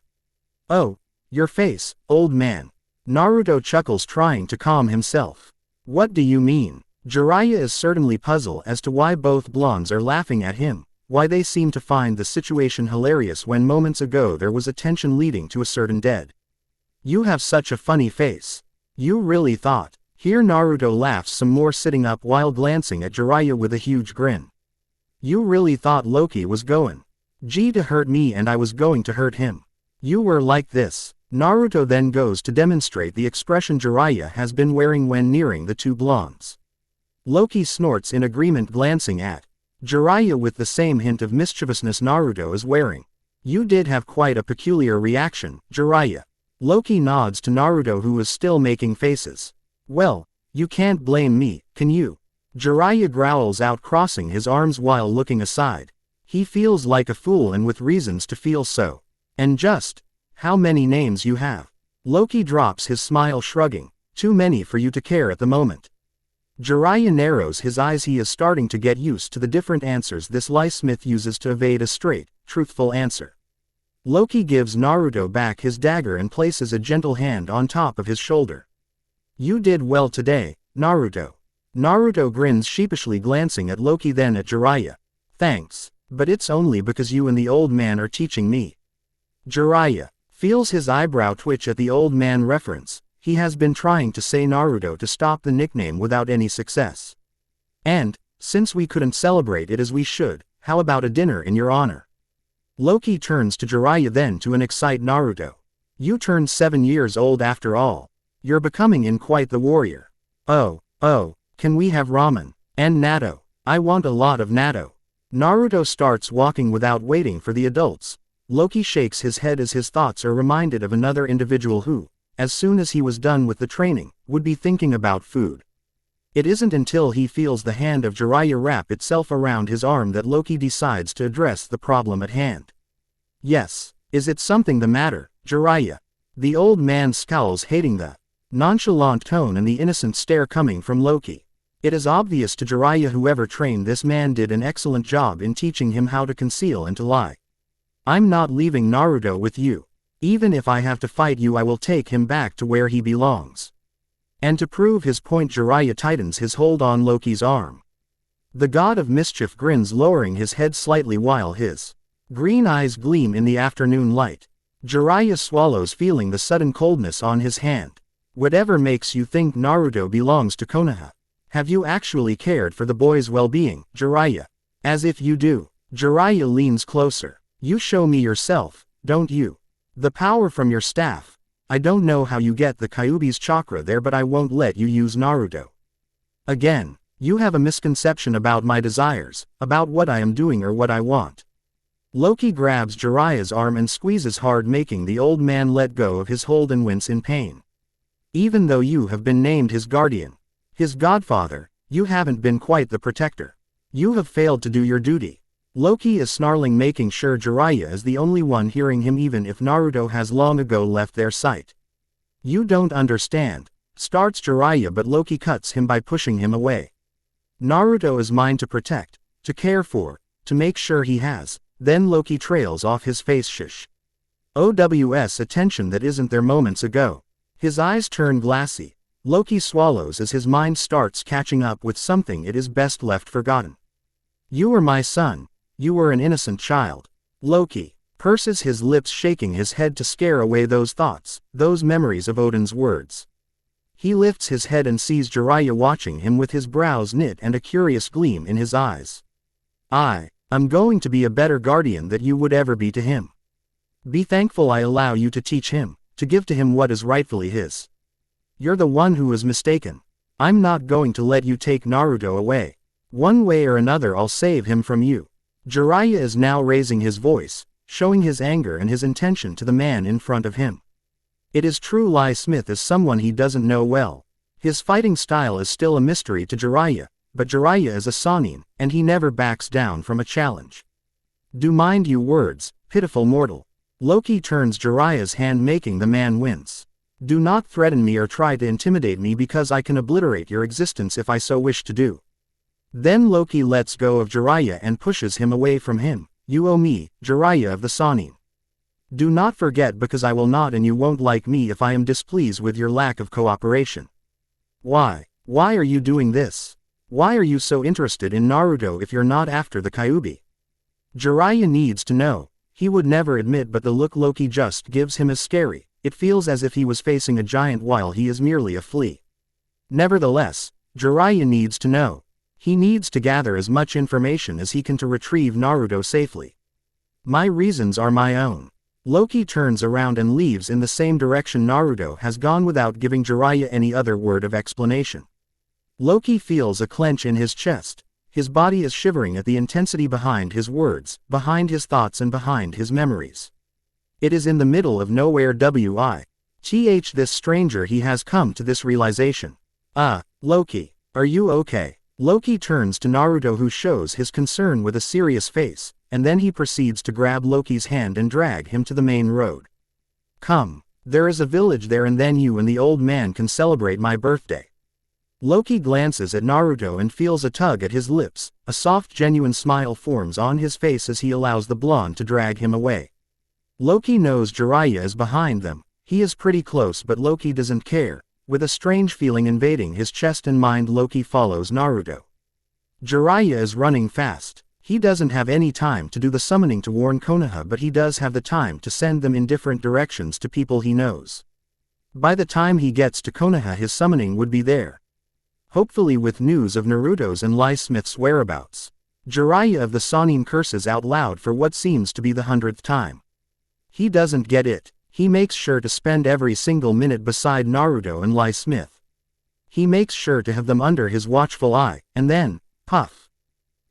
Oh, your face, old man. Naruto chuckles, trying to calm himself. What do you mean? Jiraiya is certainly puzzled as to why both blondes are laughing at him, why they seem to find the situation hilarious when moments ago there was a tension leading to a certain death. You have such a funny face. You really thought. Here Naruto laughs some more, sitting up while glancing at Jiraiya with a huge grin. You really thought Loki was going to hurt me and I was going to hurt him. You were like this. Naruto then goes to demonstrate the expression Jiraiya has been wearing when nearing the two blondes. Loki snorts in agreement, glancing at Jiraiya with the same hint of mischievousness Naruto is wearing. You did have quite a peculiar reaction, Jiraiya. Loki nods to Naruto, who is still making faces. Well, you can't blame me, can you? Jiraiya growls out, crossing his arms while looking aside. He feels like a fool, and with reasons to feel so. And just how many names you have? Loki drops his smile, shrugging. Too many for you to care at the moment. Jiraiya narrows his eyes. He is starting to get used to the different answers this Lie Smith uses to evade a straight, truthful answer. Loki gives Naruto back his dagger and places a gentle hand on top of his shoulder. You did well today, Naruto. Naruto grins sheepishly, glancing at Loki, then at Jiraiya. Thanks. But it's only because you and the old man are teaching me. Jiraiya feels his eyebrow twitch at the old man reference. He has been trying to say Naruto to stop the nickname without any success. And, since we couldn't celebrate it as we should, how about a dinner in your honor? Loki turns to Jiraiya then to excite Naruto. You turned 7 years old after all. You're becoming in quite the warrior. Oh, can we have ramen? And natto. I want a lot of natto. Naruto starts walking without waiting for the adults. Loki shakes his head as his thoughts are reminded of another individual who, as soon as he was done with the training, would be thinking about food. It isn't until he feels the hand of Jiraiya wrap itself around his arm that Loki decides to address the problem at hand. Yes, is it something the matter, Jiraiya? The old man scowls, hating the nonchalant tone and the innocent stare coming from Loki. It is obvious to Jiraiya whoever trained this man did an excellent job in teaching him how to conceal and to lie. I'm not leaving Naruto with you. Even if I have to fight you, I will take him back to where he belongs. And to prove his point, Jiraiya tightens his hold on Loki's arm. The god of mischief grins, lowering his head slightly while his green eyes gleam in the afternoon light. Jiraiya swallows, feeling the sudden coldness on his hand. Whatever makes you think Naruto belongs to Konoha? Have you actually cared for the boy's well-being, Jiraiya? As if you do. Jiraiya leans closer. You show me yourself, don't you? The power from your staff. I don't know how you get the Kyuubi's chakra there, but I won't let you use Naruto. Again, you have a misconception about my desires, about what I am doing or what I want. Loki grabs Jiraiya's arm and squeezes hard, making the old man let go of his hold and wince in pain. Even though you have been named his guardian, his godfather, you haven't been quite the protector. You have failed to do your duty. Loki is snarling, making sure Jiraiya is the only one hearing him, even if Naruto has long ago left their sight. You don't understand, starts Jiraiya, but Loki cuts him by pushing him away. Naruto is mine to protect, to care for, to make sure he has. Then Loki trails off, his face shish. OWS attention that isn't there moments ago. His eyes turn glassy. Loki swallows as his mind starts catching up with something it is best left forgotten. You were my son. You were an innocent child. Loki purses his lips, shaking his head to scare away those thoughts, those memories of Odin's words. He lifts his head and sees Jiraiya watching him with his brows knit and a curious gleam in his eyes. I'm going to be a better guardian than you would ever be to him. Be thankful I allow you to teach him, to give to him what is rightfully his. You're the one who is mistaken. I'm not going to let you take Naruto away. One way or another I'll save him from you. Jiraiya is now raising his voice, showing his anger and his intention to the man in front of him. It is true Lai Smith is someone he doesn't know well. His fighting style is still a mystery to Jiraiya, but Jiraiya is a Sannin, and he never backs down from a challenge. Do mind you words, pitiful mortal. Loki turns Jiraiya's hand, making the man wince. Do not threaten me or try to intimidate me, because I can obliterate your existence if I so wish to do. Then Loki lets go of Jiraiya and pushes him away from him. You owe me, Jiraiya of the Sannin. Do not forget, because I will not, and you won't like me if I am displeased with your lack of cooperation. Why are you doing this? Why are you so interested in Naruto if you're not after the Kyuubi? Jiraiya needs to know. He would never admit, but the look Loki just gives him is scary. It feels as if he was facing a giant while he is merely a flea. Nevertheless, Jiraiya needs to know. He needs to gather as much information as he can to retrieve Naruto safely. My reasons are my own. Loki turns around and leaves in the same direction Naruto has gone without giving Jiraiya any other word of explanation. Loki feels a clench in his chest. His body is shivering at the intensity behind his words, behind his thoughts and behind his memories. It is in the middle of nowhere this stranger he has come to this realization. Loki, are you okay? Loki turns to Naruto, who shows his concern with a serious face, and then he proceeds to grab Loki's hand and drag him to the main road. Come, there is a village there, and then you and the old man can celebrate my birthday. Loki glances at Naruto and feels a tug at his lips. A soft, genuine smile forms on his face as he allows the blonde to drag him away. Loki knows Jiraiya is behind them. He is pretty close, but Loki doesn't care. With a strange feeling invading his chest and mind, Loki follows Naruto. Jiraiya is running fast. He doesn't have any time to do the summoning to warn Konoha, but he does have the time to send them in different directions to people he knows. By the time he gets to Konoha, his summoning would be there. Hopefully with news of Naruto's and Lie Smith's whereabouts. Jiraiya of the Sannin curses out loud for what seems to be the 100th time. He doesn't get it. He makes sure to spend every single minute beside Naruto and Lie Smith. He makes sure to have them under his watchful eye, and then, puff.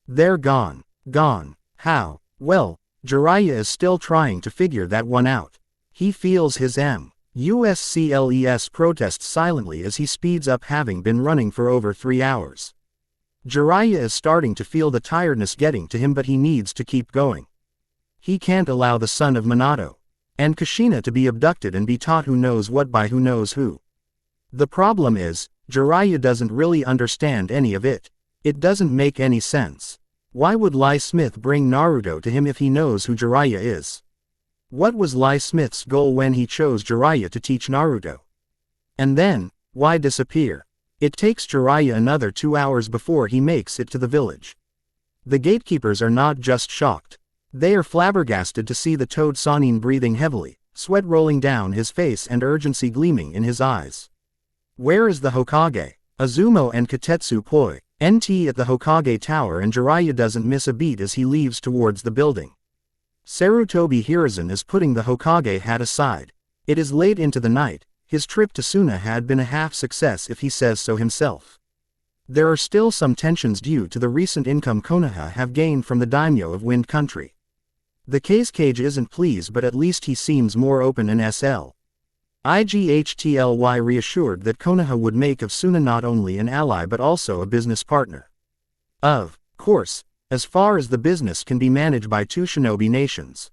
They're gone. Gone. How? Well, Jiraiya is still trying to figure that one out. He feels his muscles protest silently as he speeds up, having been running for over 3 hours. Jiraiya is starting to feel the tiredness getting to him, but he needs to keep going. He can't allow the son of Minato and Kushina to be abducted and be taught who knows what by who knows who. The problem is, Jiraiya doesn't really understand any of it. It doesn't make any sense. Why would Lie Smith bring Naruto to him if he knows who Jiraiya is? What was Lie Smith's goal when he chose Jiraiya to teach Naruto? And then, why disappear? It takes Jiraiya another 2 hours before he makes it to the village. The gatekeepers are not just shocked. They are flabbergasted to see the Toad Sannin breathing heavily, sweat rolling down his face and urgency gleaming in his eyes. Where is the Hokage? Azumo and Katetsu Poi, NT at the Hokage Tower, and Jiraiya doesn't miss a beat as he leaves towards the building. Sarutobi Hiruzen is putting the Hokage hat aside. It is late into the night. His trip to Suna had been a half-success if he says so himself. There are still some tensions due to the recent income Konoha have gained from the daimyo of Wind Country. The Kazekage isn't pleased, but at least he seems more open and IGHTLY reassured that Konoha would make of Suna not only an ally but also a business partner. Of course, as far as the business can be managed by 2 shinobi nations.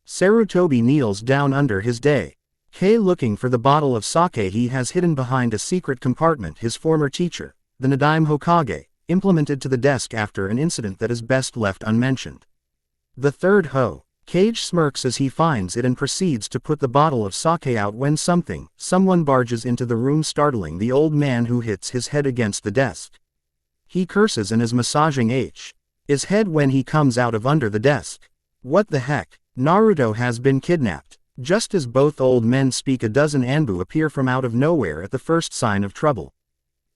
Sarutobi kneels down under his day. Looking for the bottle of sake he has hidden behind a secret compartment his former teacher, the Nadaime Hokage, implemented to the desk after an incident that is best left unmentioned. The third Hokage smirks as he finds it and proceeds to put the bottle of sake out when someone barges into the room, startling the old man, who hits his head against the desk. He curses and is massaging his head when he comes out of under the desk. What the heck? Naruto has been kidnapped. Just as both old men speak, a dozen Anbu appear from out of nowhere at the first sign of trouble.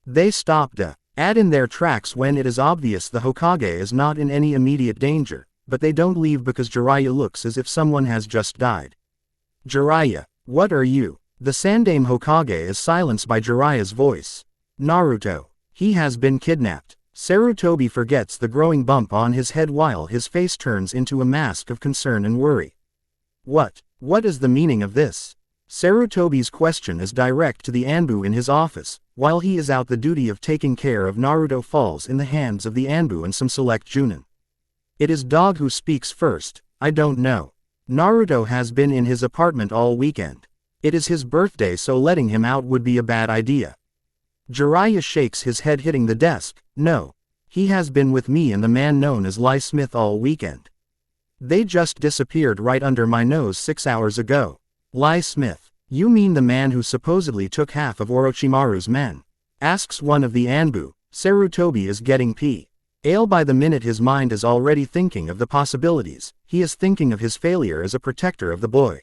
They stop dead in their tracks when it is obvious the Hokage is not in any immediate danger, but they don't leave because Jiraiya looks as if someone has just died. Jiraiya, what are you? The Sandaime Hokage is silenced by Jiraiya's voice. Naruto, he has been kidnapped. Sarutobi forgets the growing bump on his head while his face turns into a mask of concern and worry. What is the meaning of this? Sarutobi's question is direct to the Anbu in his office. While he is out, the duty of taking care of Naruto falls in the hands of the Anbu and some select Junin. It is Dog who speaks first. I don't know. Naruto has been in his apartment all weekend. It is his birthday, so letting him out would be a bad idea. Jiraiya shakes his head, hitting the desk. No. He has been with me and the man known as Lie Smith all weekend. They just disappeared right under my nose 6 hours ago. Lie Smith? You mean the man who supposedly took half of Orochimaru's men? Asks one of the Anbu. Sarutobi is getting pale by the minute. His mind is already thinking of the possibilities. He is thinking of his failure as a protector of the boy.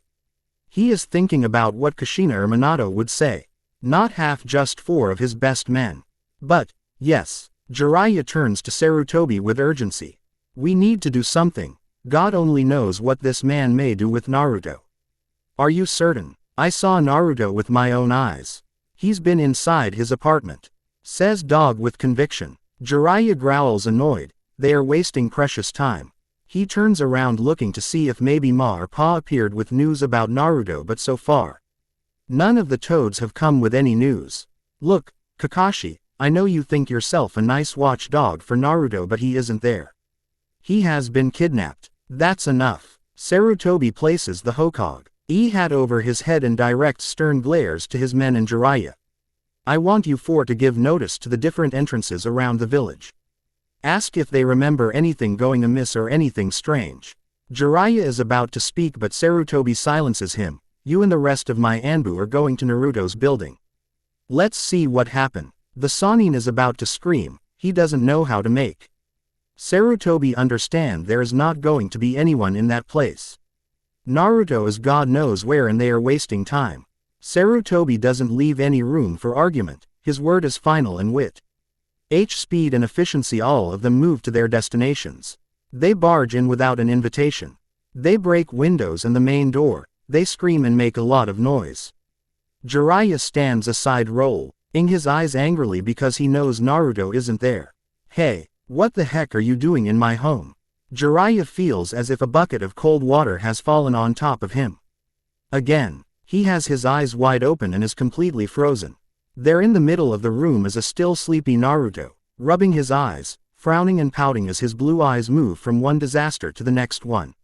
He is thinking about what Kushina or Minato would say. Not half, just 4 of his best men. But, yes. Jiraiya turns to Sarutobi with urgency. We need to do something. God only knows what this man may do with Naruto. Are you certain? I saw Naruto with my own eyes. He's been inside his apartment. Says Dog with conviction. Jiraiya growls, annoyed. They are wasting precious time. He turns around looking to see if maybe Ma or Pa appeared with news about Naruto, but so far none of the toads have come with any news. Look, Kakashi, I know you think yourself a nice watchdog for Naruto, but he isn't there. He has been kidnapped. That's enough. Sarutobi places the Hokage hat over his head and directs stern glares to his men and Jiraiya. I want you 4 to give notice to the different entrances around the village. Ask if they remember anything going amiss or anything strange. Jiraiya is about to speak, but Sarutobi silences him. You and the rest of my Anbu are going to Naruto's building. Let's see what happened. The Sannin is about to scream. He doesn't know how to make Sarutobi understand there is not going to be anyone in that place. Naruto is God knows where and they are wasting time. Sarutobi doesn't leave any room for argument, his word is final and wit. Speed and efficiency all of them move to their destinations. They barge in without an invitation. They break windows and the main door, they scream and make a lot of noise. Jiraiya stands aside rolling his eyes angrily because he knows Naruto isn't there. Hey, what the heck are you doing in my home? Jiraiya feels as if a bucket of cold water has fallen on top of him. Again, he has his eyes wide open and is completely frozen. There in the middle of the room is a still sleepy Naruto, rubbing his eyes, frowning and pouting as his blue eyes move from one disaster to the next one.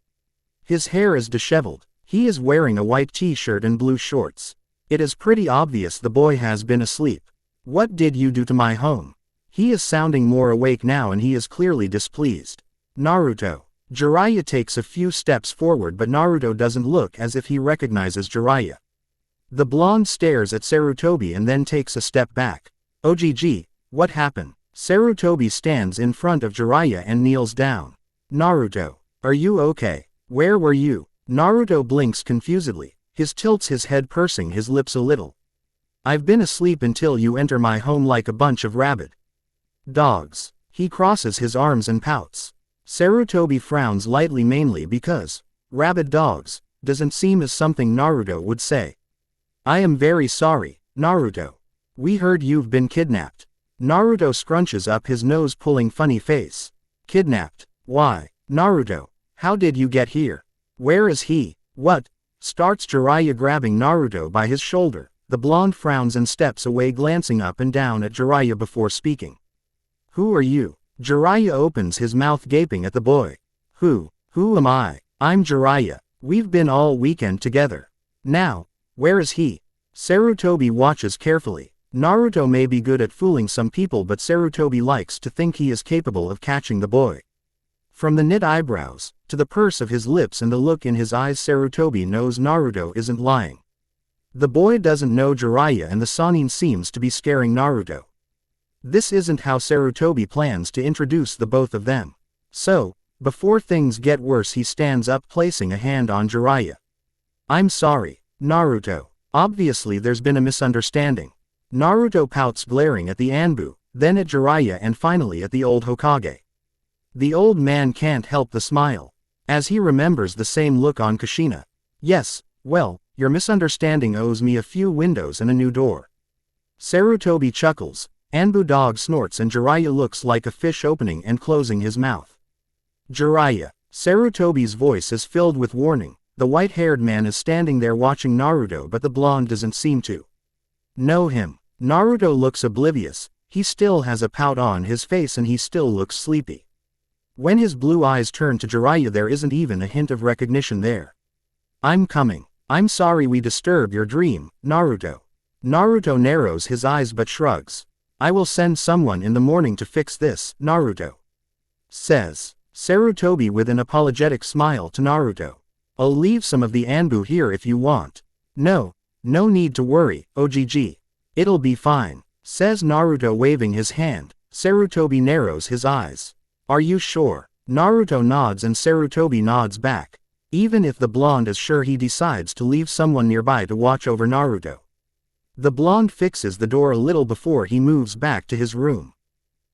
His hair is disheveled, he is wearing a white t-shirt and blue shorts. It is pretty obvious the boy has been asleep. What did you do to my home? He is sounding more awake now and he is clearly displeased. Naruto. Jiraiya takes a few steps forward but Naruto doesn't look as if he recognizes Jiraiya. The blonde stares at Sarutobi and then takes a step back. OGG, what happened? Sarutobi stands in front of Jiraiya and kneels down. Naruto, are you okay? Where were you? Naruto blinks confusedly, tilts his head pursing his lips a little. I've been asleep until you enter my home like a bunch of rabid dogs. He crosses his arms and pouts. Sarutobi frowns lightly mainly because rabid dogs doesn't seem as something Naruto would say. I am very sorry, Naruto. We heard you've been kidnapped. Naruto scrunches up his nose pulling funny face. Kidnapped? Why? Naruto, how did you get here? Where is he? What? Starts Jiraiya grabbing Naruto by his shoulder. The blonde frowns and steps away glancing up and down at Jiraiya before speaking. Who are you? Jiraiya opens his mouth gaping at the boy. Who am I? I'm Jiraiya. We've been all weekend together. Now, where is he? Sarutobi watches carefully. Naruto may be good at fooling some people but Sarutobi likes to think he is capable of catching the boy. From the knit eyebrows, to the purse of his lips and the look in his eyes Sarutobi knows Naruto isn't lying. The boy doesn't know Jiraiya and the Sannin seems to be scaring Naruto. This isn't how Sarutobi plans to introduce the both of them. So, before things get worse he stands up placing a hand on Jiraiya. I'm sorry, Naruto. Obviously there's been a misunderstanding. Naruto pouts glaring at the Anbu, then at Jiraiya and finally at the old Hokage. The old man can't help the smile, as he remembers the same look on Kushina. Yes, well, your misunderstanding owes me a few windows and a new door. Sarutobi chuckles, Anbu dog snorts and Jiraiya looks like a fish opening and closing his mouth. Jiraiya. Sarutobi's voice is filled with warning. The white-haired man is standing there watching Naruto but the blonde doesn't seem to know him. Naruto looks oblivious, he still has a pout on his face and he still looks sleepy. When his blue eyes turn to Jiraiya there isn't even a hint of recognition there. I'm coming. I'm sorry we disturbed your dream, Naruto. Naruto narrows his eyes but shrugs. I will send someone in the morning to fix this, Naruto says Sarutobi with an apologetic smile to Naruto. I'll leave some of the Anbu here if you want. No need to worry, OGG. It'll be fine, says Naruto waving his hand. Sarutobi narrows his eyes. Are you sure? Naruto nods and Sarutobi nods back. Even if the blonde is sure he decides to leave someone nearby to watch over Naruto. The blonde fixes the door a little before he moves back to his room.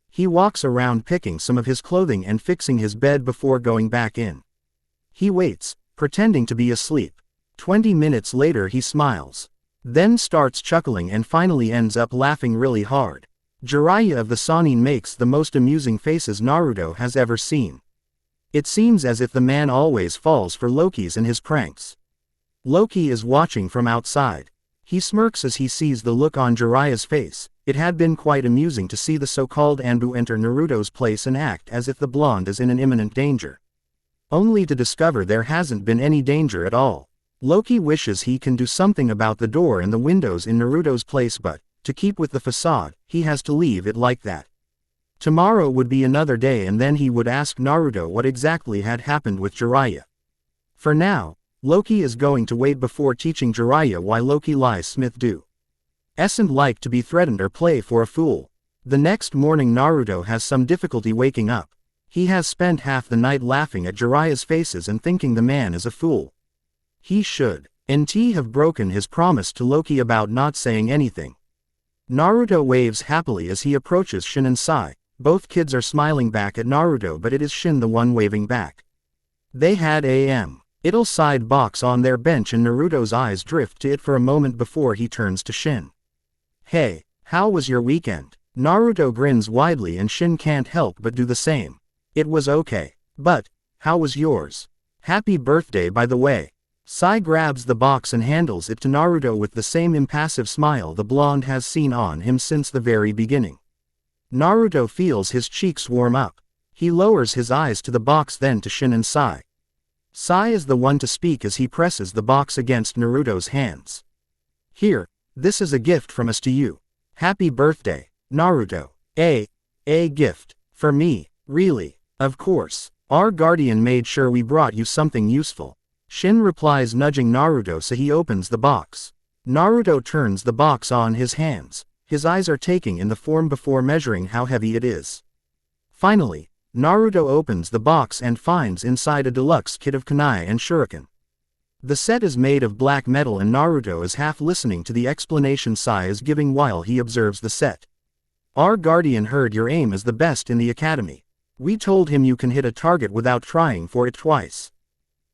He walks around picking some of his clothing and fixing his bed before going back in. He waits, pretending to be asleep. 20 minutes later he smiles. Then starts chuckling and finally ends up laughing really hard. Jiraiya of the Sannin makes the most amusing faces Naruto has ever seen. It seems as if the man always falls for Loki's and his pranks. Loki is watching from outside. He smirks as he sees the look on Jiraiya's face. It had been quite amusing to see the so-called Anbu enter Naruto's place and act as if the blonde is in an imminent danger. Only to discover there hasn't been any danger at all. Loki wishes he can do something about the door and the windows in Naruto's place but, to keep with the facade, he has to leave it like that. Tomorrow would be another day and then he would ask Naruto what exactly had happened with Jiraiya. For now, Loki is going to wait before teaching Jiraiya why Loki lies Smith do. Isn't like to be threatened or play for a fool. The next morning Naruto has some difficulty waking up. He has spent half the night laughing at Jiraiya's faces and thinking the man is a fool. He should, have broken his promise to Loki about not saying anything. Naruto waves happily as he approaches Shin and Sai. Both kids are smiling back at Naruto, but it is Shin the one waving back. They had Idle side box on their bench and Naruto's eyes drift to it for a moment before he turns to Shin. Hey, how was your weekend? Naruto grins widely and Shin can't help but do the same. It was okay. But, how was yours? Happy birthday by the way. Sai grabs the box and handles it to Naruto with the same impassive smile the blonde has seen on him since the very beginning. Naruto feels his cheeks warm up. He lowers his eyes to the box, then to Shin and Sai. Sai is the one to speak as he presses the box against Naruto's hands. Here, this is a gift from us to you. Happy birthday, Naruto. A gift. For me, really? Of course. Our guardian made sure we brought you something useful. Shin replies, nudging Naruto so he opens the box. Naruto turns the box on his hands. His eyes are taking in the form before measuring how heavy it is. Finally, Naruto opens the box and finds inside a deluxe kit of kunai and shuriken. The set is made of black metal and Naruto is half listening to the explanation Sai is giving while he observes the set. Our guardian heard your aim is the best in the academy. We told him you can hit a target without trying for it twice.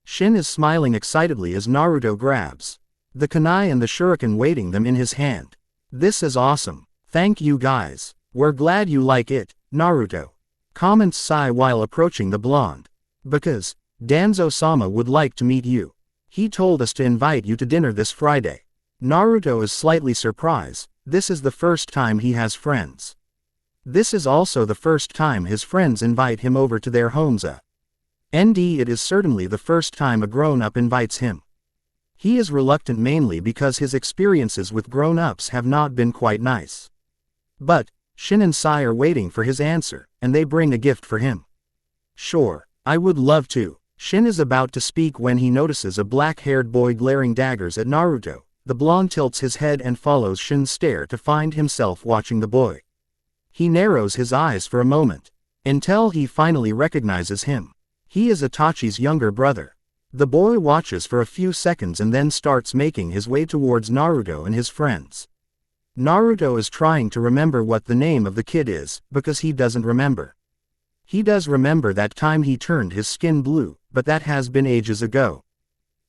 Shin is smiling excitedly as Naruto grabs the kunai and the shuriken, waiting them in his hand. This is awesome. Thank you guys. We're glad you like it, Naruto. Comments Sai while approaching the blonde. Because Danzo-sama would like to meet you. He told us to invite you to dinner this Friday. Naruto is slightly surprised. This is the first time he has friends. This is also the first time his friends invite him over to their homes. It is certainly the first time a grown-up invites him. He is reluctant mainly because his experiences with grown-ups have not been quite nice. But Shin and Sai are waiting for his answer, and they bring a gift for him. Sure, I would love to. Shin is about to speak when he notices a black-haired boy glaring daggers at Naruto. The blonde tilts his head and follows Shin's stare to find himself watching the boy. He narrows his eyes for a moment, until he finally recognizes him. He is Itachi's younger brother. The boy watches for a few seconds and then starts making his way towards Naruto and his friends. Naruto is trying to remember what the name of the kid is, because he doesn't remember. He does remember that time he turned his skin blue, but that has been ages ago.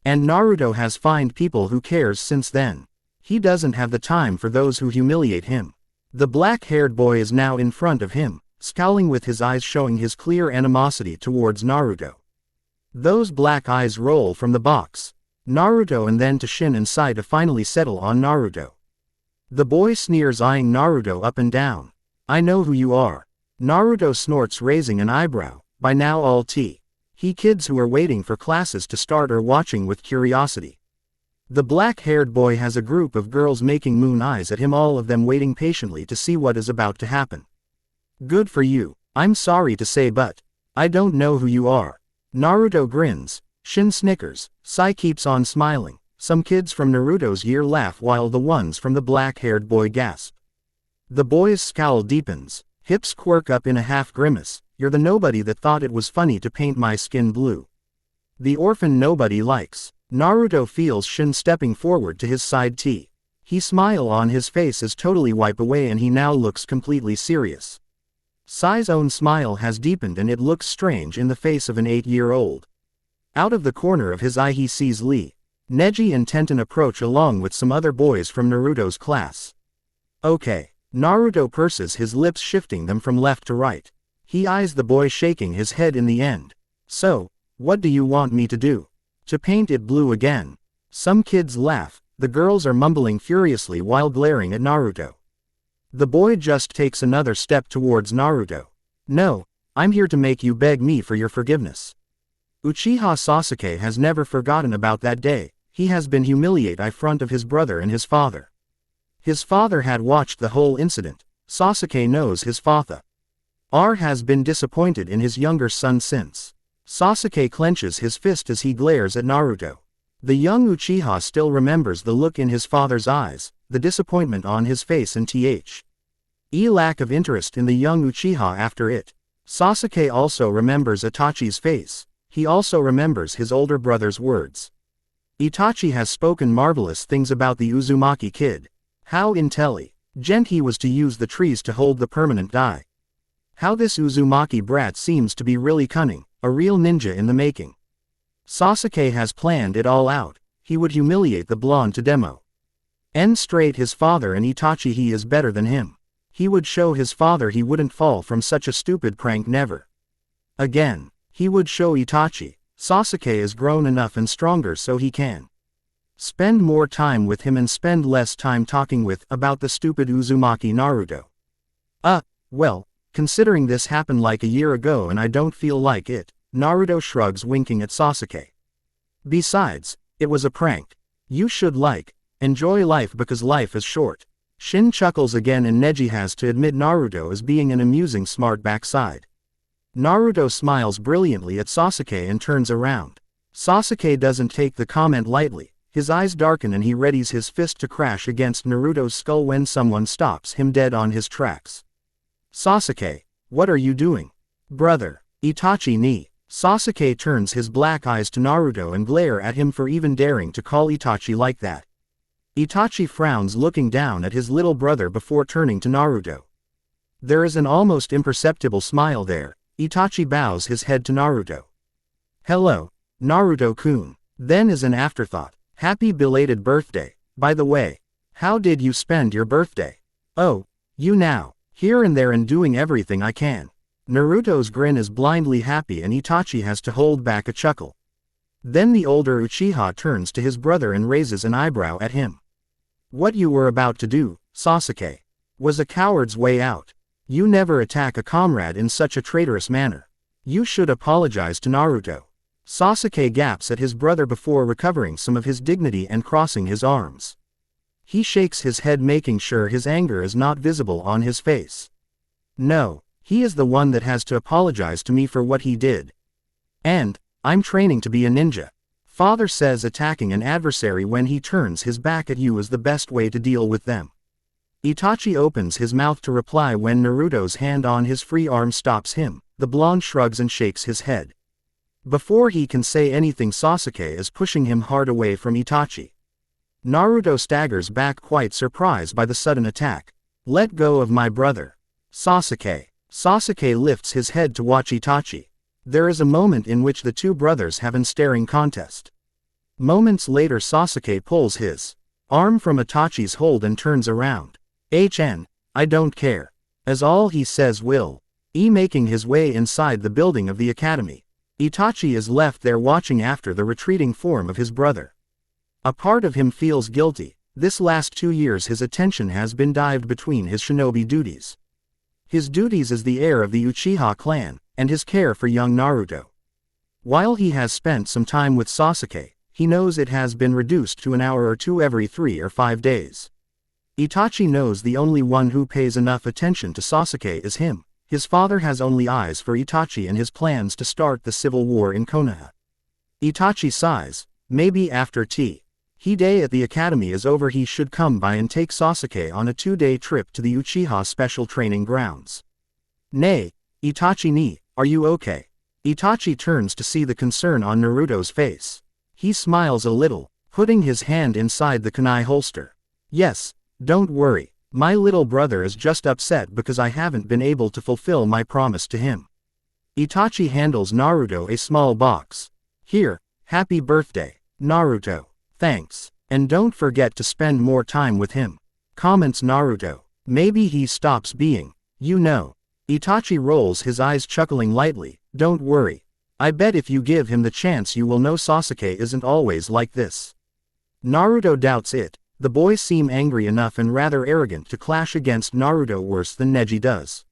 And Naruto has found people who cares since then. He doesn't have the time for those who humiliate him. The black-haired boy is now in front of him, scowling with his eyes showing his clear animosity towards Naruto. Those black eyes roll from the box. Naruto and then to Shin and Sai to finally settle on Naruto. The boy sneers, eyeing Naruto up and down. I know who you are. Naruto snorts, raising an eyebrow. By now all he kids who are waiting for classes to start are watching with curiosity. The black-haired boy has a group of girls making moon eyes at him, all of them waiting patiently to see what is about to happen. Good for you. I'm sorry to say, but I don't know who you are. Naruto grins. Shin snickers. Sai keeps on smiling. Some kids from Naruto's year laugh while the ones from the black-haired boy gasp. The boy's scowl deepens. Hips quirk up in a half grimace. You're the nobody that thought it was funny to paint my skin blue. The orphan nobody likes. Naruto feels Shin stepping forward to his side. He smile on his face is totally wiped away and he now looks completely serious. Sai's own smile has deepened and it looks strange in the face of an 8-year-old. Out of the corner of his eye he sees Lee, Neji and Tenten approach along with some other boys from Naruto's class. Okay. Naruto purses his lips, shifting them from left to right. He eyes the boy, shaking his head in the end. So, what do you want me to do? To paint it blue again? Some kids laugh. The girls are mumbling furiously while glaring at Naruto. The boy just takes another step towards Naruto. No, I'm here to make you beg me for your forgiveness. Uchiha Sasuke has never forgotten about that day. He has been humiliated in front of his brother and his father. His father had watched the whole incident. Sasuke knows his father has been disappointed in his younger son since. Sasuke clenches his fist as he glares at Naruto. The young Uchiha still remembers the look in his father's eyes, the disappointment on his face and lack of interest in the young Uchiha after it. Sasuke also remembers Itachi's face. He also remembers his older brother's words. Itachi has spoken marvelous things about the Uzumaki kid. How intelligent he was to use the trees to hold the permanent dye. How this Uzumaki brat seems to be really cunning, a real ninja in the making. Sasuke has planned it all out. He would humiliate the blonde to demo. Straight his father and Itachi he is better than him. He would show his father he wouldn't fall from such a stupid prank never. Again, he would show Itachi, Sasuke is grown enough and stronger so he can spend more time with him and spend less time talking about the stupid Uzumaki Naruto. Well, considering this happened like a year ago and I don't feel like it, Naruto shrugs winking at Sasuke. Besides, it was a prank. You should enjoy life because life is short. Shin chuckles again and Neji has to admit Naruto as being an amusing smart backside. Naruto smiles brilliantly at Sasuke and turns around. Sasuke doesn't take the comment lightly, his eyes darken and he readies his fist to crash against Naruto's skull when someone stops him dead on his tracks. Sasuke, what are you doing? Brother, Itachi ni. Sasuke turns his black eyes to Naruto and glare at him for even daring to call Itachi like that. Itachi frowns looking down at his little brother before turning to Naruto. There is an almost imperceptible smile there. Itachi bows his head to Naruto. Hello, Naruto-kun. Then as an afterthought, happy belated birthday. By the way, how did you spend your birthday? Oh, you now, here and there and doing everything I can. Naruto's grin is blindly happy and Itachi has to hold back a chuckle. Then the older Uchiha turns to his brother and raises an eyebrow at him. What you were about to do, Sasuke, was a coward's way out. You never attack a comrade in such a traitorous manner. You should apologize to Naruto. Sasuke gaps at his brother before recovering some of his dignity and crossing his arms. He shakes his head making sure his anger is not visible on his face. No, he is the one that has to apologize to me for what he did. And, I'm training to be a ninja. Father says attacking an adversary when he turns his back at you is the best way to deal with them. Itachi opens his mouth to reply when Naruto's hand on his free arm stops him. The blonde shrugs and shakes his head. Before he can say anything Sasuke is pushing him hard away from Itachi. Naruto staggers back quite surprised by the sudden attack. Let go of my brother. Sasuke. Sasuke lifts his head to watch Itachi. There is a moment in which the two brothers have a staring contest. Moments later Sasuke pulls his arm from Itachi's hold and turns around. I don't care. As all he says will. Making his way inside the building of the academy. Itachi is left there watching after the retreating form of his brother. A part of him feels guilty. This last 2 years his attention has been dived between his shinobi duties. His duties as the heir of the Uchiha clan, and his care for young Naruto. While he has spent some time with Sasuke, he knows it has been reduced to an hour or two every 3 or 5 days. Itachi knows the only one who pays enough attention to Sasuke is him. His father has only eyes for Itachi and his plans to start the civil war in Konoha. Itachi sighs, maybe after day at the academy is over he should come by and take Sasuke on a 2-day trip to the Uchiha special training grounds. Nay, Itachi ni, are you okay? Itachi turns to see the concern on Naruto's face. He smiles a little, putting his hand inside the kunai holster. Yes, don't worry, my little brother is just upset because I haven't been able to fulfill my promise to him. Itachi handles Naruto a small box. Here, happy birthday, Naruto. Thanks. And don't forget to spend more time with him. Comments Naruto. Maybe he stops being, you know. Itachi rolls his eyes chuckling lightly. Don't worry. I bet if you give him the chance you will know Sasuke isn't always like this. Naruto doubts it. The boys seem angry enough and rather arrogant to clash against Naruto worse than Neji does.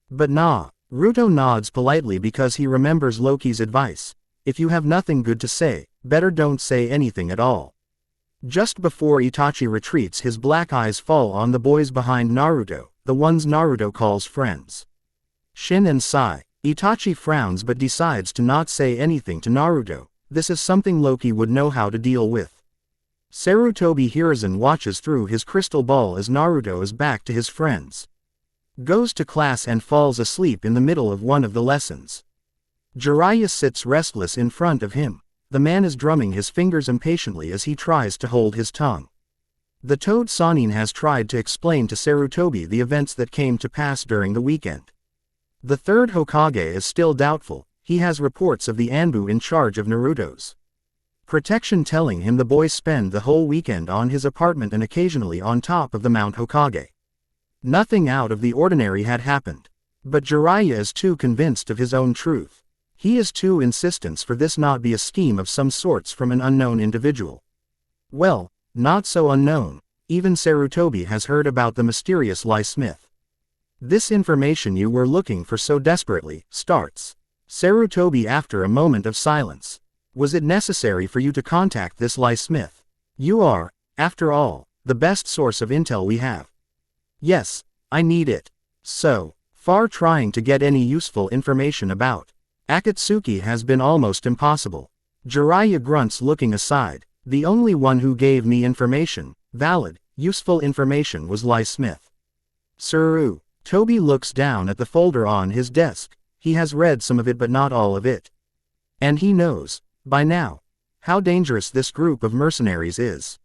But nah. Naruto nods politely because he remembers Loki's advice. If you have nothing good to say, better don't say anything at all. Just before Itachi retreats his black eyes fall on the boys behind Naruto, the ones Naruto calls friends. Shin and Sai. Itachi frowns but decides to not say anything to Naruto. This is something Loki would know how to deal with. Sarutobi Hiruzen watches through his crystal ball as Naruto is back to his friends. Goes to class and falls asleep in the middle of one of the lessons. Jiraiya sits restless in front of him. The man is drumming his fingers impatiently as he tries to hold his tongue. The Toad Sannin has tried to explain to Sarutobi the events that came to pass during the weekend. The third Hokage is still doubtful. He has reports of the Anbu in charge of Naruto's protection telling him the boys spend the whole weekend on his apartment and occasionally on top of the Mount Hokage. Nothing out of the ordinary had happened. But Jiraiya is too convinced of his own truth. He is too insistent for this not be a scheme of some sorts from an unknown individual. Well, not so unknown. Even Sarutobi has heard about the mysterious Lie Smith. This information you were looking for so desperately, starts Sarutobi after a moment of silence. Was it necessary for you to contact this Lie Smith? You are, after all, the best source of intel we have. Yes, I need it. So far trying to get any useful information about Akatsuki has been almost impossible. Jiraiya grunts looking aside. The only one who gave me information, valid, useful information was Lie Smith. Suru. Toby looks down at the folder on his desk. He has read some of it but not all of it. And he knows, by now, how dangerous this group of mercenaries is.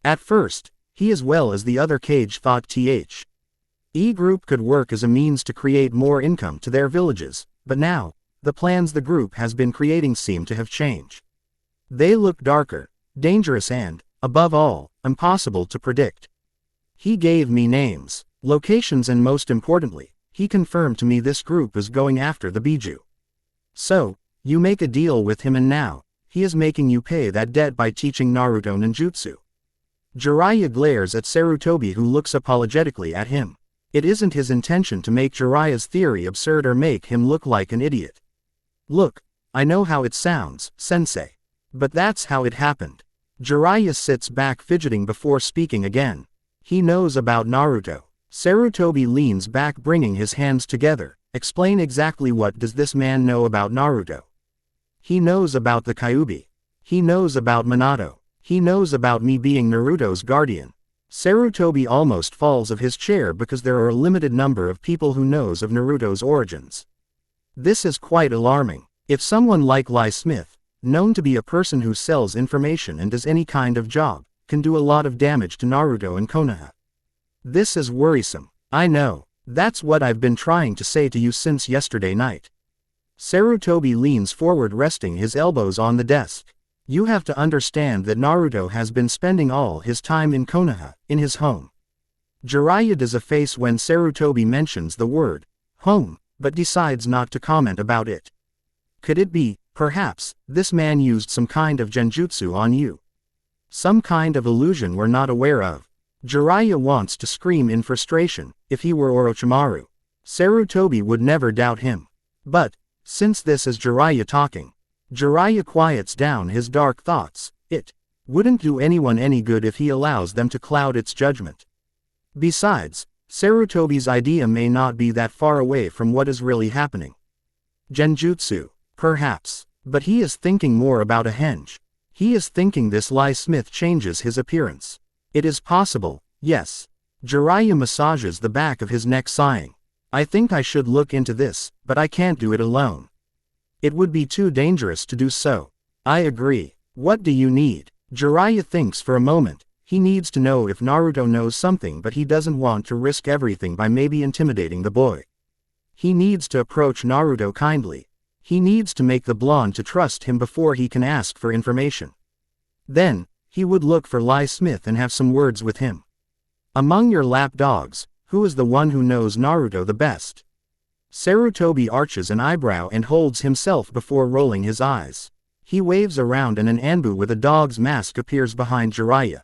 At first, he as well as the other Cage thought the group could work as a means to create more income to their villages, but now, the plans the group has been creating seem to have changed. They look darker, dangerous and, above all, impossible to predict. He gave me names, locations and most importantly, he confirmed to me this group is going after the Biju. So, you make a deal with him and now, he is making you pay that debt by teaching Naruto ninjutsu. Jiraiya glares at Sarutobi who looks apologetically at him. It isn't his intention to make Jiraiya's theory absurd or make him look like an idiot. Look, I know how it sounds, sensei. But that's how it happened. Jiraiya sits back fidgeting before speaking again. He knows about Naruto. Sarutobi leans back bringing his hands together. Explain exactly what does this man know about Naruto? He knows about the Kyuubi. He knows about Minato. He knows about me being Naruto's guardian. Sarutobi almost falls of his chair because there are a limited number of people who knows of Naruto's origins. This is quite alarming. If someone like Lie Smith, known to be a person who sells information and does any kind of job, can do a lot of damage to Naruto and Konoha. This is worrisome. I know. That's what I've been trying to say to you since yesterday night. Sarutobi leans forward resting his elbows on the desk. You have to understand that Naruto has been spending all his time in Konoha, in his home. Jiraiya does a face when Sarutobi mentions the word, home, but decides not to comment about it. Could it be, perhaps, this man used some kind of genjutsu on you? Some kind of illusion we're not aware of. Jiraiya wants to scream in frustration. If he were Orochimaru, Sarutobi would never doubt him. But, since this is Jiraiya talking, Jiraiya quiets down his dark thoughts. It wouldn't do anyone any good if he allows them to cloud its judgment. Besides, Sarutobi's idea may not be that far away from what is really happening. Genjutsu, perhaps, but he is thinking more about a henge. He is thinking this Lie Smith changes his appearance. It is possible, yes. Jiraiya massages the back of his neck sighing. I think I should look into this, but I can't do it alone. It would be too dangerous to do so. I agree. What do you need? Jiraiya thinks for a moment. He needs to know if Naruto knows something but he doesn't want to risk everything by maybe intimidating the boy. He needs to approach Naruto kindly. He needs to make the blonde to trust him before he can ask for information. Then, he would look for Lie Smith and have some words with him. Among your lapdogs, who is the one who knows Naruto the best? Sarutobi arches an eyebrow and holds himself before rolling his eyes. He waves around and an Anbu with a dog's mask appears behind Jiraiya.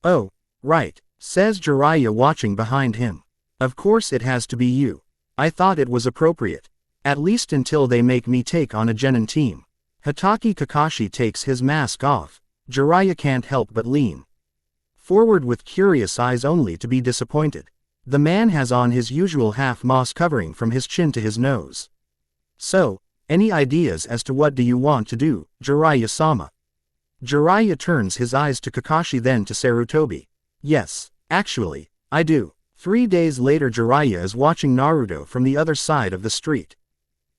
Oh, right, says Jiraiya watching behind him. Of course it has to be you. I thought it was appropriate. At least until they make me take on a genin team. Hatake Kakashi takes his mask off. Jiraiya can't help but lean forward with curious eyes only to be disappointed. The man has on his usual half-moss covering from his chin to his nose. So, any ideas as to what do you want to do, Jiraiya-sama? Jiraiya turns his eyes to Kakashi then to Sarutobi. Yes, actually, I do. 3 days later Jiraiya is watching Naruto from the other side of the street.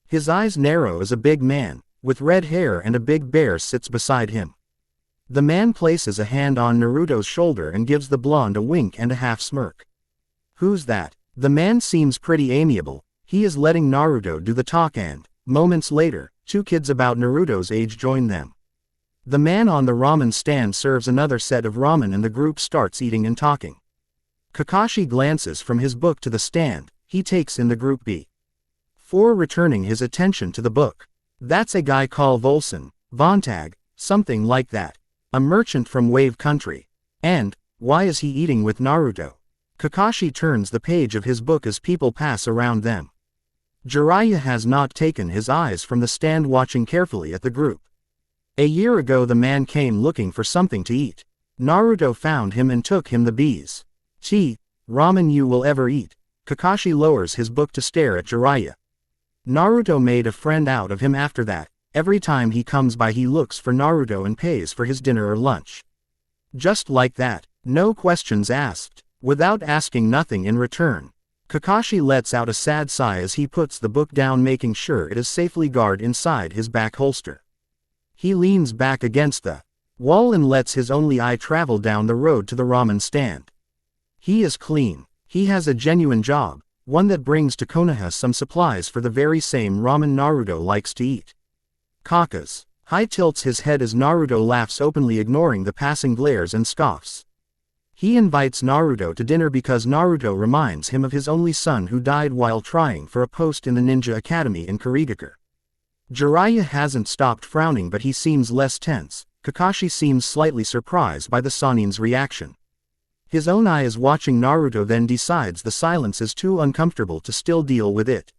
His eyes narrow as a big man, with red hair, and a big bear sits beside him. The man places a hand on Naruto's shoulder and gives the blonde a wink and a half smirk. Who's that? The man seems pretty amiable. He is letting Naruto do the talk, and, moments later, 2 kids about Naruto's age join them. The man on the ramen stand serves another set of ramen and the group starts eating and talking. Kakashi glances from his book to the stand. He takes in the group before returning his attention to the book. That's a guy called Volson, Vontag, something like that. A merchant from Wave Country. And, why is he eating with Naruto? Kakashi turns the page of his book as people pass around them. Jiraiya has not taken his eyes from the stand, watching carefully at the group. A year ago the man came looking for something to eat. Naruto found him and took him the best ramen you will ever eat. Kakashi lowers his book to stare at Jiraiya. Naruto made a friend out of him after that. Every time he comes by he looks for Naruto and pays for his dinner or lunch. Just like that, no questions asked. Without asking nothing in return. Kakashi lets out a sad sigh as he puts the book down, making sure it is safely guarded inside his back holster. He leans back against the wall and lets his only eye travel down the road to the ramen stand. He is clean. He has a genuine job, one that brings to Konoha some supplies for the very same ramen Naruto likes to eat. Kakas. He tilts his head as Naruto laughs openly, ignoring the passing glares and scoffs. He invites Naruto to dinner because Naruto reminds him of his only son who died while trying for a post in the ninja academy in Kurigakure. Jiraiya hasn't stopped frowning, but he seems less tense. Kakashi seems slightly surprised by the Sanin's reaction. His own eye is watching Naruto, then decides the silence is too uncomfortable to still deal with it.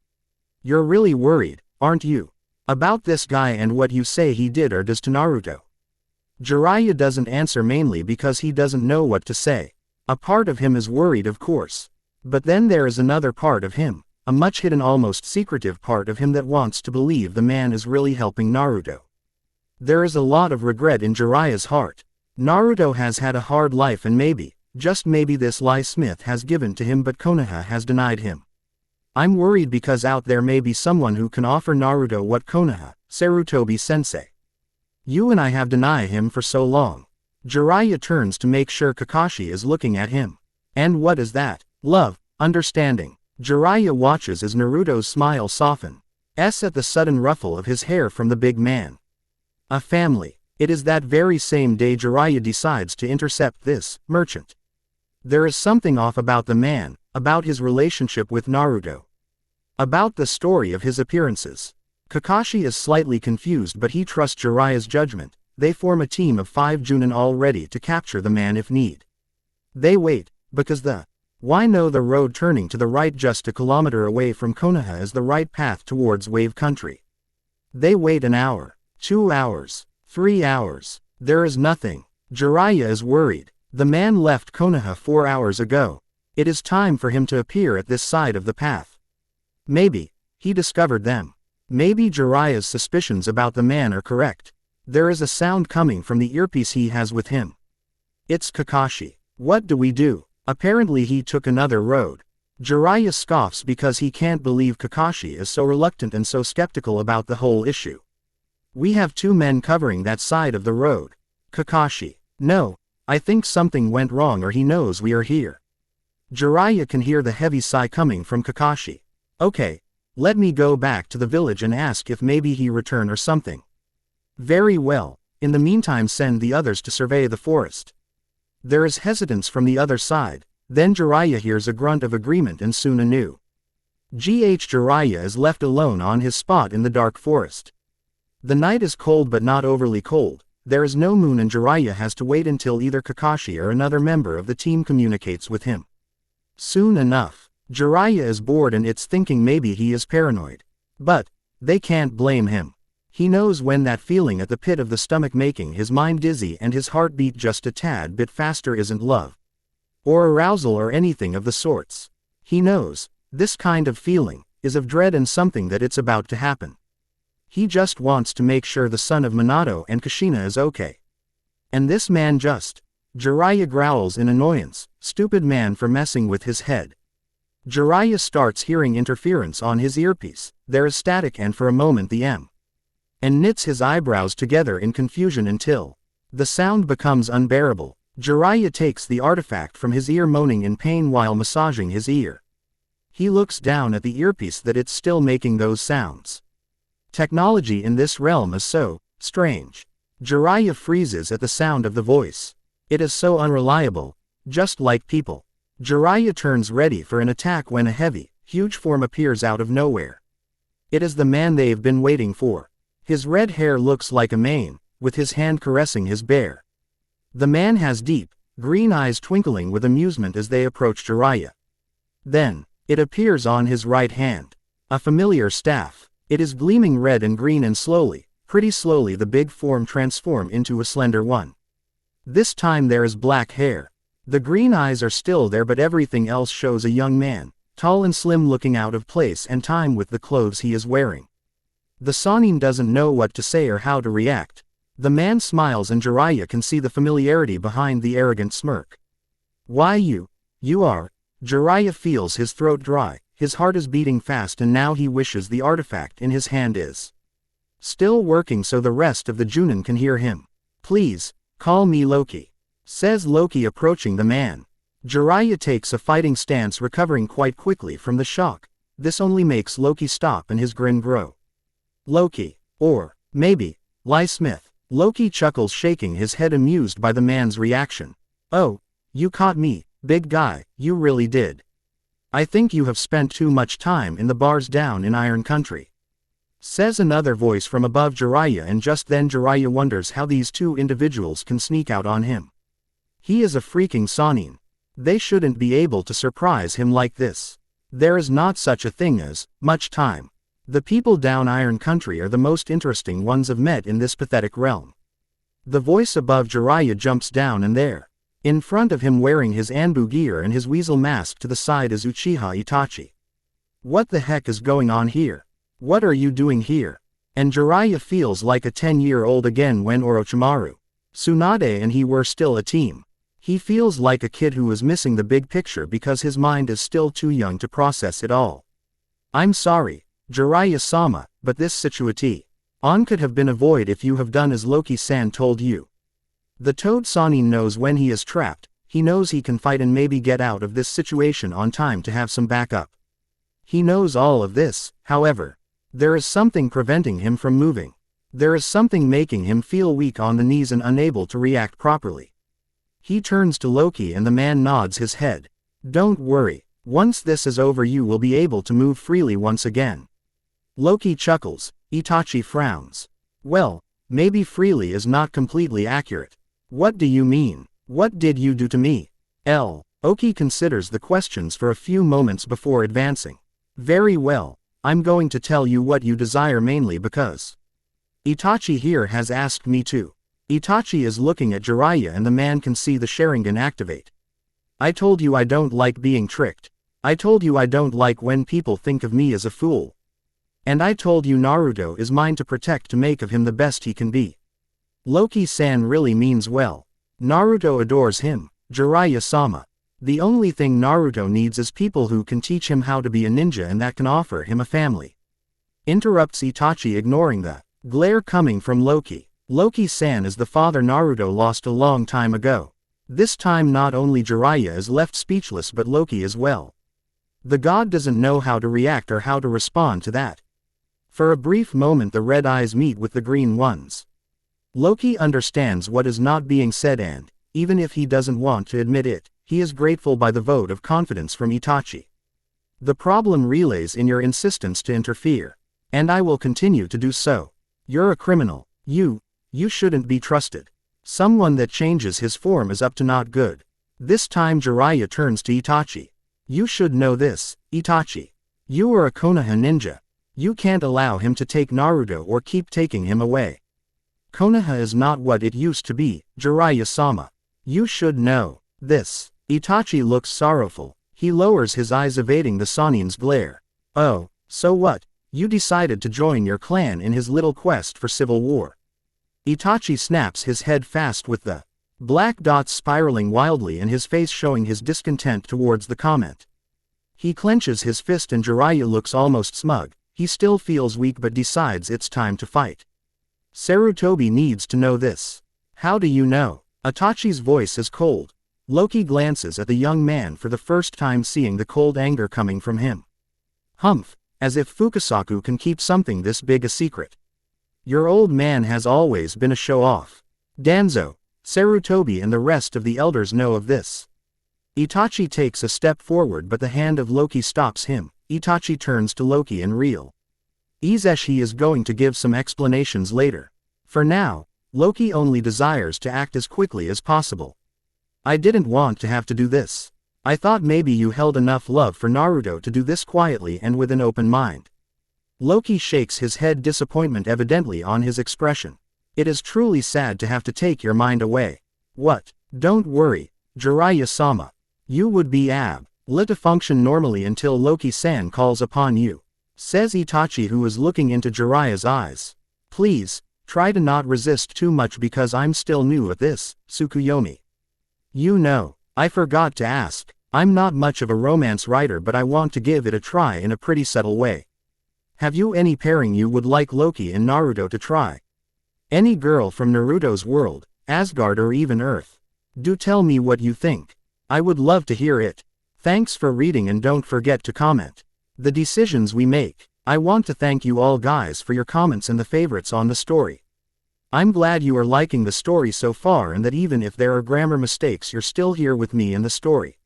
You're really worried, aren't you? About this guy and what you say he did or does to Naruto? Jiraiya doesn't answer, mainly because he doesn't know what to say. A part of him is worried, of course. But then there is another part of him, a much hidden, almost secretive part of him that wants to believe the man is really helping Naruto. There is a lot of regret in Jiraiya's heart. Naruto has had a hard life, and maybe, just maybe, this lie Smith has given to him, but Konoha has denied him. I'm worried because out there may be someone who can offer Naruto what Konoha, Sarutobi-sensei. You and I have denied him for so long. Jiraiya turns to make sure Kakashi is looking at him. And what is that? Love, understanding. Jiraiya watches as Naruto's smile softens at the sudden ruffle of his hair from the big man. A family. It is that very same day Jiraiya decides to intercept this merchant. There is something off about the man, about his relationship with Naruto. About the story of his appearances. Kakashi is slightly confused, but he trusts Jiraiya's judgment. They form a team of 5 Junin, all ready to capture the man if need. They wait, because the road turning to the right just a kilometer away from Konoha is the right path towards Wave Country. They wait an hour, 2 hours, 3 hours. There is nothing. Jiraiya is worried. The man left Konoha 4 hours ago. It is time for him to appear at this side of the path. Maybe he discovered them. Maybe Jiraiya's suspicions about the man are correct. There is a sound coming from the earpiece he has with him. It's Kakashi. What do we do? Apparently he took another road. Jiraiya scoffs because he can't believe Kakashi is so reluctant and so skeptical about the whole issue. We have 2 men covering that side of the road. Kakashi. No, I think something went wrong, or he knows we are here. Jiraiya can hear the heavy sigh coming from Kakashi. Okay, let me go back to the village and ask if maybe he returned or something. Very well. In the meantime, send the others to survey the forest. There is hesitance from the other side. Then Jiraiya hears a grunt of agreement, and soon a new Jiraiya is left alone on his spot in the dark forest. The night is cold but not overly cold. There is no moon, and Jiraiya has to wait until either Kakashi or another member of the team communicates with him. Soon enough, Jiraiya is bored and it's thinking maybe he is paranoid. But they can't blame him. He knows when that feeling at the pit of the stomach making his mind dizzy and his heart beat just a tad bit faster isn't love, or arousal, or anything of the sorts. He knows this kind of feeling is of dread and something that it's about to happen. He just wants to make sure the son of Minato and Kushina is okay. And this man just Jiraiya growls in annoyance, stupid man for messing with his head. Jiraiya starts hearing interference on his earpiece, there is static and for a moment the M. And knits his eyebrows together in confusion until the sound becomes unbearable. Jiraiya takes the artifact from his ear moaning in pain while massaging his ear. He looks down at the earpiece that it's still making those sounds. Technology in this realm is so strange. Jiraiya freezes at the sound of the voice. It is so unreliable, just like people. Jiraiya turns ready for an attack when a heavy, huge form appears out of nowhere. It is the man they've been waiting for. His red hair looks like a mane, with his hand caressing his bear. The man has deep, green eyes twinkling with amusement as they approach Jiraiya. Then, it appears on his right hand. A familiar staff. It is gleaming red and green and slowly, pretty slowly the big form transforms into a slender one. This time there is black hair. The green eyes are still there but everything else shows a young man, tall and slim looking out of place and time with the clothes he is wearing. The Sannin doesn't know what to say or how to react. The man smiles and Jiraiya can see the familiarity behind the arrogant smirk. Why you are. Jiraiya feels his throat dry, his heart is beating fast and now he wishes the artifact in his hand is still working so the rest of the Junin can hear him. Please, call me Loki, says Loki approaching the man. Jiraiya takes a fighting stance recovering quite quickly from the shock. This only makes Loki stop and his grin grow. Loki, or, maybe, Ly Smith. Loki chuckles shaking his head amused by the man's reaction. Oh, you caught me, big guy, you really did. I think you have spent too much time in the bars down in Iron Country, says another voice from above Jiraiya and just then Jiraiya wonders how these two individuals can sneak out on him. He is a freaking Sannin. They shouldn't be able to surprise him like this. There is not such a thing as much time. The people down Iron Country are the most interesting ones I've met in this pathetic realm. The voice above Jiraiya jumps down and there, in front of him wearing his Anbu gear and his Weasel mask to the side is Uchiha Itachi. What the heck is going on here? What are you doing here? And Jiraiya feels like a 10-year-old again when Orochimaru, Tsunade and he were still a team. He feels like a kid who is missing the big picture because his mind is still too young to process it all. I'm sorry, Jiraiya-sama, but this situation could have been avoided if you have done as Loki-san told you. The Toad Sannin knows when he is trapped, he knows he can fight and maybe get out of this situation on time to have some backup. He knows all of this, however. There is something preventing him from moving. There is something making him feel weak on the knees and unable to react properly. He turns to Loki and the man nods his head. Don't worry, once this is over you will be able to move freely once again. Loki chuckles, Itachi frowns. Well, maybe freely is not completely accurate. What do you mean? What did you do to me? Loki considers the questions for a few moments before advancing. Very well, I'm going to tell you what you desire mainly because Itachi here has asked me to. Itachi is looking at Jiraiya and the man can see the Sharingan activate. I told you I don't like being tricked. I told you I don't like when people think of me as a fool. And I told you Naruto is mine to protect to make of him the best he can be. Loki-san really means well. Naruto adores him, Jiraiya-sama. The only thing Naruto needs is people who can teach him how to be a ninja and that can offer him a family. Interrupts Itachi ignoring the glare coming from Loki. Loki-san is the father Naruto lost a long time ago. This time not only Jiraiya is left speechless but Loki as well. The god doesn't know how to react or how to respond to that. For a brief moment the red eyes meet with the green ones. Loki understands what is not being said and, even if he doesn't want to admit it, he is grateful by the vote of confidence from Itachi. The problem relays in your insistence to interfere. And I will continue to do so. You're a criminal. You shouldn't be trusted. Someone that changes his form is up to not good. This time Jiraiya turns to Itachi. You should know this, Itachi. You are a Konoha ninja. You can't allow him to take Naruto or keep taking him away. Konoha is not what it used to be, Jiraiya-sama. You should know this. Itachi looks sorrowful. He lowers his eyes evading the Sannin's glare. Oh, so what? You decided to join your clan in his little quest for civil war. Itachi snaps his head fast with the Black dots spiraling wildly and his face showing his discontent towards the comment. He clenches his fist and Jiraiya looks almost smug. He still feels weak but decides it's time to fight. Sarutobi needs to know this. How do you know? Itachi's voice is cold. Loki glances at the young man for the first time, seeing the cold anger coming from him. Humph, as if Fukasaku can keep something this big a secret. Your old man has always been a show-off. Danzo, Sarutobi and the rest of the elders know of this. Itachi takes a step forward but the hand of Loki stops him. Itachi turns to Loki and Real. Izeshi is going to give some explanations later. For now, Loki only desires to act as quickly as possible. I didn't want to have to do this. I thought maybe you held enough love for Naruto to do this quietly and with an open mind. Loki shakes his head, disappointment evidently on his expression. It is truly sad to have to take your mind away. What? Don't worry, Jiraiya-sama. You would be able to function normally until Loki-san calls upon you, says Itachi, who is looking into Jiraiya's eyes. Please, try to not resist too much because I'm still new at this, Tsukuyomi. You know, I forgot to ask, I'm not much of a romance writer but I want to give it a try in a pretty subtle way. Have you any pairing you would like Loki and Naruto to try? Any girl from Naruto's world, Asgard or even Earth? Do tell me what you think. I would love to hear it. Thanks for reading and don't forget to comment. The decisions we make. I want to thank you all guys for your comments and the favorites on the story. I'm glad you are liking the story so far and that even if there are grammar mistakes you're still here with me in the story.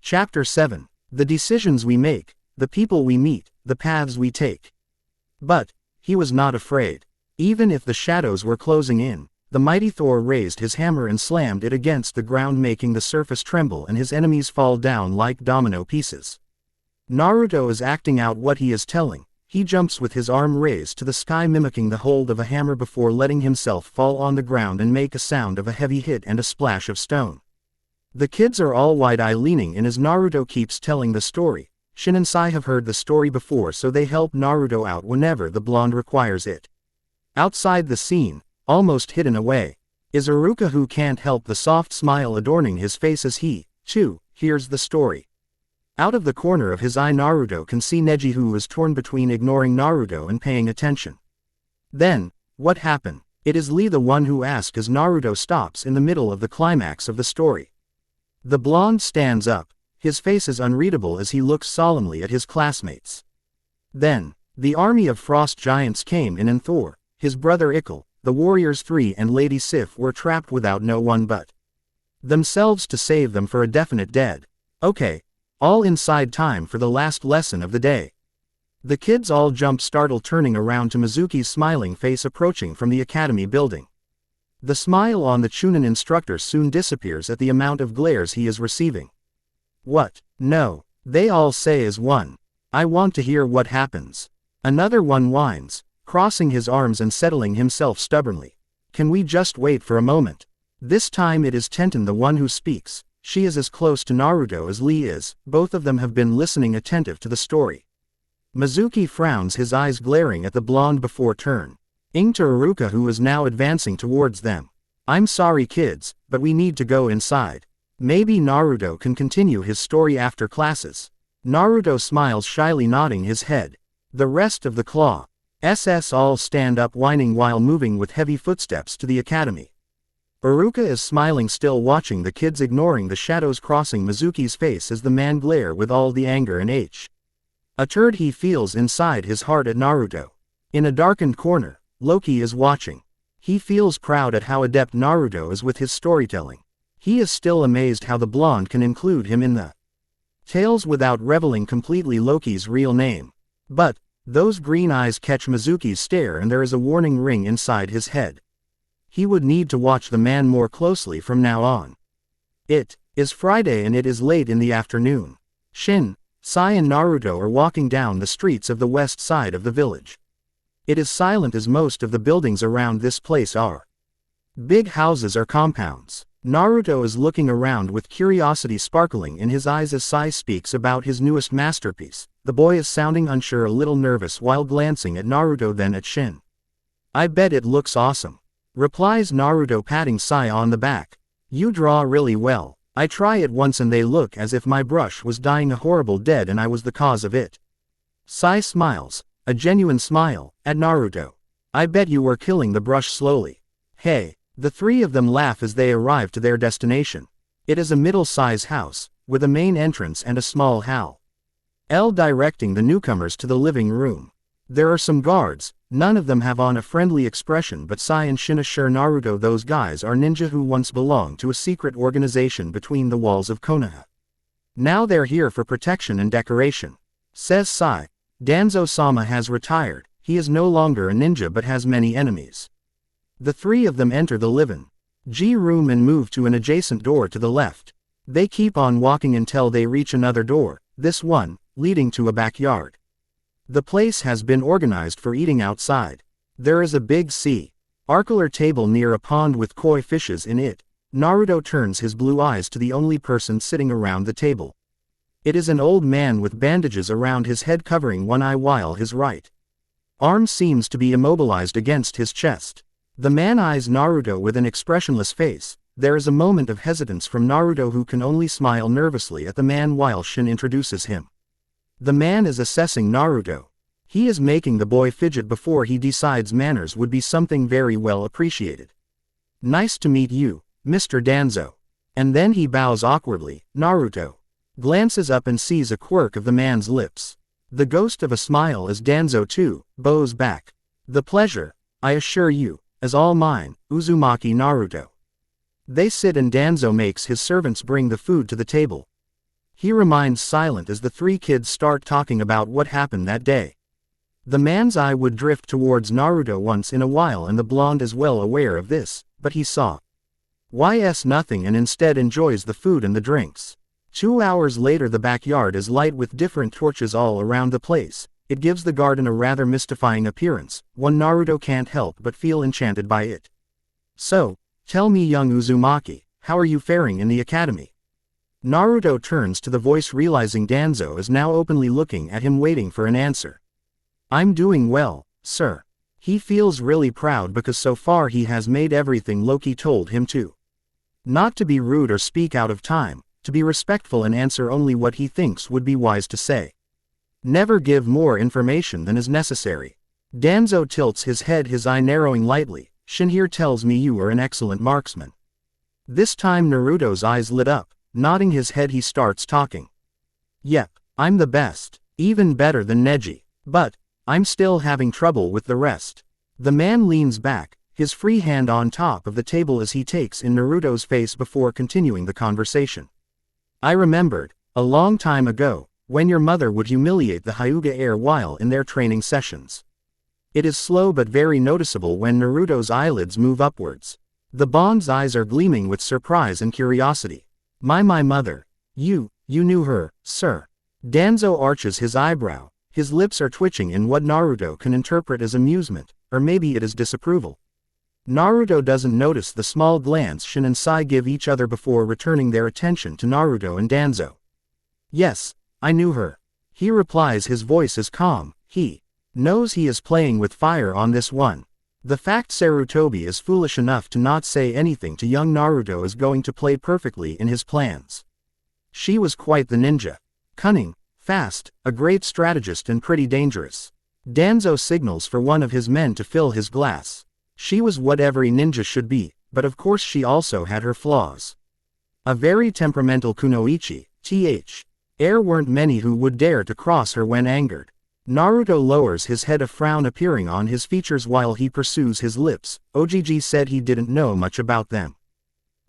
Chapter 7. The decisions we make, the people we meet, the paths we take. But he was not afraid. Even if the shadows were closing in, the mighty Thor raised his hammer and slammed it against the ground, making the surface tremble and his enemies fall down like domino pieces. Naruto is acting out what he is telling. He jumps with his arm raised to the sky, mimicking the hold of a hammer before letting himself fall on the ground and make a sound of a heavy hit and a splash of stone. The kids are all wide-eyed leaning in as Naruto keeps telling the story. Shin and Sai have heard the story before, so they help Naruto out whenever the blonde requires it. Outside the scene, almost hidden away, is Iruka, who can't help the soft smile adorning his face as he, too, hears the story. Out of the corner of his eye Naruto can see Neji, who is torn between ignoring Naruto and paying attention. Then, what happened? It is Lee, the one who asks, as Naruto stops in the middle of the climax of the story. The blonde stands up, his face is unreadable as he looks solemnly at his classmates. Then, the army of frost giants came in and Thor, his brother Ikkel, the warriors 3 and Lady Sif were trapped without no one but themselves to save them for a definite dead. Okay, all inside, time for the last lesson of the day. The kids all jump, startled, turning around to Mizuki's smiling face approaching from the academy building. The smile on the Chunin instructor soon disappears at the amount of glares he is receiving. What? No, they all say as one. I want to hear what happens. Another one whines, crossing his arms and settling himself stubbornly. Can we just wait for a moment? This time it is Tenten the one who speaks. She is as close to Naruto as Lee is. Both of them have been listening attentive to the story. Mizuki frowns, his eyes glaring at the blonde before turning to Iruka, who is now advancing towards them. I'm sorry kids, but we need to go inside. Maybe Naruto can continue his story after classes. Naruto smiles shyly, nodding his head. The rest of the Claw SS all stand up, whining while moving with heavy footsteps to the academy. Iruka is smiling, still watching the kids, ignoring the shadows crossing Mizuki's face as the man glare with all the anger and a turd he feels inside his heart at Naruto. In a darkened corner, Loki is watching. He feels proud at how adept Naruto is with his storytelling. He is still amazed how the blonde can include him in the tales without revealing completely Loki's real name. But those green eyes catch Mizuki's stare and there is a warning ring inside his head. He would need to watch the man more closely from now on. It is Friday and it is late in the afternoon. Shin, Sai and Naruto are walking down the streets of the west side of the village. It is silent as most of the buildings around this place are big houses or compounds. Naruto is looking around with curiosity sparkling in his eyes as Sai speaks about his newest masterpiece. The boy is sounding unsure, a little nervous while glancing at Naruto, then at Shin. I bet it looks awesome, replies Naruto, patting Sai on the back. You draw really well. I try it once and they look as if my brush was dying a horrible death and I was the cause of it. Sai smiles, a genuine smile, at Naruto. I bet you were killing the brush slowly. Hey. The three of them laugh as they arrive to their destination. It is a middle-size house, with a main entrance and a small hall. L directing the newcomers to the living room. There are some guards, none of them have on a friendly expression, but Sai and Shin assure Naruto those guys are ninja who once belonged to a secret organization between the walls of Konoha. Now they're here for protection and decoration. Says Sai. Danzo-sama has retired, he is no longer a ninja but has many enemies. The three of them enter the living room and move to an adjacent door to the left. They keep on walking until they reach another door, this one, leading to a backyard. The place has been organized for eating outside. There is a big circular table near a pond with koi fishes in it. Naruto turns his blue eyes to the only person sitting around the table. It is an old man with bandages around his head covering one eye while his right arm seems to be immobilized against his chest. The man eyes Naruto with an expressionless face. There is a moment of hesitance from Naruto, who can only smile nervously at the man while Shin introduces him. The man is assessing Naruto. He is making the boy fidget before he decides manners would be something very well appreciated. Nice to meet you, Mr. Danzo. And then he bows awkwardly. Naruto glances up and sees a quirk of the man's lips. The ghost of a smile as Danzo too bows back. The pleasure, I assure you, is all mine, Uzumaki Naruto. They sit and Danzo makes his servants bring the food to the table. He remains silent as the three kids start talking about what happened that day. The man's eye would drift towards Naruto once in a while, and the blonde is well aware of this, but he saw nothing and instead enjoys the food and the drinks. 2 hours later, the backyard is light with different torches all around the place. It gives the garden a rather mystifying appearance. One Naruto can't help but feel enchanted by it. So, tell me, young Uzumaki, how are you faring in the academy? Naruto turns to the voice, realizing Danzo is now openly looking at him, waiting for an answer. I'm doing well, sir. He feels really proud because so far he has made everything Loki told him to. Not to be rude or speak out of time, to be respectful and answer only what he thinks would be wise to say. Never give more information than is necessary. Danzo tilts his head, his eye narrowing lightly. Shin here tells me you are an excellent marksman. This time Naruto's eyes lit up. Nodding his head, he starts talking. Yep, I'm the best, even better than Neji. But I'm still having trouble with the rest. The man leans back, his free hand on top of the table as he takes in Naruto's face before continuing the conversation. I remembered, a long time ago, when your mother would humiliate the Hyuga heir while in their training sessions. It is slow but very noticeable when Naruto's eyelids move upwards. The Bond's eyes are gleaming with surprise and curiosity. My mother. You knew her, sir. Danzo arches his eyebrow. His lips are twitching in what Naruto can interpret as amusement, or maybe it is disapproval. Naruto doesn't notice the small glance Shin and Sai give each other before returning their attention to Naruto and Danzo. Yes, I knew her. He replies, his voice is calm. He knows he is playing with fire on this one. The fact Sarutobi is foolish enough to not say anything to young Naruto is going to play perfectly in his plans. She was quite the ninja. Cunning, fast, a great strategist and pretty dangerous. Danzo signals for one of his men to fill his glass. She was what every ninja should be, but of course she also had her flaws. A very temperamental kunoichi, there weren't many who would dare to cross her when angered. Naruto lowers his head, a frown appearing on his features while he pursues his lips. Ogg said he didn't know much about them.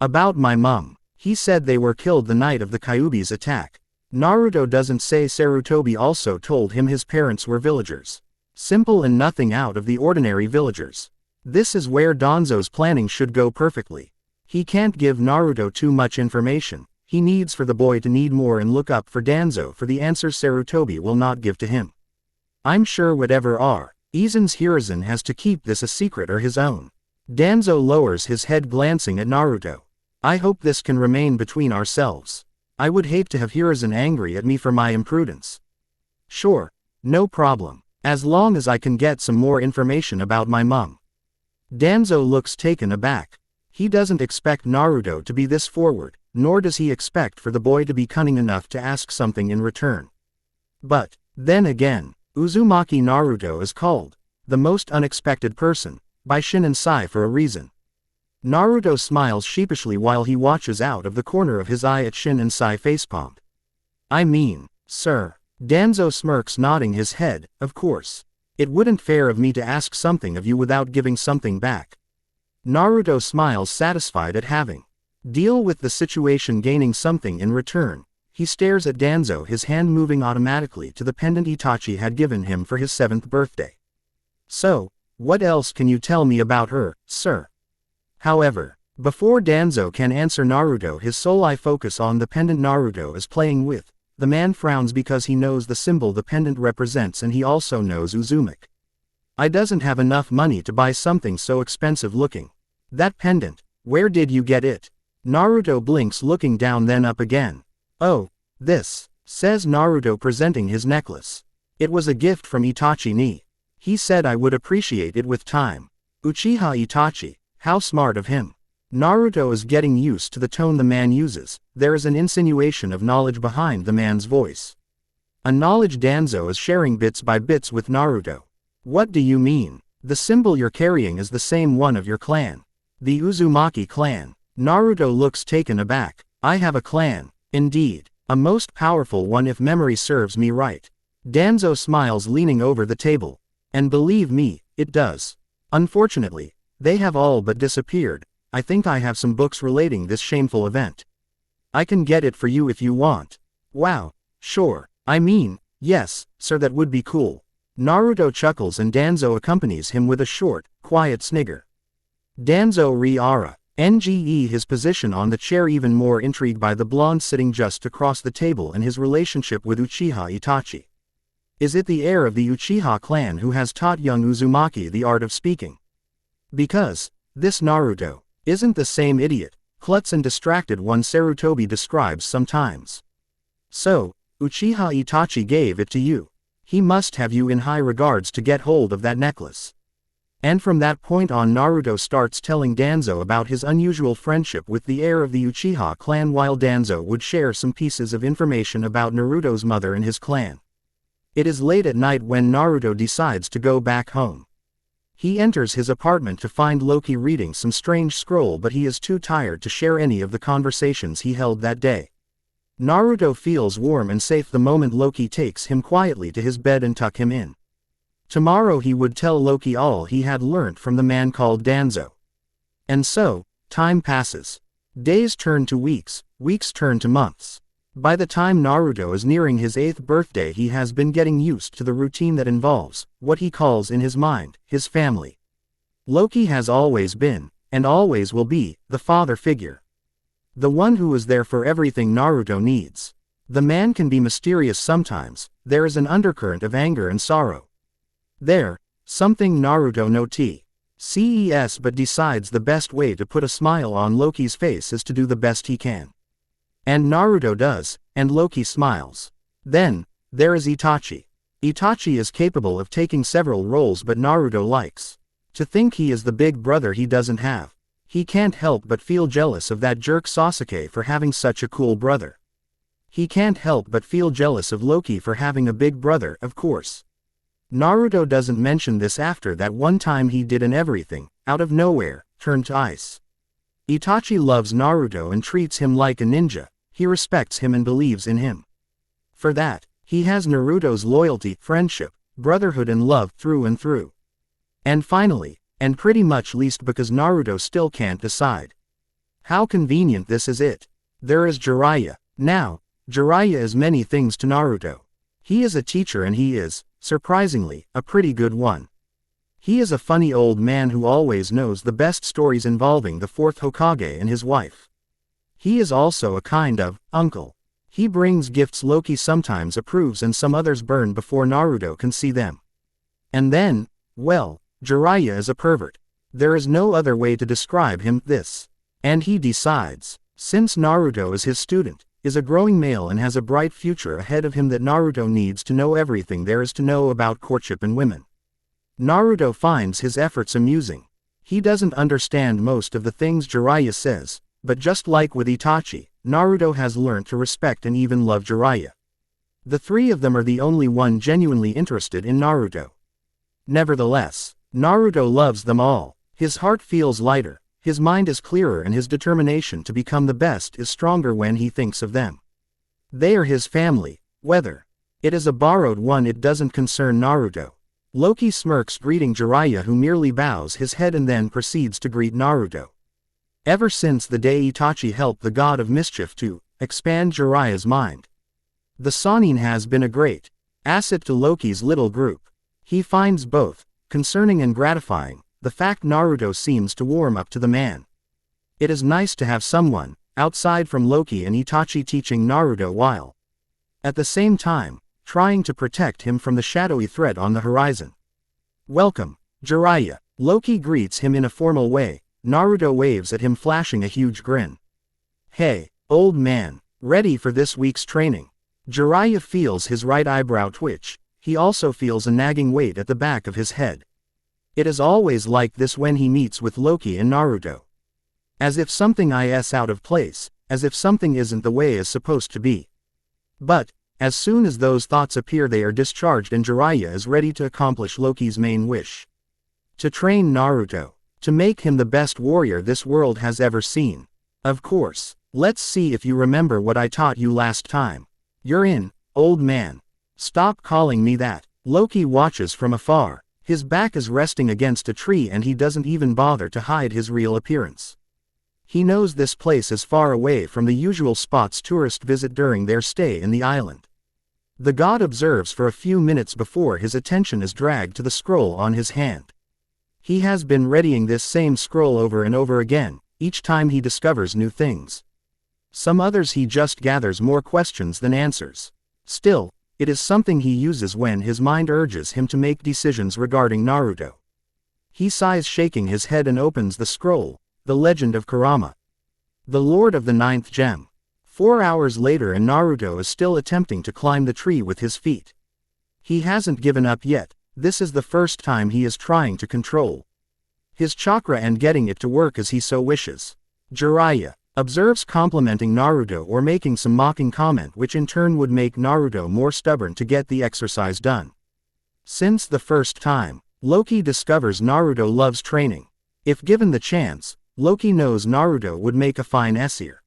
About my mum. He said they were killed the night of the Kyuubi's attack. Naruto doesn't say Sarutobi also told him his parents were villagers. Simple and nothing out of the ordinary villagers. This is where Danzo's planning should go perfectly. He can't give Naruto too much information. He needs for the boy to need more and look up for Danzo for the answers Sarutobi will not give to him. I'm sure whatever Izen's Hiruzen has to keep this a secret or his own. Danzo lowers his head, glancing at Naruto. I hope this can remain between ourselves. I would hate to have Hiruzen angry at me for my imprudence. Sure, no problem, as long as I can get some more information about my mum. Danzo looks taken aback. He doesn't expect Naruto to be this forward, nor does he expect for the boy to be cunning enough to ask something in return. But, then again, Uzumaki Naruto is called the most unexpected person by Shininsai for a reason. Naruto smiles sheepishly while he watches out of the corner of his eye at Shininsai facepalm. I mean, sir. Danzo smirks, nodding his head, of course. It wouldn't fair of me to ask something of you without giving something back. Naruto smiles, satisfied at having deal with the situation, gaining something in return. He stares at Danzo, his hand moving automatically to the pendant Itachi had given him for his 7th birthday. So, what else can you tell me about her, sir? However, before Danzo can answer Naruto, his sole eye focus on the pendant Naruto is playing with. The man frowns because he knows the symbol the pendant represents, and he also knows Uzumaki. I doesn't have enough money to buy something so expensive looking. That pendant, where did you get it? Naruto blinks, looking down then up again. Oh, this, says Naruto, presenting his necklace. It was a gift from Itachi ni. He said I would appreciate it with time. Uchiha Itachi, how smart of him. Naruto is getting used to the tone the man uses. There is an insinuation of knowledge behind the man's voice. A knowledge Danzo is sharing bits by bits with Naruto. What do you mean? The symbol you're carrying is the same one of your clan. The Uzumaki clan. Naruto looks taken aback. I have a clan. Indeed. A most powerful one if memory serves me right. Danzo smiles, leaning over the table. And believe me, it does. Unfortunately, they have all but disappeared. I think I have some books relating this shameful event. I can get it for you if you want. Wow, sure. I mean, yes, sir, that would be cool. Naruto chuckles and Danzo accompanies him with a short, quiet snigger. Danzo re-ara. NGE, his position on the chair even more intrigued by the blonde sitting just across the table and his relationship with Uchiha Itachi. Is it the heir of the Uchiha clan who has taught young Uzumaki the art of speaking? Because this Naruto isn't the same idiot, klutz and distracted one Sarutobi describes sometimes. So, Uchiha Itachi gave it to you. He must have you in high regards to get hold of that necklace. And from that point on, Naruto starts telling Danzo about his unusual friendship with the heir of the Uchiha clan, while Danzo would share some pieces of information about Naruto's mother and his clan. It is late at night when Naruto decides to go back home. He enters his apartment to find Loki reading some strange scroll, but he is too tired to share any of the conversations he held that day. Naruto feels warm and safe the moment Loki takes him quietly to his bed and tuck him in. Tomorrow he would tell Loki all he had learnt from the man called Danzo. And so, time passes. Days turn to weeks, weeks turn to months. By the time Naruto is nearing his 8th birthday, he has been getting used to the routine that involves what he calls in his mind his family. Loki has always been, and always will be, the father figure. The one who is there for everything Naruto needs. The man can be mysterious sometimes. There is an undercurrent of anger and sorrow. There, something Naruto no ces, but decides the best way to put a smile on Loki's face is to do the best he can. And Naruto does, and Loki smiles. Then, there is Itachi. Itachi is capable of taking several roles, but Naruto likes to think he is the big brother he doesn't have. He can't help but feel jealous of that jerk Sasuke for having such a cool brother. He can't help but feel jealous of Loki for having a big brother, of course. Naruto doesn't mention this after that one time he did, and everything, out of nowhere, turned to ice. Itachi loves Naruto and treats him like a ninja. He respects him and believes in him. For that, he has Naruto's loyalty, friendship, brotherhood and love through and through. And finally, and pretty much least because Naruto still can't decide. How convenient this is it. There is Jiraiya. Now, Jiraiya is many things to Naruto. He is a teacher, and he is, surprisingly, a pretty good one. He is a funny old man who always knows the best stories involving the 4th Hokage and his wife. He is also a kind of uncle. He brings gifts Loki sometimes approves and some others burn before Naruto can see them. And then, well, Jiraiya is a pervert. There is no other way to describe him, this. And he decides, since Naruto is his student, is a growing male and has a bright future ahead of him, that Naruto needs to know everything there is to know about courtship and women. Naruto finds his efforts amusing. He doesn't understand most of the things Jiraiya says, but just like with Itachi, Naruto has learned to respect and even love Jiraiya. The three of them are the only one genuinely interested in Naruto. Nevertheless, Naruto loves them all. His heart feels lighter, his mind is clearer, and his determination to become the best is stronger when he thinks of them. They are his family, whether it is a borrowed one. It doesn't concern Naruto. Loki smirks, greeting Jiraiya, who merely bows his head and then proceeds to greet Naruto. Ever since the day Itachi helped the god of mischief to expand Jiraiya's mind, the Sannin has been a great asset to Loki's little group. He finds both concerning and gratifying the fact Naruto seems to warm up to the man. It is nice to have someone outside from Loki and Itachi teaching Naruto while at the same time trying to protect him from the shadowy threat on the horizon. Welcome, Jiraiya. Loki greets him in a formal way. Naruto waves at him, flashing a huge grin. Hey, old man, ready for this week's training? Jiraiya feels his right eyebrow twitch. He also feels a nagging weight at the back of his head. It is always like this when he meets with Loki and Naruto. As if something is out of place, as if something isn't the way it's supposed to be. But as soon as those thoughts appear, they are discharged and Jiraiya is ready to accomplish Loki's main wish. To train Naruto. To make him the best warrior this world has ever seen. Of course. Let's see if you remember what I taught you last time. You're in, old man. Stop calling me that. Loki watches from afar. His back is resting against a tree and he doesn't even bother to hide his real appearance. He knows this place is far away from the usual spots tourists visit during their stay in the island. The god observes for a few minutes before his attention is dragged to the scroll on his hand. He has been readying this same scroll over and over again, each time he discovers new things. Some others he just gathers more questions than answers. Still, it is something he uses when his mind urges him to make decisions regarding Naruto. He sighs, shaking his head, and opens the scroll, The Legend of KURAMA. The Lord of the Ninth Gem. 4 hours later and Naruto is still attempting to climb the tree with his feet. He hasn't given up yet. This is the first time he is trying to control his chakra and getting it to work as he so wishes. Jiraiya observes, complimenting Naruto or making some mocking comment, which in turn would make Naruto more stubborn to get the exercise done. Since the first time, Loki discovers Naruto loves training. If given the chance, Loki knows Naruto would make a fine Aesir.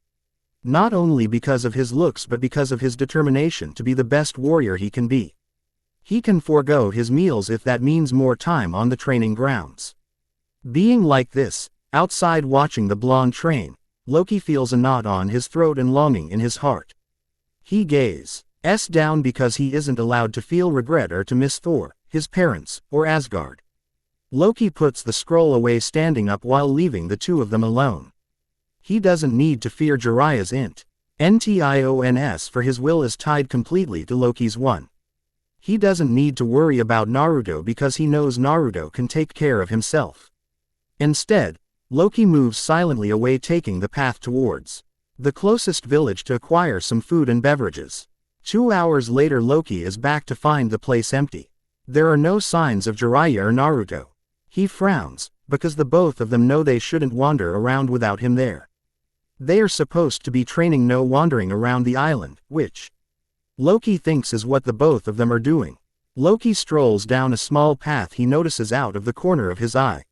Not only because of his looks but because of his determination to be the best warrior he can be. He can forego his meals if that means more time on the training grounds. Being like this, outside watching the blonde train, Loki feels a knot on his throat and longing in his heart. He gazes down because he isn't allowed to feel regret or to miss Thor, his parents, or Asgard. Loki puts the scroll away, standing up while leaving the two of them alone. He doesn't need to fear Jiraiya's intentions, for his will is tied completely to Loki's one. He doesn't need to worry about Naruto because he knows Naruto can take care of himself. Instead, Loki moves silently away, taking the path towards the closest village to acquire some food and beverages. 2 hours later, Loki is back to find the place empty. There are no signs of Jiraiya or Naruto. He frowns, because the both of them know they shouldn't wander around without him there. They are supposed to be training, no wandering around the island, which Loki thinks is what the both of them are doing. Loki strolls down a small path he notices out of the corner of his eye.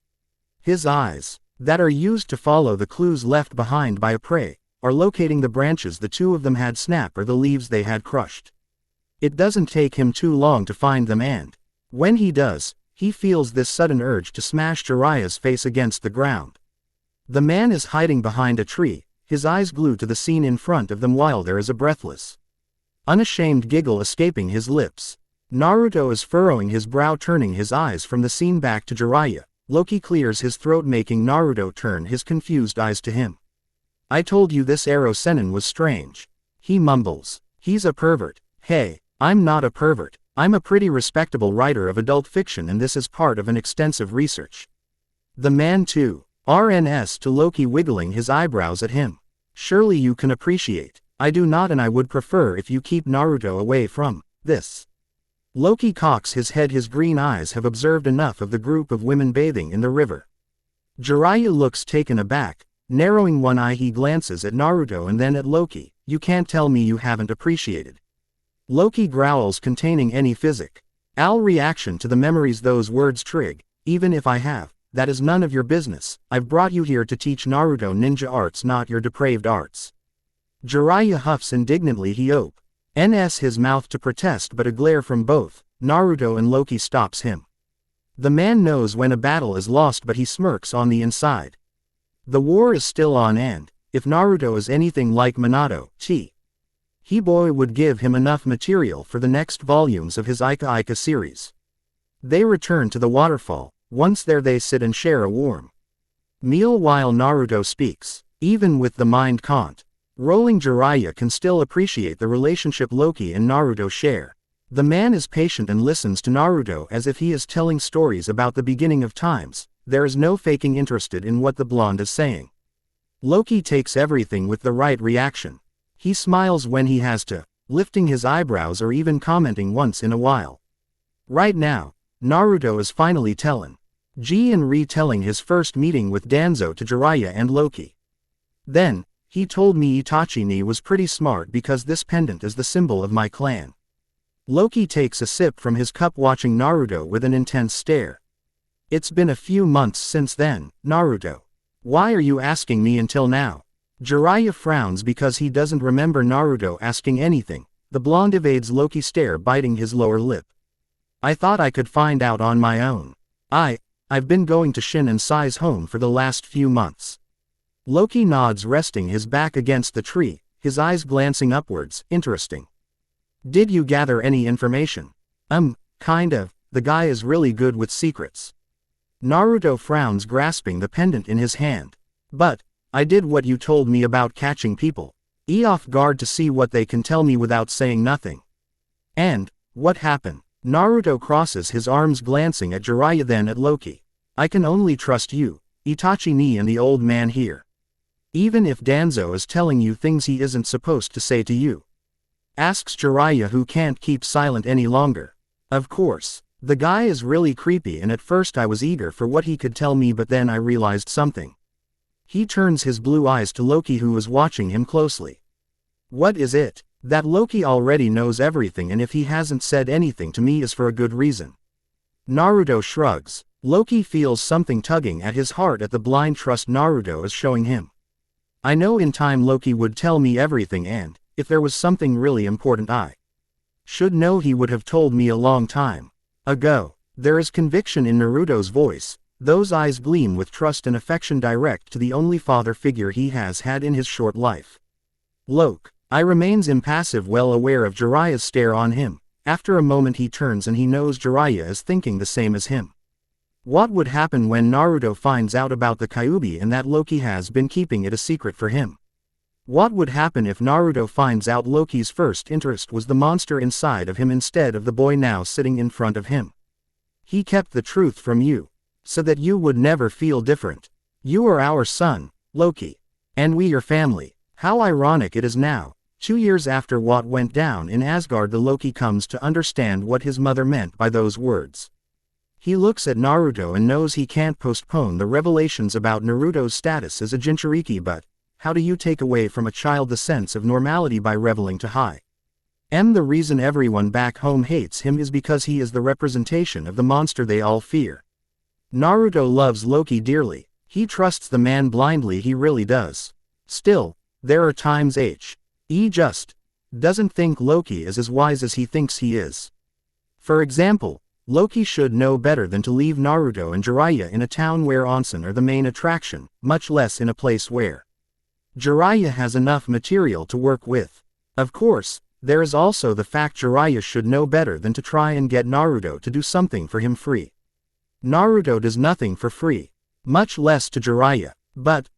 His eyes, that are used to follow the clues left behind by a prey, are locating the branches the two of them had snapped or the leaves they had crushed. It doesn't take him too long to find them, and when he does, he feels this sudden urge to smash Jiraiya's face against the ground. The man is hiding behind a tree, his eyes glued to the scene in front of them while there is a breathless, unashamed giggle escaping his lips. Naruto is furrowing his brow, turning his eyes from the scene back to Jiraiya. Loki clears his throat, making Naruto turn his confused eyes to him. I told you this arrow Sennin was strange. He mumbles. He's a pervert. Hey, I'm not a pervert. I'm a pretty respectable writer of adult fiction, and this is part of an extensive research. The man too. RNS to Loki, wiggling his eyebrows at him. Surely you can appreciate. I do not, and I would prefer if you keep Naruto away from this. Loki cocks his head. His green eyes have observed enough of the group of women bathing in the river. Jiraiya looks taken aback. Narrowing one eye he glances at Naruto and then at Loki. You can't tell me you haven't appreciated. Loki growls containing any physic. Al reaction to the memories those words trig. Even if I have, that is none of your business. I've brought you here to teach Naruto ninja arts, not your depraved arts. Jiraiya huffs indignantly. He opens his mouth to protest, but a glare from both Naruto and Loki stops him. The man knows when a battle is lost, but he smirks on the inside. The war is still on, and if Naruto is anything like Minato, he boy would give him enough material for the next volumes of his Ika Ika series. They return to the waterfall. Once there they sit and share a warm meal while Naruto speaks. Even with the mind rolling, Jiraiya can still appreciate the relationship Loki and Naruto share. The man is patient and listens to Naruto as if he is telling stories about the beginning of times. There is no faking interested in what the blonde is saying. Loki takes everything with the right reaction. He smiles when he has to, lifting his eyebrows or even commenting once in a while. Right now, Naruto is finally telling and retelling his first meeting with Danzo to Jiraiya and Loki. Then, he told me Itachi was pretty smart because this pendant is the symbol of my clan. Loki takes a sip from his cup, watching Naruto with an intense stare. It's been a few months since then, Naruto. Why are you asking me until now? Jiraiya frowns because he doesn't remember Naruto asking anything. The blonde evades Loki's stare, biting his lower lip. I thought I could find out on my own. I've been going to Shin and Sai's home for the last few months. Loki nods, resting his back against the tree, his eyes glancing upwards. Interesting. Did you gather any information? Kind of. The guy is really good with secrets. Naruto frowns, grasping the pendant in his hand. But I did what you told me about catching people. Off guard to see what they can tell me without saying nothing. And what happened? Naruto crosses his arms, glancing at Jiraiya then at Loki. I can only trust you, Itachi and the old man here. Even if Danzo is telling you things he isn't supposed to say to you. Asks Jiraiya, who can't keep silent any longer. Of course, the guy is really creepy, and at first I was eager for what he could tell me, but then I realized something. He turns his blue eyes to Loki, who is watching him closely. What is it? That Loki already knows everything, and if he hasn't said anything to me is for a good reason. Naruto shrugs. Loki feels something tugging at his heart at the blind trust Naruto is showing him. I know in time Loki would tell me everything, and if there was something really important I should know, he would have told me a long time ago. There is conviction in Naruto's voice. Those eyes gleam with trust and affection, direct to the only father figure he has had in his short life. I remains impassive, well aware of Jiraiya's stare on him. After a moment he turns and he knows Jiraiya is thinking the same as him. What would happen when Naruto finds out about the Kyuubi and that Loki has been keeping it a secret for him? What would happen if Naruto finds out Loki's first interest was the monster inside of him instead of the boy now sitting in front of him? He kept the truth from you, so that you would never feel different. You are our son, Loki. And we your family. How ironic it is now, 2 years after what went down in Asgard, the Loki comes to understand what his mother meant by those words. He looks at Naruto and knows he can't postpone the revelations about Naruto's status as a Jinchuriki, but how do you take away from a child the sense of normality by reveling to high? The reason everyone back home hates him is because he is the representation of the monster they all fear. Naruto loves Loki dearly. He trusts the man blindly, he really does. Still, there are times he just doesn't think Loki is as wise as he thinks he is. For example, Loki should know better than to leave Naruto and Jiraiya in a town where onsen are the main attraction, much less in a place where Jiraiya has enough material to work with. Of course, there is also the fact Jiraiya should know better than to try and get Naruto to do something for him free. Naruto does nothing for free, much less to Jiraiya. But,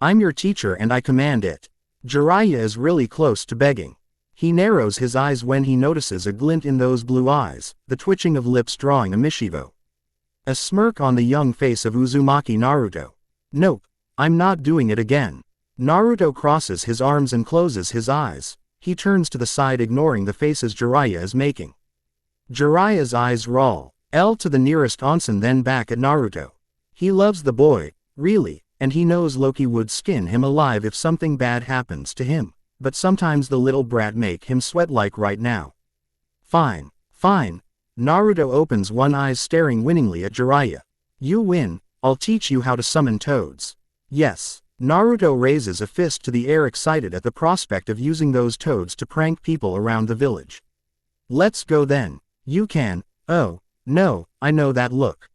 I'm your teacher and I command it. Jiraiya is really close to begging. He narrows his eyes when he notices a glint in those blue eyes, the twitching of lips drawing a mishivo. A smirk on the young face of Uzumaki Naruto. Nope, I'm not doing it again. Naruto crosses his arms and closes his eyes. He turns to the side, ignoring the faces Jiraiya is making. Jiraiya's eyes roll. To the nearest onsen, then back at Naruto. He loves the boy, really, and he knows Loki would skin him alive if something bad happens to him, but sometimes the little brat make him sweat like right now. Fine, fine. Naruto opens one eye staring winningly at Jiraiya. You win, I'll teach you how to summon toads. Yes. Naruto raises a fist to the air excited at the prospect of using those toads to prank people around the village. Let's go then. You can. Oh, no, I know that look.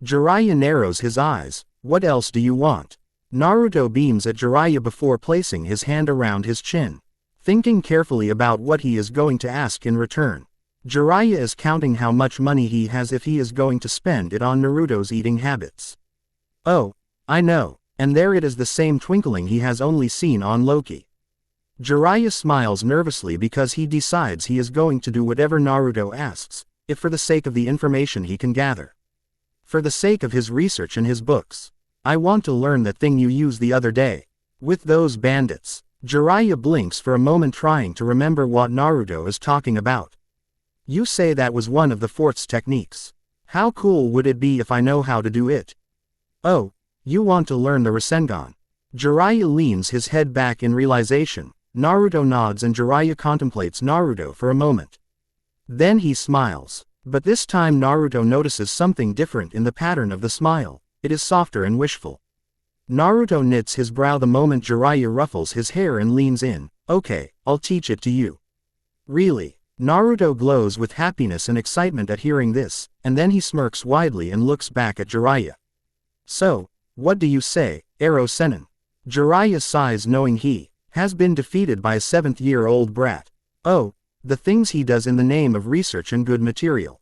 Jiraiya narrows his eyes. What else do you want? Naruto beams at Jiraiya before placing his hand around his chin, thinking carefully about what he is going to ask in return. Jiraiya is counting how much money he has if he is going to spend it on Naruto's eating habits. Oh, I know, and there it is, the same twinkling he has only seen on Loki. Jiraiya smiles nervously because he decides he is going to do whatever Naruto asks, if for the sake of the information he can gather. For the sake of his research and his books. I want to learn that thing you used the other day. With those bandits. Jiraiya blinks for a moment trying to remember what Naruto is talking about. You say that was one of the fort's techniques. How cool would it be if I know how to do it? Oh, you want to learn the Rasengan. Jiraiya leans his head back in realization. Naruto nods and Jiraiya contemplates Naruto for a moment. Then he smiles. But this time Naruto notices something different in the pattern of the smile. It is softer and wishful. Naruto knits his brow the moment Jiraiya ruffles his hair and leans in. Okay, I'll teach it to you. Really? Naruto glows with happiness and excitement at hearing this, and then he smirks widely and looks back at Jiraiya. So, what do you say, Ero Sennin? Jiraiya sighs knowing he has been defeated by a 7th-year-old brat. Oh, the things he does in the name of research and good material.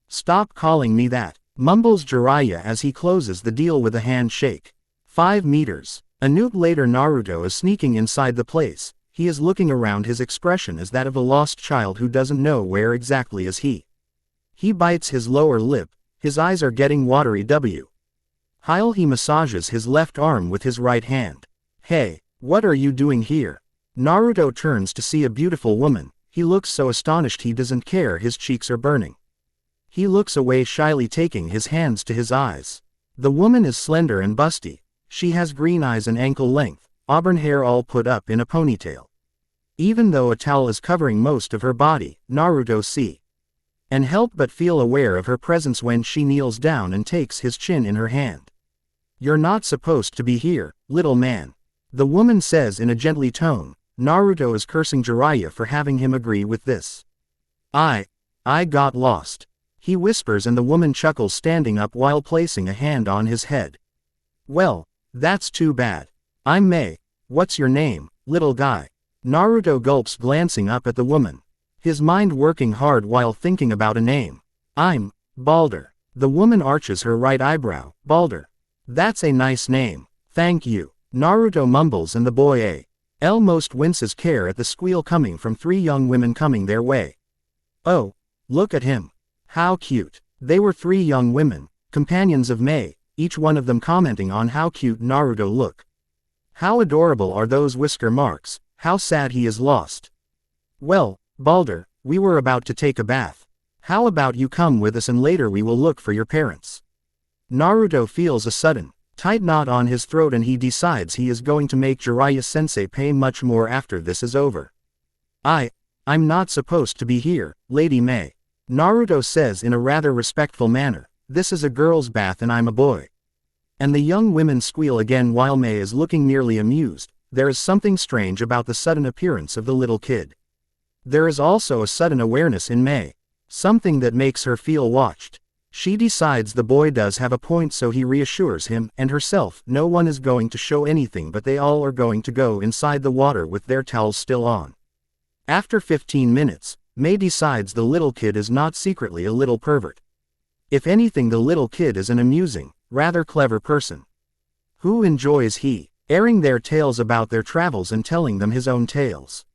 Stop calling me that, mumbles Jiraiya as he closes the deal with a handshake. 5 meters. A noot later Naruto is sneaking inside the place. He is looking around, his expression is that of a lost child who doesn't know where exactly is he. He bites his lower lip, his eyes are getting watery. While he massages his left arm with his right hand. Hey, what are you doing here? Naruto turns to see a beautiful woman. He looks so astonished he doesn't care, his cheeks are burning. He looks away shyly, taking his hands to his eyes. The woman is slender and busty. She has green eyes and ankle length, auburn hair all put up in a ponytail. Even though a towel is covering most of her body, Naruto see and help but feel aware of her presence when she kneels down and takes his chin in her hand. You're not supposed to be here, little man. The woman says in a gently tone. Naruto is cursing Jiraiya for having him agree with this. I got lost. He whispers and the woman chuckles, standing up while placing a hand on his head. Well, that's too bad. I'm Mei. What's your name, little guy? Naruto gulps, glancing up at the woman. His mind working hard while thinking about a name. I'm Balder. The woman arches her right eyebrow. Balder. That's a nice name. Thank you. Naruto mumbles and the boy almost winces care at the squeal coming from 3 young women coming their way. Oh, look at him. How cute. They were 3 young women, companions of Mei, each one of them commenting on how cute Naruto look. How adorable are those whisker marks, how sad he is lost. Well, Balder, we were about to take a bath. How about you come with us and later we will look for your parents? Naruto feels a sudden tight knot on his throat and he decides he is going to make Jiraiya-sensei pay much more after this is over. I'm not supposed to be here, Lady Mei. Naruto says in a rather respectful manner. This is a girl's bath and I'm a boy. And the young women squeal again while Mei is looking nearly amused. There is something strange about the sudden appearance of the little kid. There is also a sudden awareness in Mei. Something that makes her feel watched. She decides the boy does have a point, so he reassures him and herself no one is going to show anything, but they all are going to go inside the water with their towels still on. After 15 minutes, Mei decides the little kid is not secretly a little pervert. If anything, the little kid is an amusing, rather clever person. Who enjoys airing their tales about their travels and telling them his own tales.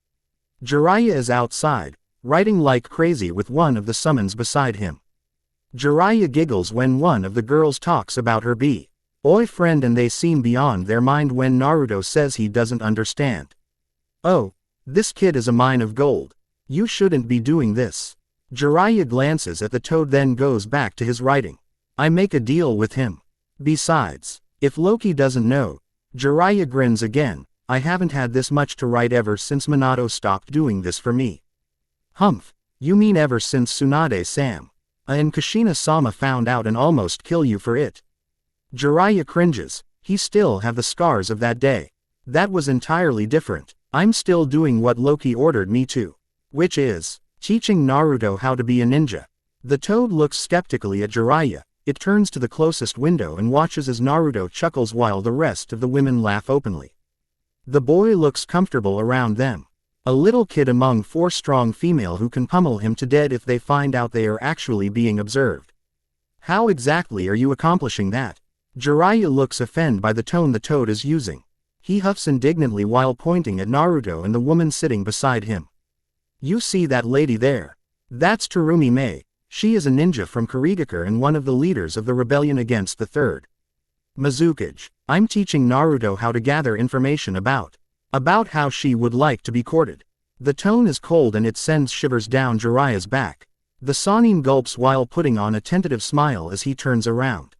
Jiraiya is outside, writing like crazy with one of the summons beside him. Jiraiya giggles when one of the girls talks about her boyfriend and they seem beyond their mind when Naruto says he doesn't understand. Oh, this kid is a mine of gold. You shouldn't be doing this. Jiraiya glances at the toad then goes back to his writing. I make a deal with him. Besides, if Loki doesn't know, Jiraiya grins again, I haven't had this much to write ever since Minato stopped doing this for me. Humph, you mean ever since Tsunade-sama and Kushina-sama found out and almost kill you for it? Jiraiya cringes, he still have the scars of that day. That was entirely different. I'm still doing what Loki ordered me to. Which is, teaching Naruto how to be a ninja. The toad looks skeptically at Jiraiya, it turns to the closest window and watches as Naruto chuckles while the rest of the women laugh openly. The boy looks comfortable around them. A little kid among 4 strong female who can pummel him to death if they find out they are actually being observed. How exactly are you accomplishing that? Jiraiya looks offended by the tone the toad is using. He huffs indignantly while pointing at Naruto and the woman sitting beside him. You see that lady there? That's Terumi Mei. She is a ninja from Kurigakure and one of the leaders of the rebellion against the Third Mizukage. I'm teaching Naruto how to gather information about how she would like to be courted. The tone is cold and it sends shivers down Jiraiya's back. The Sannin gulps while putting on a tentative smile as he turns around.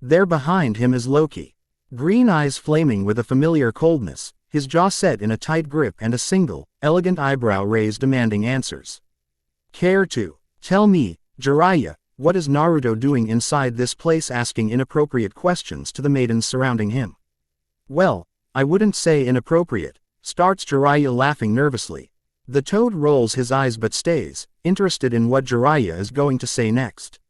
There behind him is Loki. Green eyes flaming with a familiar coldness, his jaw set in a tight grip and a single, elegant eyebrow raised demanding answers. Care to tell me, Jiraiya, what is Naruto doing inside this place asking inappropriate questions to the maidens surrounding him? Well, I wouldn't say inappropriate, starts Jiraiya laughing nervously. The toad rolls his eyes but stays, interested in what Jiraiya is going to say next.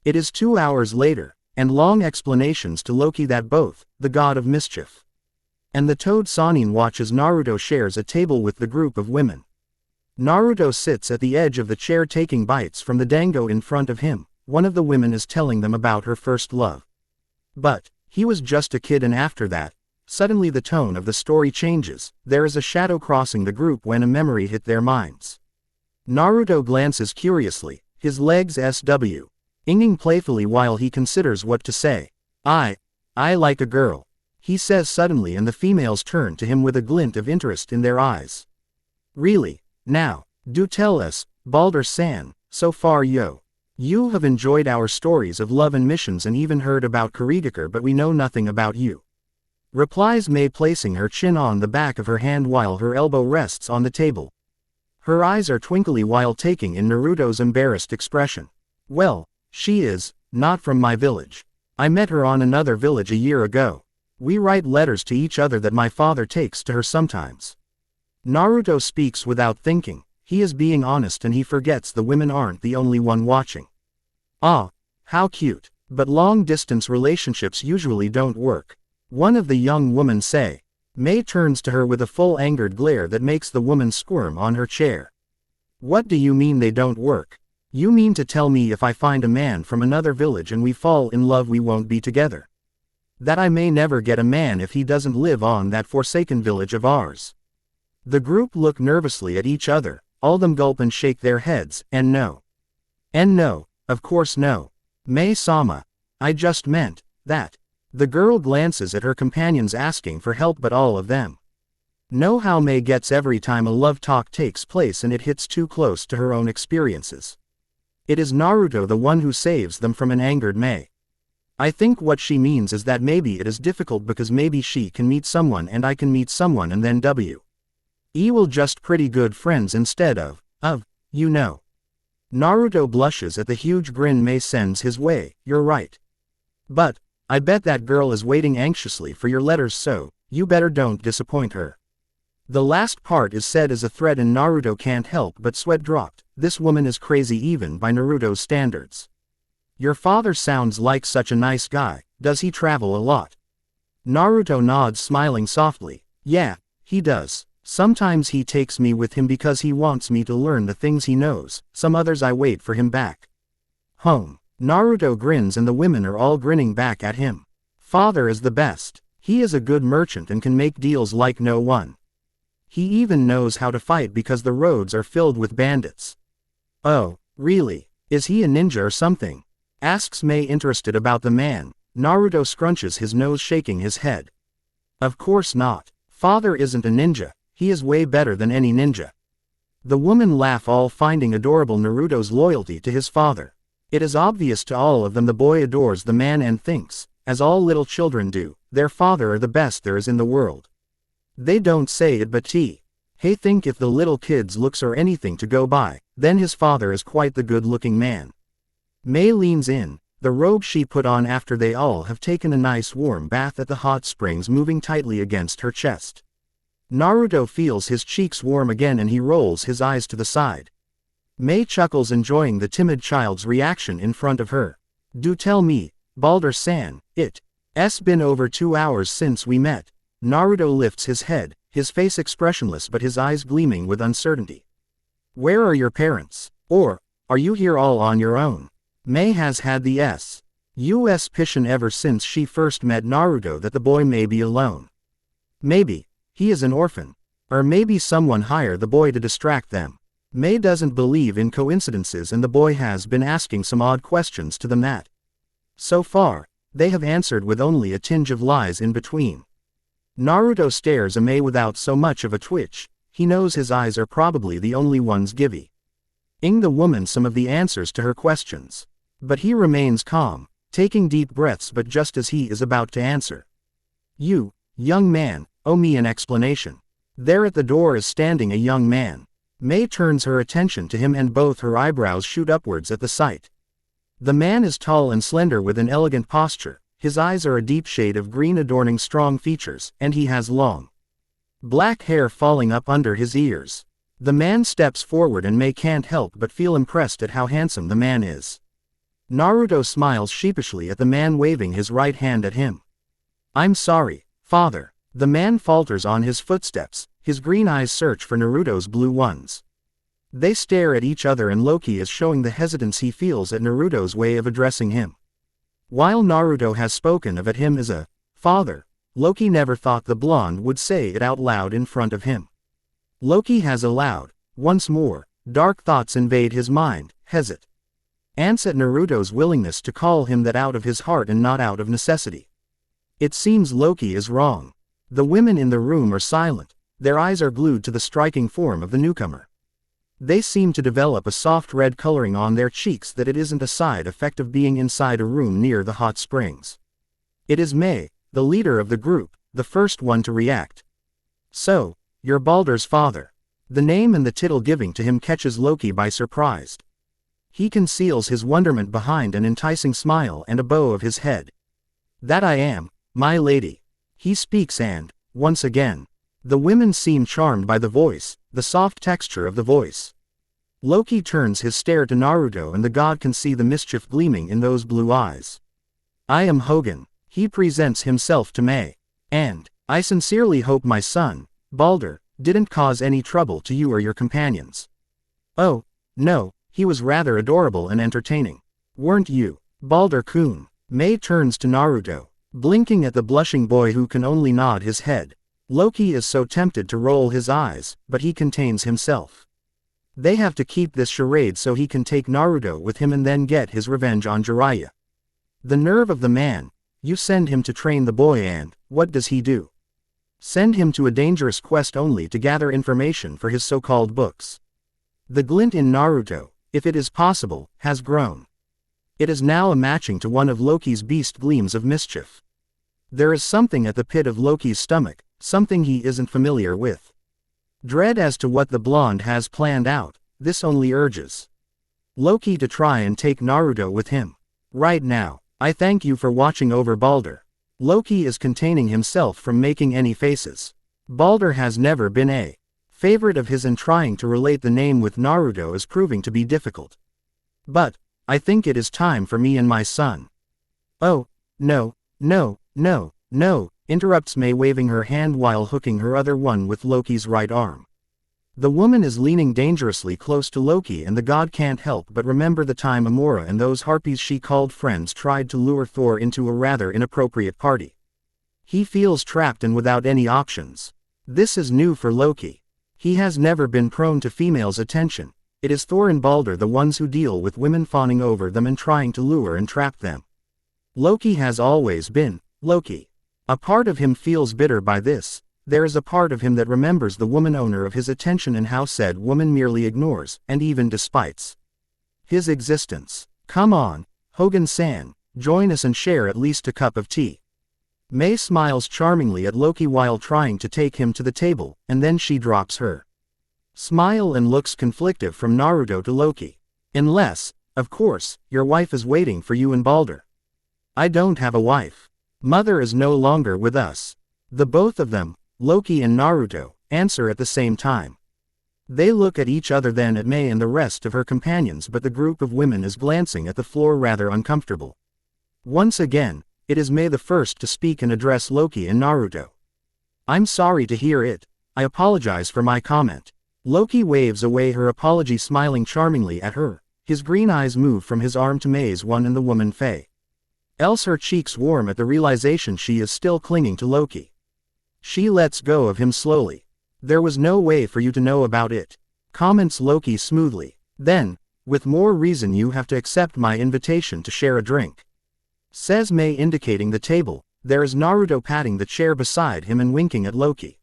It is 2 hours later, and long explanations to Loki that both, the god of mischief, and the toad Sannin watches Naruto shares a table with the group of women. Naruto sits at the edge of the chair taking bites from the dango in front of him. One of the women is telling them about her first love. But he was just a kid, and after that, suddenly the tone of the story changes. There is a shadow crossing the group when a memory hit their minds. Naruto glances curiously, his legs swinging playfully while he considers what to say. I like a girl, he says suddenly, and the females turn to him with a glint of interest in their eyes. Really? Now, do tell us, Balder-san. So far you have enjoyed our stories of love and missions and even heard about Kurigakure, but we know nothing about you. Replies Mei, placing her chin on the back of her hand while her elbow rests on the table. Her eyes are twinkly while taking in Naruto's embarrassed expression. Well, she is not from my village. I met her on another village a year ago. We write letters to each other that my father takes to her sometimes. Naruto speaks without thinking. He is being honest and he forgets the women aren't the only one watching. Ah, how cute. But long-distance relationships usually don't work. One of the young women say. Mei turns to her with a full angered glare that makes the woman squirm on her chair. What do you mean they don't work? You mean to tell me if I find a man from another village and we fall in love we won't be together? That I may never get a man if he doesn't live on that forsaken village of ours? The group look nervously at each other, all them gulp and shake their heads, and no, of course no. Mei-sama, I just meant that. The girl glances at her companions asking for help, but all of them know how Mei gets every time a love talk takes place and it hits too close to her own experiences. It is Naruto the one who saves them from an angered Mei. I think what she means is that maybe it is difficult because maybe she can meet someone and I can meet someone and then we'll just pretty good friends instead of, you know. Naruto blushes at the huge grin Mei sends his way. You're right. But I bet that girl is waiting anxiously for your letters, so you better don't disappoint her. The last part is said as a threat and Naruto can't help but sweat dropped. This woman is crazy even by Naruto's standards. Your father sounds like such a nice guy. Does he travel a lot? Naruto nods, smiling softly. Yeah, he does. Sometimes he takes me with him because he wants me to learn the things he knows, some others I wait for him back home. Naruto grins and the women are all grinning back at him. Father is the best. He is a good merchant and can make deals like no one. He even knows how to fight because the roads are filled with bandits. Oh, really? Is he a ninja or something? Asks Mei, interested about the man. Naruto scrunches his nose, shaking his head. Of course not. Father isn't a ninja. He is way better than any ninja. The women laugh, all finding adorable Naruto's loyalty to his father. It is obvious to all of them the boy adores the man and thinks, as all little children do, their father are the best there is in the world. They don't say it but hey, think if the little kid's looks are anything to go by, then his father is quite the good-looking man. Mei leans in, the robe she put on after they all have taken a nice warm bath at the hot springs moving tightly against her chest. Naruto feels his cheeks warm again and he rolls his eyes to the side. Mei chuckles, enjoying the timid child's reaction in front of her. Do tell me, Balder-san, it's been over 2 hours since we met. Naruto lifts his head, his face expressionless but his eyes gleaming with uncertainty. Where are your parents? Or, are you here all on your own? Mei has had the suspicion ever since she first met Naruto that the boy may be alone. Maybe he is an orphan. Or maybe someone hired the boy to distract them. Mei doesn't believe in coincidences and the boy has been asking some odd questions to them that, so far, they have answered with only a tinge of lies in between. Naruto stares at Mei without so much of a twitch. He knows his eyes are probably the only ones giving the woman some of the answers to her questions. But he remains calm, taking deep breaths, but just as he is about to answer, "You, young man, owe me an explanation." There at the door is standing a young man. Mei turns her attention to him and both her eyebrows shoot upwards at the sight. The man is tall and slender with an elegant posture, his eyes are a deep shade of green adorning strong features, and he has long, black hair falling up under his ears. The man steps forward and Mei can't help but feel impressed at how handsome the man is. Naruto smiles sheepishly at the man, waving his right hand at him. "I'm sorry, father." The man falters on his footsteps, his green eyes search for Naruto's blue ones. They stare at each other and Loki is showing the hesitance he feels at Naruto's way of addressing him. While Naruto has spoken of him as a father, Loki never thought the blonde would say it out loud in front of him. Loki has allowed, once more, dark thoughts invade his mind, ants at Naruto's willingness to call him that out of his heart and not out of necessity. It seems Loki is wrong. The women in the room are silent, their eyes are glued to the striking form of the newcomer. They seem to develop a soft red coloring on their cheeks that it isn't a side effect of being inside a room near the hot springs. It is Mei, the leader of the group, the first one to react. "So, you're Balder's father." The name and the title giving to him catches Loki by surprise. He conceals his wonderment behind an enticing smile and a bow of his head. "That I am, my lady." He speaks and, once again, the women seem charmed by the voice, the soft texture of the voice. Loki turns his stare to Naruto and the god can see the mischief gleaming in those blue eyes. "I am Hogan." He presents himself to Mei. "And, I sincerely hope my son, Balder, didn't cause any trouble to you or your companions." "Oh, no. He was rather adorable and entertaining. Weren't you, Balder-kun?" Mei turns to Naruto, blinking at the blushing boy who can only nod his head. Loki is so tempted to roll his eyes, but he contains himself. They have to keep this charade so he can take Naruto with him and then get his revenge on Jiraiya. The nerve of the man. You send him to train the boy and, what does he do? Send him to a dangerous quest only to gather information for his so-called books. The glint in Naruto, if it is possible, has grown. It is now a matching to one of Loki's beast gleams of mischief. There is something at the pit of Loki's stomach, something he isn't familiar with. Dread as to what the blonde has planned out, this only urges Loki to try and take Naruto with him. Right now, I thank you for watching over Balder. Loki is containing himself from making any faces. Balder has never been a favorite of his and trying to relate the name with Naruto is proving to be difficult. But, I think it is time for me and my son. "Oh, no, no, no, no," interrupts Mei, waving her hand while hooking her other one with Loki's right arm. The woman is leaning dangerously close to Loki and the god can't help but remember the time Amora and those harpies she called friends tried to lure Thor into a rather inappropriate party. He feels trapped and without any options. This is new for Loki. He has never been prone to females' attention. It is Thor and Balder the ones who deal with women fawning over them and trying to lure and trap them. Loki has always been Loki. A part of him feels bitter by this. There is a part of him that remembers the woman owner of his attention and how said woman merely ignores, and even despites, his existence. "Come on, Hogan-san, Join us and share at least a cup of tea. May smiles charmingly at Loki while trying to take him to the table, and then she drops her smile and looks conflictive from Naruto to Loki. Unless, of course, your wife is waiting for you in Balder. I don't have a wife. Mother is no longer with us. The both of them, Loki and Naruto, answer at the same time. They look at each other, then at May and the rest of her companions, but the group of women is glancing at the floor rather uncomfortable. Once again, it is May the first to speak and address Loki and Naruto. I'm sorry to hear it. I apologize for my comment. Loki waves away her apology, smiling charmingly at her. His green eyes move from his arm to May's one and the woman Faye. Else her cheeks warm at the realization she is still clinging to Loki. She lets go of him slowly. There was no way for you to know about it, comments Loki smoothly. Then, with more reason you have to accept my invitation to share a drink, says May, indicating the table. There is Naruto patting the chair beside him and winking at Loki.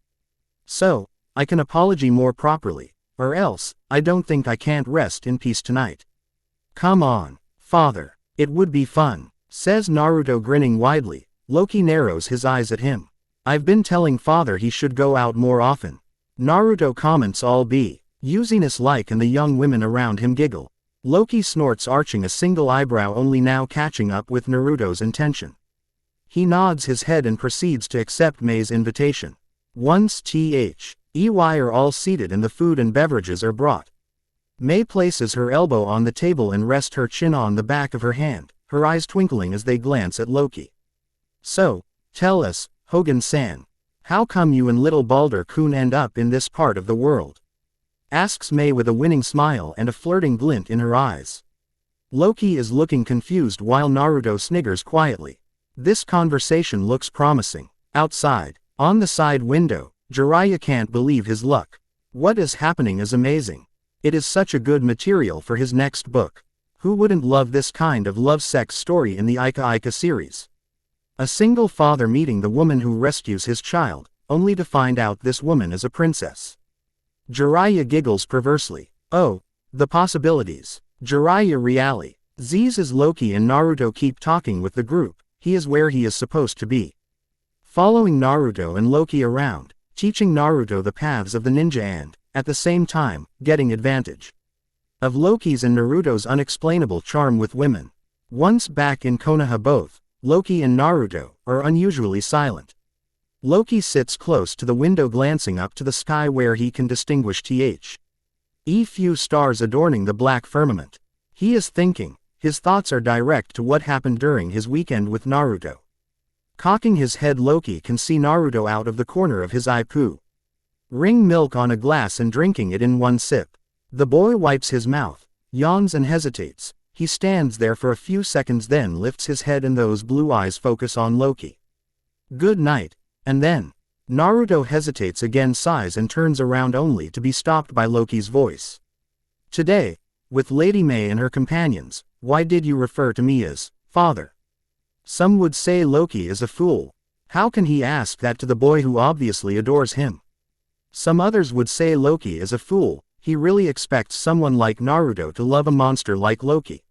So, I can apology more properly, or else, I don't think I can't rest in peace tonight. Come on, father, it would be fun, says Naruto, grinning widely. Loki narrows his eyes at him. I've been telling father he should go out more often. Naruto comments, all be usiness like, and the young women around him giggle. Loki snorts, arching a single eyebrow, only now catching up with Naruto's intention. He nods his head and proceeds to accept May's invitation. Once EY are all seated and the food and beverages are brought, May places her elbow on the table and rests her chin on the back of her hand, her eyes twinkling as they glance at Loki. So, tell us, Hogan-san, how come you and little Balder-kun end up in this part of the world? Asks May with a winning smile and a flirting glint in her eyes. Loki is looking confused while Naruto sniggers quietly. This conversation looks promising. Outside, on the side window, Jiraiya can't believe his luck. What is happening is amazing. It is such a good material for his next book. Who wouldn't love this kind of love-sex story in the Ika Ika series? A single father meeting the woman who rescues his child, only to find out this woman is a princess. Jiraiya giggles perversely. Oh, the possibilities. Jiraiya really. Z's as Loki and Naruto keep talking with the group. He is where he is supposed to be, following Naruto and Loki around, teaching Naruto the paths of the ninja and, at the same time, getting advantage of Loki's and Naruto's unexplainable charm with women. Once back in Konoha, both Loki and Naruto are unusually silent. Loki sits close to the window, glancing up to the sky where he can distinguish few stars adorning the black firmament. He is thinking. His thoughts are direct to what happened during his weekend with Naruto. Cocking his head, Loki can see Naruto out of the corner of his eye pouring milk on a glass and drinking it in one sip. The boy wipes his mouth, yawns and hesitates. He stands there for a few seconds, then lifts his head and those blue eyes focus on Loki. Good night. And then, Naruto hesitates again, sighs and turns around only to be stopped by Loki's voice. Today, with Lady May and her companions, why did you refer to me as father? Some would say Loki is a fool. How can he ask that to the boy who obviously adores him? Some others would say Loki is a fool. He really expects someone like Naruto to love a monster like Loki.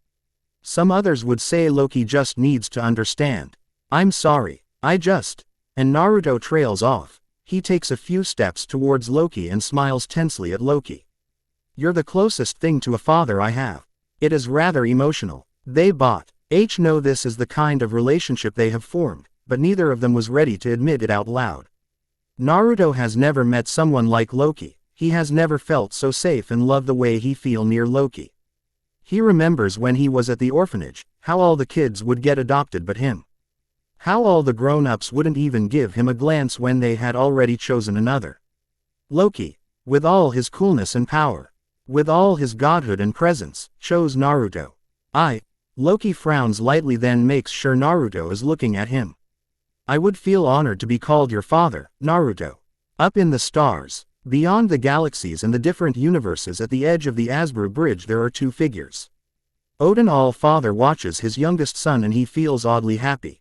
Some others would say Loki just needs to understand. I'm sorry, and Naruto trails off. He takes a few steps towards Loki and smiles tensely at Loki. You're the closest thing to a father I have. It is rather emotional. They know this is the kind of relationship they have formed, but neither of them was ready to admit it out loud. Naruto has never met someone like Loki. He has never felt so safe and loved the way he feel near Loki. He remembers when he was at the orphanage, how all the kids would get adopted but him. How all the grown-ups wouldn't even give him a glance when they had already chosen another. Loki, with all his coolness and power, with all his godhood and presence, chose Naruto. Loki frowns lightly, then makes sure Naruto is looking at him. I would feel honored to be called your father, Naruto. Up in the stars, beyond the galaxies and the different universes, at the edge of the Asbru Bridge, there are two figures. Odin All-Father watches his youngest son and he feels oddly happy.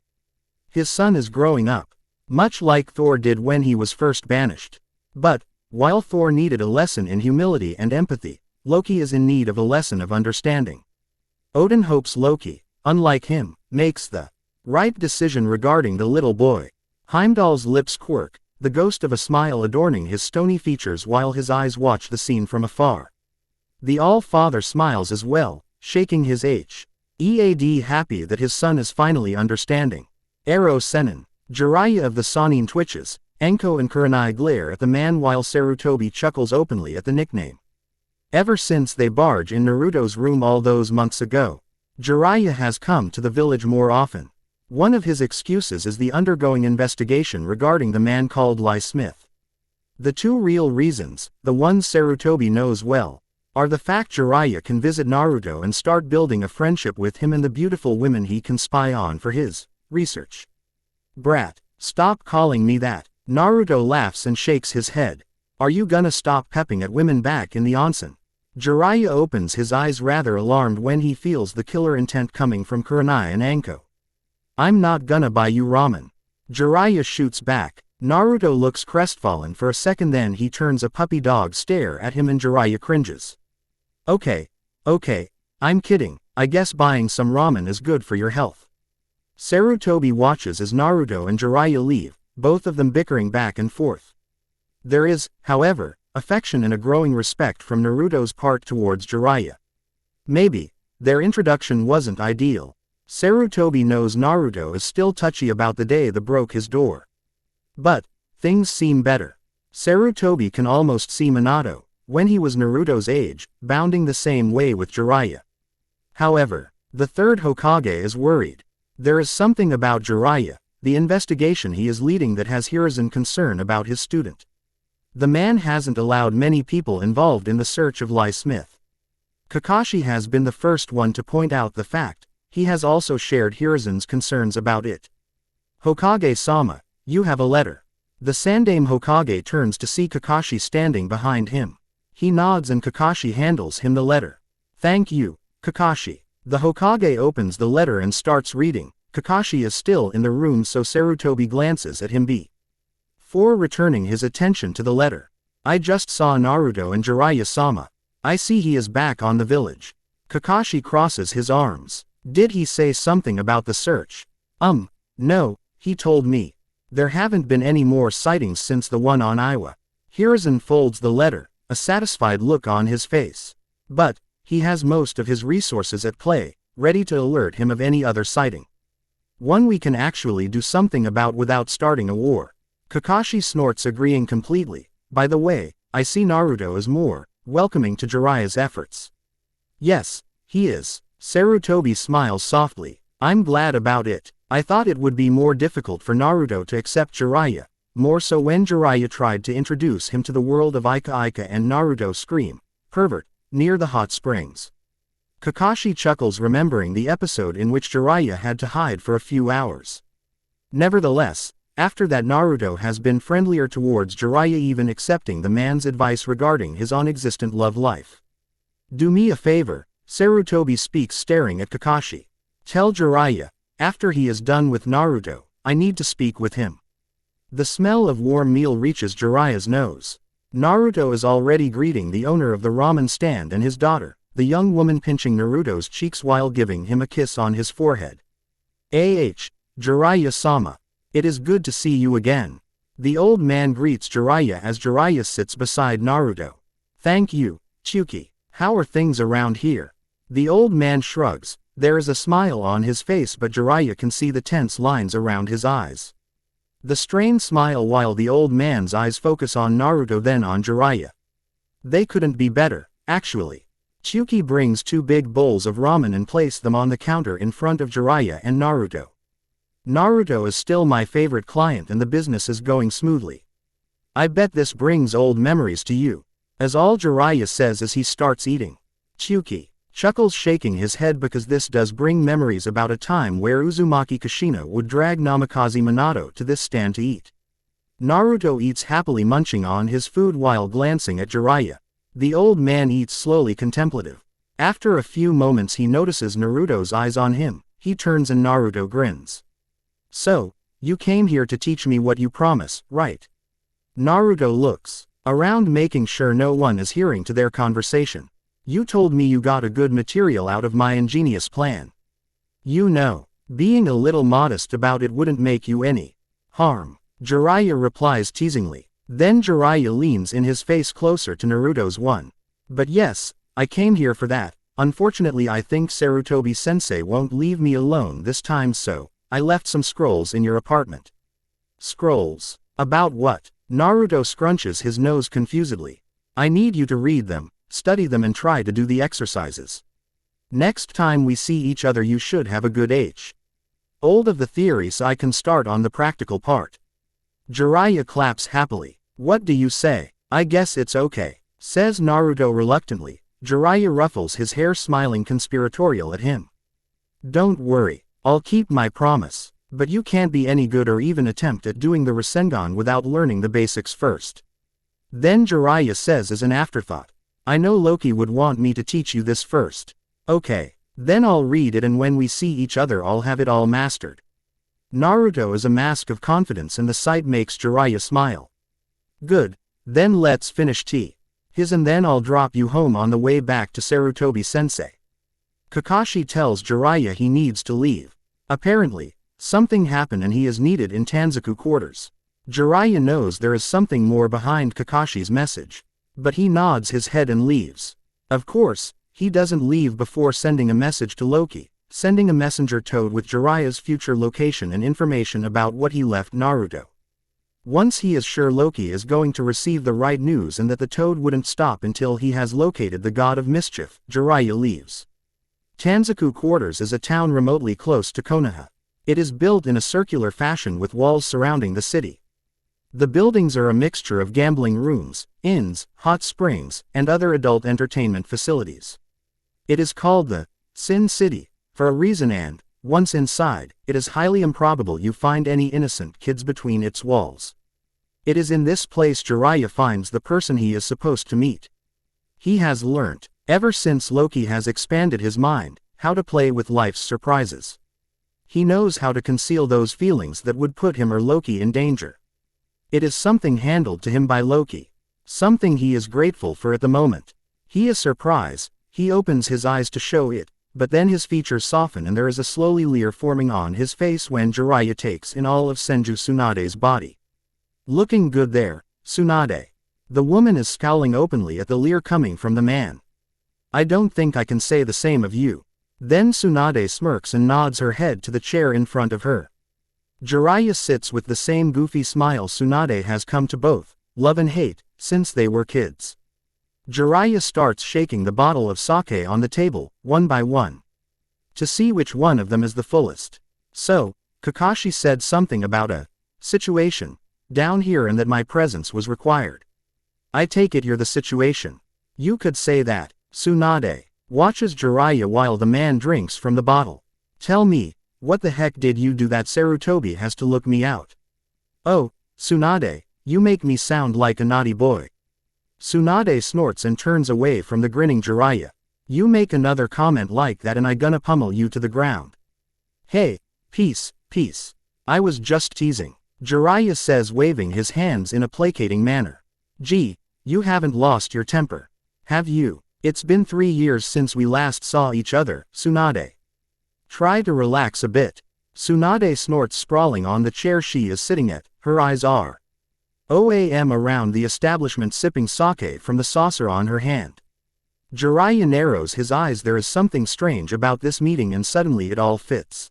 His son is growing up, much like Thor did when he was first banished. But, while Thor needed a lesson in humility and empathy, Loki is in need of a lesson of understanding. Odin hopes Loki, unlike him, makes the right decision regarding the little boy. Heimdall's lips quirk, the ghost of a smile adorning his stony features while his eyes watch the scene from afar. The All-Father smiles as well, shaking his head happy that his son is finally understanding. Ero Sennin. Jiraiya of the Sannin twitches, Enko and Kuranai glare at the man while Sarutobi chuckles openly at the nickname. Ever since they barge in Naruto's room all those months ago, Jiraiya has come to the village more often. One of his excuses is the undergoing investigation regarding the man called Ly Smith. The two real reasons, the ones Sarutobi knows well, are the fact Jiraiya can visit Naruto and start building a friendship with him and the beautiful women he can spy on for his research. Brat, stop calling me that. Naruto laughs and shakes his head. Are you gonna stop pepping at women back in the onsen? Jiraiya opens his eyes rather alarmed when he feels the killer intent coming from Kuranai and Anko. I'm not gonna buy you ramen. Jiraiya shoots back. Naruto looks crestfallen for a second, then he turns a puppy dog stare at him and Jiraiya cringes. Okay, I'm kidding, I guess buying some ramen is good for your health. Sarutobi watches as Naruto and Jiraiya leave, both of them bickering back and forth. There is, however, affection and a growing respect from Naruto's part towards Jiraiya. Maybe their introduction wasn't ideal. Sarutobi knows Naruto is still touchy about the day that broke his door. But things seem better. Sarutobi can almost see Minato, when he was Naruto's age, bounding the same way with Jiraiya. However, the third Hokage is worried. There is something about Jiraiya, the investigation he is leading, that has Hiruzen concern about his student. The man hasn't allowed many people involved in the search of Ly Smith. Kakashi has been the first one to point out the fact. He has also shared Hiruzen's concerns about it. Hokage-sama, you have a letter. The Sandaime Hokage turns to see Kakashi standing behind him. He nods and Kakashi handles him the letter. Thank you, Kakashi. The Hokage opens the letter and starts reading. Kakashi is still in the room, so Sarutobi glances at him before returning his attention to the letter. I just saw Naruto and Jiraiya-sama. I see he is back on the village. Kakashi crosses his arms. Did he say something about the search? No, he told me. There haven't been any more sightings since the one on Iwa. Hiruzen folds the letter, a satisfied look on his face. But he has most of his resources at play, ready to alert him of any other sighting. One we can actually do something about without starting a war. Kakashi snorts, agreeing completely. By the way, I see Naruto is more welcoming to Jiraiya's efforts. Yes, he is. Sarutobi smiles softly. I'm glad about it. I thought it would be more difficult for Naruto to accept Jiraiya, more so when Jiraiya tried to introduce him to the world of Ika and Naruto scream, pervert, near the hot springs. Kakashi chuckles, remembering the episode in which Jiraiya had to hide for a few hours. Nevertheless, after that Naruto has been friendlier towards Jiraiya, even accepting the man's advice regarding his non-existent love life. Do me a favor, Sarutobi speaks, staring at Kakashi. Tell Jiraiya, after he is done with Naruto, I need to speak with him. The smell of warm meal reaches Jiraiya's nose. Naruto is already greeting the owner of the ramen stand and his daughter, the young woman pinching Naruto's cheeks while giving him a kiss on his forehead. Jiraiya-sama. It is good to see you again. The old man greets Jiraiya as Jiraiya sits beside Naruto. Thank you, Chuki. How are things around here? The old man shrugs. There is a smile on his face, but Jiraiya can see the tense lines around his eyes. The strained smile while the old man's eyes focus on Naruto, then on Jiraiya. They couldn't be better, actually. Chuki brings 2 big bowls of ramen and place them on the counter in front of Jiraiya and Naruto. Naruto is still my favorite client and the business is going smoothly. I bet this brings old memories to you. As all Jiraiya says as he starts eating. Chuki chuckles, shaking his head, because this does bring memories about a time where Uzumaki Kushina would drag Namikaze Minato to this stand to eat. Naruto eats happily, munching on his food while glancing at Jiraiya. The old man eats slowly, contemplative. After a few moments he notices Naruto's eyes on him. He turns and Naruto grins. So, you came here to teach me what you promise, right? Naruto looks around, making sure no one is hearing to their conversation. You told me you got a good material out of my ingenious plan. You know, being a little modest about it wouldn't make you any harm. Jiraiya replies teasingly. Then Jiraiya leans in his face closer to Naruto's one. But yes, I came here for that. Unfortunately I think Sarutobi-sensei won't leave me alone this time, so I left some scrolls in your apartment. Scrolls? About what? Naruto scrunches his nose confusedly. I need you to read them, study them and try to do the exercises. Next time we see each other you should have a good hold of the theory so I can start on the practical part. Jiraiya claps happily. What do you say? I guess it's okay, says Naruto reluctantly. Jiraiya ruffles his hair, smiling conspiratorial at him. Don't worry, I'll keep my promise, but you can't be any good or even attempt at doing the Rasengan without learning the basics first. Then Jiraiya says as an afterthought, I know Loki would want me to teach you this first. Okay, then I'll read it and when we see each other I'll have it all mastered. Naruto is a mask of confidence and the sight makes Jiraiya smile. Good, then let's finish tea. And then I'll drop you home on the way back to Sarutobi-sensei. Kakashi tells Jiraiya he needs to leave. Apparently, something happened and he is needed in Tanzaku quarters. Jiraiya knows there is something more behind Kakashi's message. But he nods his head and leaves. Of course, he doesn't leave before sending a message to Loki, sending a messenger toad with Jiraiya's future location and information about what he left Naruto. Once he is sure Loki is going to receive the right news and that the toad wouldn't stop until he has located the god of mischief, Jiraiya leaves. Tanzaku quarters is a town remotely close to Konoha. It is built in a circular fashion with walls surrounding the city. The buildings are a mixture of gambling rooms, inns, hot springs, and other adult entertainment facilities. It is called the Sin City for a reason, and, once inside, it is highly improbable you find any innocent kids between its walls. It is in this place Jiraiya finds the person he is supposed to meet. He has learnt, ever since Loki has expanded his mind, how to play with life's surprises. He knows how to conceal those feelings that would put him or Loki in danger. It is something handled to him by Loki. Something he is grateful for at the moment. He is surprised, he opens his eyes to show it, but then his features soften and there is a slowly leer forming on his face when Jiraiya takes in all of Senju Tsunade's body. Looking good there, Tsunade. The woman is scowling openly at the leer coming from the man. I don't think I can say the same of you. Then Tsunade smirks and nods her head to the chair in front of her. Jiraiya sits with the same goofy smile Tsunade has come to both, love and hate, since they were kids. Jiraiya starts shaking the bottle of sake on the table, one by one, to see which one of them is the fullest. So, Kakashi said something about a situation down here and that my presence was required. I take it you're the situation. You could say that. Tsunade watches Jiraiya while the man drinks from the bottle. Tell me, what the heck did you do that Sarutobi has to look me out? Oh, Tsunade, you make me sound like a naughty boy. Tsunade snorts and turns away from the grinning Jiraiya. You make another comment like that and I gonna pummel you to the ground. Hey, peace, peace. I was just teasing. Jiraiya says, waving his hands in a placating manner. Gee, you haven't lost your temper, have you? It's been 3 years since we last saw each other, Tsunade. Try to relax a bit. Tsunade snorts, sprawling on the chair she is sitting at, her eyes are OAM around the establishment, sipping sake from the saucer on her hand. Jiraiya narrows his eyes. There is something strange about this meeting and suddenly it all fits.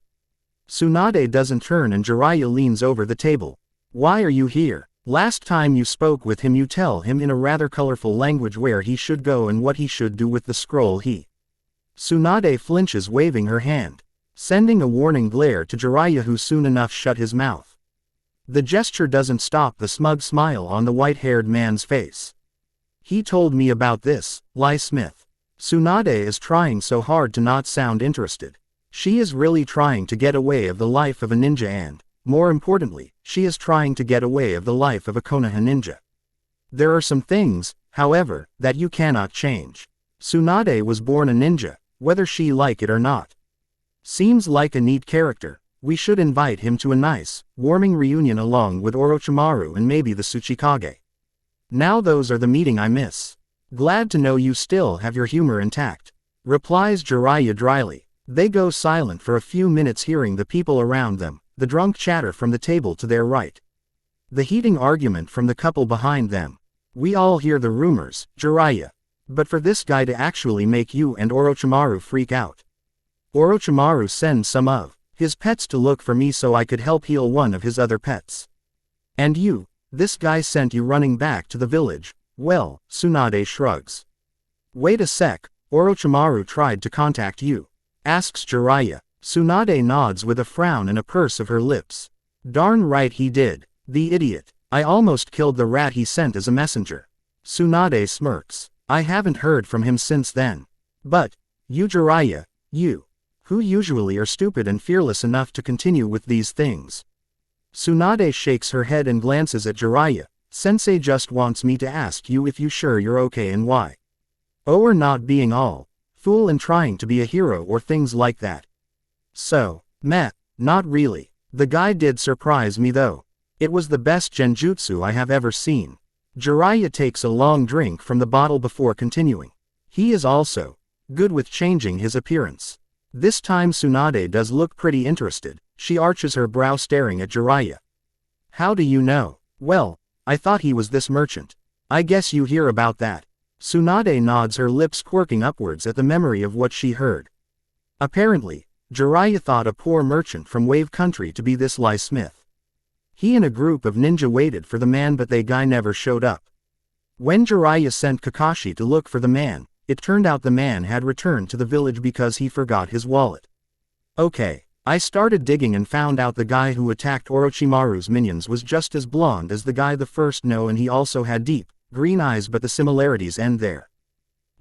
Tsunade doesn't turn and Jiraiya leans over the table. Why are you here? Last time you spoke with him you tell him in a rather colorful language where he should go and what he should do with the scroll. Tsunade flinches, waving her hand, sending a warning glare to Jiraiya, who soon enough shut his mouth. The gesture doesn't stop the smug smile on the white-haired man's face. He told me about this, Lie Smith. Tsunade is trying so hard to not sound interested. She is really trying to get away of the life of a ninja and, more importantly, she is trying to get away of the life of a Konoha ninja. There are some things, however, that you cannot change. Tsunade was born a ninja, whether she like it or not. Seems like a neat character. We should invite him to a nice, warming reunion along with Orochimaru and maybe the Tsuchikage. Now those are the meeting I miss. Glad to know you still have your humor intact, replies Jiraiya dryly. They go silent for a few minutes, hearing the people around them, the drunk chatter from the table to their right, the heating argument from the couple behind them. We all hear the rumors, Jiraiya. But for this guy to actually make you and Orochimaru freak out. Orochimaru sends some of his pets to look for me so I could help heal one of his other pets. And you, this guy sent you running back to the village. Well, Tsunade shrugs. Wait a sec, Orochimaru tried to contact you? Asks Jiraiya. Tsunade nods with a frown and a purse of her lips. Darn right he did. The idiot. I almost killed the rat he sent as a messenger. Tsunade smirks. I haven't heard from him since then. But, you Jiraiya, you, who usually are stupid and fearless enough to continue with these things. Tsunade shakes her head and glances at Jiraiya. Sensei just wants me to ask you if you sure you're okay and why. Oh, or not being all fool and trying to be a hero or things like that. So, meh, not really. The guy did surprise me though. It was the best genjutsu I have ever seen. Jiraiya takes a long drink from the bottle before continuing. He is also good with changing his appearance. This time Tsunade does look pretty interested. She arches her brow staring at Jiraiya. How do you know? Well, I thought he was this merchant. I guess you hear about that. Tsunade nods, her lips quirking upwards at the memory of what she heard. Apparently, Jiraiya thought a poor merchant from Wave Country to be this Lie Smith. He and a group of ninja waited for the man, but they guy never showed up. When Jiraiya sent Kakashi to look for the man, it turned out the man had returned to the village because he forgot his wallet. Okay, I started digging and found out the guy who attacked Orochimaru's minions was just as blonde as the guy the first no, and he also had deep green eyes, but the similarities end there.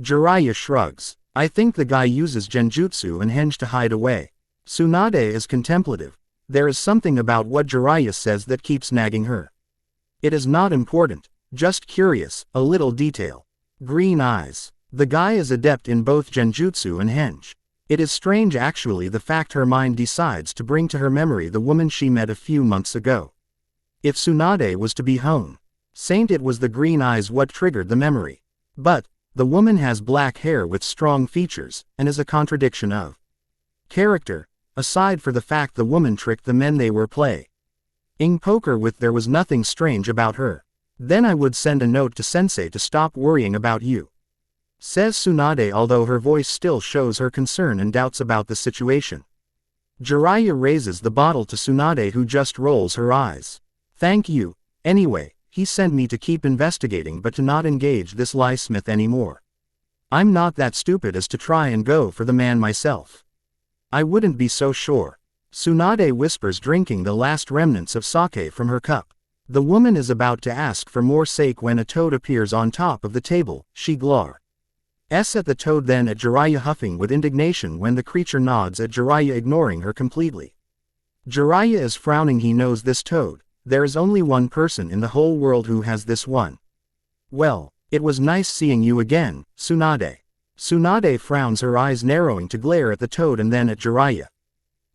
Jiraiya shrugs. I think the guy uses genjutsu and henge to hide away. Tsunade is contemplative. There is something about what Jiraiya says that keeps nagging her. It is not important, just curious, a little detail. Green eyes. The guy is adept in both genjutsu and henge. It is strange actually, the fact her mind decides to bring to her memory the woman she met a few months ago. If Tsunade was to be Hone Saint, it was the green eyes what triggered the memory. But, the woman has black hair with strong features, and is a contradiction of character, aside for the fact the woman tricked the men they were playing poker with. There was nothing strange about her. Then I would send a note to Sensei to stop worrying about you, says Tsunade, although her voice still shows her concern and doubts about the situation. Jiraiya raises the bottle to Tsunade, who just rolls her eyes. Thank you. Anyway, he sent me to keep investigating but to not engage this Lie Smith anymore. I'm not that stupid as to try and go for the man myself. I wouldn't be so sure. Tsunade whispers, drinking the last remnants of sake from her cup. The woman is about to ask for more sake when a toad appears on top of the table. She glars at the toad, then at Jiraiya, huffing with indignation when the creature nods at Jiraiya, ignoring her completely. Jiraiya is frowning. He knows this toad. There is only one person in the whole world who has this one. Well, it was nice seeing you again, Tsunade. Tsunade frowns, her eyes narrowing to glare at the toad and then at Jiraiya.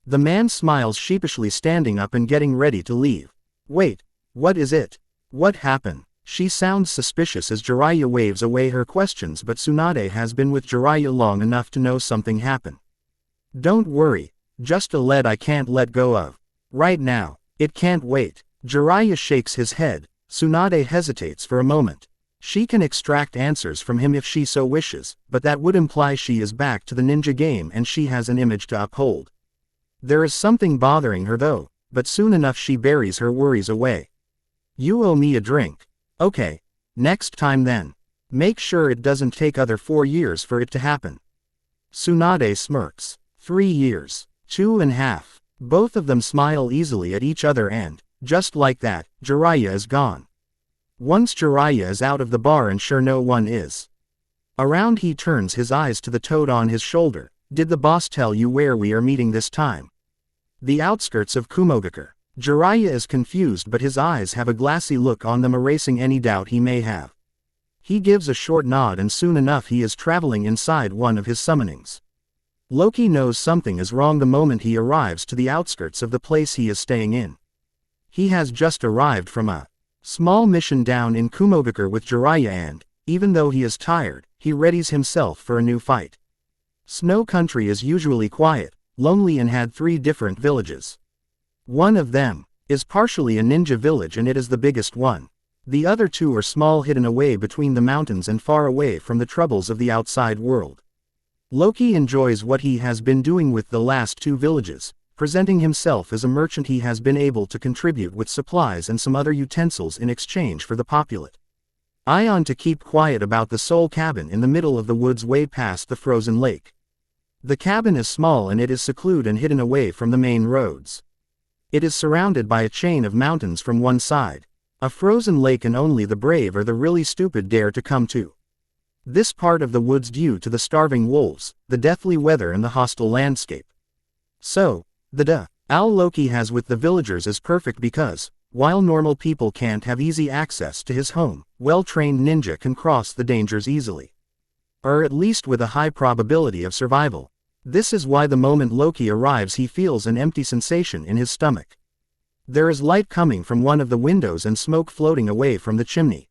The man smiles sheepishly, standing up and getting ready to leave. Wait, what is it? What happened? She sounds suspicious as Jiraiya waves away her questions, but Tsunade has been with Jiraiya long enough to know something happened. Don't worry, just a lead I can't let go of. Right now, it can't wait. Jiraiya shakes his head. Tsunade hesitates for a moment. She can extract answers from him if she so wishes, but that would imply she is back to the ninja game and she has an image to uphold. There is something bothering her though, but soon enough she buries her worries away. You owe me a drink. Okay, next time then. Make sure it doesn't take other 4 years for it to happen. Tsunade smirks. 3 years. 2.5. Both of them smile easily at each other and, just like that, Jiraiya is gone. Once Jiraiya is out of the bar and sure no one is around, he turns his eyes to the toad on his shoulder. Did the boss tell you where we are meeting this time? The outskirts of Kumogakure. Jiraiya is confused, but his eyes have a glassy look on them, erasing any doubt he may have. He gives a short nod and soon enough he is traveling inside one of his summonings. Loki knows something is wrong the moment he arrives to the outskirts of the place he is staying in. He has just arrived from a small mission down in Kumogakure with Jiraiya and, even though he is tired, he readies himself for a new fight. Snow Country is usually quiet, lonely and had 3 different villages. One of them is partially a ninja village and it is the biggest one. The other 2 are small, hidden away between the mountains and far away from the troubles of the outside world. Loki enjoys what he has been doing with the last 2 villages, presenting himself as a merchant. He has been able to contribute with supplies and some other utensils in exchange for the populate. Ion to keep quiet about the soul cabin in the middle of the woods way past the frozen lake. The cabin is small and it is secluded and hidden away from the main roads. It is surrounded by a chain of mountains from one side, a frozen lake, and only the brave or the really stupid dare to come to this part of the woods due to the starving wolves, the deathly weather and the hostile landscape. So, the Al Loki has with the villagers is perfect because, while normal people can't have easy access to his home, well-trained ninja can cross the dangers easily. Or at least with a high probability of survival. This is why the moment Loki arrives he feels an empty sensation in his stomach. There is light coming from one of the windows and smoke floating away from the chimney.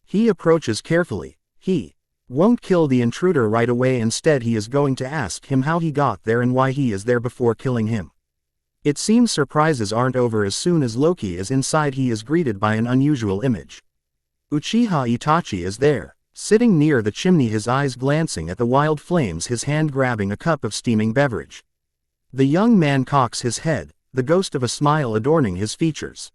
He approaches carefully. He won't kill the intruder right away, instead he is going to ask him how he got there and why he is there before killing him. It seems surprises aren't over. As soon as Loki is inside he is greeted by an unusual image. Uchiha Itachi is there, sitting near the chimney, his eyes glancing at the wild flames, his hand grabbing a cup of steaming beverage. The young man cocks his head, the ghost of a smile adorning his features.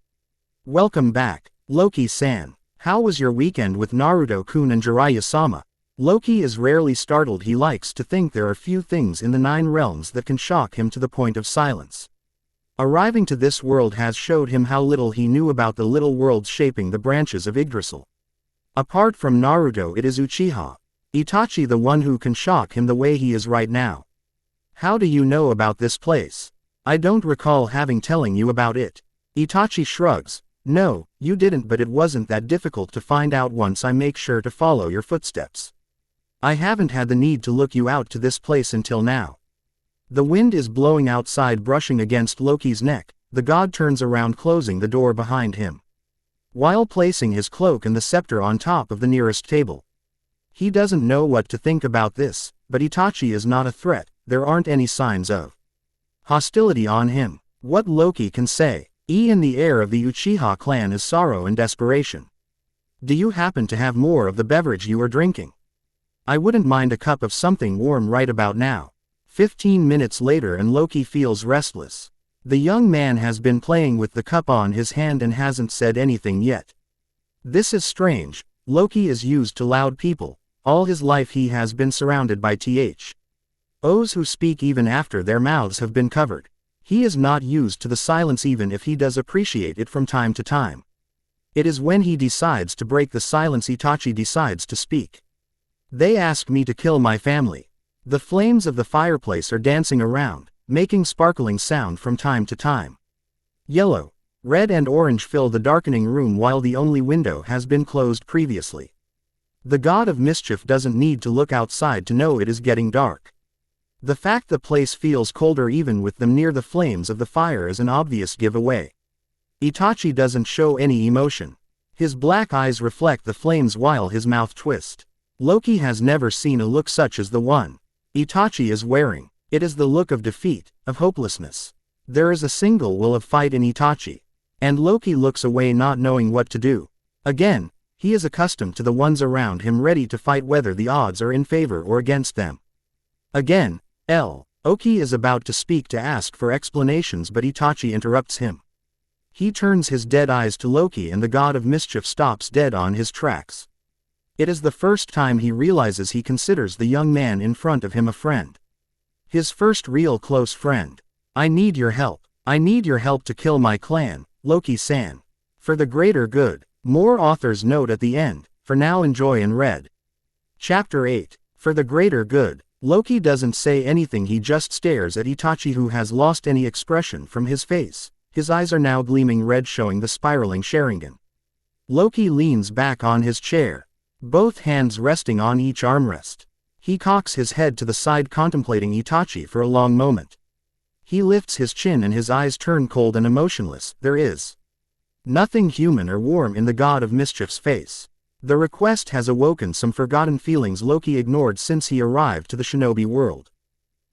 Welcome back, Loki-san. How was your weekend with Naruto-kun and Jiraiya-sama? Loki is rarely startled. He likes to think there are few things in the 9 realms that can shock him to the point of silence. Arriving to this world has showed him how little he knew about the little worlds shaping the branches of Yggdrasil. Apart from Naruto, it is Uchiha Itachi the one who can shock him the way he is right now. How do you know about this place? I don't recall having telling you about it. Itachi shrugs. No, you didn't, but it wasn't that difficult to find out once I make sure to follow your footsteps. I haven't had the need to look you out to this place until now. The wind is blowing outside, brushing against Loki's neck. The god turns around, closing the door behind him, while placing his cloak and the scepter on top of the nearest table. He doesn't know what to think about this, but Itachi is not a threat. There aren't any signs of hostility on him. What Loki can say, in the air of the Uchiha clan is sorrow and desperation. Do you happen to have more of the beverage you are drinking? I wouldn't mind a cup of something warm right about now. 15 minutes later and Loki feels restless. The young man has been playing with the cup on his hand and hasn't said anything yet. This is strange. Loki is used to loud people. All his life he has been surrounded by those who speak even after their mouths have been covered. He is not used to the silence, even if he does appreciate it from time to time. It is when he decides to break the silence Itachi decides to speak. They ask me to kill my family. The flames of the fireplace are dancing around, making sparkling sound from time to time. Yellow, red and orange fill the darkening room while the only window has been closed previously. The god of mischief doesn't need to look outside to know it is getting dark. The fact the place feels colder even with them near the flames of the fire is an obvious giveaway. Itachi doesn't show any emotion. His black eyes reflect the flames while his mouth twists. Loki has never seen a look such as the one Itachi is wearing. It is the look of defeat, of hopelessness. There is a single will of fight in Itachi. And Loki looks away, not knowing what to do. Again, he is accustomed to the ones around him ready to fight whether the odds are in favor or against them. Again, Loki is about to speak to ask for explanations, but Itachi interrupts him. He turns his dead eyes to Loki and the god of mischief stops dead on his tracks. It is the first time he realizes he considers the young man in front of him a friend. His first real close friend. I need your help. I need your help to kill my clan, Loki-san. For the greater good. More author's note at the end. For now enjoy and read. Chapter 8. For the greater good. Loki doesn't say anything, he just stares at Itachi, who has lost any expression from his face. His eyes are now gleaming red, showing the spiraling Sharingan. Loki leans back on his chair, both hands resting on each armrest. He cocks his head to the side, contemplating Itachi for a long moment. He lifts his chin and his eyes turn cold and emotionless. There is nothing human or warm in the god of mischief's face. The request has awoken some forgotten feelings Loki ignored since he arrived to the shinobi world.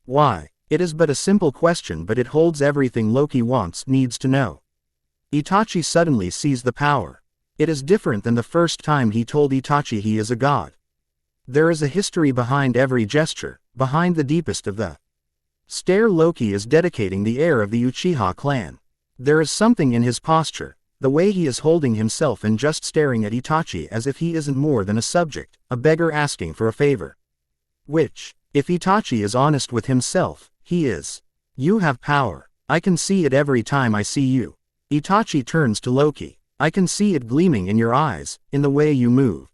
Why? It is but a simple question, but it holds everything Loki needs to know. Itachi suddenly sees the power. It is different than the first time he told Itachi he is a god. There is a history behind every gesture, behind the deepest of the stare. Loki is dedicating the heir of the Uchiha clan. There is something in his posture, the way he is holding himself and just staring at Itachi as if he isn't more than a subject, a beggar asking for a favor. Which, if Itachi is honest with himself, he is. You have power. I can see it every time I see you. Itachi turns to Loki. I can see it gleaming in your eyes, in the way you move.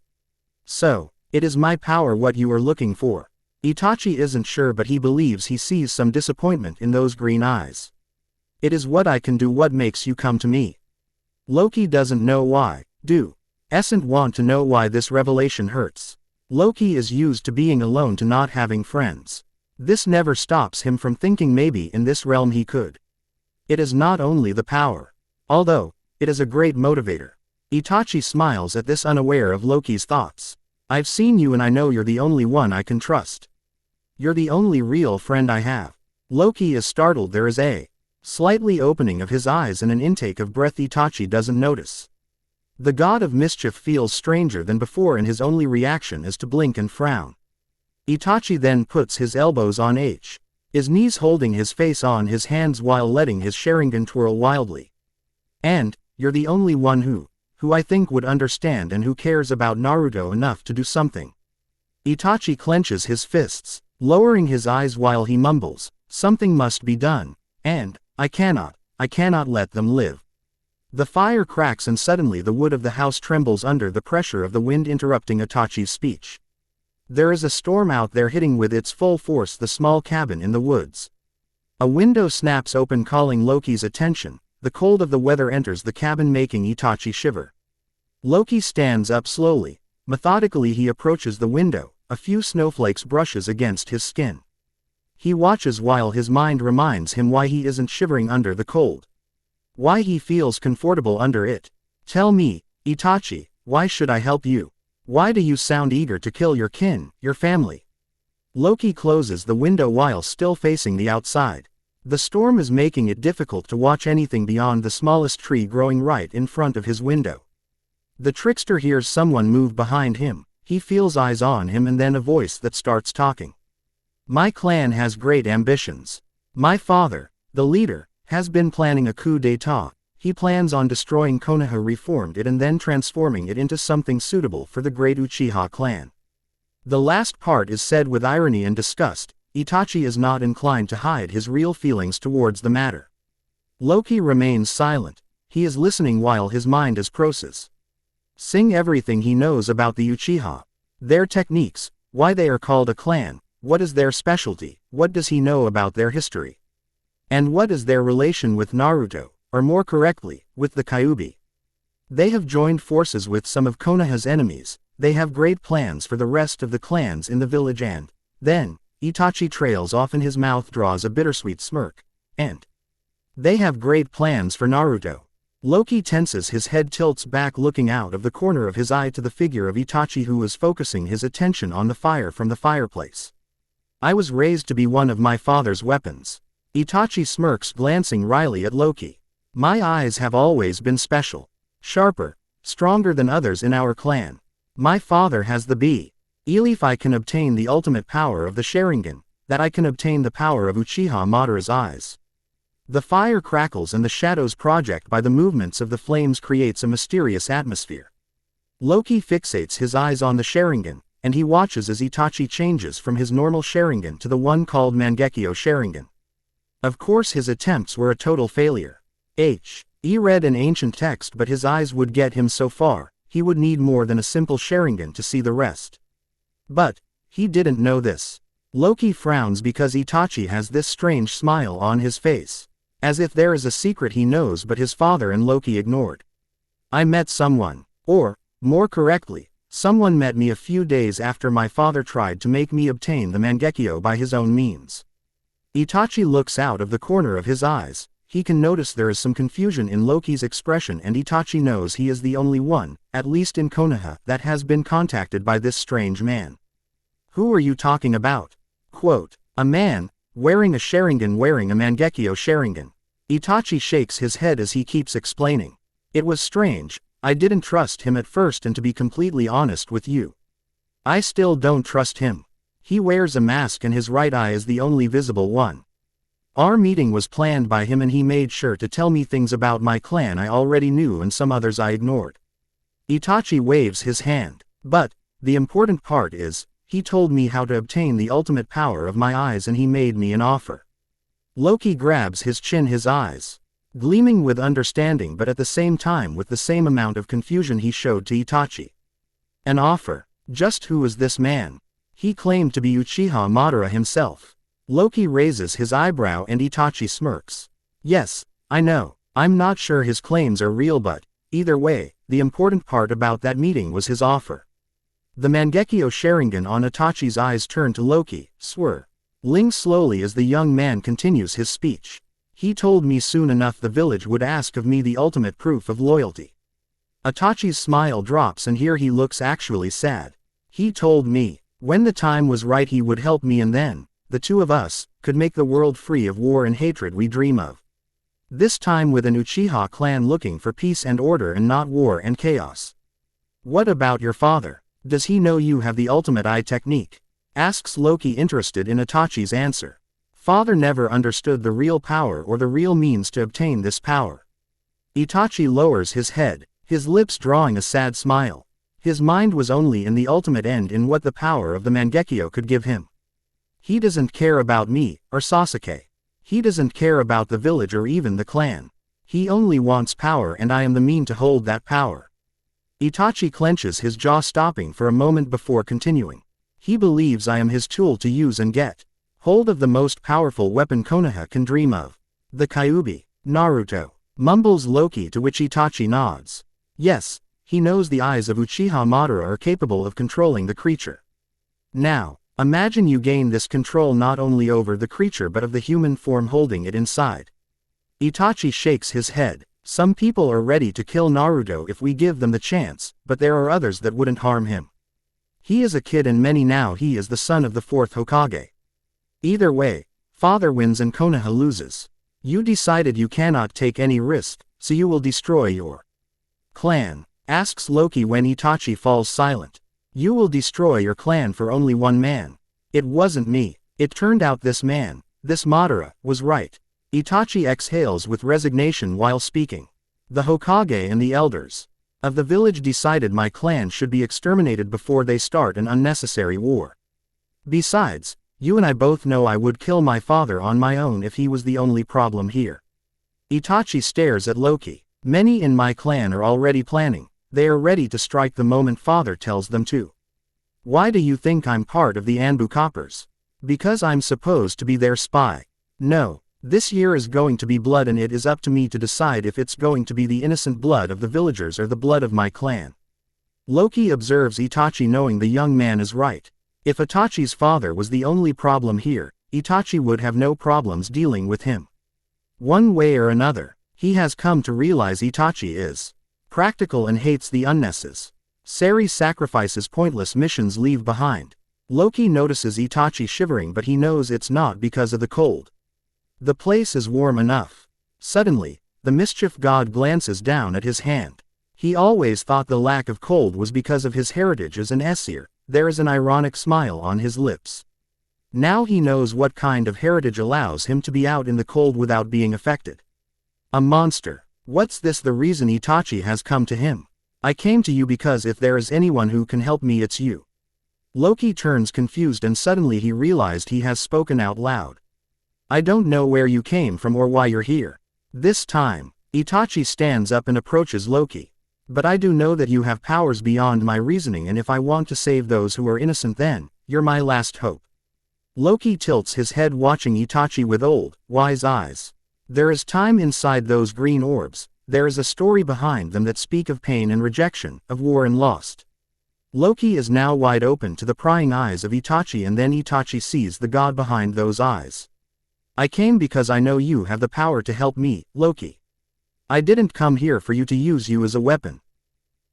So, it is my power what you are looking for. Itachi isn't sure, but he believes he sees some disappointment in those green eyes. It is what I can do. What makes you come to me? Loki doesn't know why. Doesn't want to know why this revelation hurts. Loki is used to being alone, to not having friends. This never stops him from thinking maybe in this realm he could. It is not only the power. Although, it is a great motivator. Itachi smiles at this, unaware of Loki's thoughts. I've seen you and I know you're the only one I can trust. You're the only real friend I have. Loki is startled. There is a slightly opening of his eyes and an intake of breath Itachi doesn't notice. The god of mischief feels stranger than before, and his only reaction is to blink and frown. Itachi then puts his elbows on his knees, holding his face on his hands while letting his Sharingan twirl wildly. And, you're the only one who I think would understand and who cares about Naruto enough to do something. Itachi clenches his fists, lowering his eyes while he mumbles, something must be done, and, I cannot let them live. The fire cracks and suddenly the wood of the house trembles under the pressure of the wind interrupting Itachi's speech. There is a storm out there hitting with its full force the small cabin in the woods. A window snaps open, calling Loki's attention. The cold of the weather enters the cabin, making Itachi shiver. Loki stands up slowly. Methodically he approaches the window, a few snowflakes brushes against his skin. He watches while his mind reminds him why he isn't shivering under the cold. Why he feels comfortable under it. Tell me, Itachi, why should I help you? Why do you sound eager to kill your kin, your family? Loki closes the window while still facing the outside. The storm is making it difficult to watch anything beyond the smallest tree growing right in front of his window. The trickster hears someone move behind him. He feels eyes on him and then a voice that starts talking. My clan has great ambitions. My father, the leader, has been planning a coup d'état. He plans on destroying Konoha, reformed it and then transforming it into something suitable for the great Uchiha clan. The last part is said with irony and disgust. Itachi is not inclined to hide his real feelings towards the matter. Loki remains silent. He is listening while his mind is processing everything he knows about the Uchiha. Their techniques, why they are called a clan, what is their specialty, what does he know about their history? And what is their relation with Naruto, or more correctly, with the Kyuubi? They have joined forces with some of Konoha's enemies. They have great plans for the rest of the clans in the village, and then, Itachi trails off and his mouth draws a bittersweet smirk. And they have great plans for Naruto. Loki tenses, his head tilts back, looking out of the corner of his eye to the figure of Itachi, who is focusing his attention on the fire from the fireplace. I was raised to be one of my father's weapons. Itachi smirks, glancing wryly at Loki. My eyes have always been special. Sharper, stronger than others in our clan. My father has the belief I can obtain the ultimate power of the Sharingan, that I can obtain the power of Uchiha Madara's eyes. The fire crackles and the shadows project by the movements of the flames creates a mysterious atmosphere. Loki fixates his eyes on the Sharingan, and he watches as Itachi changes from his normal Sharingan to the one called Mangekyo Sharingan. Of course his attempts were a total failure. He read an ancient text, but his eyes would get him so far. He would need more than a simple Sharingan to see the rest. But he didn't know this. Loki frowns because Itachi has this strange smile on his face. As if there is a secret he knows but his father and Loki ignored. I met someone. Or, more correctly, someone met me a few days after my father tried to make me obtain the Mangekyo by his own means. Itachi looks out of the corner of his eyes. He can notice there is some confusion in Loki's expression, and Itachi knows he is the only one, at least in Konoha, that has been contacted by this strange man. Who are you talking about? Quote, a man, wearing a Sharingan, wearing a Mangekyo Sharingan. Itachi shakes his head as he keeps explaining. It was strange, I didn't trust him at first, and to be completely honest with you, I still don't trust him. He wears a mask and his right eye is the only visible one. Our meeting was planned by him and he made sure to tell me things about my clan I already knew and some others I ignored. Itachi waves his hand. But, the important part is, he told me how to obtain the ultimate power of my eyes and he made me an offer. Loki grabs his chin, his eyes gleaming with understanding but at the same time with the same amount of confusion he showed to Itachi. An offer? Just who is this man? He claimed to be Uchiha Madara himself. Loki raises his eyebrow and Itachi smirks. Yes, I know, I'm not sure his claims are real, but either way, the important part about that meeting was his offer. The Mangekyo Sharingan on Itachi's eyes turned to Loki, swirling slowly as the young man continues his speech. He told me soon enough the village would ask of me the ultimate proof of loyalty. Itachi's smile drops and here he looks actually sad. He told me, when the time was right he would help me and then, the two of us, could make the world free of war and hatred we dream of. This time with an Uchiha clan looking for peace and order and not war and chaos. What about your father? Does he know you have the ultimate eye technique? Asks Loki, interested in Itachi's answer. Father never understood the real power or the real means to obtain this power. Itachi lowers his head, his lips drawing a sad smile. His mind was only in the ultimate end, in what the power of the Mangekyo could give him. He doesn't care about me, or Sasuke. He doesn't care about the village or even the clan. He only wants power and I am the mean to hold that power. Itachi clenches his jaw, stopping for a moment before continuing. He believes I am his tool to use and get hold of the most powerful weapon Konoha can dream of. The Kyuubi. Naruto. Mumbles Loki, to which Itachi nods. Yes, he knows the eyes of Uchiha Madara are capable of controlling the creature. Now, imagine you gain this control not only over the creature but of the human form holding it inside. Itachi shakes his head. Some people are ready to kill Naruto if we give them the chance, but there are others that wouldn't harm him. He is a kid and many now he is the son of the fourth Hokage. Either way, father wins and Konoha loses. You decided you cannot take any risk, so you will destroy your clan. Asks Loki when Itachi falls silent. You will destroy your clan for only one man. It wasn't me. It turned out this man, this Madara, was right. Itachi exhales with resignation while speaking. The Hokage and the elders of the village decided my clan should be exterminated before they start an unnecessary war. Besides, you and I both know I would kill my father on my own if he was the only problem here. Itachi stares at Loki. Many in my clan are already planning. They are ready to strike the moment father tells them to. Why do you think I'm part of the Anbu Coppers? Because I'm supposed to be their spy. No, this year is going to be blood and it is up to me to decide if it's going to be the innocent blood of the villagers or the blood of my clan. Loki observes Itachi, knowing the young man is right. If Itachi's father was the only problem here, Itachi would have no problems dealing with him. One way or another, he has come to realize Itachi is practical and hates the unnecessary sacrifices pointless missions leave behind. Loki notices Itachi shivering, but he knows it's not because of the cold. The place is warm enough. Suddenly, the mischief god glances down at his hand. He always thought the lack of cold was because of his heritage as an Aesir. There is an ironic smile on his lips. Now he knows what kind of heritage allows him to be out in the cold without being affected. A monster. What's this? The reason Itachi has come to him. I came to you because if there is anyone who can help me, it's you. Loki turns confused and suddenly he realized he has spoken out loud. I don't know where you came from or why you're here. This time, Itachi stands up and approaches Loki. But I do know that you have powers beyond my reasoning, and if I want to save those who are innocent, then you're my last hope. Loki tilts his head, watching Itachi with old, wise eyes. There is time inside those green orbs. There is a story behind them that speak of pain and rejection, of war and lost. Loki is now wide open to the prying eyes of Itachi, and then Itachi sees the god behind those eyes. I came because I know you have the power to help me, Loki. I didn't come here for you to use you as a weapon.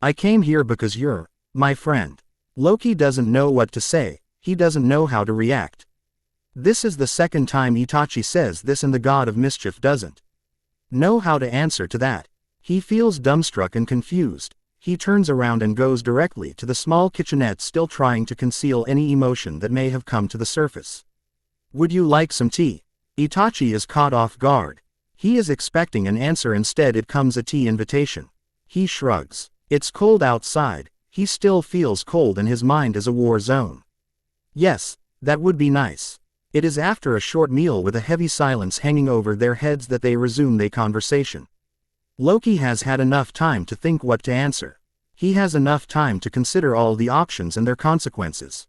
I came here because you're my friend. Loki doesn't know what to say. He doesn't know how to react. This is the second time Itachi says this and the god of mischief doesn't know how to answer to that. He feels dumbstruck and confused. He turns around and goes directly to the small kitchenette, still trying to conceal any emotion that may have come to the surface. Would you like some tea? Itachi is caught off guard. He is expecting an answer, instead it comes a tea invitation. He shrugs. It's cold outside. He still feels cold and his mind is a war zone. Yes, that would be nice. It is after a short meal with a heavy silence hanging over their heads that they resume their conversation. Loki has had enough time to think what to answer. He has enough time to consider all the options and their consequences.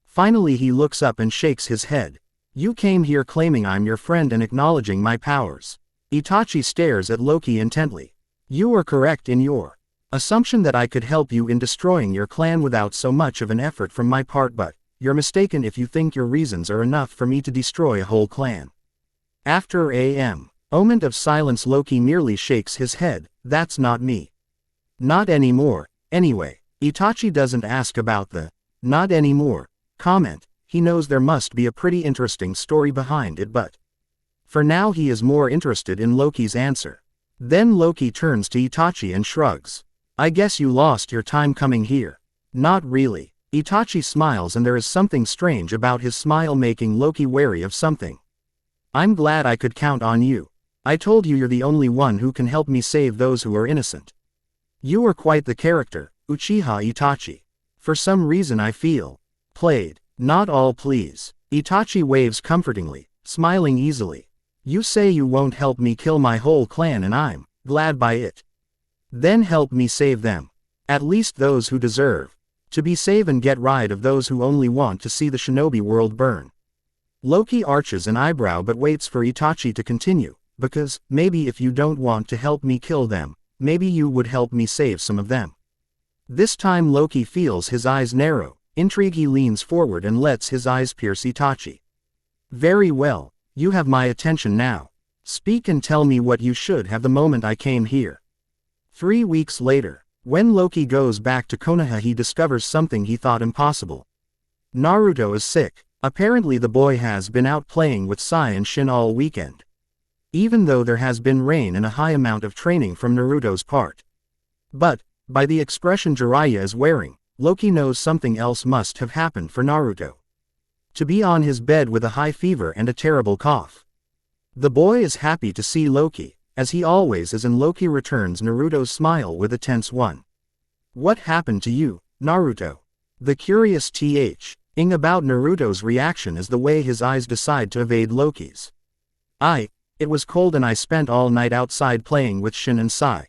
Finally he looks up and shakes his head. You came here claiming I'm your friend and acknowledging my powers. Itachi stares at Loki intently. You are correct in your assumption that I could help you in destroying your clan without so much of an effort from my part, but you're mistaken if you think your reasons are enough for me to destroy a whole clan. After a moment of silence, Loki merely shakes his head. That's not me. Not anymore. Anyway, Itachi doesn't ask about the not anymore comment. He knows there must be a pretty interesting story behind it, but for now he is more interested in Loki's answer. Then Loki turns to Itachi and shrugs. I guess you lost your time coming here. Not really. Itachi smiles, and there is something strange about his smile, making Loki wary of something. I'm glad I could count on you. I told you you're the only one who can help me save those who are innocent. You are quite the character, Uchiha Itachi. For some reason I feel played. Not all, please. Itachi waves comfortingly, smiling easily. You say you won't help me kill my whole clan, and I'm glad by it. Then help me save them. At least those who deserve to be saved, and get rid of those who only want to see the shinobi world burn. Loki arches an eyebrow but waits for Itachi to continue. Because, maybe if you don't want to help me kill them, maybe you would help me save some of them. This time Loki feels his eyes narrow. Intrigued, he leans forward and lets his eyes pierce Itachi. Very well, you have my attention now. Speak and tell me what you should have the moment I came here. 3 weeks later, when Loki goes back to Konoha, he discovers something he thought impossible. Naruto is sick. Apparently the boy has been out playing with Sai and Shin all weekend. Even though there has been rain and a high amount of training from Naruto's part. But, by the expression Jiraiya is wearing, Loki knows something else must have happened for Naruto to be on his bed with a high fever and a terrible cough. The boy is happy to see Loki, as he always is, and Loki returns Naruto's smile with a tense one. What happened to you, Naruto? The curious thing about Naruto's reaction is the way his eyes decide to evade Loki's. It was cold and I spent all night outside playing with Shin and Sai.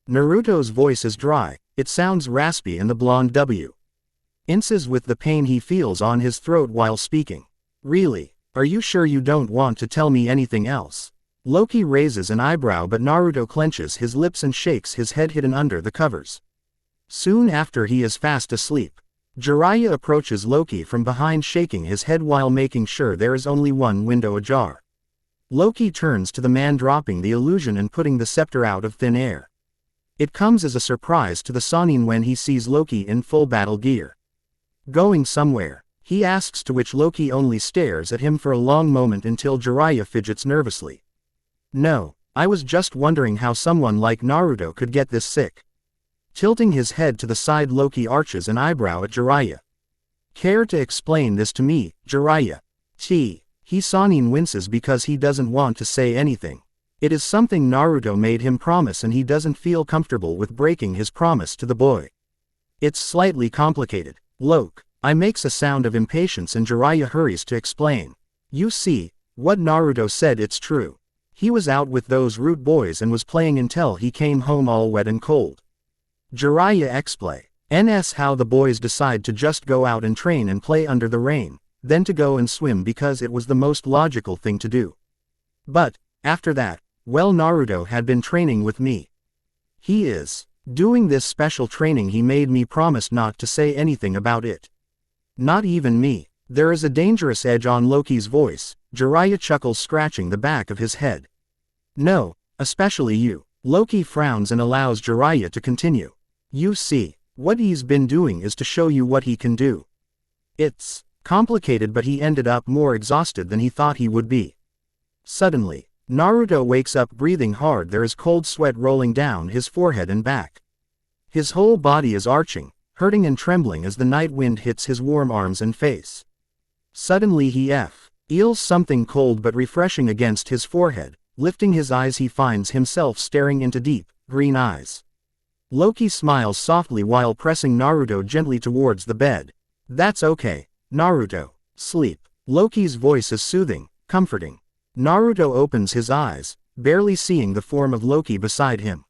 Naruto's voice is dry, it sounds raspy, and the blonde winces with the pain he feels on his throat while speaking. Really? Are you sure you don't want to tell me anything else? Loki raises an eyebrow, but Naruto clenches his lips and shakes his head, hidden under the covers. Soon after, he is fast asleep. Jiraiya approaches Loki from behind, shaking his head while making sure there is only one window ajar. Loki turns to the man, dropping the illusion and putting the scepter out of thin air. It comes as a surprise to the Sannin when he sees Loki in full battle gear. Going somewhere? He asks, to which Loki only stares at him for a long moment until Jiraiya fidgets nervously. No, I was just wondering how someone like Naruto could get this sick. Tilting his head to the side, Loki arches an eyebrow at Jiraiya. Care to explain this to me, Jiraiya? Sannin winces because he doesn't want to say anything. It is something Naruto made him promise, and he doesn't feel comfortable with breaking his promise to the boy. It's slightly complicated. I makes a sound of impatience, and Jiraiya hurries to explain. You see, what Naruto said, it's true. He was out with those rude boys and was playing until he came home all wet and cold. Jiraiya explains how the boys decide to just go out and train and play under the rain, then to go and swim because it was the most logical thing to do. But, after that, well, Naruto had been training with me. He is doing this special training. He made me promise not to say anything about it. Not even me. There is a dangerous edge on Loki's voice. Jiraiya chuckles, scratching the back of his head. No, especially you. Loki frowns and allows Jiraiya to continue. You see, what he's been doing is to show you what he can do. It's Complicated, but he ended up more exhausted than he thought he would be. Suddenly, Naruto wakes up breathing hard. There is cold sweat rolling down his forehead and back. His whole body is arching, hurting and trembling as the night wind hits his warm arms and face. Suddenly he feels something cold but refreshing against his forehead. Lifting his eyes, he finds himself staring into deep, green eyes. Loki smiles softly while pressing Naruto gently towards the bed. "That's okay, Naruto. Sleep." Loki's voice is soothing, comforting. Naruto opens his eyes, barely seeing the form of Loki beside him.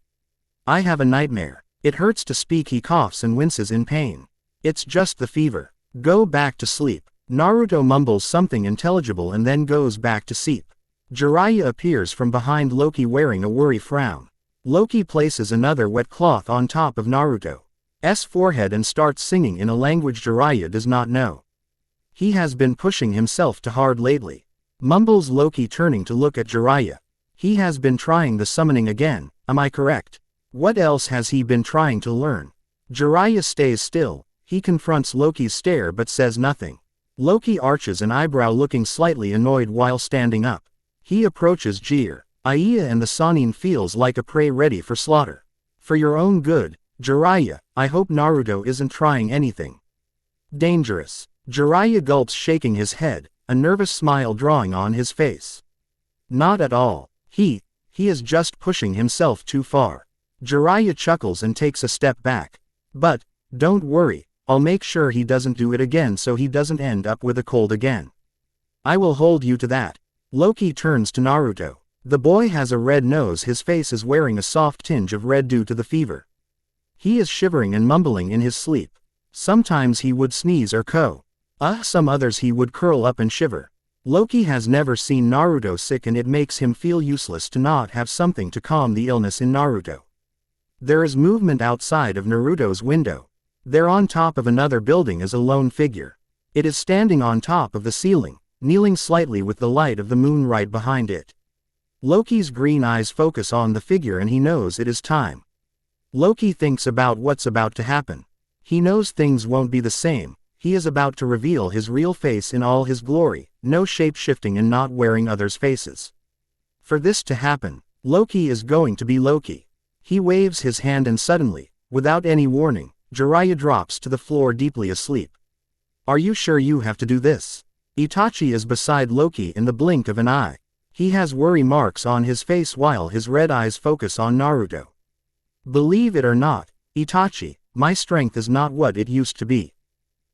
"I have a nightmare. It hurts to speak." He coughs and winces in pain. "It's just the fever. Go back to sleep." Naruto mumbles something intelligible and then goes back to sleep. Jiraiya appears from behind Loki wearing a worried frown. Loki places another wet cloth on top of Naruto's forehead and starts singing in a language Jiraiya does not know. "He has been pushing himself too hard lately," mumbles Loki, turning to look at Jiraiya. "He has been trying the summoning again, am I correct? What else has he been trying to learn?" Jiraiya stays still. He confronts Loki's stare but says nothing. Loki arches an eyebrow, looking slightly annoyed while standing up. He approaches Jiraiya and the Sannin feels like a prey ready for slaughter. "For your own good, Jiraiya, I hope Naruto isn't trying anything dangerous." Jiraiya gulps, shaking his head, a nervous smile drawing on his face. "Not at all. He is just pushing himself too far." Jiraiya chuckles and takes a step back. "But, don't worry, I'll make sure he doesn't do it again so he doesn't end up with a cold again. I will hold you to that." Loki turns to Naruto. The boy has a red nose. His face is wearing a soft tinge of red due to the fever. He is shivering and mumbling in his sleep. Sometimes he would sneeze or some others he would curl up and shiver. Loki has never seen Naruto sick and it makes him feel useless to not have something to calm the illness in Naruto. There is movement outside of Naruto's window. There on top of another building is a lone figure. It is standing on top of the ceiling, kneeling slightly with the light of the moon right behind it. Loki's green eyes focus on the figure and he knows it is time. Loki thinks about what's about to happen. He knows things won't be the same. He is about to reveal his real face in all his glory, no shape-shifting and not wearing others' faces. For this to happen, Loki is going to be Loki. He waves his hand and suddenly, without any warning, Jiraiya drops to the floor deeply asleep. "Are you sure you have to do this?" Itachi is beside Loki in the blink of an eye. He has worry marks on his face while his red eyes focus on Naruto. "Believe it or not, Itachi, my strength is not what it used to be.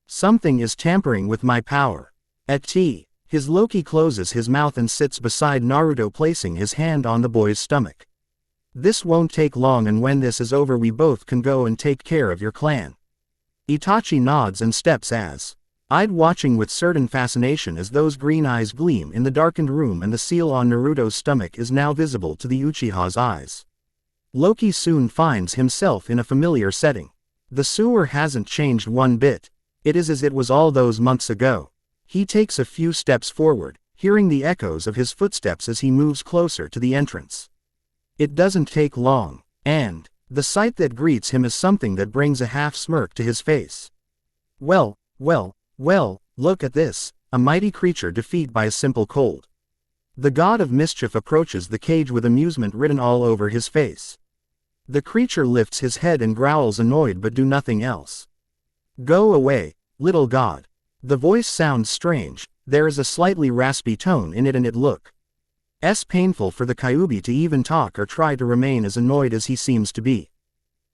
Something is tampering with my power." His Loki closes his mouth and sits beside Naruto, placing his hand on the boy's stomach. "This won't take long, and when this is over we both can go and take care of your clan." Itachi nods and steps eyed watching with certain fascination as those green eyes gleam in the darkened room and the seal on Naruto's stomach is now visible to the Uchiha's eyes. Loki soon finds himself in a familiar setting. The sewer hasn't changed one bit. It is as it was all those months ago. He takes a few steps forward, hearing the echoes of his footsteps as he moves closer to the entrance. It doesn't take long, and the sight that greets him is something that brings a half smirk to his face. Well, look at this, a mighty creature defeated by a simple cold." The god of mischief approaches the cage with amusement written all over his face. The creature lifts his head and growls, annoyed but do nothing else. "Go away, little god." The voice sounds strange, there is a slightly raspy tone in it and it looks painful for the Kyuubi to even talk or try to remain as annoyed as he seems to be.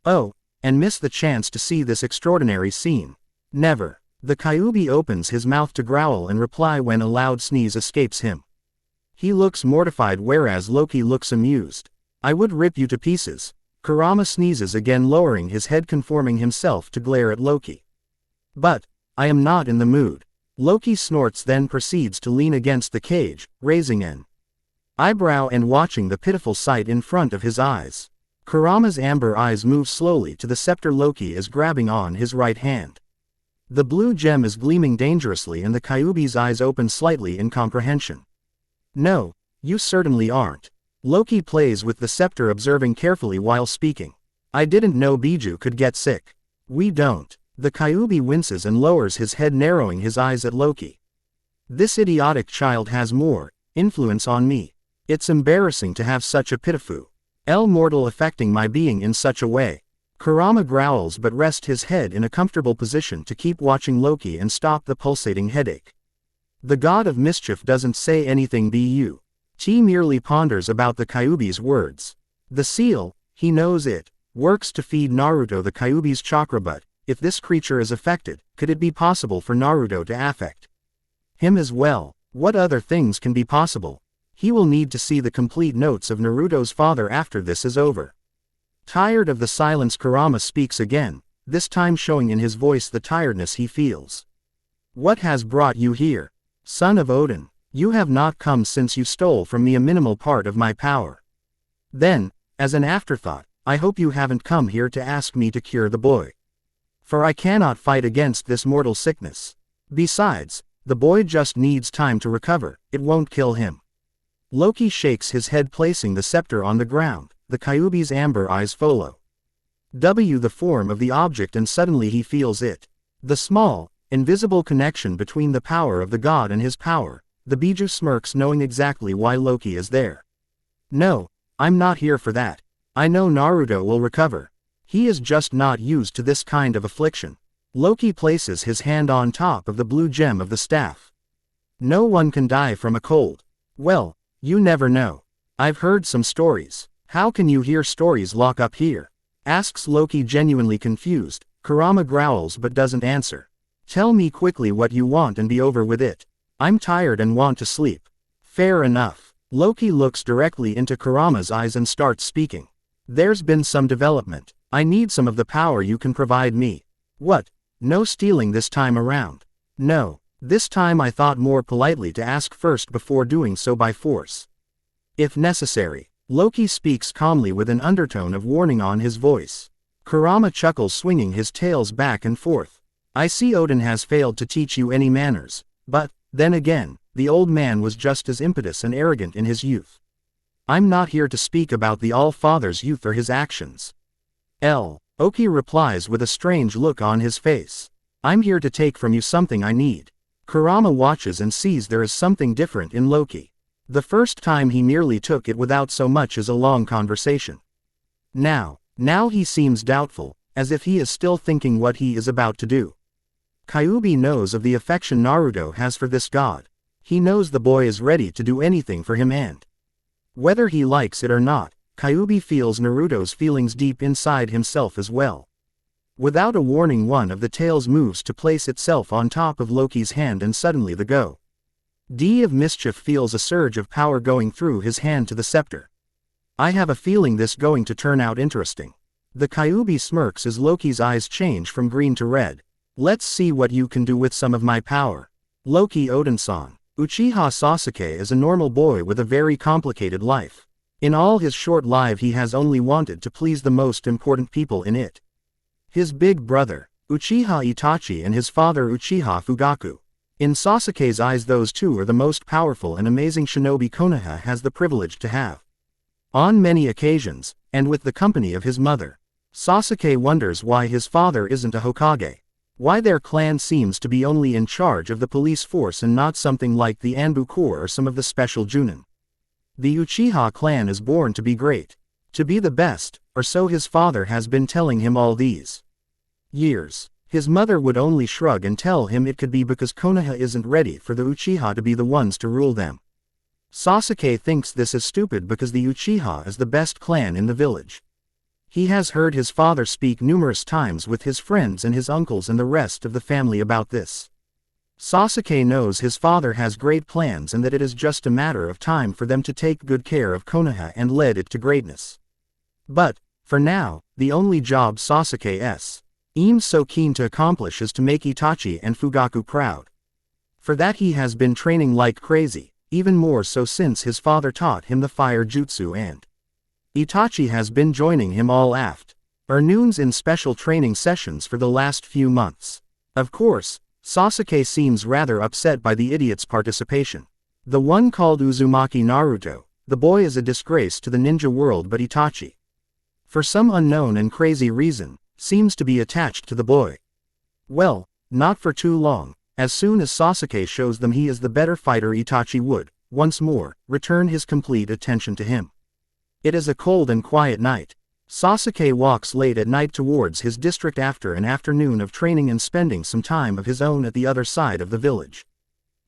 "Oh, and miss the chance to see this extraordinary scene. Never." The Kyuubi opens his mouth to growl and reply when a loud sneeze escapes him. He looks mortified whereas Loki looks amused. "I would rip you to pieces." Kurama sneezes again, lowering his head, conforming himself to glare at Loki. "But, I am not in the mood." Loki snorts, then proceeds to lean against the cage, raising an eyebrow and watching the pitiful sight in front of his eyes. Kurama's amber eyes move slowly to the scepter Loki is grabbing on his right hand. The blue gem is gleaming dangerously and the Kyuubi's eyes open slightly in comprehension. "No, you certainly aren't." Loki plays with the scepter, observing carefully while speaking. "I didn't know Biju could get sick." "We don't." The Kyuubi winces and lowers his head, narrowing his eyes at Loki. This idiotic child has more influence on me. It's embarrassing to have such a pitiful mortal affecting my being in such a way. Kurama growls but rests his head in a comfortable position to keep watching Loki and stop the pulsating headache. The god of mischief doesn't say anything. He merely ponders about the Kyuubi's words. The seal, he knows it, works to feed Naruto the Kyuubi's chakra, but if this creature is affected, could it be possible for Naruto to affect him as well? What other things can be possible? He will need to see the complete notes of Naruto's father after this is over. Tired of the silence, Kurama speaks again, this time showing in his voice the tiredness he feels. What has brought you here? Son of Odin, you have not come since you stole from me a minimal part of my power. Then, as an afterthought, I hope you haven't come here to ask me to cure the boy. For I cannot fight against this mortal sickness. Besides, the boy just needs time to recover, it won't kill him. Loki shakes his head, placing the scepter on the ground. The Kyuubi's amber eyes follow the form of the object, and suddenly he feels it. The small, invisible connection between the power of the god and his power. The Biju smirks, knowing exactly why Loki is there. No, I'm not here for that. I know Naruto will recover. He is just not used to this kind of affliction. Loki places his hand on top of the blue gem of the staff. No one can die from a cold. Well, you never know. I've heard some stories. How can you hear stories lock up here? Asks Loki, genuinely confused. Kurama growls but doesn't answer. Tell me quickly what you want and be over with it. I'm tired and want to sleep. Fair enough. Loki looks directly into Kurama's eyes and starts speaking. There's been some development. I need some of the power you can provide me. What? No stealing this time around. No, this time I thought more politely to ask first before doing so by force. If necessary. Loki speaks calmly with an undertone of warning on his voice. Kurama chuckles, swinging his tails back and forth. I see Odin has failed to teach you any manners, but, then again, the old man was just as impetuous and arrogant in his youth. I'm not here to speak about the All-Father's youth or his actions. LOKI replies with a strange look on his face. I'm here to take from you something I need. Kurama watches and sees there is something different in Loki. The first time he merely took it without so much as a long conversation. Now he seems doubtful, as if he is still thinking what he is about to do. Kyuubi knows of the affection Naruto has for this god. He knows the boy is ready to do anything for him, and whether he likes it or not, Kyuubi feels Naruto's feelings deep inside himself as well. Without a warning, one of the tails moves to place itself on top of Loki's hand, and suddenly the god of mischief feels a surge of power going through his hand to the scepter. I have a feeling this going to turn out interesting. The Kyuubi smirks as Loki's eyes change from green to red. Let's see what you can do with some of my power. Loki Odin-san. Uchiha Sasuke is a normal boy with a very complicated life. In all his short life he has only wanted to please the most important people in it. His big brother, Uchiha Itachi, and his father Uchiha Fugaku. In Sasuke's eyes those two are the most powerful and amazing shinobi Konoha has the privilege to have. On many occasions, and with the company of his mother, Sasuke wonders why his father isn't a Hokage. Why their clan seems to be only in charge of the police force and not something like the Anbu Corps or some of the special Junin. The Uchiha clan is born to be great. To be the best, or so his father has been telling him all these years. His mother would only shrug and tell him it could be because Konoha isn't ready for the Uchiha to be the ones to rule them. Sasuke thinks this is stupid because the Uchiha is the best clan in the village. He has heard his father speak numerous times with his friends and his uncles and the rest of the family about this. Sasuke knows his father has great plans and that it is just a matter of time for them to take good care of Konoha and lead it to greatness. But, for now, the only job Sasuke seems so keen to accomplish is to make Itachi and Fugaku proud. For that he has been training like crazy, even more so since his father taught him the fire jutsu, and Itachi has been joining him all afternoons in special training sessions for the last few months. Of course, Sasuke seems rather upset by the idiot's participation. The one called Uzumaki Naruto, the boy is a disgrace to the ninja world, but Itachi, for some unknown and crazy reason, seems to be attached to the boy. Well, not for too long. As soon as Sasuke shows them he is the better fighter, Itachi would, once more, return his complete attention to him. It is a cold and quiet night. Sasuke walks late at night towards his district after an afternoon of training and spending some time of his own at the other side of the village.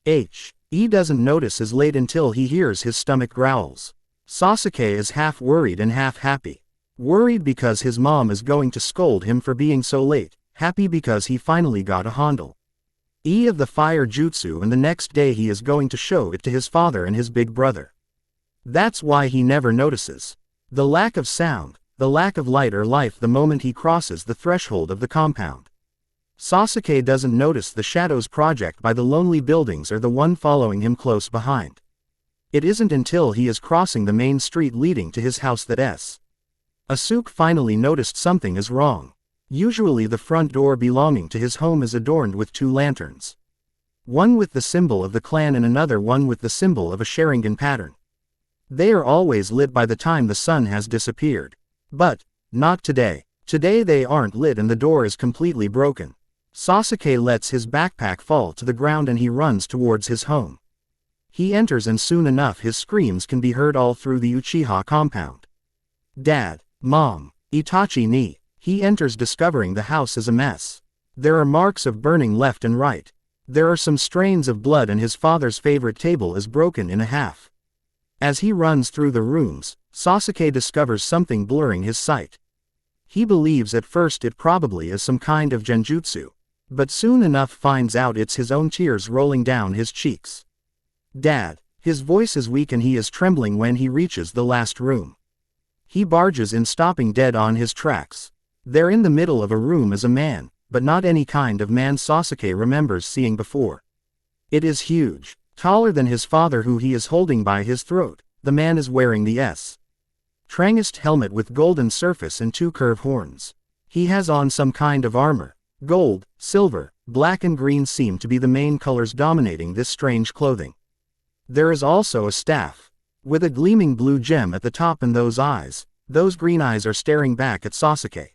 He doesn't notice as late until he hears his stomach growls. Sasuke is half worried and half happy. Worried because his mom is going to scold him for being so late, happy because he finally got a handle of the fire jutsu, and the next day he is going to show it to his father and his big brother. That's why he never notices the lack of sound, the lack of light or life the moment he crosses the threshold of the compound. Sasuke doesn't notice the shadows project by the lonely buildings or the one following him close behind. It isn't until he is crossing the main street leading to his house that Asuke finally noticed something is wrong. Usually the front door belonging to his home is adorned with 2 lanterns. One with the symbol of the clan and another one with the symbol of a Sharingan pattern. They are always lit by the time the sun has disappeared. But, not today. Today they aren't lit and the door is completely broken. Sasuke lets his backpack fall to the ground and he runs towards his home. He enters and soon enough his screams can be heard all through the Uchiha compound. Dad, Mom, Itachi ni. He enters discovering the house is a mess. There are marks of burning left and right. There are some stains of blood and his father's favorite table is broken in half. As he runs through the rooms, Sasuke discovers something blurring his sight. He believes at first it probably is some kind of genjutsu, but soon enough finds out it's his own tears rolling down his cheeks. Dad, his voice is weak and he is trembling when he reaches the last room. He barges in, stopping dead on his tracks. There in the middle of a room is a man, but not any kind of man Sasuke remembers seeing before. It is huge, taller than his father who he is holding by his throat. The man is wearing the strangest helmet with golden surface and 2 curved horns. He has on some kind of armor. Gold, silver, black and green seem to be the main colors dominating this strange clothing. There is also a staff, with a gleaming blue gem at the top, and those green eyes are staring back at Sasuke.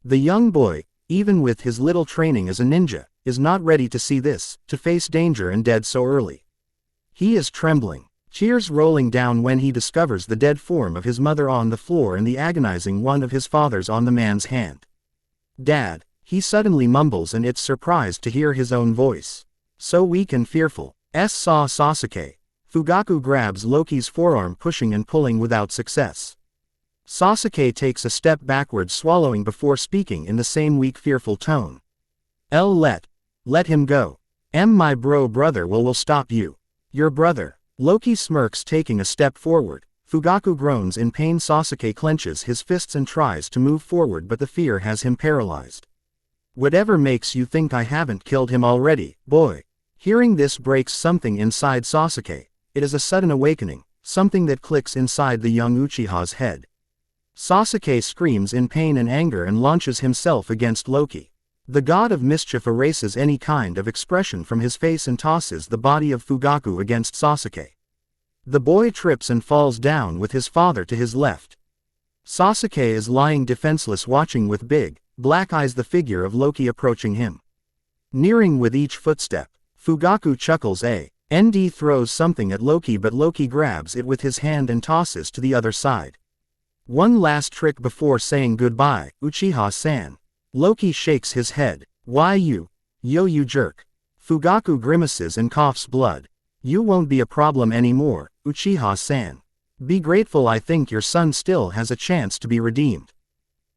The young boy, even with his little training as a ninja, is not ready to see this, to face danger and dead so early. He is trembling, tears rolling down when he discovers the dead form of his mother on the floor and the agonizing one of his father's on the man's hand. Dad, he suddenly mumbles, and it's surprised to hear his own voice. So weak and fearful. Saw Sasuke. Fugaku grabs Loki's forearm, pushing and pulling without success. Sasuke takes a step backwards, swallowing before speaking in the same weak, fearful tone. Let him go. My brother will stop you. Your brother. Loki smirks, taking a step forward. Fugaku groans in pain. Sasuke clenches his fists and tries to move forward, but the fear has him paralyzed. Whatever makes you think I haven't killed him already, boy? Hearing this breaks something inside Sasuke. It is a sudden awakening, something that clicks inside the young Uchiha's head. Sasuke screams in pain and anger and launches himself against Loki. The god of mischief erases any kind of expression from his face and tosses the body of Fugaku against Sasuke. The boy trips and falls down with his father to his left. Sasuke is lying defenseless, watching with big, black eyes the figure of Loki approaching him. Nearing with each footstep, Fugaku chuckles and throws something at Loki, but Loki grabs it with his hand and tosses to the other side. One last trick before saying goodbye, Uchiha-san. Loki shakes his head. Why you jerk. Fugaku grimaces and coughs blood. You won't be a problem anymore, Uchiha-san. Be grateful, I think your son still has a chance to be redeemed.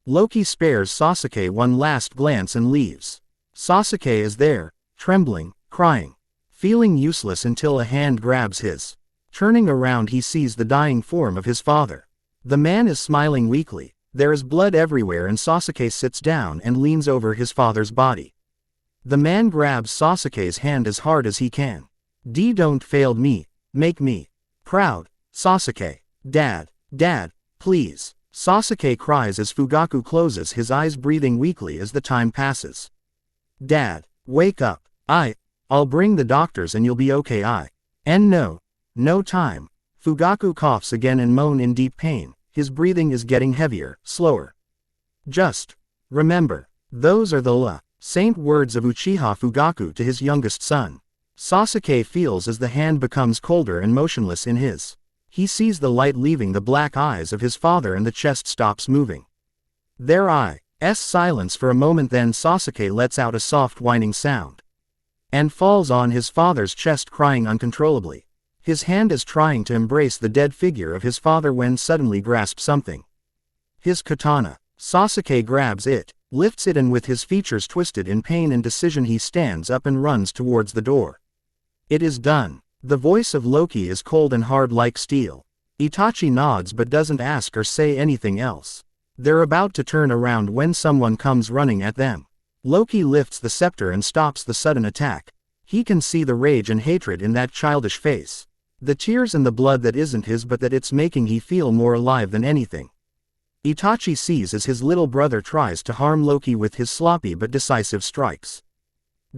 Loki spares Sasuke one last glance and leaves. Sasuke is there, trembling, crying, feeling useless until a hand grabs his. Turning around, he sees the dying form of his father. The man is smiling weakly. There is blood everywhere, and Sasuke sits down and leans over his father's body. The man grabs Sasuke's hand as hard as he can. Don't fail me. Make me proud, Sasuke. Dad, please. Sasuke cries as Fugaku closes his eyes, breathing weakly as the time passes. Dad, wake up. I'll bring the doctors and you'll be okay. No time. Fugaku coughs again and moans in deep pain. His breathing is getting heavier, slower. Just remember, those are the Saint words of Uchiha Fugaku to his youngest son. Sasuke feels as the hand becomes colder and motionless in his. He sees the light leaving the black eyes of his father and the chest stops moving. Their eyes silence for a moment, then Sasuke lets out a soft whining sound. And falls on his father's chest crying uncontrollably. His hand is trying to embrace the dead figure of his father when suddenly grasps something. His katana. Sasuke grabs it, lifts it, and with his features twisted in pain and decision he stands up and runs towards the door. It is done. The voice of Loki is cold and hard like steel. Itachi nods but doesn't ask or say anything else. They're about to turn around when someone comes running at them. Loki lifts the scepter and stops the sudden attack. He can see the rage and hatred in that childish face. The tears and the blood that isn't his but that it's making he feel more alive than anything. Itachi sees as his little brother tries to harm Loki with his sloppy but decisive strikes.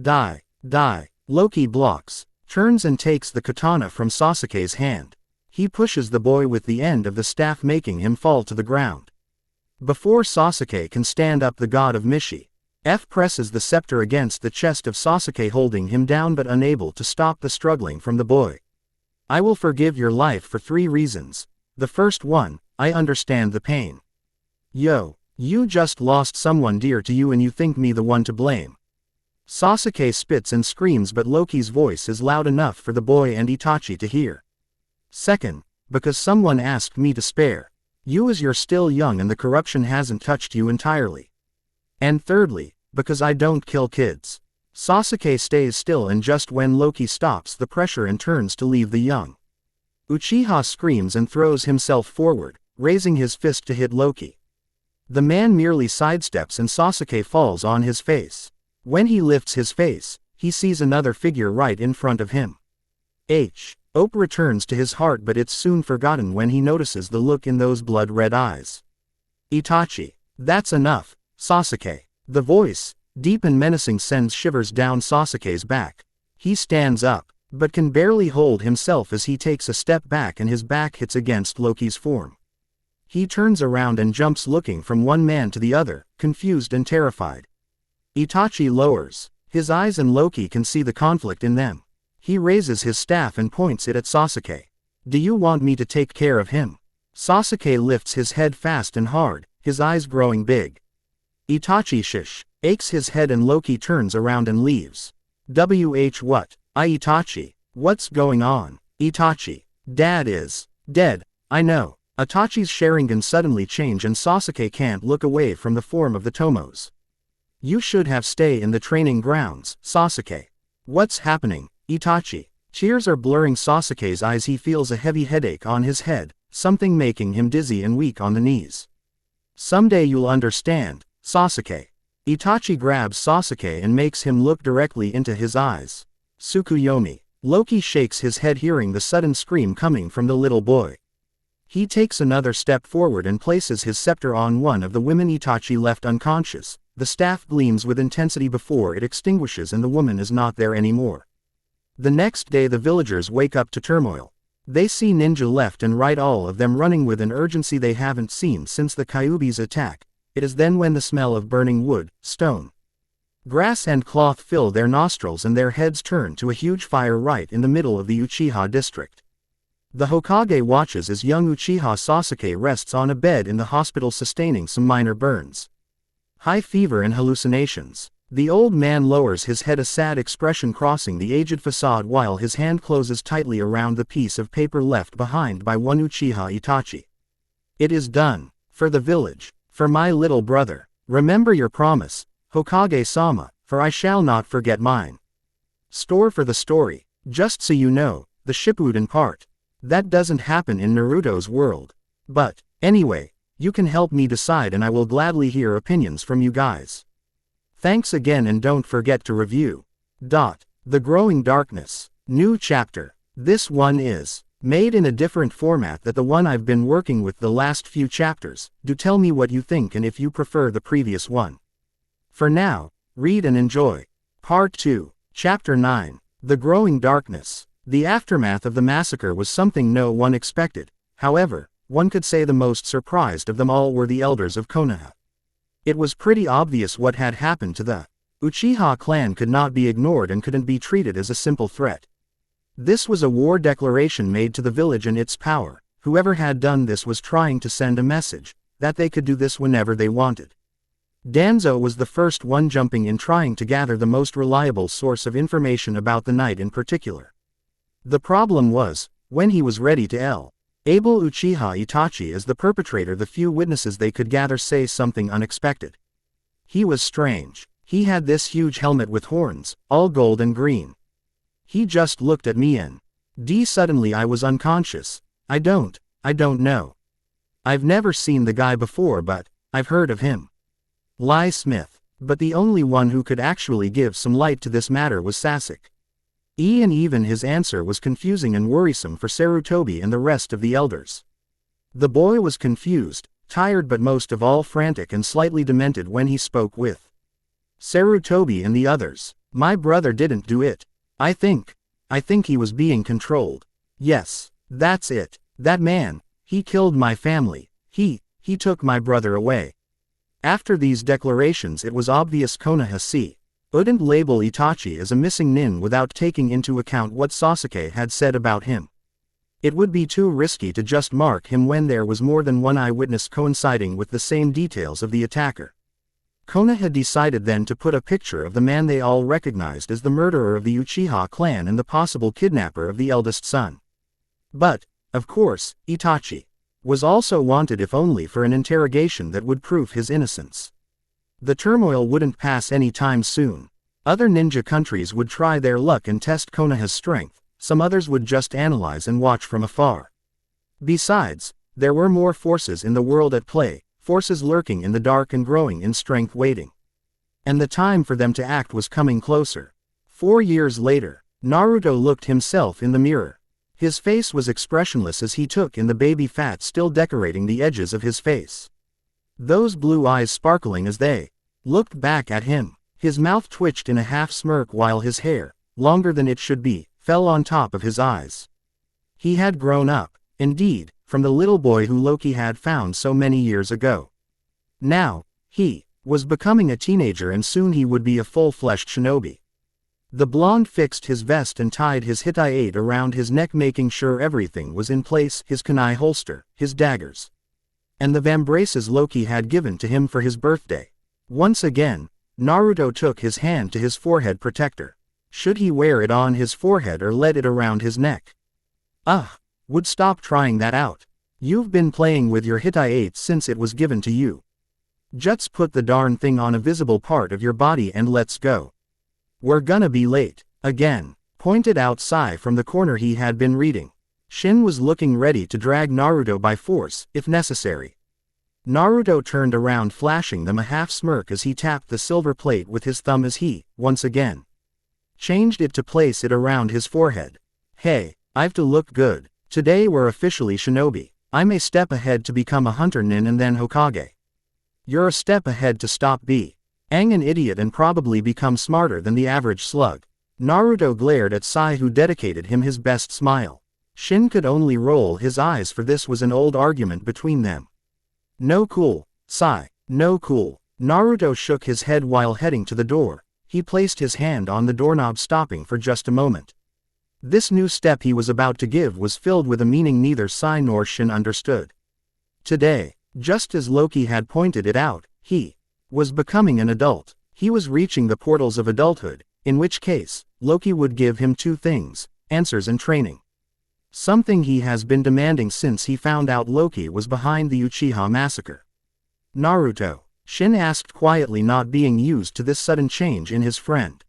Die, die. Loki blocks, turns and takes the katana from Sasuke's hand. He pushes the boy with the end of the staff, making him fall to the ground. Before Sasuke can stand up, the god of Mishi presses the scepter against the chest of Sasuke, holding him down but unable to stop the struggling from the boy. I will forgive your life for 3 reasons. The first one, I understand the pain. Yo, you just lost someone dear to you and you think me the one to blame. Sasuke spits and screams, but Loki's voice is loud enough for the boy and Itachi to hear. Second, because someone asked me to spare you as you're still young and the corruption hasn't touched you entirely. And thirdly, because I don't kill kids. Sasuke stays still, and just when Loki stops the pressure and turns to leave the young Uchiha screams and throws himself forward, raising his fist to hit Loki. The man merely sidesteps and Sasuke falls on his face. When he lifts his face, he sees another figure right in front of him. Hope returns to his heart, but it's soon forgotten when he notices the look in those blood-red eyes. Itachi. That's enough, Sasuke. The voice, deep and menacing, sends shivers down Sasuke's back. He stands up, but can barely hold himself as he takes a step back and his back hits against Loki's form. He turns around and jumps, looking from one man to the other, confused and terrified. Itachi lowers his eyes and Loki can see the conflict in them. He raises his staff and points it at Sasuke. Do you want me to take care of him? Sasuke lifts his head fast and hard, his eyes growing big. Itachi aches his head and Loki turns around and leaves. What? Itachi. What's going on? Itachi. Dad is dead, I know. Itachi's Sharingan suddenly change and Sasuke can't look away from the form of the Tomos. You should have stayed in the training grounds, Sasuke. What's happening? Itachi. Tears are blurring Sasuke's eyes. He feels a heavy headache on his head, something making him dizzy and weak on the knees. Someday you'll understand, Sasuke. Itachi grabs Sasuke and makes him look directly into his eyes. Tsukuyomi. Loki shakes his head, hearing the sudden scream coming from the little boy. He takes another step forward and places his scepter on one of the women Itachi left unconscious. The staff gleams with intensity before it extinguishes and the woman is not there anymore. The next day the villagers wake up to turmoil. They see ninja left and right, all of them running with an urgency they haven't seen since the Kyuubi's attack. It is then when the smell of burning wood, stone, grass and cloth fill their nostrils and their heads turn to a huge fire right in the middle of the Uchiha district. The Hokage watches as young Uchiha Sasuke rests on a bed in the hospital, sustaining some minor burns, high fever and hallucinations. The old man lowers his head, a sad expression crossing the aged facade while his hand closes tightly around the piece of paper left behind by one Uchiha Itachi. It is done. For the village. For my little brother. Remember your promise, Hokage-sama, for I shall not forget mine. Store for the story. Just so you know, the Shippuden part. That doesn't happen in Naruto's world. But, anyway, you can help me decide and I will gladly hear opinions from you guys. Thanks again and don't forget to review. The Growing Darkness. New chapter. This one is made in a different format than the one I've been working with the last few chapters. Do tell me what you think and if you prefer the previous one. For now, read and enjoy. Part 2, Chapter 9. The Growing Darkness. The aftermath of the massacre was something no one expected. However, one could say the most surprised of them all were the elders of Konoha. It was pretty obvious what had happened to the Uchiha clan could not be ignored and couldn't be treated as a simple threat. This was a war declaration made to the village and its power. Whoever had done this was trying to send a message, that they could do this whenever they wanted. Danzo was the first one jumping in, trying to gather the most reliable source of information about the night in particular. The problem was, when he was ready to able Uchiha Itachi as the perpetrator, the few witnesses they could gather say something unexpected. He was strange. He had this huge helmet with horns, all gold and green. He just looked at me and suddenly I was unconscious. I don't know. I've never seen the guy before, but I've heard of him. Lie Smith. But the only one who could actually give some light to this matter was Sasuke. And even his answer was confusing and worrisome for Sarutobi and the rest of the elders. The boy was confused, tired, but most of all frantic and slightly demented when he spoke with Sarutobi and the others. My brother didn't do it. I think he was being controlled. Yes, that's it. That man, he killed my family. He took my brother away. After these declarations, it was obvious Konoha wouldn't label Itachi as a missing nin without taking into account what Sasuke had said about him. It would be too risky to just mark him when there was more than one eyewitness coinciding with the same details of the attacker. Konoha decided then to put a picture of the man they all recognized as the murderer of the Uchiha clan and the possible kidnapper of the eldest son. But, of course, Itachi was also wanted, if only for an interrogation that would prove his innocence. The turmoil wouldn't pass any time soon. Other ninja countries would try their luck and test Konoha's strength, some others would just analyze and watch from afar. Besides, there were more forces in the world at play, forces lurking in the dark and growing in strength, waiting. And the time for them to act was coming closer. 4 years later, Naruto looked himself in the mirror. His face was expressionless as he took in the baby fat still decorating the edges of his face. Those blue eyes sparkling as they looked back at him. His mouth twitched in a half smirk while his hair, longer than it should be, fell on top of his eyes. He had grown up, indeed, from the little boy who Loki had found so many years ago. Now, he was becoming a teenager, and soon he would be a full-fleshed shinobi. The blonde fixed his vest and tied his hitayate around his neck, making sure everything was in place, his kunai holster, his daggers, and the vambraces Loki had given to him for his birthday. Once again, Naruto took his hand to his forehead protector. Should he wear it on his forehead or let it around his neck? Would stop trying that out. You've been playing with your hitayate since it was given to you. Just put the darn thing on a visible part of your body and let's go. We're gonna be late, again, pointed out Sai from the corner he had been reading. Shin was looking ready to drag Naruto by force, if necessary. Naruto turned around, flashing them a half smirk as he tapped the silver plate with his thumb as he, once again, changed it to place it around his forehead. Hey, I've to look good. Today we're officially shinobi. I'm a step ahead to become a hunter nin and then Hokage. You're a step ahead to stop being an idiot and probably become smarter than the average slug. Naruto glared at Sai, who dedicated him his best smile. Shin could only roll his eyes, for this was an old argument between them. No cool, Sai, no cool. Naruto shook his head while heading to the door. He placed his hand on the doorknob, stopping for just a moment. This new step he was about to give was filled with a meaning neither Sai nor Shin understood. Today, just as Loki had pointed it out, he was becoming an adult. He was reaching the portals of adulthood, in which case, Loki would give him two things: answers and training. Something he has been demanding since he found out Loki was behind the Uchiha massacre. Naruto, Shin asked quietly, not being used to this sudden change in his friend.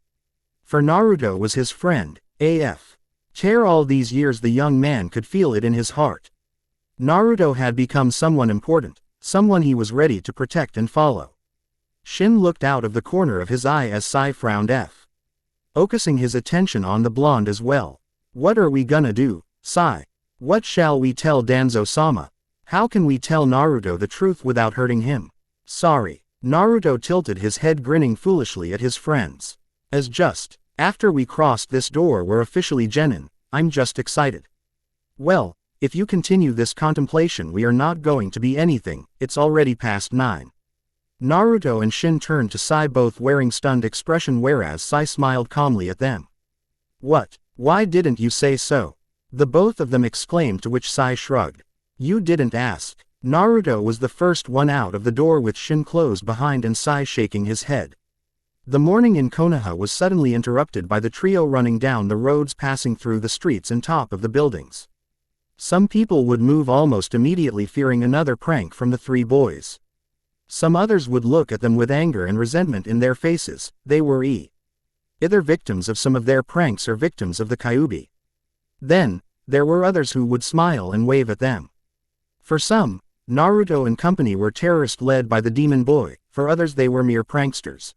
For Naruto was his friend, AF. All these years the young man could feel it in his heart. Naruto had become someone important, someone he was ready to protect and follow. Shin looked out of the corner of his eye as Sai frowned, focusing his attention on the blonde as well. What are we gonna do, Sai? What shall we tell Danzo-sama? How can we tell Naruto the truth without hurting him? Sorry. Naruto tilted his head, grinning foolishly at his friends. As just after we crossed this door, we're officially genin. I'm just excited. Well, if you continue this contemplation, we are not going to be anything. It's already past 9. Naruto and Shin turned to Sai, both wearing stunned expression, whereas Sai smiled calmly at them. What? Why didn't you say so? The both of them exclaimed, to which Sai shrugged. You didn't ask. Naruto was the first one out of the door, with Shin closed behind and Sai shaking his head. The morning in Konoha was suddenly interrupted by the trio running down the roads, passing through the streets and top of the buildings. Some people would move almost immediately, fearing another prank from the three boys. Some others would look at them with anger and resentment in their faces. They were either victims of some of their pranks or victims of the Kyuubi. Then, there were others who would smile and wave at them. For some, Naruto and company were terrorists led by the demon boy, for others they were mere pranksters.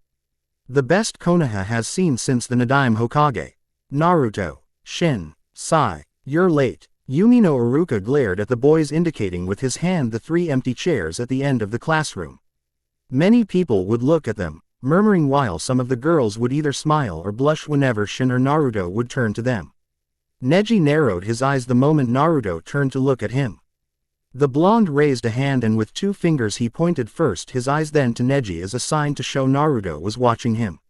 The best Konoha has seen since the Nadaime Hokage. Naruto, Shin, Sai, you're late. Yumino Iruka glared at the boys, indicating with his hand the three empty chairs at the end of the classroom. Many people would look at them, murmuring, while some of the girls would either smile or blush whenever Shin or Naruto would turn to them. Neji narrowed his eyes the moment Naruto turned to look at him. The blonde raised a hand and with two fingers he pointed first his eyes, then to Neji as a sign to show Naruto was watching him.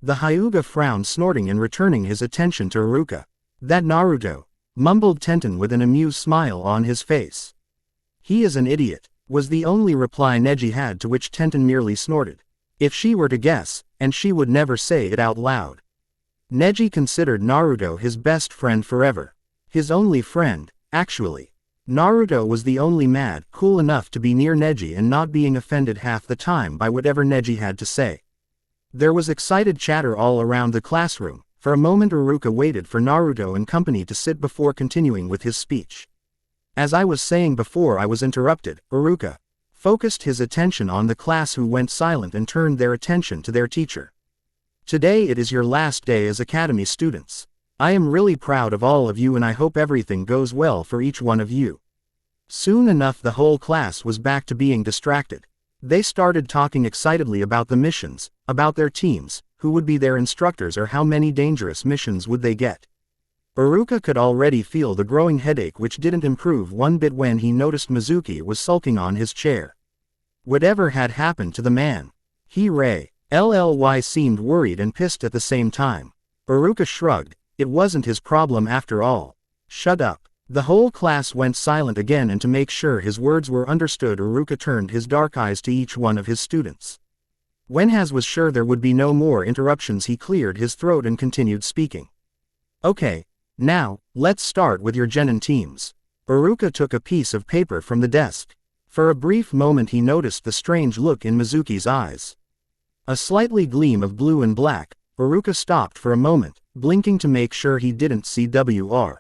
The Hyuga frowned, snorting and returning his attention to Iruka. That Naruto, mumbled Tenten with an amused smile on his face. He is an idiot, was the only reply Neji had, to which Tenten merely snorted. If she were to guess, and she would never say it out loud. Neji considered Naruto his best friend forever. His only friend, actually. Naruto was the only mad, cool enough to be near Neji and not being offended half the time by whatever Neji had to say. There was excited chatter all around the classroom. For a moment Iruka waited for Naruto and company to sit before continuing with his speech. As I was saying before I was interrupted, Iruka focused his attention on the class, who went silent and turned their attention to their teacher. Today it is your last day as Academy students. I am really proud of all of you and I hope everything goes well for each one of you. Soon enough the whole class was back to being distracted. They started talking excitedly about the missions, about their teams, who would be their instructors, or how many dangerous missions would they get. Iruka could already feel the growing headache, which didn't improve one bit when he noticed Mizuki was sulking on his chair. Whatever had happened to the man? LLY seemed worried and pissed at the same time. Iruka shrugged. It wasn't his problem after all. Shut up. The whole class went silent again, and to make sure his words were understood Iruka turned his dark eyes to each one of his students. When Has was sure there would be no more interruptions, he cleared his throat and continued speaking. Okay, now, let's start with your genin teams. Iruka took a piece of paper from the desk. For a brief moment he noticed the strange look in Mizuki's eyes. A slightly gleam of blue and black. Iruka stopped for a moment, blinking to make sure he didn't see Wr.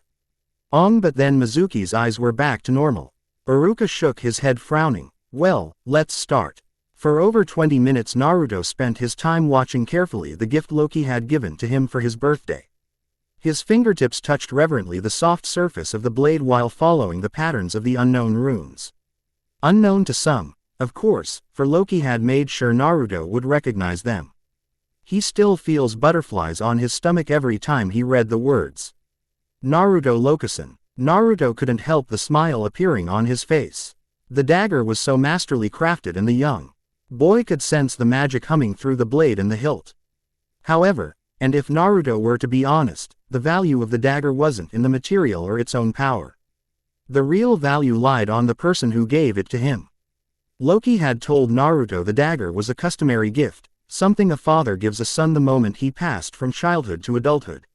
But then Mizuki's eyes were back to normal. Iruka shook his head, frowning. Well, let's start. For over 20 minutes Naruto spent his time watching carefully the gift Loki had given to him for his birthday. His fingertips touched reverently the soft surface of the blade while following the patterns of the unknown runes. Unknown to some, of course, for Loki had made sure Naruto would recognize them. He still feels butterflies on his stomach every time he read the words. Naruto Lokusen. Naruto couldn't help the smile appearing on his face. The dagger was so masterly crafted, and the young boy could sense the magic humming through the blade and the hilt. However, and if Naruto were to be honest, the value of the dagger wasn't in the material or its own power. The real value lied on the person who gave it to him. Loki had told Naruto the dagger was a customary gift, something a father gives a son the moment he passed from childhood to adulthood.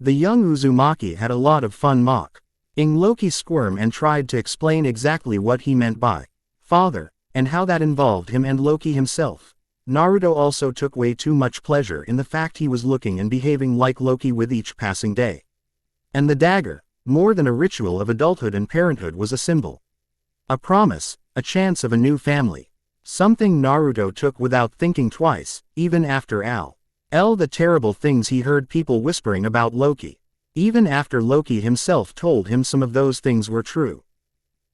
The young Uzumaki had a lot of fun mocking Loki squirm and tried to explain exactly what he meant by father, and how that involved him and Loki himself. Naruto also took way too much pleasure in the fact he was looking and behaving like Loki with each passing day. And the dagger, more than a ritual of adulthood and parenthood, was a symbol. A promise, a chance of a new family. Something Naruto took without thinking twice, even after the terrible things he heard people whispering about Loki. Even after Loki himself told him some of those things were true.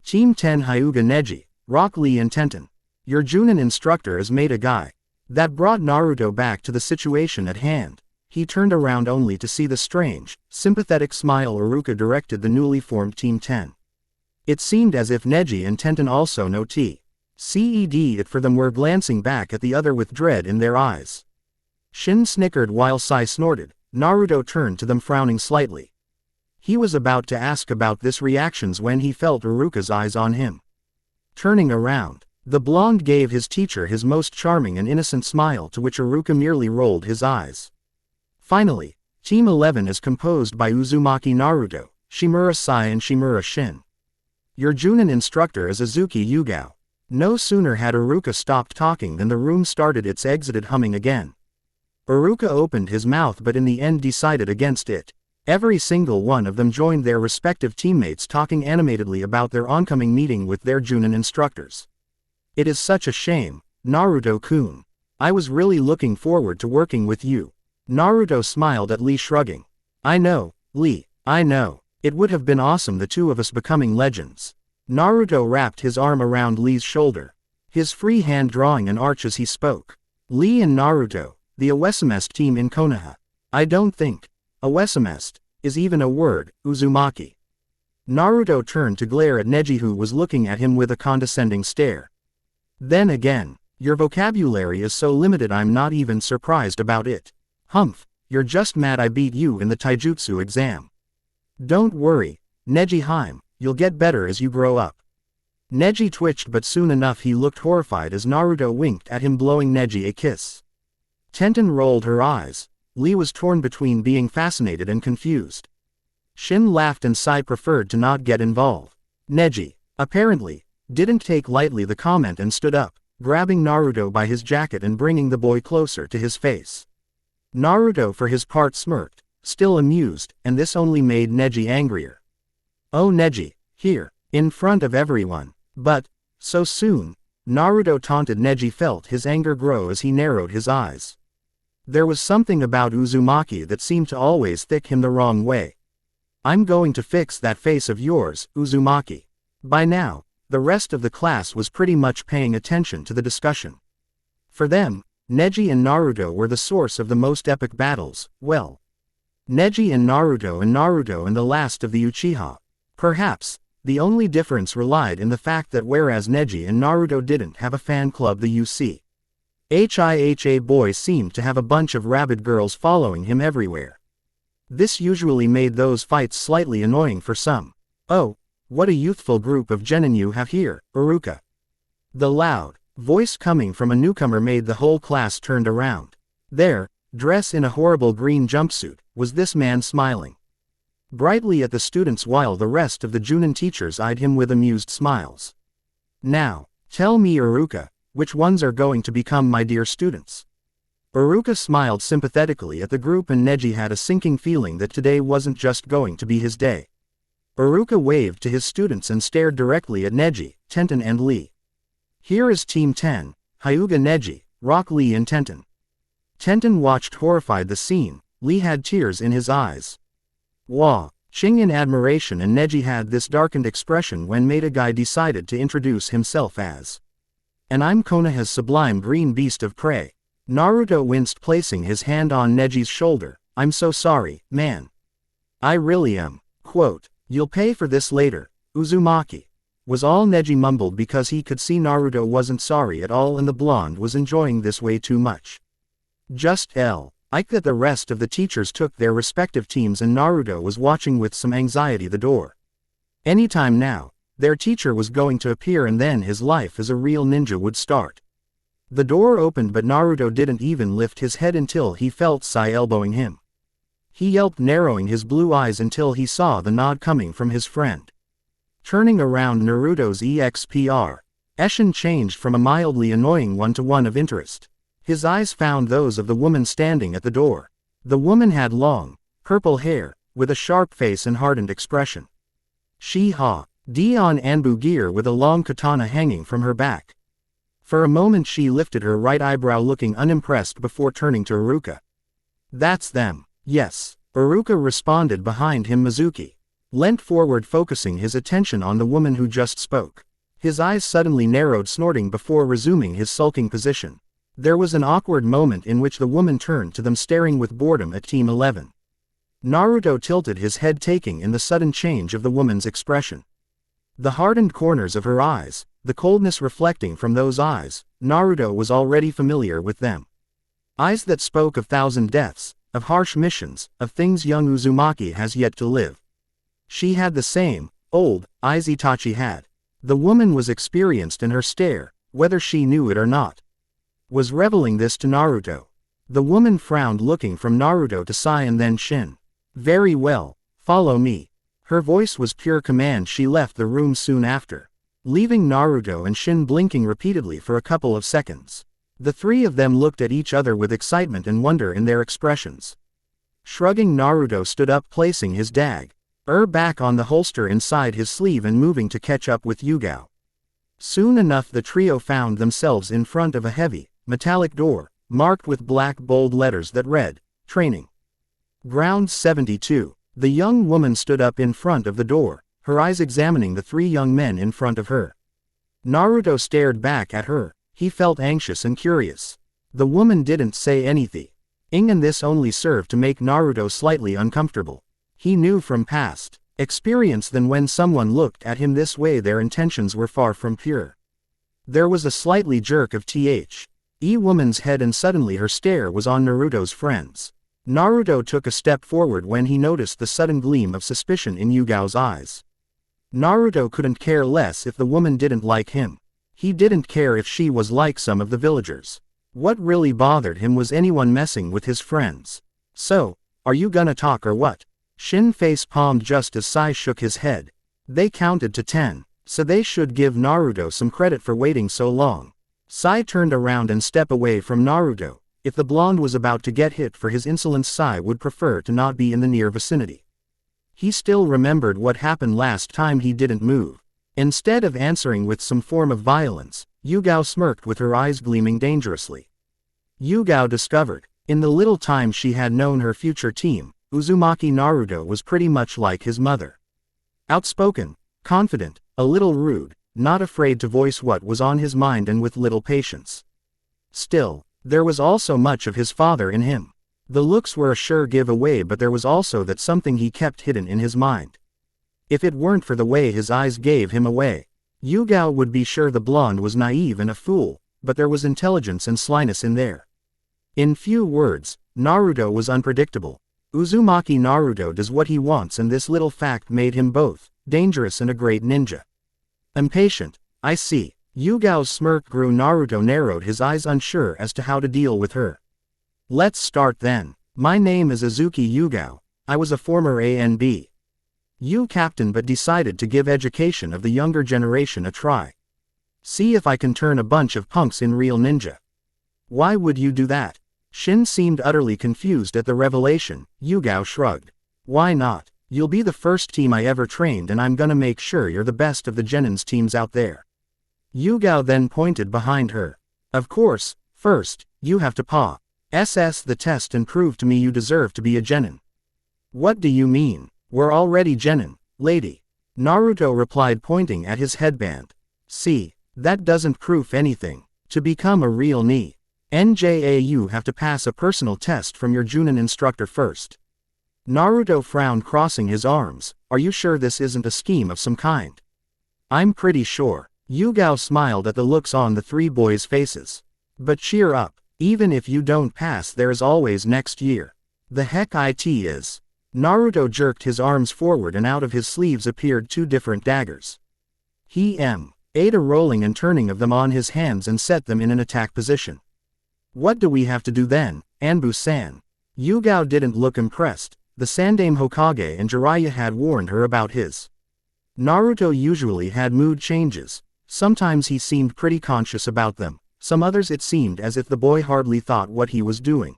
Team 10 Hyuga Neji, Rock Lee and Tenten. Your Junin instructor is made a guy. That brought Naruto back to the situation at hand. He turned around only to see the strange, sympathetic smile Iruka directed the newly formed Team 10. It seemed as if Neji and Tenten also know Ced it for them were glancing back at the other with dread in their eyes. Shin snickered while Sai snorted. Naruto turned to them frowning slightly. He was about to ask about this reactions when he felt Iruka's eyes on him. Turning around, the blonde gave his teacher his most charming and innocent smile, to which Iruka merely rolled his eyes. Finally, Team 11 is composed by Uzumaki Naruto, Shimura Sai and Shimura Shin. Your Junin instructor is Azuki Yugao. No sooner had Iruka stopped talking than the room started its exited humming again. Iruka opened his mouth but in the end decided against it. Every single one of them joined their respective teammates talking animatedly about their oncoming meeting with their Junin instructors. It is such a shame, Naruto-kun. I was really looking forward to working with you. Naruto smiled at Lee, shrugging. I know, Lee, I know. It would have been awesome, the two of us becoming legends. Naruto wrapped his arm around Lee's shoulder. His free hand drawing an arch as he spoke. Lee and Naruto, the Awesamest team in Konoha. I don't think Awesamest is even a word, Uzumaki. Naruto turned to glare at Neji, who was looking at him with a condescending stare. Then again, your vocabulary is so limited, I'm not even surprised about it. Humph, you're just mad I beat you in the taijutsu exam. Don't worry, Neji-hime, you'll get better as you grow up. Neji twitched, but soon enough he looked horrified as Naruto winked at him, blowing Neji a kiss. Tenten rolled her eyes. Lee was torn between being fascinated and confused. Shin laughed and Sai preferred to not get involved. Neji, apparently, didn't take lightly the comment and stood up, grabbing Naruto by his jacket and bringing the boy closer to his face. Naruto for his part smirked, still amused, and this only made Neji angrier. Oh Neji, here, in front of everyone. But, so soon? Naruto taunted. Neji felt his anger grow as he narrowed his eyes. There was something about Uzumaki that seemed to always thick him the wrong way. I'm going to fix that face of yours, Uzumaki. By now, the rest of the class was pretty much paying attention to the discussion. For them, Neji and Naruto were the source of the most epic battles. Well, Neji and Naruto and the last of the Uchiha. Perhaps, the only difference relied in the fact that whereas Neji and Naruto didn't have a fan club, the UCHIHA boy seemed to have a bunch of rabid girls following him everywhere. This usually made those fights slightly annoying for some. Oh, what a youthful group of genin you have here, Iruka. The loud voice coming from a newcomer made the whole class turned around. There, dressed in a horrible green jumpsuit, was this man smiling brightly at the students while the rest of the Junin teachers eyed him with amused smiles. Now, tell me Iruka, which ones are going to become my dear students? Iruka smiled sympathetically at the group, and Neji had a sinking feeling that today wasn't just going to be his day. Iruka waved to his students and stared directly at Neji, Tenten and Lee. Here is Team 10, Hyuga Neji, Rock Lee and Tenten. Tenten watched horrified the scene. Lee had tears in his eyes. Wah, Ching in admiration, and Neji had this darkened expression when Metagai decided to introduce himself as. And I'm Konoha's sublime green beast of prey. Naruto winced, placing his hand on Neji's shoulder. I'm so sorry, man. I really am. Quote, you'll pay for this later, Uzumaki. Was all Neji mumbled because he could see Naruto wasn't sorry at all and the blonde was enjoying this way too much. Just like that the rest of the teachers took their respective teams and Naruto was watching with some anxiety the door. Anytime now, their teacher was going to appear and then his life as a real ninja would start. The door opened but Naruto didn't even lift his head until he felt Sai elbowing him. He yelped, narrowing his blue eyes until he saw the nod coming from his friend. Turning around, Naruto's expression changed from a mildly annoying one to one of interest. His eyes found those of the woman standing at the door. The woman had long, purple hair, with a sharp face and hardened expression. She had on Anbu gear with a long katana hanging from her back. For a moment she lifted her right eyebrow, looking unimpressed before turning to Iruka. That's them. Yes, Iruka responded. Behind him Mizuki leant forward, focusing his attention on the woman who just spoke. His eyes suddenly narrowed, snorting before resuming his sulking position. There was an awkward moment in which the woman turned to them, staring with boredom at Team 11. Naruto tilted his head, taking in the sudden change of the woman's expression. The hardened corners of her eyes, the coldness reflecting from those eyes. Naruto was already familiar with them. Eyes that spoke of thousand deaths, of harsh missions, of things young Uzumaki has yet to live. She had the same, old, eyes Itachi had. The woman was experienced in her stare, whether she knew it or not. Was revealing this to Naruto. The woman frowned, looking from Naruto to Sai and then Shin. Very well, follow me. Her voice was pure command. She left the room soon after, leaving Naruto and Shin blinking repeatedly for a couple of seconds. The three of them looked at each other with excitement and wonder in their expressions. Shrugging, Naruto stood up, placing his dagger back on the holster inside his sleeve and moving to catch up with Yugao. Soon enough the trio found themselves in front of a heavy, metallic door, marked with black bold letters that read, Training Ground 72. The young woman stood up in front of the door, her eyes examining the three young men in front of her. Naruto stared back at her. He felt anxious and curious. The woman didn't say anything, and this only served to make Naruto slightly uncomfortable. He knew from past experience that when someone looked at him this way, their intentions were far from pure. There was a slightly jerk of the woman's head, and suddenly her stare was on Naruto's friends. Naruto took a step forward when he noticed the sudden gleam of suspicion in Yugao's eyes. Naruto couldn't care less if the woman didn't like him. He didn't care if she was like some of the villagers. What really bothered him was anyone messing with his friends. So, are you gonna talk or what? Shin face palmed just as Sai shook his head. They counted to 10, so they should give Naruto some credit for waiting so long. Sai turned around and stepped away from Naruto. If the blonde was about to get hit for his insolence, Sai would prefer to not be in the near vicinity. He still remembered what happened last time he didn't move. Instead of answering with some form of violence, Yugao smirked with her eyes gleaming dangerously. Yugao discovered, in the little time she had known her future team, Uzumaki Naruto was pretty much like his mother. Outspoken, confident, a little rude, not afraid to voice what was on his mind, and with little patience. Still, there was also much of his father in him. The looks were a sure giveaway, but there was also that something he kept hidden in his mind. If it weren't for the way his eyes gave him away, Yugao would be sure the blonde was naive and a fool, but there was intelligence and slyness in there. In few words, Naruto was unpredictable. Uzumaki Naruto does what he wants, and this little fact made him both dangerous and a great ninja. Impatient, I see. Yugao's smirk grew. Naruto narrowed his eyes, unsure as to how to deal with her. Let's start then. My name is Azuki Yugao. I was a former ANB captain, but decided to give education of the younger generation a try. See if I can turn a bunch of punks in real ninja. Why would you do that? Shin seemed utterly confused at the revelation. Yugao shrugged. Why not? You'll be the first team I ever trained, and I'm gonna make sure you're the best of the Genin's teams out there. Yugao then pointed behind her. Of course, first, you have to pass the test and prove to me you deserve to be a Genin. What do you mean? We're already Genin, lady. Naruto replied, pointing at his headband. See, that doesn't prove anything. To become a real ninja, you have to pass a personal test from your Junin instructor first. Naruto frowned, crossing his arms. Are you sure this isn't a scheme of some kind? I'm pretty sure. Yugao smiled at the looks on the three boys' faces. But cheer up. Even if you don't pass, there is always next year. The heck it is. Naruto jerked his arms forward, and out of his sleeves appeared two different daggers. He ate a rolling and turning of them on his hands and set them in an attack position. What do we have to do then, Anbu-san? Yugao didn't look impressed. The Sandaime Hokage and Jiraiya had warned her about his. Naruto usually had mood changes. Sometimes he seemed pretty conscious about them. Some others it seemed as if the boy hardly thought what he was doing.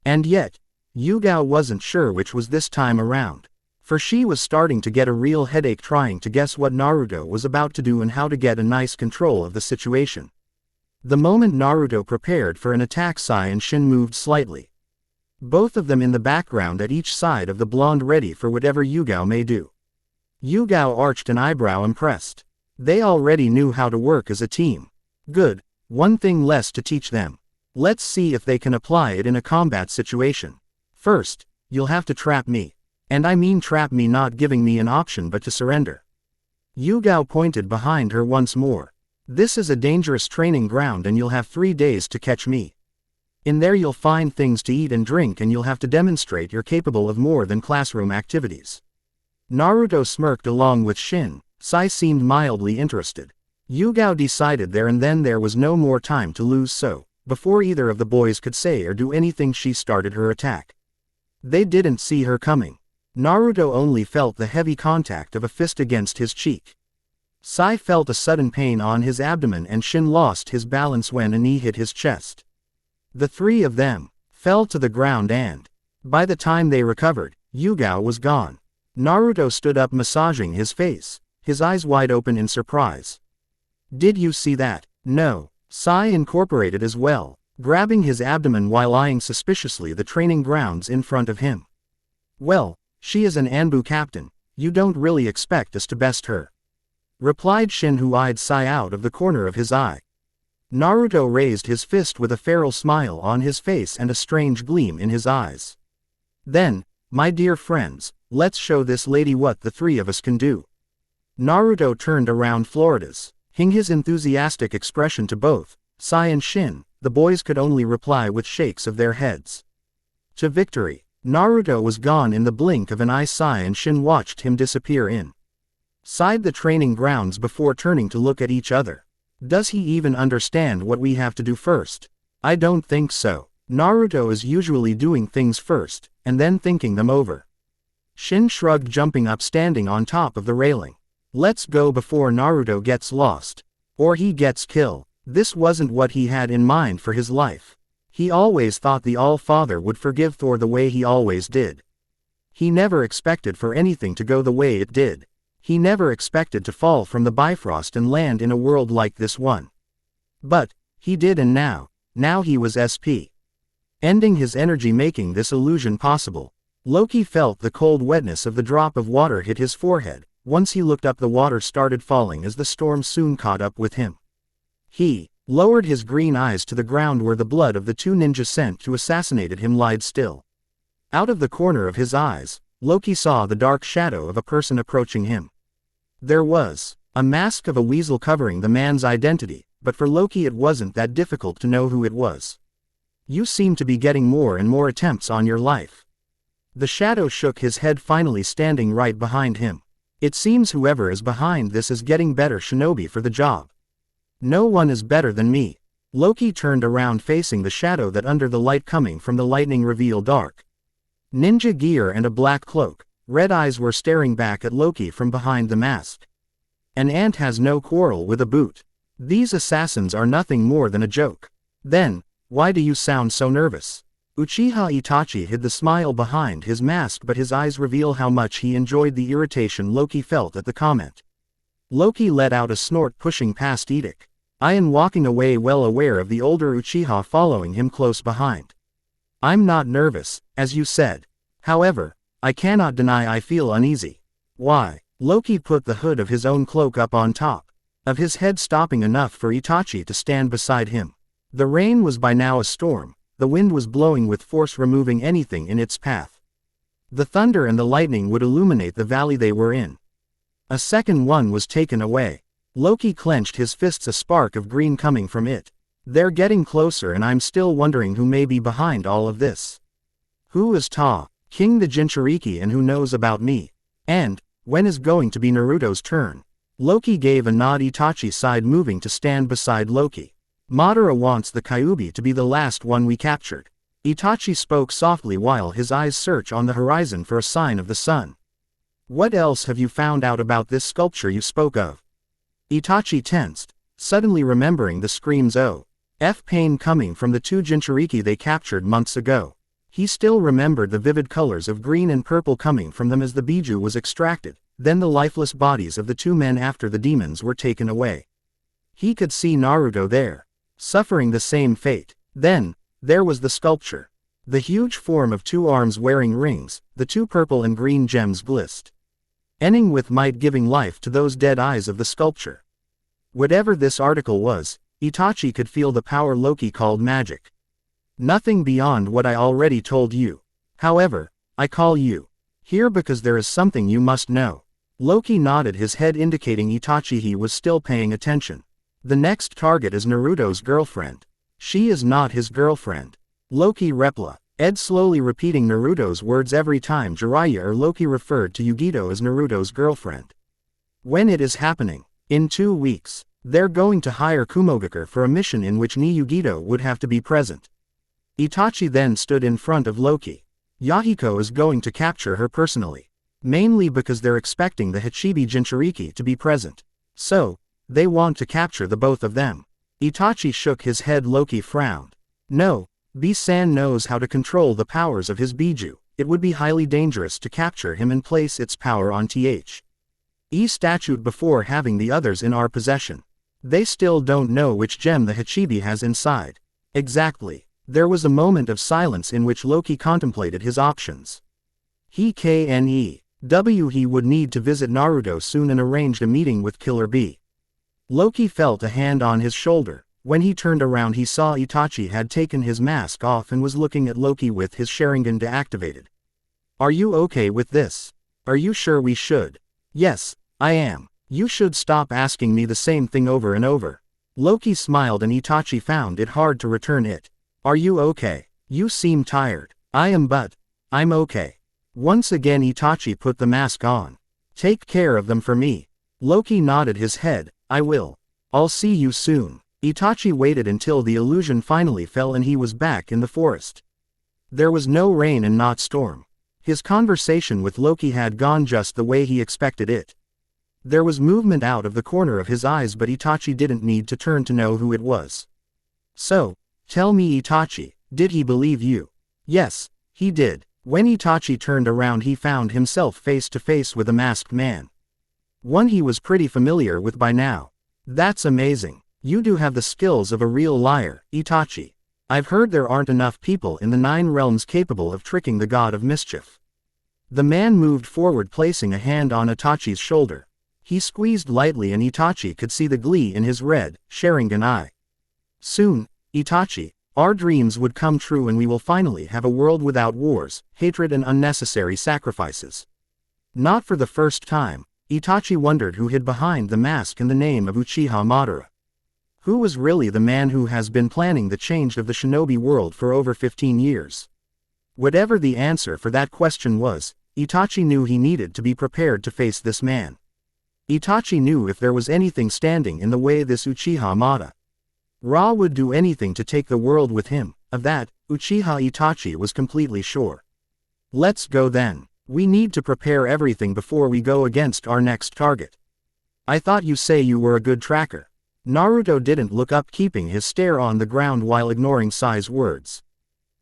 And yet, Yugao wasn't sure which was this time around. For she was starting to get a real headache trying to guess what Naruto was about to do and how to get a nice control of the situation. The moment Naruto prepared for an attack, Sai and Shin moved slightly. Both of them in the background at each side of the blonde, ready for whatever Yugao may do. Yugao arched an eyebrow, impressed. They already knew how to work as a team. Good. One thing less to teach them. Let's see if they can apply it in a combat situation. First, you'll have to trap me. And I mean trap me, not giving me an option but to surrender. Yugao pointed behind her once more. This is a dangerous training ground and you'll have 3 days to catch me. In there you'll find things to eat and drink and you'll have to demonstrate you're capable of more than classroom activities." Naruto smirked along with Shin. Sai seemed mildly interested. Yugao decided there and then there was no more time to lose, so, before either of the boys could say or do anything, she started her attack. They didn't see her coming. Naruto only felt the heavy contact of a fist against his cheek. Sai felt a sudden pain on his abdomen and Shin lost his balance when a knee hit his chest. The 3 of them fell to the ground and, by the time they recovered, Yugao was gone. Naruto stood up massaging his face, his eyes wide open in surprise. "Did you see that?" "No." Sai incorporated as well, grabbing his abdomen while eyeing suspiciously the training grounds in front of him. "Well, she is an Anbu captain, you don't really expect us to best her," replied Shin, who eyed Sai out of the corner of his eye. Naruto raised his fist with a feral smile on his face and a strange gleam in his eyes. "Then, my dear friends, let's show this lady what the 3 of us can do." Naruto turned around Florida's, hing his enthusiastic expression to both Sai and Shin. The boys could only reply with shakes of their heads. To victory. Naruto was gone in the blink of an eye. Sai and Shin watched him disappear inside the training grounds before turning to look at each other. "Does he even understand what we have to do first?" "I don't think so. Naruto is usually doing things first, and then thinking them over." Shin shrugged, jumping up, standing on top of the railing. "Let's go before Naruto gets lost. Or he gets killed." This wasn't what he had in mind for his life. He always thought the All-Father would forgive Thor the way he always did. He never expected for anything to go the way it did. He never expected to fall from the Bifrost and land in a world like this one. But he did, and now he was SP. Ending his energy, making this illusion possible. Loki felt the cold wetness of the drop of water hit his forehead. Once he looked up, the water started falling as the storm soon caught up with him. He lowered his green eyes to the ground where the blood of the 2 ninjas sent to assassinate him lied still. Out of the corner of his eyes, Loki saw the dark shadow of a person approaching him. There was a mask of a weasel covering the man's identity, but for Loki it wasn't that difficult to know who it was. "You seem to be getting more and more attempts on your life." The shadow shook his head, finally standing right behind him. "It seems whoever is behind this is getting better shinobi for the job." "No one is better than me." Loki turned around, facing the shadow that under the light coming from the lightning revealed dark ninja gear and a black cloak. Red eyes were staring back at Loki from behind the mask. "An ant has no quarrel with a boot. These assassins are nothing more than a joke." "Then, why do you sound so nervous?" Uchiha Itachi hid the smile behind his mask, but his eyes reveal how much he enjoyed the irritation Loki felt at the comment. Loki let out a snort, pushing past Edik. I am walking away, well aware of the older Uchiha following him close behind. "I'm not nervous, as you said. However, I cannot deny I feel uneasy." "Why?" Loki put the hood of his own cloak up on top of his head, stopping enough for Itachi to stand beside him. The rain was by now a storm. The wind was blowing with force, removing anything in its path. The thunder and the lightning would illuminate the valley they were in. A second one was taken away. Loki clenched his fists, a spark of green coming from it. "They're getting closer, and I'm still wondering who may be behind all of this. Who is King the Jinchuriki, and who knows about me? And when is going to be Naruto's turn?" Loki gave a nod. Itachi sighed, moving to stand beside Loki. "Madara wants the Kyuubi to be the last one we captured." Itachi spoke softly while his eyes search on the horizon for a sign of the sun. "What else have you found out about this sculpture you spoke of?" Itachi tensed, suddenly remembering the screams of pain coming from the 2 Jinchuriki they captured months ago. He still remembered the vivid colors of green and purple coming from them as the Biju was extracted, then the lifeless bodies of the 2 men after the demons were taken away. He could see Naruto there, suffering the same fate. Then, there was the sculpture. The huge form of 2 arms wearing rings, the 2 purple and green gems glistened, ending with might, giving life to those dead eyes of the sculpture. Whatever this article was, Itachi could feel the power Loki called magic. "Nothing beyond what I already told you. However, I call you here because there is something you must know." Loki nodded his head, indicating Itachi he was still paying attention. The next target is Naruto's girlfriend. She is not his girlfriend. Loki repla. Ed slowly repeating Naruto's words every time Jiraiya or Loki referred to Yugito as Naruto's girlfriend. When it is happening? In 2 weeks. They're going to hire Kumogakure for a mission in which Ni Yugito would have to be present. Itachi then stood in front of Loki. Yahiko is going to capture her personally. Mainly because they're expecting the Hachibi Jinchuriki to be present. So, they want to capture the both of them. Itachi shook his head. Loki frowned. No, B-san knows how to control the powers of his Biju. It would be highly dangerous to capture him and place its power on the statute before having the others in our possession. They still don't know which gem the Hachibi has inside. Exactly. There was a moment of silence in which Loki contemplated his options. He would need to visit Naruto soon and arranged a meeting with Killer B. Loki felt a hand on his shoulder. When he turned around he saw Itachi had taken his mask off and was looking at Loki with his Sharingan deactivated. Are you okay with this? Are you sure we should? Yes, I am. You should stop asking me the same thing over and over. Loki smiled and Itachi found it hard to return it. Are you okay? You seem tired. I am, but I'm okay. Once again Itachi put the mask on. Take care of them for me. Loki nodded his head. I will. I'll see you soon. Itachi waited until the illusion finally fell and he was back in the forest. There was no rain and not storm. His conversation with Loki had gone just the way he expected it. There was movement out of the corner of his eyes but Itachi didn't need to turn to know who it was. So, tell me Itachi, did he believe you? Yes, he did. When Itachi turned around he found himself face to face with a masked man. One he was pretty familiar with by now. That's amazing. You do have the skills of a real liar, Itachi. I've heard there aren't enough people in the 9 realms capable of tricking the god of mischief. The man moved forward placing a hand on Itachi's shoulder. He squeezed lightly and Itachi could see the glee in his red, Sharingan eye. Soon, Itachi, our dreams would come true and we will finally have a world without wars, hatred and unnecessary sacrifices. Not for the first time, Itachi wondered who hid behind the mask and the name of Uchiha Madara. Who was really the man who has been planning the change of the shinobi world for over 15 years? Whatever the answer for that question was, Itachi knew he needed to be prepared to face this man. Itachi knew if there was anything standing in the way this Uchiha Madara would do anything to take the world with him. Of that, Uchiha Itachi was completely sure. Let's go then. We need to prepare everything before we go against our next target. I thought you say you were a good tracker. Naruto didn't look up keeping his stare on the ground while ignoring Sai's words.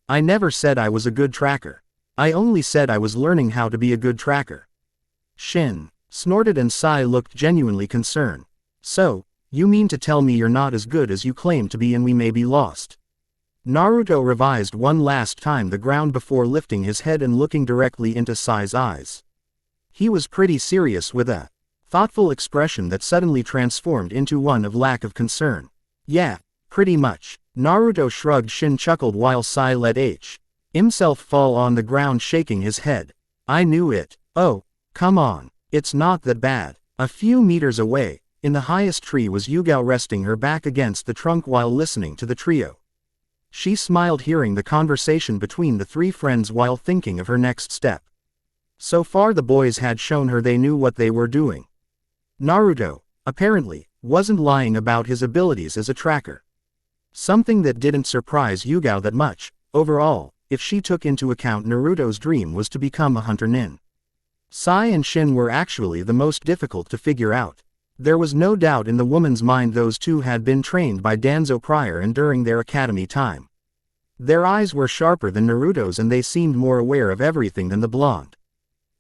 I never said I was a good tracker. I only said I was learning how to be a good tracker. Shin snorted and Sai looked genuinely concerned. So, you mean to tell me you're not as good as you claim to be and we may be lost? Naruto revised one last time the ground before lifting his head and looking directly into Sai's eyes. He was pretty serious with a thoughtful expression that suddenly transformed into one of lack of concern. Yeah, pretty much. Naruto shrugged. Shin chuckled while Sai let himself fall on the ground shaking his head. I knew it. Oh, come on. It's not that bad. A few meters away, in the highest tree was Yugao resting her back against the trunk while listening to the trio. She smiled hearing the conversation between the 3 friends while thinking of her next step. So far the boys had shown her they knew what they were doing. Naruto, apparently, wasn't lying about his abilities as a tracker. Something that didn't surprise Yugao that much. Overall, if she took into account Naruto's dream was to become a hunter nin. Sai and Shin were actually the most difficult to figure out. There was no doubt in the woman's mind those two had been trained by Danzo prior and during their academy time. Their eyes were sharper than Naruto's and they seemed more aware of everything than the blonde.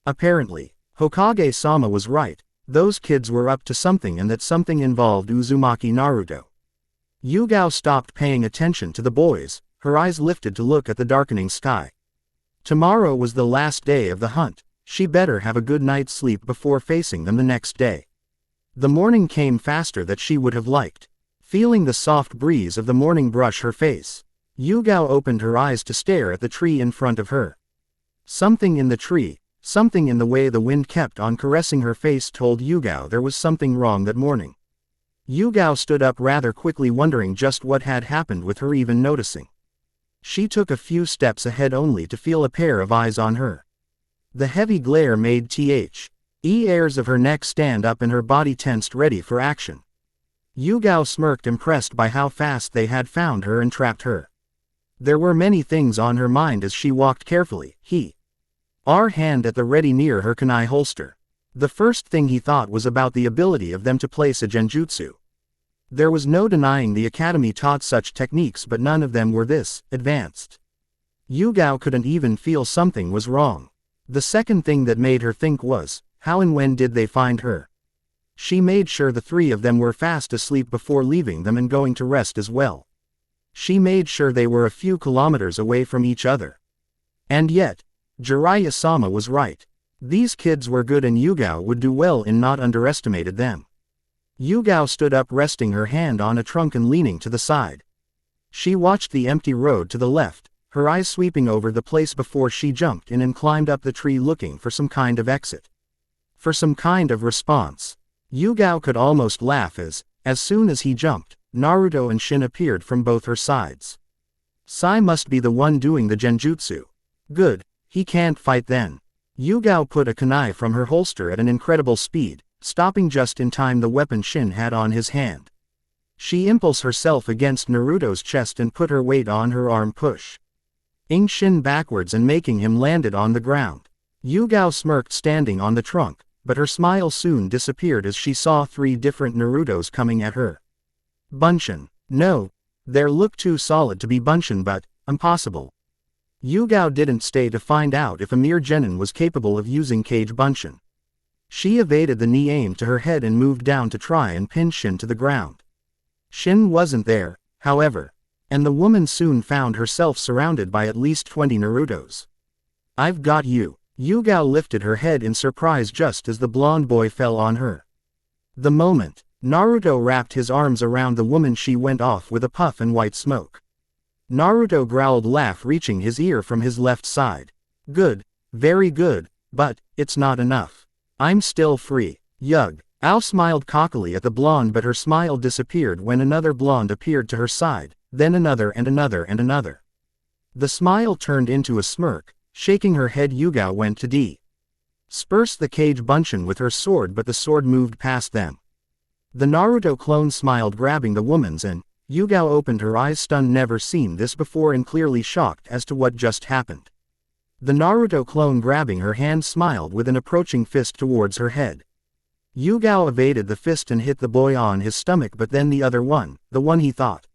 Apparently, Hokage-sama was right, those kids were up to something and that something involved Uzumaki Naruto. Yugao stopped paying attention to the boys, her eyes lifted to look at the darkening sky. Tomorrow was the last day of the hunt, she better have a good night's sleep before facing them the next day. The morning came faster than she would have liked. Feeling the soft breeze of the morning brush her face, Yugao opened her eyes to stare at the tree in front of her. Something in the tree, something in the way the wind kept on caressing her face told Yugao there was something wrong that morning. Yugao stood up rather quickly, wondering just what had happened with her even noticing. She took a few steps ahead only to feel a pair of eyes on her. The heavy glare made the hairs of her neck stand up and her body tensed ready for action. Yugao smirked, impressed by how fast they had found her and trapped her. There were many things on her mind as she walked carefully, her hand at the ready near her kunai holster. The first thing he thought was about the ability of them to place a genjutsu. There was no denying the academy taught such techniques, but none of them were this advanced. Yugao couldn't even feel something was wrong. The second thing that made her think was, how and when did they find her? She made sure the three of them were fast asleep before leaving them and going to rest as well. She made sure they were a few kilometers away from each other. And yet, Jiraiya-sama was right. These kids were good and Yugao would do well in not underestimated them. Yugao stood up, resting her hand on a trunk and leaning to the side. She watched the empty road to the left, her eyes sweeping over the place before she jumped in and climbed up the tree, looking for some kind of exit. For some kind of response. Yugao could almost laugh as soon as he jumped, Naruto and Shin appeared from both her sides. Sai must be the one doing the genjutsu. Good, he can't fight then. Yugao put a kunai from her holster at an incredible speed, stopping just in time the weapon Shin had on his hand. She impulsed herself against Naruto's chest and put her weight on her arm, pushing Shin backwards and making him landed on the ground. Yugao smirked, standing on the trunk, but her smile soon disappeared as she saw three different Narutos coming at her. Bunshin. No, they looked too solid to be Bunshin, but impossible. Yugao didn't stay to find out if a mere genin was capable of using Kage Bunshin. She evaded the knee aimed to her head and moved down to try and pin Shin to the ground. Shin wasn't there, however, and the woman soon found herself surrounded by at least 20 Narutos. I've got you. Yugao lifted her head in surprise just as the blonde boy fell on her. The moment Naruto wrapped his arms around the woman, she went off with a puff and white smoke. Naruto growled, laugh reaching his ear from his left side. Good, very good, but it's not enough. I'm still free. Yug. Ao smiled cockily at the blonde, but her smile disappeared when another blonde appeared to her side, then another and another and another. The smile turned into a smirk. Shaking her head, Yugao went to disperse the Kage Bunshin with her sword, but the sword moved past them. The Naruto clone smiled, grabbing the woman's, and Yugao opened her eyes, stunned, never seen this before and clearly shocked as to what just happened. The Naruto clone grabbing her hand smiled with an approaching fist towards her head. Yugao evaded the fist and hit the boy on his stomach, but then the other one, the one he thought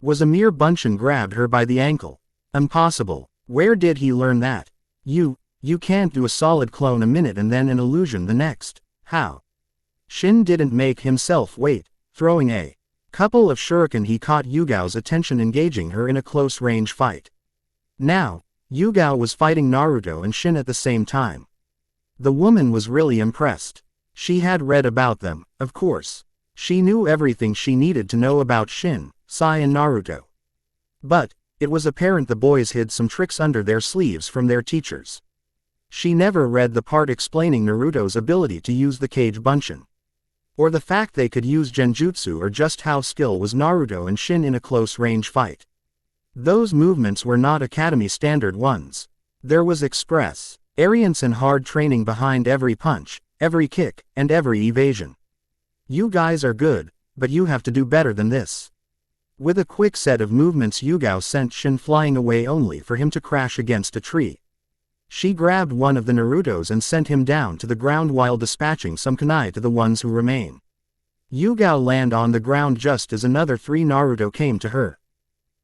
was a mere Bunshin, grabbed her by the ankle. Impossible. Where did he learn that? You can't do a solid clone a minute and then an illusion the next. How? Shin didn't make himself wait. Throwing a couple of shuriken, he caught Yugao's attention, engaging her in a close-range fight. Now, Yugao was fighting Naruto and Shin at the same time. The woman was really impressed. She had read about them, of course. She knew everything she needed to know about Shin, Sai and Naruto. But it was apparent the boys hid some tricks under their sleeves from their teachers. She never read the part explaining Naruto's ability to use the Kage Bunshin, or the fact they could use genjutsu, or just how skilled was Naruto and Shin in a close-range fight. Those movements were not academy standard ones. There was experience and hard training behind every punch, every kick, and every evasion. You guys are good, but you have to do better than this. With a quick set of movements, Yugao sent Shin flying away, only for him to crash against a tree. She grabbed one of the Narutos and sent him down to the ground while dispatching some kunai to the ones who remain. Yugao landed on the ground just as another 3 Naruto came to her.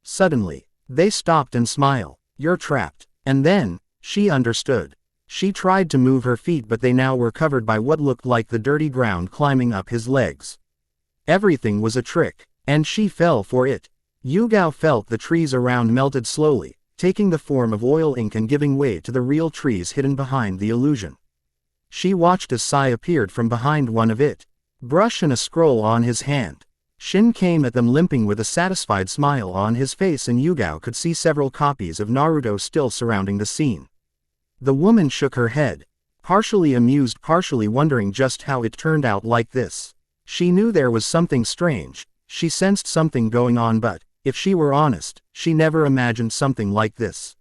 Suddenly, they stopped and smiled. You're trapped. And then, she understood. She tried to move her feet, but they now were covered by what looked like the dirty ground climbing up his legs. Everything was a trick, and she fell for it. Yugao felt the trees around melted slowly, taking the form of oil ink and giving way to the real trees hidden behind the illusion. She watched as Sai appeared from behind one of it, brush and a scroll on his hand. Shin came at them limping with a satisfied smile on his face, and Yugao could see several copies of Naruto still surrounding the scene. The woman shook her head, partially amused, partially wondering just how it turned out like this. She knew there was something strange, she sensed something going on, but, if she were honest, she never imagined something like this.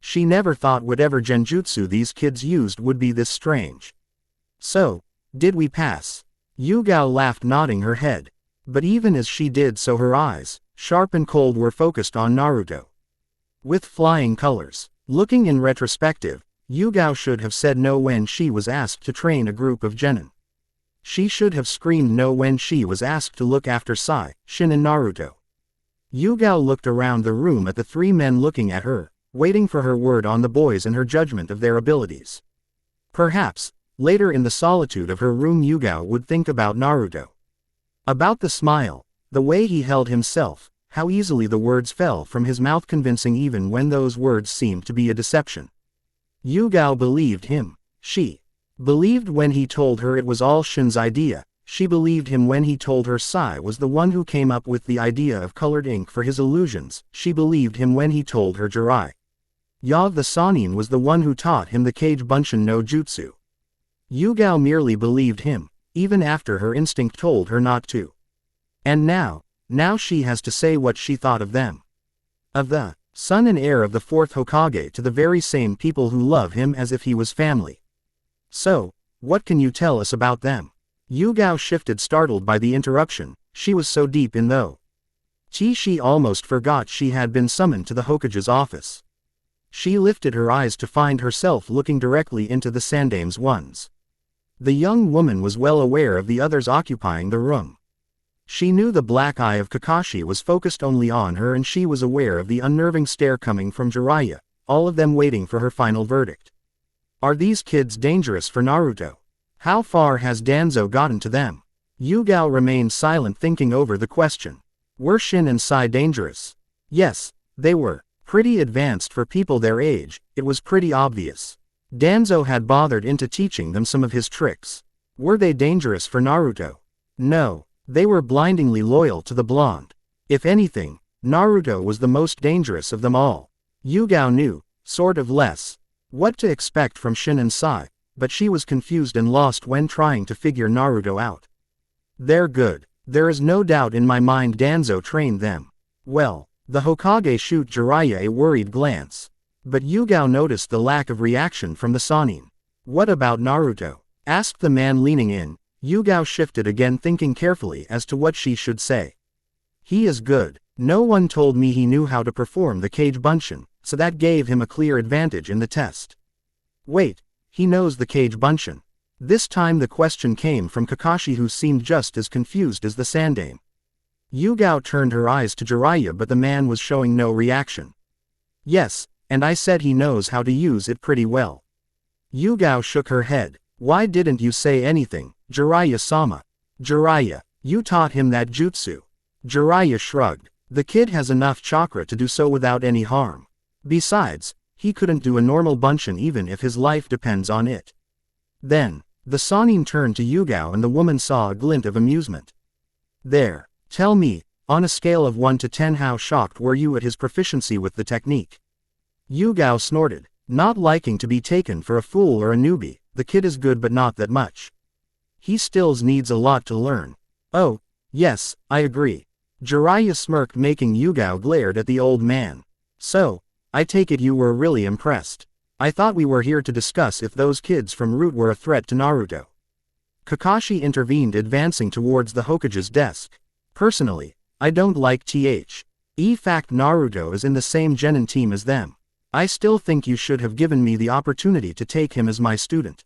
She never thought whatever genjutsu these kids used would be this strange. So, did we pass? Yugao laughed, nodding her head. But even as she did so, her eyes, sharp and cold, were focused on Naruto. With flying colors. Looking in retrospective, Yugao should have said no when she was asked to train a group of genin. She should have screamed no when she was asked to look after Sai, Shin and Naruto. Yugao looked around the room at the three men looking at her, waiting for her word on the boys and her judgment of their abilities. Perhaps, later in the solitude of her room, Yugao would think about Naruto. About the smile, the way he held himself, how easily the words fell from his mouth, convincing even when those words seemed to be a deception. Yugao believed him. She believed when he told her it was all Shin's idea. She believed him when he told her Sai was the one who came up with the idea of colored ink for his illusions. She believed him when he told her Jirai the Sannin was the one who taught him the Kage Bunshin no Jutsu. Yugao merely believed him, even after her instinct told her not to. And now she has to say what she thought of them. Of the son and heir of the fourth Hokage, to the very same people who love him as if he was family. So, what can you tell us about them? Yugao shifted, startled by the interruption. She was so deep in though. She almost forgot she had been summoned to the Hokage's office. She lifted her eyes to find herself looking directly into the Sandame's ones. The young woman was well aware of the others occupying the room. She knew the black eye of Kakashi was focused only on her, and she was aware of the unnerving stare coming from Jiraiya, all of them waiting for her final verdict. Are these kids dangerous for Naruto? How far has Danzo gotten to them? Yugao remained silent, thinking over the question. Were Shin and Sai dangerous? Yes, they were. Pretty advanced for people their age, it was pretty obvious. Danzo had bothered into teaching them some of his tricks. Were they dangerous for Naruto? No. They were blindingly loyal to the blonde. If anything, Naruto was the most dangerous of them all. Yugao knew, sort of less, what to expect from Shin and Sai, but she was confused and lost when trying to figure Naruto out. They're good. There is no doubt in my mind Danzo trained them. Well, the Hokage shoot Jiraiya a worried glance. But Yugao noticed the lack of reaction from the Sannin. What about Naruto? Asked the man leaning in. Yugao shifted again, thinking carefully as to what she should say. He is good. No one told me he knew how to perform the Kage Bunshin, so that gave him a clear advantage in the test. Wait, he knows the Kage Bunshin. This time the question came from Kakashi, who seemed just as confused as the Sandame. Yugao turned her eyes to Jiraiya, but the man was showing no reaction. Yes, and I said he knows how to use it pretty well. Yugao shook her head. Why didn't you say anything, Jiraiya-sama? Jiraiya, you taught him that jutsu. Jiraiya shrugged. The kid has enough chakra to do so without any harm. Besides, he couldn't do a normal bunshin even if his life depends on it. Then, the Sannin turned to Yugao, and the woman saw a glint of amusement. There, tell me, on a scale of 1 to 10, how shocked were you at his proficiency with the technique? Yugao snorted, not liking to be taken for a fool or a newbie. The kid is good, but not that much. He still needs a lot to learn. Oh, yes, I agree. Jiraiya smirked, making Yugao glared at the old man. So, I take it you were really impressed. I thought we were here to discuss if those kids from Root were a threat to Naruto. Kakashi intervened, advancing towards the Hokage's desk. Personally, I don't like fact Naruto is in the same genin team as them. I still think you should have given me the opportunity to take him as my student.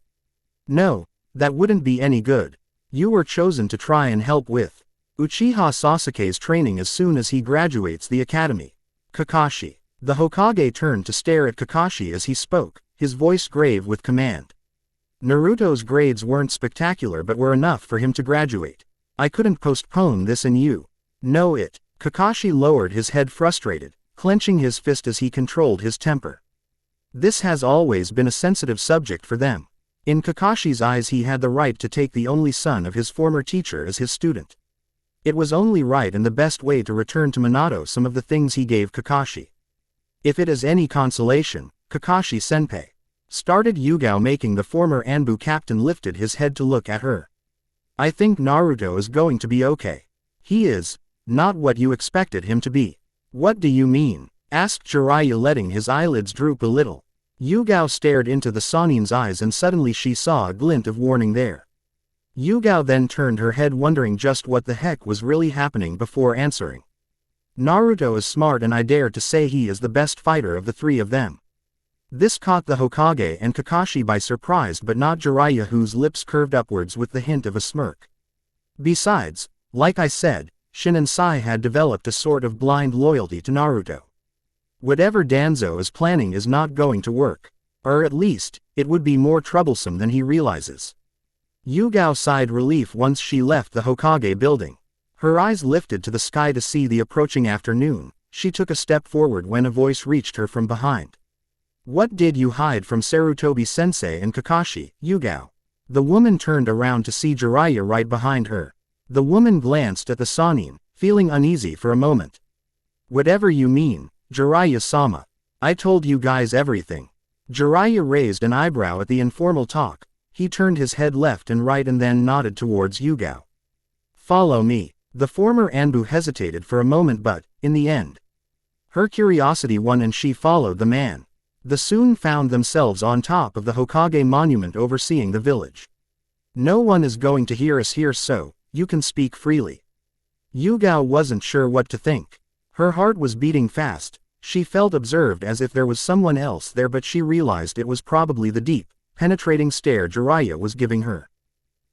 No, that wouldn't be any good. You were chosen to try and help with Uchiha Sasuke's training as soon as he graduates the academy. Kakashi. The Hokage turned to stare at Kakashi as he spoke, his voice grave with command. Naruto's grades weren't spectacular, but were enough for him to graduate. I couldn't postpone this, and you know it. Kakashi lowered his head, frustrated, clenching his fist as he controlled his temper. This has always been a sensitive subject for them. In Kakashi's eyes, he had the right to take the only son of his former teacher as his student. It was only right and the best way to return to Minato some of the things he gave Kakashi. If it is any consolation, Kakashi-senpai, started Yugao, making the former Anbu captain lifted his head to look at her. I think Naruto is going to be okay. He is not what you expected him to be. What do you mean? Asked Jiraiya, letting his eyelids droop a little. Yugao stared into the Sanin's eyes and suddenly she saw a glint of warning there. Yugao then turned her head wondering just what the heck was really happening before answering. Naruto is smart and I dare to say he is the best fighter of the three of them. This caught the Hokage and Kakashi by surprise but not Jiraiya, whose lips curved upwards with the hint of a smirk. Besides, like I said, Shin and Sai had developed a sort of blind loyalty to Naruto. Whatever Danzo is planning is not going to work. Or at least, it would be more troublesome than he realizes. Yugao sighed relief once she left the Hokage building. Her eyes lifted to the sky to see the approaching afternoon. She took a step forward when a voice reached her from behind. What did you hide from Sarutobi-sensei and Kakashi, Yugao? The woman turned around to see Jiraiya right behind her. The woman glanced at the Sannin, feeling uneasy for a moment. Whatever you mean, Jiraiya-sama. I told you guys everything. Jiraiya raised an eyebrow at the informal talk. He turned his head left and right and then nodded towards Yugao. Follow me. The former Anbu hesitated for a moment but, in the end, her curiosity won and she followed the man. They soon found themselves on top of the Hokage monument overseeing the village. No one is going to hear us here, so you can speak freely. Yugao wasn't sure what to think. Her heart was beating fast. She felt observed as if there was someone else there, but she realized it was probably the deep, penetrating stare Jiraiya was giving her.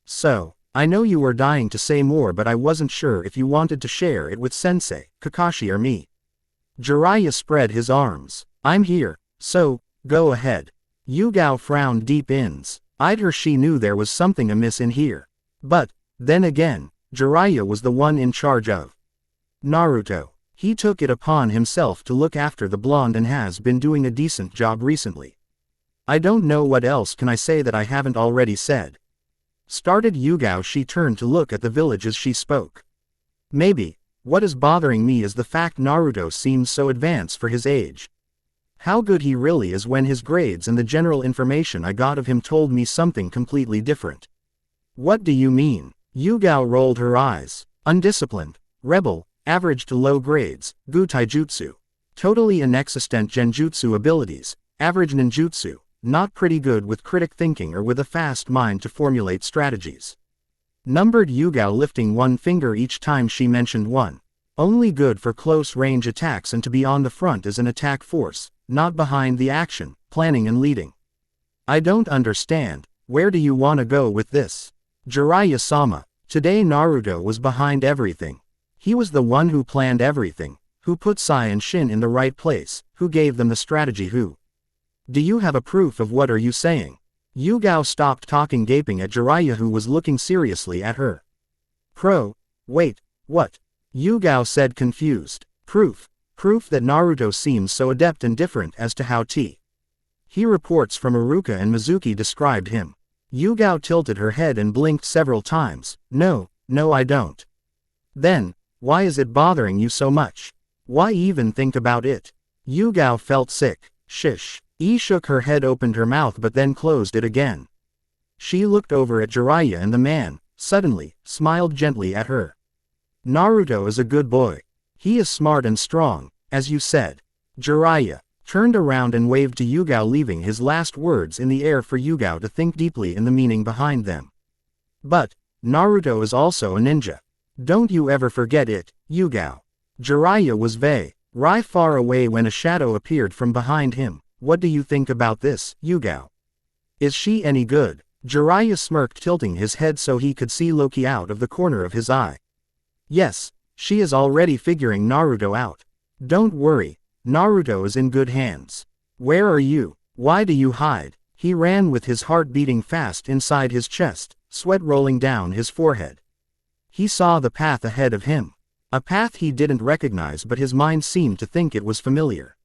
So, I know you were dying to say more, but I wasn't sure if you wanted to share it with Sensei, Kakashi or me. Jiraiya spread his arms. I'm here, so, go ahead. Yugao frowned deep eyed her. She knew there was something amiss in here. But, then again, Jiraiya was the one in charge of Naruto. He took it upon himself to look after the blonde and has been doing a decent job recently. I don't know what else can I say that I haven't already said. Started Yugao. She turned to look at the village as she spoke. Maybe, what is bothering me is the fact Naruto seems so advanced for his age. How good he really is when his grades and the general information I got of him told me something completely different. What do you mean? Yugao rolled her eyes. Undisciplined, rebel, average to low grades, gu taijutsu. Totally inexistent genjutsu abilities, average ninjutsu, not pretty good with critic thinking or with a fast mind to formulate strategies. Numbered Yugao, lifting one finger each time she mentioned one. Only good for close range attacks and to be on the front as an attack force, not behind the action, planning and leading. I don't understand, where do you want to go with this? Jiraiya-sama, today Naruto was behind everything. He was the one who planned everything, who put Sai and Shin in the right place, who gave them the strategy. Who? Do you have a proof of what are you saying? Yugao stopped talking, gaping at Jiraiya, who was looking seriously at her. Wait, what? Yugao said, confused. Proof that Naruto seems so adept and different as to how he reports from Iruka and Mizuki described him. Yugao tilted her head and blinked several times. No, I don't. Then, why is it bothering you so much? Why even think about it? Yugao felt sick. Shish. Shook her head, opened her mouth but then closed it again. She looked over at Jiraiya and the man, suddenly, smiled gently at her. Naruto is a good boy. He is smart and strong, as you said. Jiraiya turned around and waved to Yugao, leaving his last words in the air for Yugao to think deeply in the meaning behind them. But, Naruto is also a ninja. Don't you ever forget it, Yugao. Jiraiya was very far away when a shadow appeared from behind him. What do you think about this, Yugao? Is she any good? Jiraiya smirked, tilting his head so he could see Loki out of the corner of his eye. Yes, she is already figuring Naruto out. Don't worry, Naruto is in good hands. Where are you? Why do you hide? He ran with his heart beating fast inside his chest, sweat rolling down his forehead. He saw the path ahead of him. A path he didn't recognize, but his mind seemed to think it was familiar.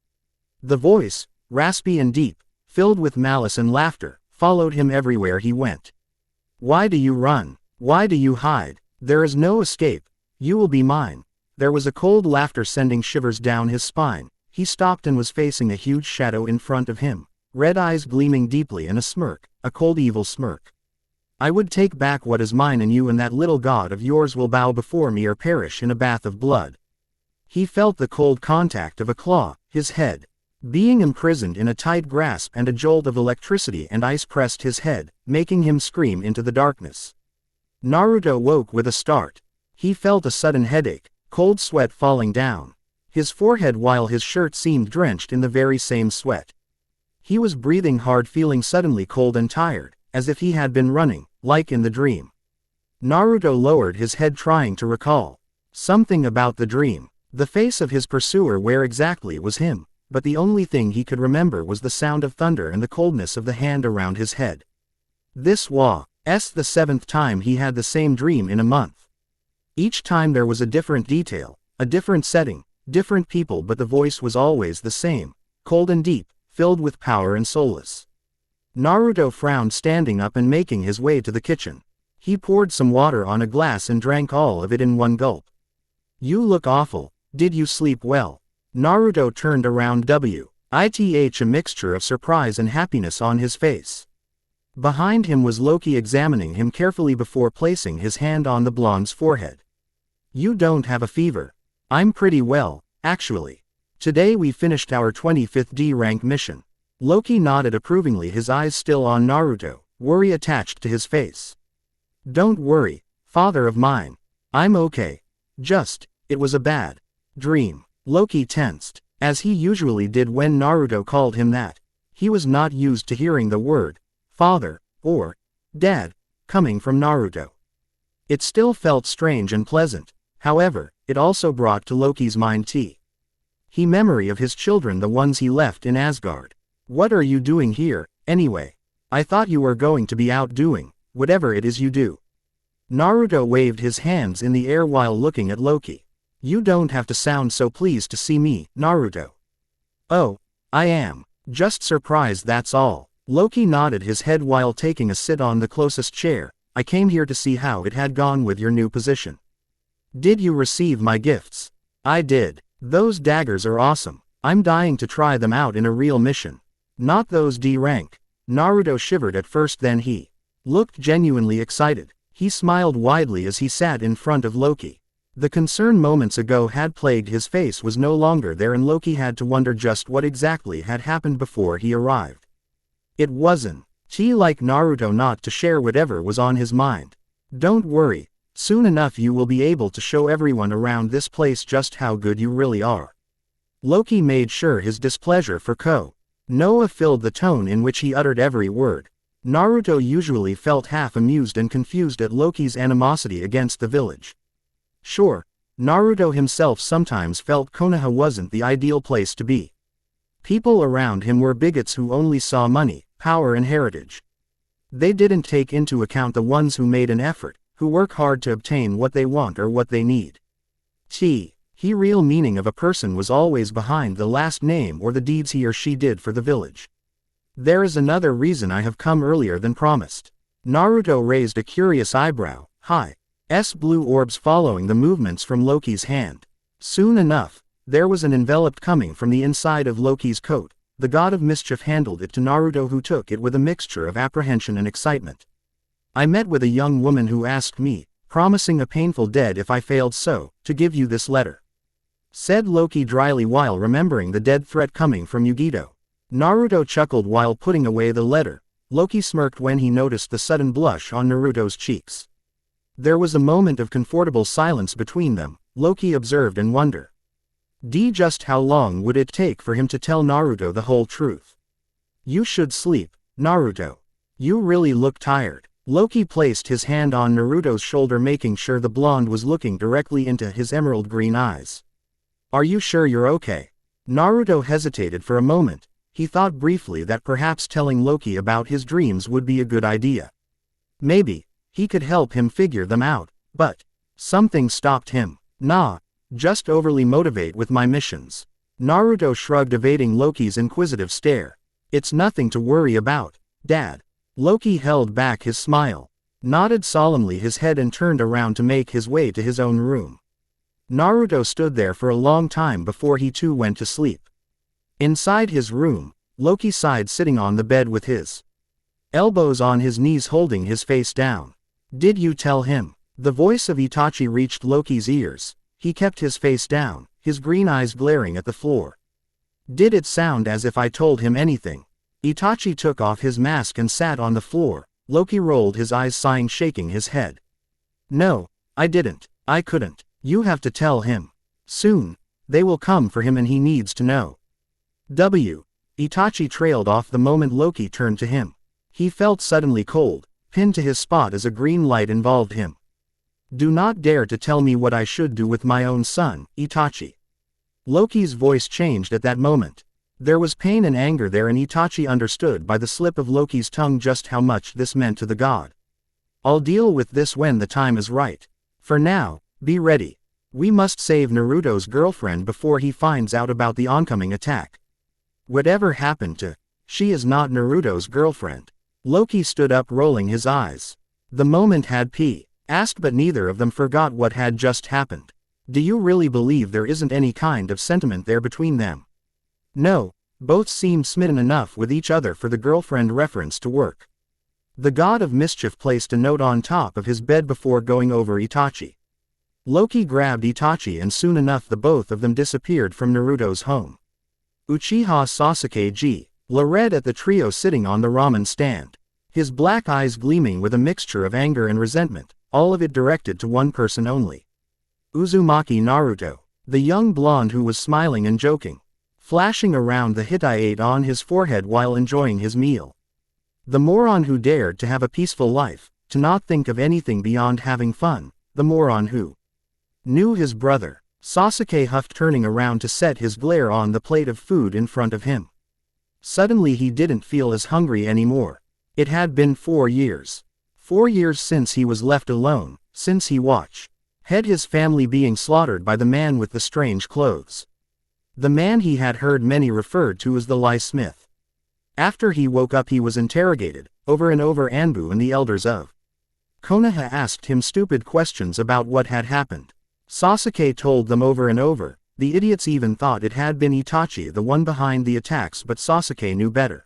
The voice, raspy and deep, filled with malice and laughter, followed him everywhere he went. Why do you run? Why do you hide? There is no escape. You will be mine. There was a cold laughter sending shivers down his spine. He stopped and was facing a huge shadow in front of him, red eyes gleaming deeply in a smirk, a cold evil smirk. I would take back what is mine, and you and that little god of yours will bow before me or perish in a bath of blood. He felt the cold contact of a claw, his head being imprisoned in a tight grasp, and a jolt of electricity and ice pressed his head, making him scream into the darkness. Naruto woke with a start. He felt a sudden headache, cold sweat falling down his forehead while his shirt seemed drenched in the very same sweat. He was breathing hard, feeling suddenly cold and tired, as if he had been running, like in the dream. Naruto lowered his head, trying to recall something about the dream. The face of his pursuer, where exactly was him, but the only thing he could remember was the sound of thunder and the coldness of the hand around his head. This was the 7th time he had the same dream in a month. Each time there was a different detail, a different setting, different people, but the voice was always the same, cold and deep, filled with power and soulless. Naruto frowned, standing up and making his way to the kitchen. He poured some water on a glass and drank all of it in one gulp. You look awful. Did you sleep well? Naruto turned around, with a mixture of surprise and happiness on his face. Behind him was Loki, examining him carefully before placing his hand on the blonde's forehead. You don't have a fever. I'm pretty well, actually. Today we finished our 25th D rank mission. Loki nodded approvingly, his eyes still on Naruto, worry attached to his face. Don't worry, father of mine. I'm okay. It was a bad dream. Loki tensed, as he usually did when Naruto called him that. He was not used to hearing the word father or dad coming from Naruto. It still felt strange and pleasant. However, it also brought to Loki's mind the memory of his children, the ones he left in Asgard. What are you doing here, anyway? I thought you were going to be out doing whatever it is you do. Naruto waved his hands in the air while looking at Loki. You don't have to sound so pleased to see me, Naruto. Oh, I am just surprised, that's all. Loki nodded his head while taking a sit on the closest chair. I came here to see how it had gone with your new position. Did you receive my gifts? I did. Those daggers are awesome. I'm dying to try them out in a real mission. Not those D rank. Naruto shivered at first, then he looked genuinely excited. He smiled widely as he sat in front of Loki. The concern moments ago had plagued his face was no longer there, and Loki had to wonder just what exactly had happened before he arrived. It wasn't like Naruto not to share whatever was on his mind. Don't worry, soon enough you will be able to show everyone around this place just how good you really are. Loki made sure his displeasure for Noah filled the tone in which he uttered every word. Naruto usually felt half amused and confused at Loki's animosity against the village. Sure, Naruto himself sometimes felt Konoha wasn't the ideal place to be. People around him were bigots who only saw money, power and heritage. They didn't take into account the ones who made an effort, who work hard to obtain what they want or what they need. The real meaning of a person was always behind the last name or the deeds he or she did for the village. There is another reason I have come earlier than promised. Naruto raised a curious eyebrow. Blue orbs following the movements from Loki's hand. Soon enough, there was an envelope coming from the inside of Loki's coat. The god of mischief handed it to Naruto, who took it with a mixture of apprehension and excitement. I met with a young woman who asked me, promising a painful death if I failed, so, to give you this letter, said Loki dryly while remembering the dead threat coming from Yugito. Naruto chuckled while putting away the letter. Loki smirked when he noticed the sudden blush on Naruto's cheeks. There was a moment of comfortable silence between them. Loki observed in wonder. Just how long would it take for him to tell Naruto the whole truth? You should sleep, Naruto. You really look tired. Loki placed his hand on Naruto's shoulder, making sure the blonde was looking directly into his emerald green eyes. Are you sure you're okay? Naruto hesitated for a moment. He thought briefly that perhaps telling Loki about his dreams would be a good idea. Maybe he could help him figure them out, but something stopped him. Just overly motivate with my missions. Naruto shrugged, evading Loki's inquisitive stare. It's nothing to worry about, Dad. Loki held back his smile, nodded solemnly his head and turned around to make his way to his own room. Naruto stood there for a long time before he too went to sleep. Inside his room, Loki sighed, sitting on the bed with his elbows on his knees holding his face down. Did you tell him? The voice of Itachi reached Loki's ears. He kept his face down, his green eyes glaring at the floor. Did it sound as if I told him anything? Itachi took off his mask and sat on the floor. Loki rolled his eyes, sighing, shaking his head. No, I didn't. I couldn't. You have to tell him. Soon, they will come for him and he needs to know. Itachi trailed off the moment Loki turned to him. He felt suddenly cold, pinned to his spot as a green light involved him. Do not dare to tell me what I should do with my own son, Itachi. Loki's voice changed at that moment. There was pain and anger there, and Itachi understood by the slip of Loki's tongue just how much this meant to the god. I'll deal with this when the time is right. For now, be ready. We must save Naruto's girlfriend before he finds out about the oncoming attack. Whatever happened to, she is not Naruto's girlfriend. Loki stood up, rolling his eyes. The moment had passed, but neither of them forgot what had just happened. Do you really believe there isn't any kind of sentiment there between them? No, both seemed smitten enough with each other for the girlfriend reference to work. The god of mischief placed a note on top of his bed before going over Itachi. Loki grabbed Itachi and soon enough the both of them disappeared from Naruto's home. Uchiha Sasuke read at the trio sitting on the ramen stand. His black eyes gleaming with a mixture of anger and resentment, all of it directed to one person only. Uzumaki Naruto, the young blonde who was smiling and joking, flashing around the hitai on his forehead while enjoying his meal. The moron who dared to have a peaceful life, to not think of anything beyond having fun, the moron who knew his brother. Sasuke huffed, turning around to set his glare on the plate of food in front of him. Suddenly he didn't feel as hungry anymore. It had been 4 years. 4 years since he was left alone, since he watched his family being slaughtered by the man with the strange clothes. The man he had heard many referred to as the Lie Smith. After he woke up he was interrogated, over and over. Anbu and the elders of Konoha asked him stupid questions about what had happened. Sasuke told them over and over. The idiots even thought it had been Itachi the one behind the attacks, but Sasuke knew better.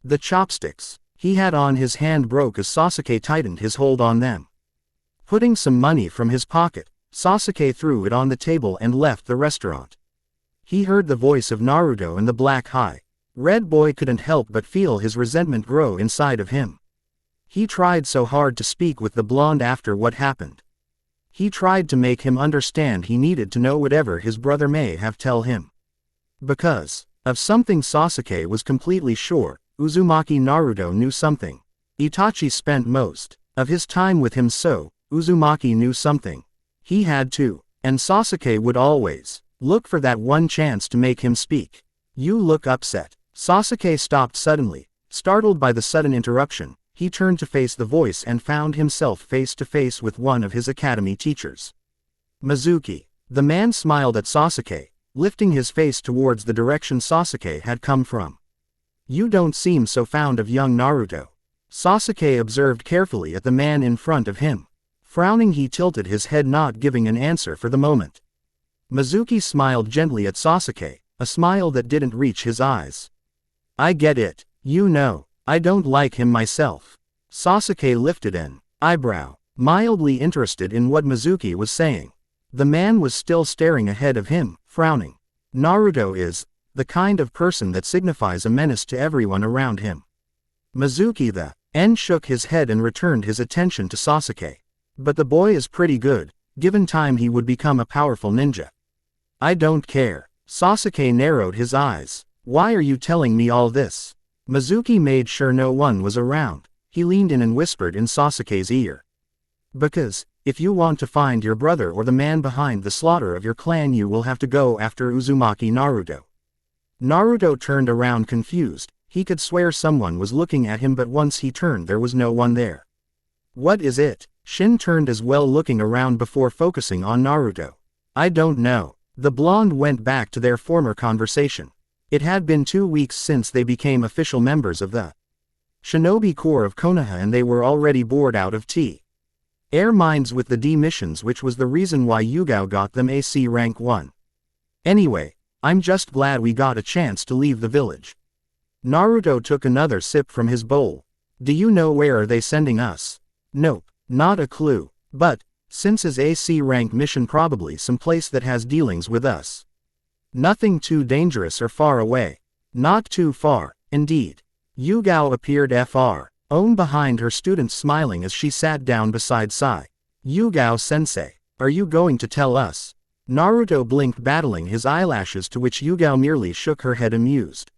The chopsticks he had on his hand broke as Sasuke tightened his hold on them. Putting some money from his pocket, Sasuke threw it on the table and left the restaurant. He heard the voice of Naruto, and the black red boy couldn't help but feel his resentment grow inside of him. He tried so hard to speak with the blonde after what happened. He tried to make him understand he needed to know whatever his brother may have tell him. Because of something Sasuke was completely sure, Uzumaki Naruto knew something. Itachi spent most of his time with him, so Uzumaki knew something. He had to, and Sasuke would always look for that one chance to make him speak. You look upset. Sasuke stopped suddenly, startled by the sudden interruption. He turned to face the voice and found himself face to face with one of his academy teachers. Mizuki. The man smiled at Sasuke, lifting his face towards the direction Sasuke had come from. You don't seem so fond of young Naruto. Sasuke observed carefully at the man in front of him. Frowning, he tilted his head, not giving an answer for the moment. Mizuki smiled gently at Sasuke, a smile that didn't reach his eyes. I get it. You know, I don't like him myself. Sasuke lifted an eyebrow, mildly interested in what Mizuki was saying. The man was still staring ahead of him, frowning. Naruto is the kind of person that signifies a menace to everyone around him. Mizuki the shook his head and returned his attention to Sasuke. But the boy is pretty good. Given time he would become a powerful ninja. I don't care. Sasuke narrowed his eyes. Why are you telling me all this? Mizuki made sure no one was around. He leaned in and whispered in Sasuke's ear. Because, if you want to find your brother or the man behind the slaughter of your clan, you will have to go after Uzumaki Naruto. Naruto turned around confused. He could swear someone was looking at him, but once he turned there was no one there. What is it? Shin turned as well, looking around before focusing on Naruto. I don't know. The blonde went back to their former conversation. It had been 2 weeks since they became official members of the Shinobi Corps of Konoha, and they were already bored out of Air mines with the D missions, which was the reason why Yugao got them AC rank 1. Anyway, I'm just glad we got a chance to leave the village. Naruto took another sip from his bowl. Do you know where are they sending us? Nope, not a clue. But, since his AC rank mission probably someplace that has dealings with us. Nothing too dangerous or far away. Not too far, indeed. Yugao appeared FR-own behind her students smiling as she sat down beside Sai. Yugao-sensei, are you going to tell us? Naruto blinked battling his eyelashes, to which Yugao merely shook her head amused.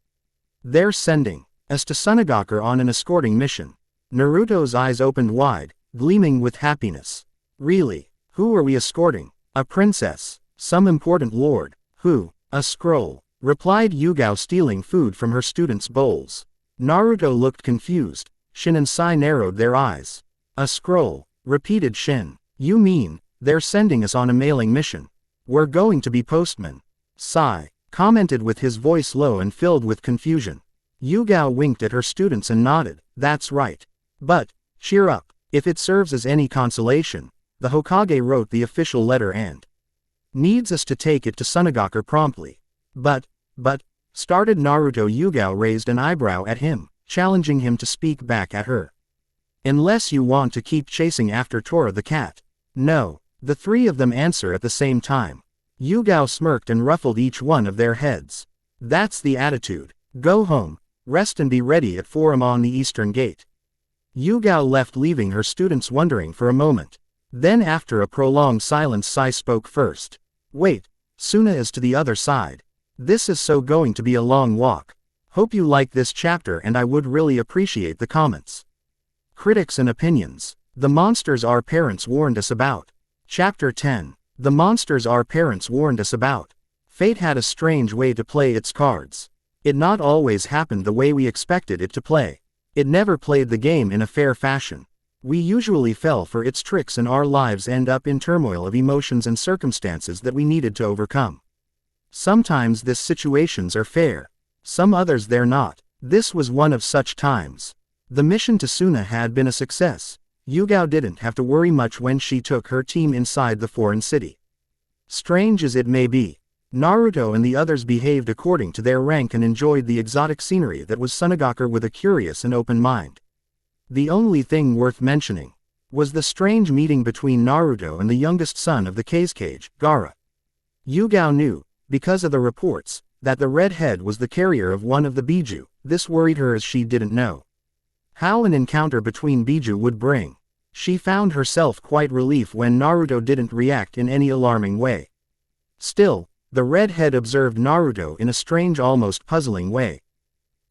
They're sending us to Sunagaku on an escorting mission. Naruto's eyes opened wide, gleaming with happiness. Really? Who are we escorting? A princess? Some important lord? Who? A scroll, replied Yugao, stealing food from her students' bowls. Naruto looked confused. Shin and Sai narrowed their eyes. A scroll, repeated Shin. You mean, they're sending us on a mailing mission? We're going to be postmen. Sai commented with his voice low and filled with confusion. Yugao winked at her students and nodded. That's right. But, cheer up, if it serves as any consolation, the Hokage wrote the official letter and needs us to take it to Sunagaku promptly. But, started Naruto. Yugao raised an eyebrow at him, challenging him to speak back at her. Unless you want to keep chasing after Tora the cat. No, the three of them answer at the same time. Yugao smirked and ruffled each one of their heads. That's the attitude. Go home, rest and be ready at 4 am on the eastern gate. Yugao left, leaving her students wondering for a moment. Then after a prolonged silence, Sai spoke first. Wait, Suna is to the other side. This is so going to be a long walk. Hope you like this chapter and I would really appreciate the comments. Critics and opinions. The monsters our parents warned us about. Chapter 10. The monsters our parents warned us about. Fate had a strange way to play its cards. It not always happened the way we expected it to play. It never played the game in a fair fashion. We usually fell for its tricks and our lives end up in turmoil of emotions and circumstances that we needed to overcome. Sometimes these situations are fair. Some others they're not. This was one of such times. The mission to Suna had been a success. Yugao didn't have to worry much when she took her team inside the foreign city. Strange as it may be, Naruto and the others behaved according to their rank and enjoyed the exotic scenery that was Sunagaku with a curious and open mind. The only thing worth mentioning was the strange meeting between Naruto and the youngest son of the Kazekage, Gaara. Yugao knew, because of the reports, that the redhead was the carrier of one of the Biju. This worried her as she didn't know how an encounter between Biju would bring. She found herself quite relieved when Naruto didn't react in any alarming way. Still, the redhead observed Naruto in a strange, almost puzzling way.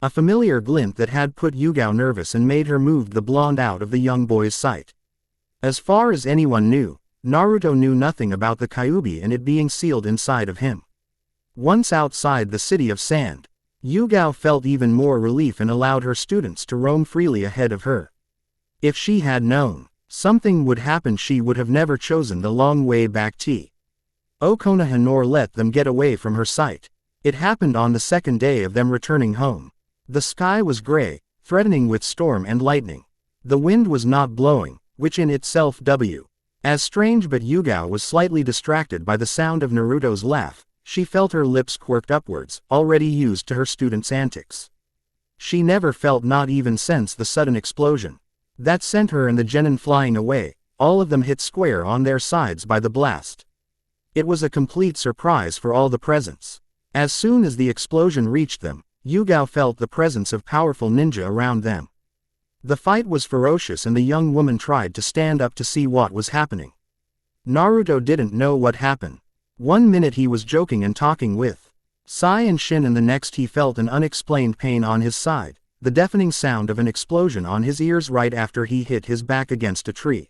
A familiar glint that had put Yugao nervous and made her move the blonde out of the young boy's sight. As far as anyone knew, Naruto knew nothing about the Kyuubi and it being sealed inside of him. Once outside the city of sand, Yugao felt even more relief and allowed her students to roam freely ahead of her. If she had known something would happen, she would have never chosen the long way back to Okonoha nor let them get away from her sight. It happened on the second day of them returning home. The sky was gray, threatening with storm and lightning. The wind was not blowing, which in itself as strange, but Yugao was slightly distracted by the sound of Naruto's laugh. She felt her lips quirked upwards, already used to her students' antics. She never felt, not even sensed, the sudden explosion that sent her and the genin flying away. All of them hit square on their sides by the blast. It was a complete surprise for all the presents. As soon as the explosion reached them, Yugao felt the presence of powerful ninja around them. The fight was ferocious and the young woman tried to stand up to see what was happening. Naruto didn't know what happened. One minute he was joking and talking with Sai and Shin and the next he felt an unexplained pain on his side, the deafening sound of an explosion on his ears right after he hit his back against a tree.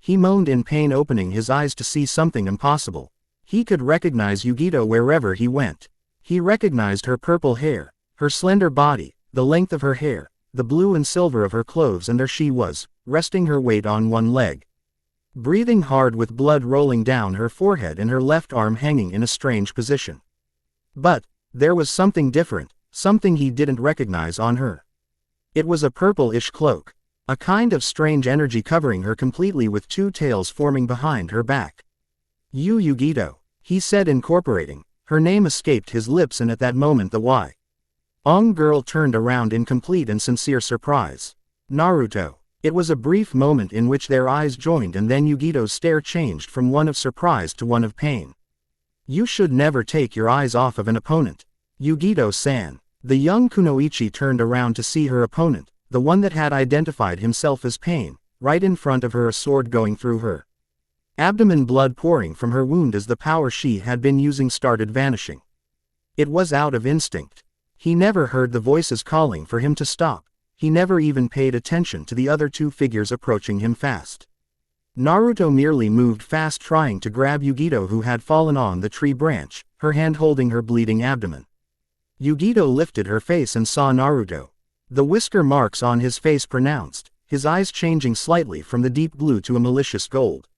He moaned in pain, opening his eyes to see something impossible. He could recognize Yugito wherever he went. He recognized her purple hair, her slender body, the length of her hair, the blue and silver of her clothes, and there she was, resting her weight on one leg, breathing hard with blood rolling down her forehead and her left arm hanging in a strange position. But there was something different, something he didn't recognize on her. It was a purple-ish cloak, a kind of strange energy covering her completely with two tails forming behind her back. Yugito, he said, incorporating. Her name escaped his lips, and at that moment the Y. Ong girl turned around in complete and sincere surprise. Naruto. It was a brief moment in which their eyes joined, and then Yugito's stare changed from one of surprise to one of pain. You should never take your eyes off of an opponent. Yugito-san. The young Kunoichi turned around to see her opponent, the one that had identified himself as Pain, right in front of her, a sword going through her abdomen, blood pouring from her wound as the power she had been using started vanishing. It was out of instinct. He never heard the voices calling for him to stop. He never even paid attention to the other two figures approaching him fast. Naruto merely moved fast, trying to grab Yugito, who had fallen on the tree branch, her hand holding her bleeding abdomen. Yugito lifted her face and saw Naruto. The whisker marks on his face pronounced, his eyes changing slightly from the deep blue to a malicious gold.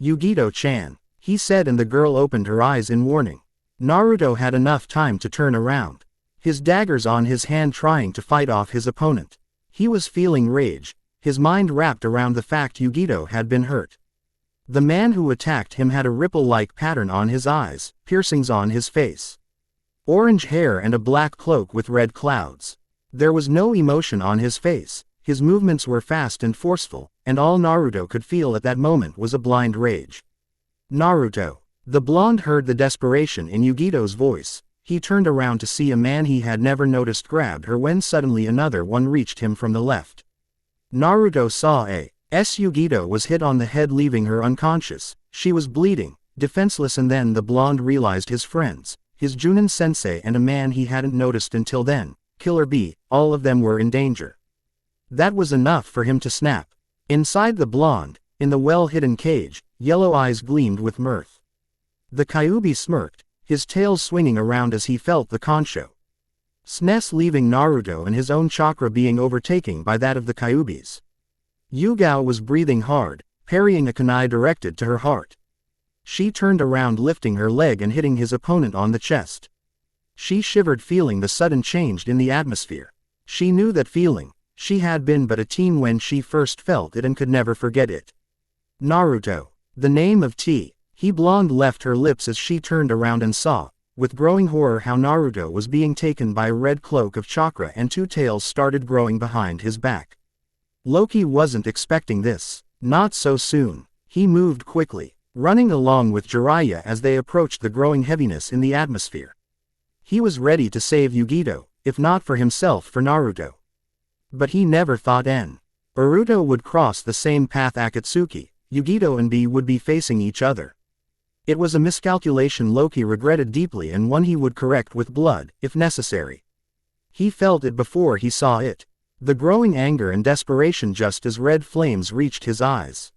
Yugito-chan, he said, and the girl opened her eyes in warning. Naruto had enough time to turn around, his daggers on his hand, trying to fight off his opponent. He was feeling rage, his mind wrapped around the fact Yugito had been hurt. The man who attacked him had a ripple-like pattern on his eyes, piercings on his face, orange hair, and a black cloak with red clouds. There was no emotion on his face, his movements were fast and forceful, and all Naruto could feel at that moment was a blind rage. Naruto. The blonde heard the desperation in Yugito's voice. He turned around to see a man he had never noticed grabbed her when suddenly another one reached him from the left. Naruto saw Yugito was hit on the head, leaving her unconscious. She was bleeding, defenseless, and then the blonde realized his friends, his Junin sensei and a man he hadn't noticed until then, Killer B, all of them were in danger. That was enough for him to snap. Inside the blonde, in the well-hidden cage, yellow eyes gleamed with mirth. The Kyuubi smirked, his tail swinging around as he felt the Konsho SNES leaving Naruto and his own chakra being overtaken by that of the Kyuubi's. Yugao was breathing hard, parrying a kunai directed to her heart. She turned around, lifting her leg and hitting his opponent on the chest. She shivered, feeling the sudden change in the atmosphere. She knew that feeling. She had been but a teen when she first felt it and could never forget it. Naruto. The name of T. He blonde left her lips as she turned around and saw, with growing horror, how Naruto was being taken by a red cloak of chakra and two tails started growing behind his back. Loki wasn't expecting this. Not so soon. He moved quickly, running along with Jiraiya as they approached the growing heaviness in the atmosphere. He was ready to save Yugito, if not for himself, for Naruto. But he never thought Naruto would cross the same path Akatsuki. Yugito and B would be facing each other. It was a miscalculation Loki regretted deeply, and one he would correct with blood, if necessary. He felt it before he saw it. The growing anger and desperation just as red flames reached his eyes.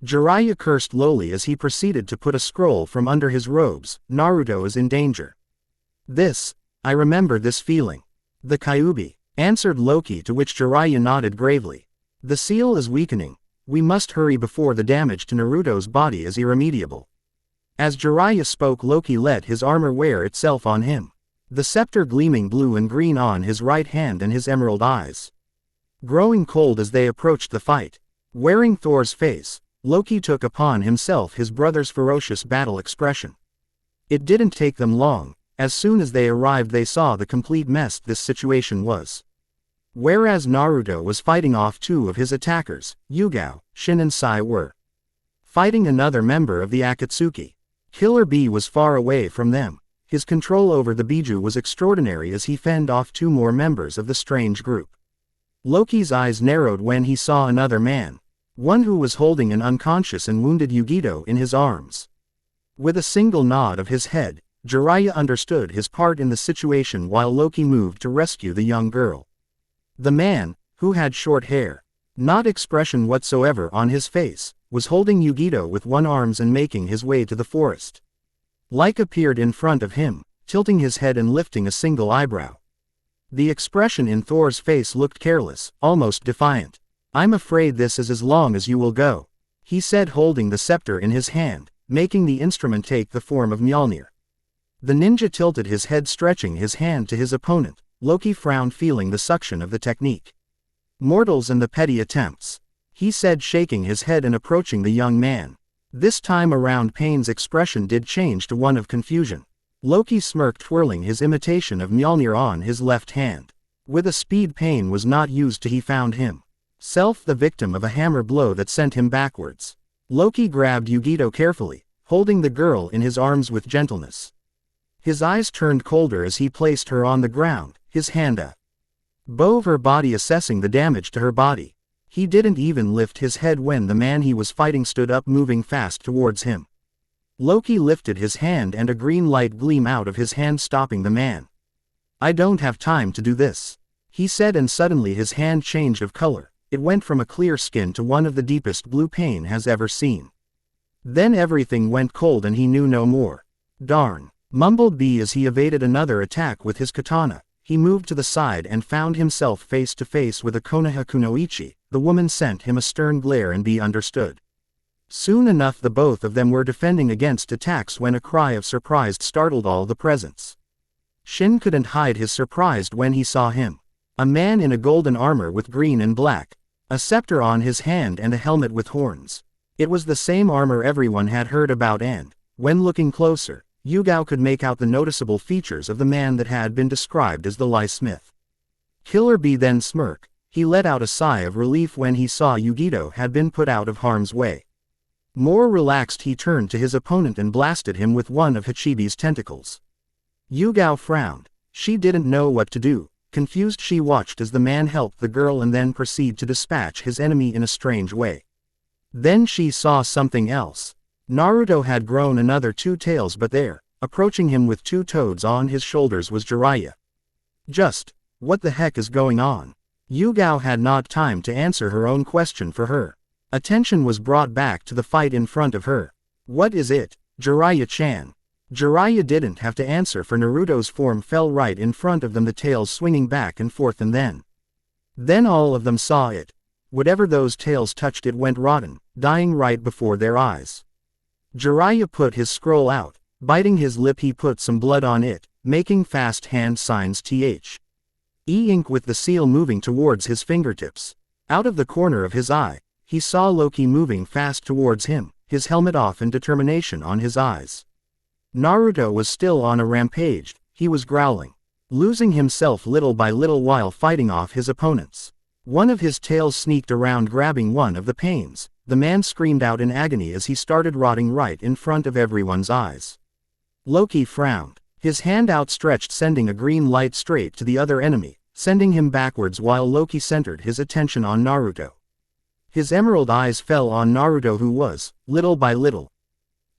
Jiraiya cursed lowly as he proceeded to put a scroll from under his robes. Naruto is in danger. I remember this feeling. The Kyuubi, answered Loki, to which Jiraiya nodded gravely. The seal is weakening. We must hurry before the damage to Naruto's body is irremediable. As Jiraiya spoke, Loki let his armor wear itself on him. The scepter gleaming blue and green on his right hand and his emerald eyes growing cold as they approached the fight. Wearing Thor's face, Loki took upon himself his brother's ferocious battle expression. It didn't take them long. As soon as they arrived, they saw the complete mess this situation was. Whereas Naruto was fighting off two of his attackers, Yugao, Shin and Sai were fighting another member of the Akatsuki. Killer B was far away from them. His control over the Biju was extraordinary as he fended off two more members of the strange group. Loki's eyes narrowed when he saw another man, one who was holding an unconscious and wounded Yugito in his arms. With a single nod of his head, Jiraiya understood his part in the situation while Loki moved to rescue the young girl. The man, who had short hair, not expression whatsoever on his face, was holding Yugito with one arm and making his way to the forest. Like appeared in front of him, tilting his head and lifting a single eyebrow. The expression in Thor's face looked careless, almost defiant. I'm afraid this is as long as you will go, he said, holding the scepter in his hand, making the instrument take the form of Mjolnir. The ninja tilted his head, stretching his hand to his opponent. Loki frowned, feeling the suction of the technique. Mortals and the petty attempts, he said, shaking his head and approaching the young man. This time around, Pain's expression did change to one of confusion. Loki smirked, twirling his imitation of Mjolnir on his left hand. With a speed Pain was not used to, he found him Self the victim of a hammer blow that sent him backwards. Loki grabbed Yugito carefully, holding the girl in his arms with gentleness. His eyes turned colder as he placed her on the ground, his hand above her body assessing the damage to her body. He didn't even lift his head when the man he was fighting stood up moving fast towards him. Loki lifted his hand and a green light gleamed out of his hand stopping the man. "I don't have time to do this," he said, and suddenly his hand changed of color. It went from a clear skin to one of the deepest blue pain has ever seen. Then everything went cold and he knew no more. "Darn," mumbled B as he evaded another attack with his katana. He moved to the side and found himself face to face with a Konoha Kunoichi. The woman sent him a stern glare and B understood. Soon enough the both of them were defending against attacks when a cry of surprise startled all the presence. Shin couldn't hide his surprise when he saw him. A man in a golden armor with green and black, a scepter on his hand and a helmet with horns. It was the same armor everyone had heard about, and, when looking closer, Yugao could make out the noticeable features of the man that had been described as the Lie Smith. Killer B then smirked. He let out a sigh of relief when he saw Yugito had been put out of harm's way. More relaxed, he turned to his opponent and blasted him with one of Hachibi's tentacles. Yugao frowned. She didn't know what to do. Confused, she watched as the man helped the girl and then proceeded to dispatch his enemy in a strange way. Then she saw something else. Naruto had grown another 2 tails, but there, approaching him with 2 toads on his shoulders, was Jiraiya. Just, what the heck is going on? Yugao had not time to answer her own question for her. Attention was brought back to the fight in front of her. "What is it, Jiraiya-chan?" Jiraiya didn't have to answer, for Naruto's form fell right in front of them, the tails swinging back and forth, and then all of them saw it. Whatever those tails touched, it went rotten, dying right before their eyes. Jiraiya put his scroll out. Biting his lip, he put some blood on it, making fast hand signs ink with the seal moving towards his fingertips. Out of the corner of his eye, he saw Loki moving fast towards him, his helmet off and determination on his eyes. Naruto was still on a rampage. He was growling, losing himself little by little while fighting off his opponents. One of his tails sneaked around, grabbing one of the panes. The man screamed out in agony as he started rotting right in front of everyone's eyes. Loki frowned, his hand outstretched, sending a green light straight to the other enemy, sending him backwards while Loki centered his attention on Naruto. His emerald eyes fell on Naruto, who was, little by little,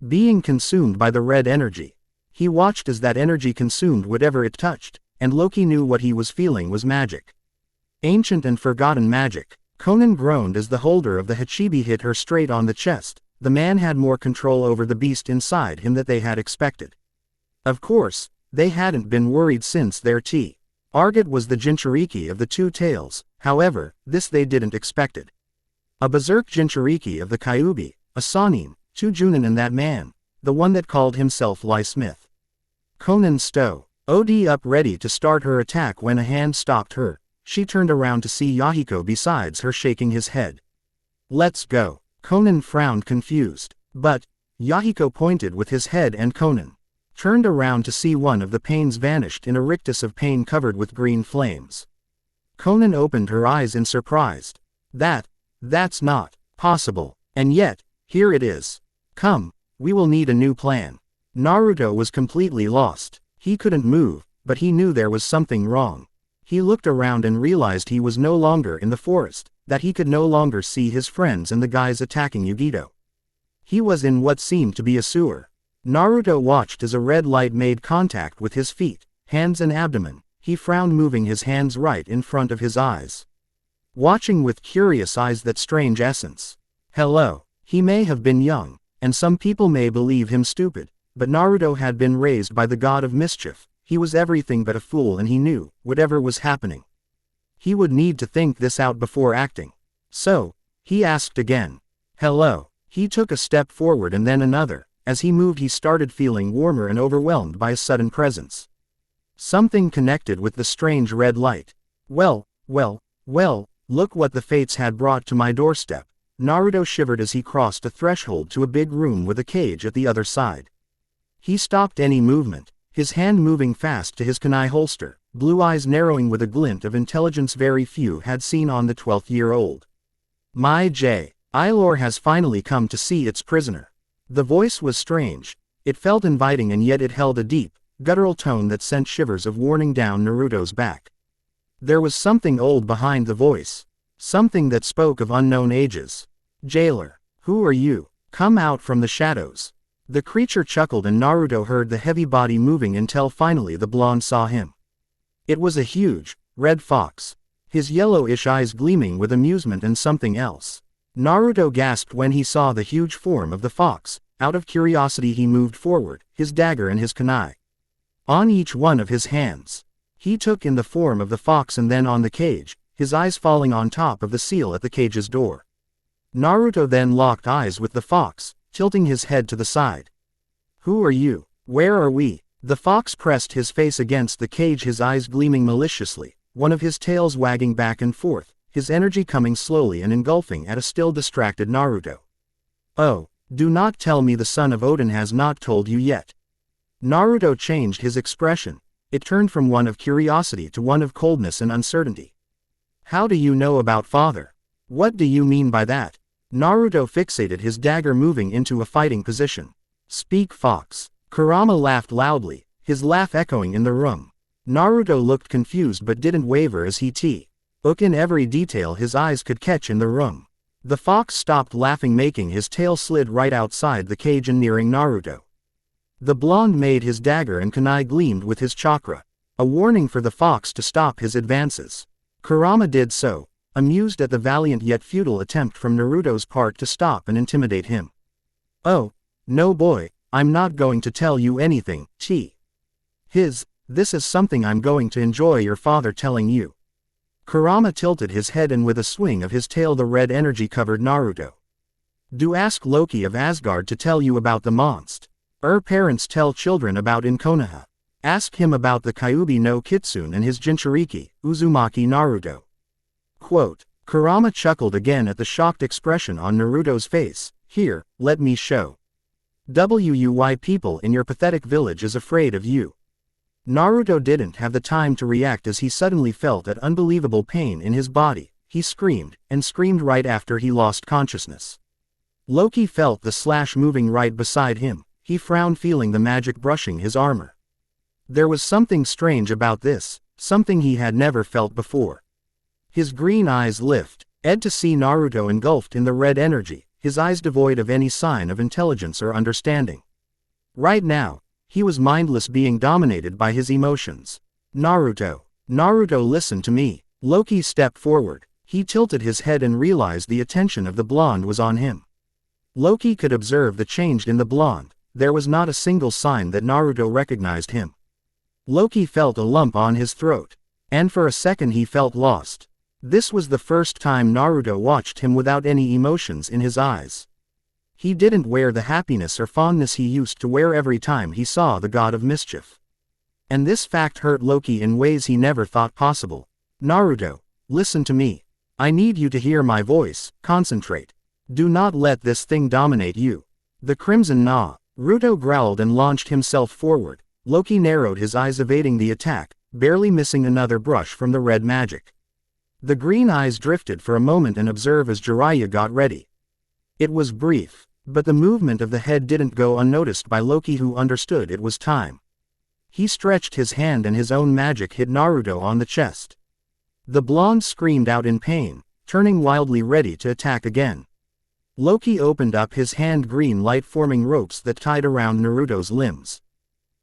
being consumed by the red energy. He watched as that energy consumed whatever it touched, and Loki knew what he was feeling was magic. Ancient and forgotten magic. Conan groaned as the holder of the Hachibi hit her straight on the chest. The man had more control over the beast inside him than they had expected. Of course, they hadn't been worried since their target was the Jinchuriki of the 2 tails. However, this they didn't expected. A berserk Jinchuriki of the Kyuubi, a Sannin, 2 Junin, and that man, the one that called himself Lie Smith. Conan stood up ready to start her attack when a hand stopped her. She turned around to see Yahiko besides her, shaking his head. "Let's go." Conan frowned, confused. But Yahiko pointed with his head, and Conan turned around to see one of the panes vanished in a rictus of pain covered with green flames. Conan opened her eyes in surprise. That's not possible. And yet, here it is. Come, we will need a new plan. Naruto was completely lost. He couldn't move, but he knew there was something wrong. He looked around and realized he was no longer in the forest, that he could no longer see his friends and the guys attacking Yugito. He was in what seemed to be a sewer. Naruto watched as a red light made contact with his feet, hands and abdomen. He frowned, moving his hands right in front of his eyes, watching with curious eyes that strange essence. Hello. He may have been young, and some people may believe him stupid, but Naruto had been raised by the god of mischief. He was everything but a fool, and he knew, whatever was happening, he would need to think this out before acting. So, he asked again. Hello. He took a step forward and then another. As he moved, he started feeling warmer and overwhelmed by a sudden presence. Something connected with the strange red light. Well, look what the fates had brought to my doorstep. Naruto shivered as he crossed a threshold to a big room with a cage at the other side. He stopped any movement, his hand moving fast to his kunai holster, blue eyes narrowing with a glint of intelligence very few had seen on the 12th-year-old. My J. Ilor has finally come to see its prisoner. The voice was strange. It felt inviting and yet it held a deep, guttural tone that sent shivers of warning down Naruto's back. There was something old behind the voice. Something that spoke of unknown ages. Jailer, who are you? Come out from the shadows. The creature chuckled and Naruto heard the heavy body moving until finally the blonde saw him. It was a huge, red fox. His yellowish eyes gleaming with amusement and something else. Naruto gasped when he saw the huge form of the fox. Out of curiosity he moved forward, his dagger and his kunai on each one of his hands. He took in the form of the fox and then on the cage, his eyes falling on top of the seal at the cage's door. Naruto then locked eyes with the fox, tilting his head to the side. Who are you? Where are we? The fox pressed his face against the cage, his eyes gleaming maliciously, one of his tails wagging back and forth, his energy coming slowly and engulfing at a still distracted Naruto. Oh, do not tell me the son of Odin has not told you yet. Naruto changed his expression. It turned from one of curiosity to one of coldness and uncertainty. How do you know about father? What do you mean by that? Naruto fixated his dagger, moving into a fighting position. Speak, fox. Kurama laughed loudly, his laugh echoing in the room. Naruto looked confused but didn't waver as he took in every detail his eyes could catch in the room. The fox stopped laughing, making his tail slid right outside the cage and nearing Naruto. The blonde made his dagger and kunai gleamed with his chakra, a warning for the fox to stop his advances. Kurama did so, amused at the valiant yet futile attempt from Naruto's part to stop and intimidate him. Oh, no boy, I'm not going to tell you anything, this is something I'm going to enjoy your father telling you. Kurama tilted his head and with a swing of his tail the red energy covered Naruto. Do ask Loki of Asgard to tell you about the monst. Parents tell children about Konoha. Ask him about the Kyuubi no Kitsune and his Jinchuriki, Uzumaki Naruto. Quote. Kurama chuckled again at the shocked expression on Naruto's face. Here, let me show you why people in your pathetic village is afraid of you. Naruto didn't have the time to react as he suddenly felt an unbelievable pain in his body. He screamed, and screamed right after he lost consciousness. Loki felt the slash moving right beside him. He frowned, feeling the magic brushing his armor. There was something strange about this, something he had never felt before. His green eyes lifted to see Naruto engulfed in the red energy, his eyes devoid of any sign of intelligence or understanding. Right now, he was mindless, being dominated by his emotions. Naruto, listen to me. Loki stepped forward. He tilted his head and realized the attention of the blonde was on him. Loki could observe the change in the blonde. There was not a single sign that Naruto recognized him. Loki felt a lump on his throat. And for a second he felt lost. This was the first time Naruto watched him without any emotions in his eyes. He didn't wear the happiness or fondness he used to wear every time he saw the god of mischief. And this fact hurt Loki in ways he never thought possible. Naruto, listen to me. I need you to hear my voice, concentrate. Do not let this thing dominate you. The Crimson Naruto growled and launched himself forward. Loki narrowed his eyes, evading the attack, barely missing another brush from the red magic. The green eyes drifted for a moment and observed as Jiraiya got ready. It was brief, but the movement of the head didn't go unnoticed by Loki, who understood it was time. He stretched his hand and his own magic hit Naruto on the chest. The blonde screamed out in pain, turning wildly, ready to attack again. Loki opened up his hand, green light forming ropes that tied around Naruto's limbs.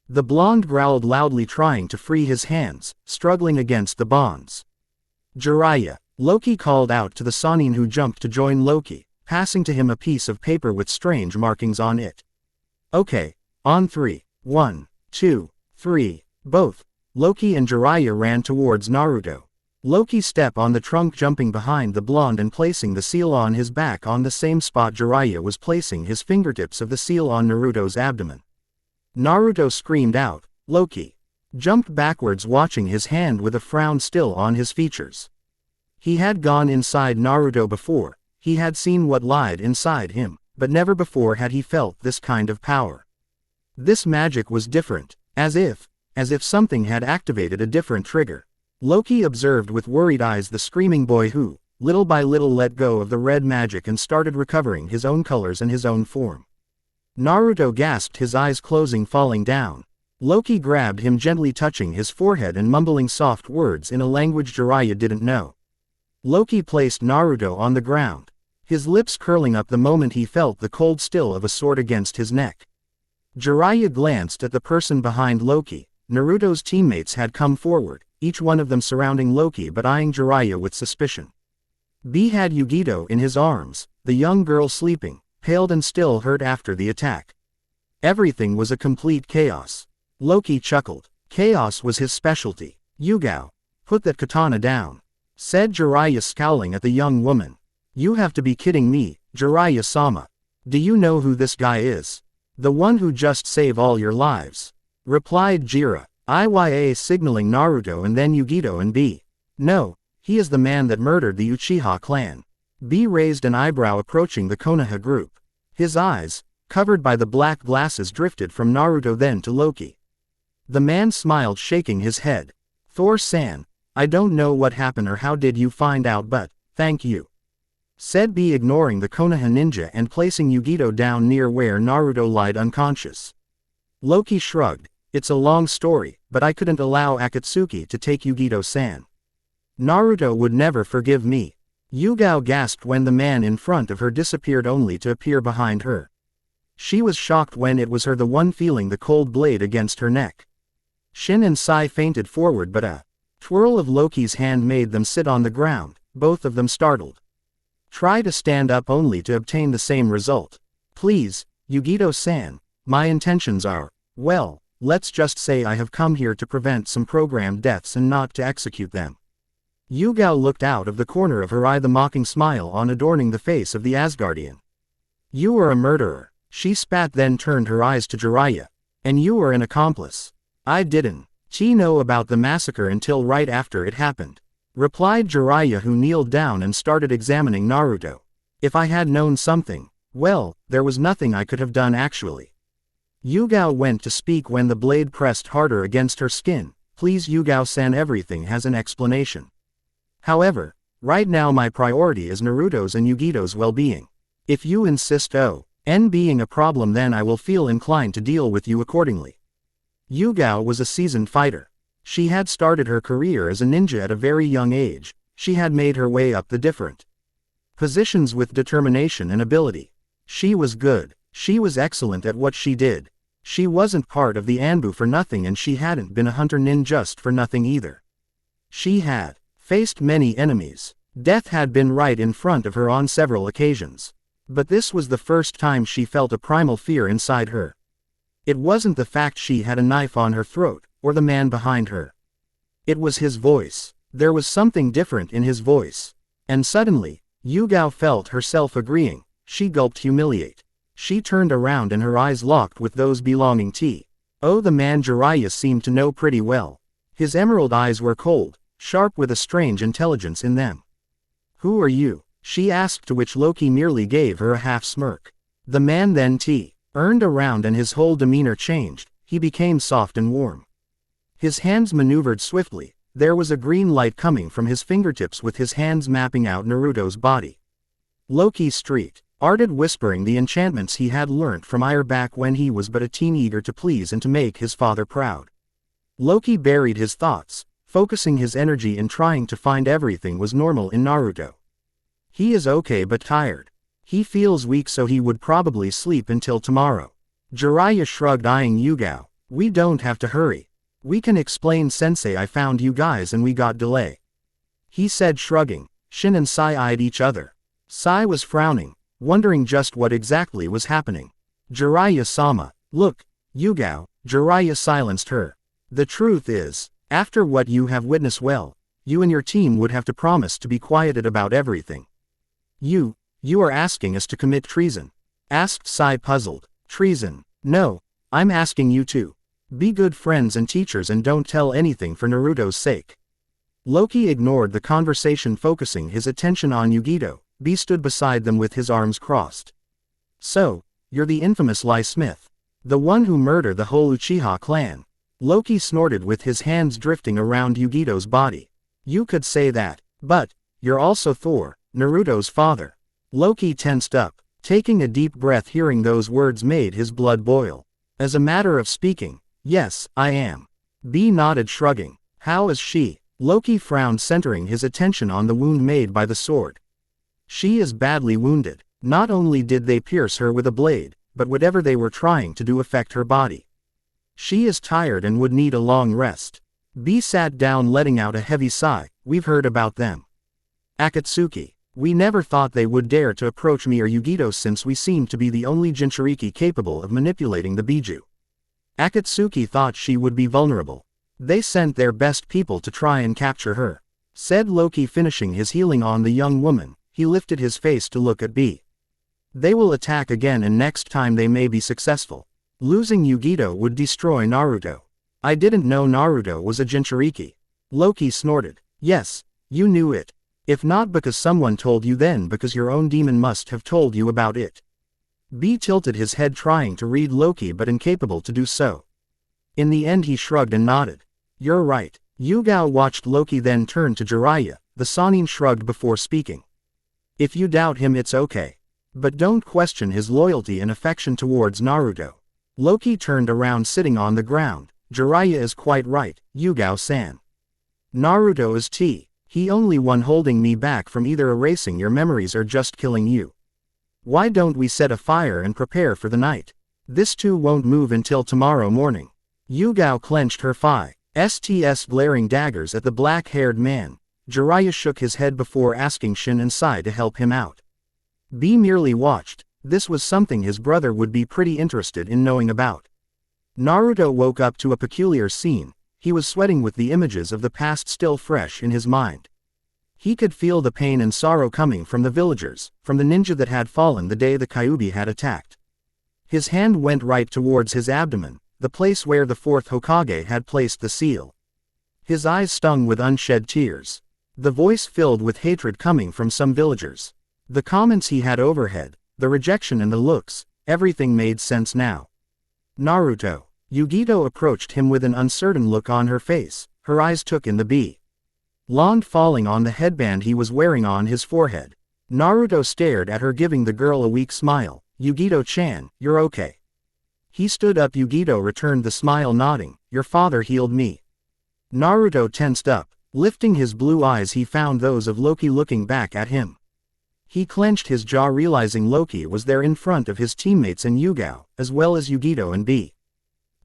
The blonde growled loudly, trying to free his hands, struggling against the bonds. Jiraiya, Loki called out to the Sannin, who jumped to join Loki, passing to him a piece of paper with strange markings on it. Okay, on 3, 1, 2, 3, both. Loki and Jiraiya ran towards Naruto. Loki stepped on the trunk, jumping behind the blonde and placing the seal on his back on the same spot Jiraiya was placing his fingertips of the seal on Naruto's abdomen. Naruto screamed out. Loki jumped backwards, watching his hand with a frown still on his features. He had gone inside Naruto before. He had seen what lied inside him, but never before had he felt this kind of power. This magic was different, as if something had activated a different trigger. Loki observed with worried eyes the screaming boy, who, little by little let go of the red magic and started recovering his own colors and his own form. Naruto gasped, his eyes closing, falling down. Loki grabbed him, gently touching his forehead and mumbling soft words in a language Jiraiya didn't know. Loki placed Naruto on the ground, his lips curling up the moment he felt the cold still of a sword against his neck. Jiraiya glanced at the person behind Loki. Naruto's teammates had come forward, each one of them surrounding Loki but eyeing Jiraiya with suspicion. B had Yugito in his arms, the young girl sleeping, paled and still hurt after the attack. Everything was a complete chaos. Loki chuckled. Chaos was his specialty. Yugao, put that katana down, said Jiraiya, scowling at the young woman. You have to be kidding me, Jiraiya-sama. Do you know who this guy is? The one who just saved all your lives, replied Jiraiya, Iya signaling Naruto and then Yugito and B. No, he is the man that murdered the Uchiha clan. B raised an eyebrow, approaching the Konoha group. His eyes, covered by the black glasses, drifted from Naruto then to Loki. The man smiled, shaking his head. Thor-san, I don't know what happened or how did you find out, but thank you, said B, ignoring the Konoha ninja and placing Yugito down near where Naruto lied unconscious. Loki shrugged. It's a long story, but I couldn't allow Akatsuki to take Yugito-san. Naruto would never forgive me. Yugao gasped when the man in front of her disappeared, only to appear behind her. She was shocked when it was her, the one feeling the cold blade against her neck. Shin and Sai fainted forward, but a twirl of Loki's hand made them sit on the ground, both of them startled. Try to stand up only to obtain the same result. Please, Yugito-san, my intentions are, well, let's just say I have come here to prevent some programmed deaths and not to execute them. Yugao looked out of the corner of her eye, the mocking smile on adorning the face of the Asgardian. You are a murderer, she spat, then turned her eyes to Jiraiya. And you are an accomplice. I didn't know about the massacre until right after it happened, replied Jiraiya, who kneeled down and started examining Naruto. If I had known something, well, there was nothing I could have done actually. Yugao went to speak when the blade pressed harder against her skin. Please Yugao-san, everything has an explanation. However, right now my priority is Naruto's and Yugito's well-being. If you insist on being a problem, then I will feel inclined to deal with you accordingly. Yugao was a seasoned fighter. She had started her career as a ninja at a very young age. She had made her way up the different positions with determination and ability. She was good. She was excellent at what she did. She wasn't part of the Anbu for nothing, and she hadn't been a hunter nin just for nothing either. She had faced many enemies. Death had been right in front of her on several occasions. But this was the first time she felt a primal fear inside her. It wasn't the fact she had a knife on her throat, or the man behind her. It was his voice. There was something different in his voice. And suddenly, Yugao felt herself agreeing. She gulped, humiliate. She turned around and her eyes locked with those belonging to the man Jiraiya seemed to know pretty well. His emerald eyes were cold, sharp, with a strange intelligence in them. Who are you? She asked, to which Loki merely gave her a half smirk. The man then turned around and his whole demeanor changed. He became soft and warm. His hands maneuvered swiftly. There was a green light coming from his fingertips, with his hands mapping out Naruto's body. Loki started whispering the enchantments he had learnt from Ire back when he was but a teen, eager to please and to make his father proud. Loki buried his thoughts, focusing his energy in trying to find everything was normal in Naruto. He is okay but tired. He feels weak, so he would probably sleep until tomorrow. Jiraiya shrugged, eyeing Yugao. We don't have to hurry. We can explain, sensei. I found you guys and we got delay, he said, shrugging. Shin and Sai eyed each other. Sai was frowning, wondering just what exactly was happening. Jiraiya-sama, look, Yugao. Jiraiya silenced her. The truth is, after what you have witnessed, well, you and your team would have to promise to be quieted about everything. You are asking us to commit treason? Asked Sai, puzzled. Treason? No, I'm asking you to be good friends and teachers and don't tell anything for Naruto's sake. Loki ignored the conversation, focusing his attention on Yugito. B stood beside them with his arms crossed. So, you're the infamous Lie Smith, the one who murdered the whole Uchiha clan. Loki snorted, with his hands drifting around Yugito's body. You could say that, but You're also Thor, Naruto's father. Loki tensed up. Taking a deep breath hearing those words made his blood boil. As a matter of speaking, yes, I am. B nodded shrugging. How is she? Loki frowned centering his attention on the wound made by the sword. She is badly wounded. Not only did they pierce her with a blade, but whatever they were trying to do affect her body. She is tired and would need a long rest. B sat down letting out a heavy sigh. We've heard about them. Akatsuki. We never thought they would dare to approach me or Yugito since we seemed to be the only Jinchuriki capable of manipulating the Biju. Akatsuki thought she would be vulnerable. They sent their best people to try and capture her. Said Loki finishing his healing on the young woman. He lifted his face to look at B. They will attack again and next time they may be successful. Losing Yugito would destroy Naruto. I didn't know Naruto was a Jinchuriki. Loki snorted. Yes, you knew it. If not because someone told you then because your own demon must have told you about it. B tilted his head trying to read Loki but incapable to do so. In the end he shrugged and nodded. You're right. Yugao watched Loki then turn to Jiraiya. The Sannin shrugged before speaking. If you doubt him it's okay. But don't question his loyalty and affection towards Naruto. Loki turned around sitting on the ground. Jiraiya is quite right, Yugao-san. Naruto is He only one holding me back from either erasing your memories or just killing you. Why don't we set a fire and prepare for the night? This too won't move until tomorrow morning. Yugao clenched her fists glaring daggers at the black-haired man. Jiraiya shook his head before asking Shin and Sai to help him out. B merely watched. This was something his brother would be pretty interested in knowing about. Naruto woke up to a peculiar scene. He was sweating with the images of the past still fresh in his mind. He could feel the pain and sorrow coming from the villagers, from the ninja that had fallen the day the Kyuubi had attacked. His hand went right towards his abdomen, the place where the fourth Hokage had placed the seal. His eyes stung with unshed tears. The voice filled with hatred coming from some villagers. The comments he had overheard, the rejection and the looks, everything made sense now. Naruto. Yugito approached him with an uncertain look on her face. Her eyes took in the blonde falling on the headband he was wearing on his forehead. Naruto stared at her giving the girl a weak smile. Yugito-chan, you're okay. He stood up. Yugito returned the smile nodding. Your father healed me. Naruto tensed up. Lifting his blue eyes he found those of Loki looking back at him. He clenched his jaw realizing Loki was there in front of his teammates and Yugao, as well as Yugito and B.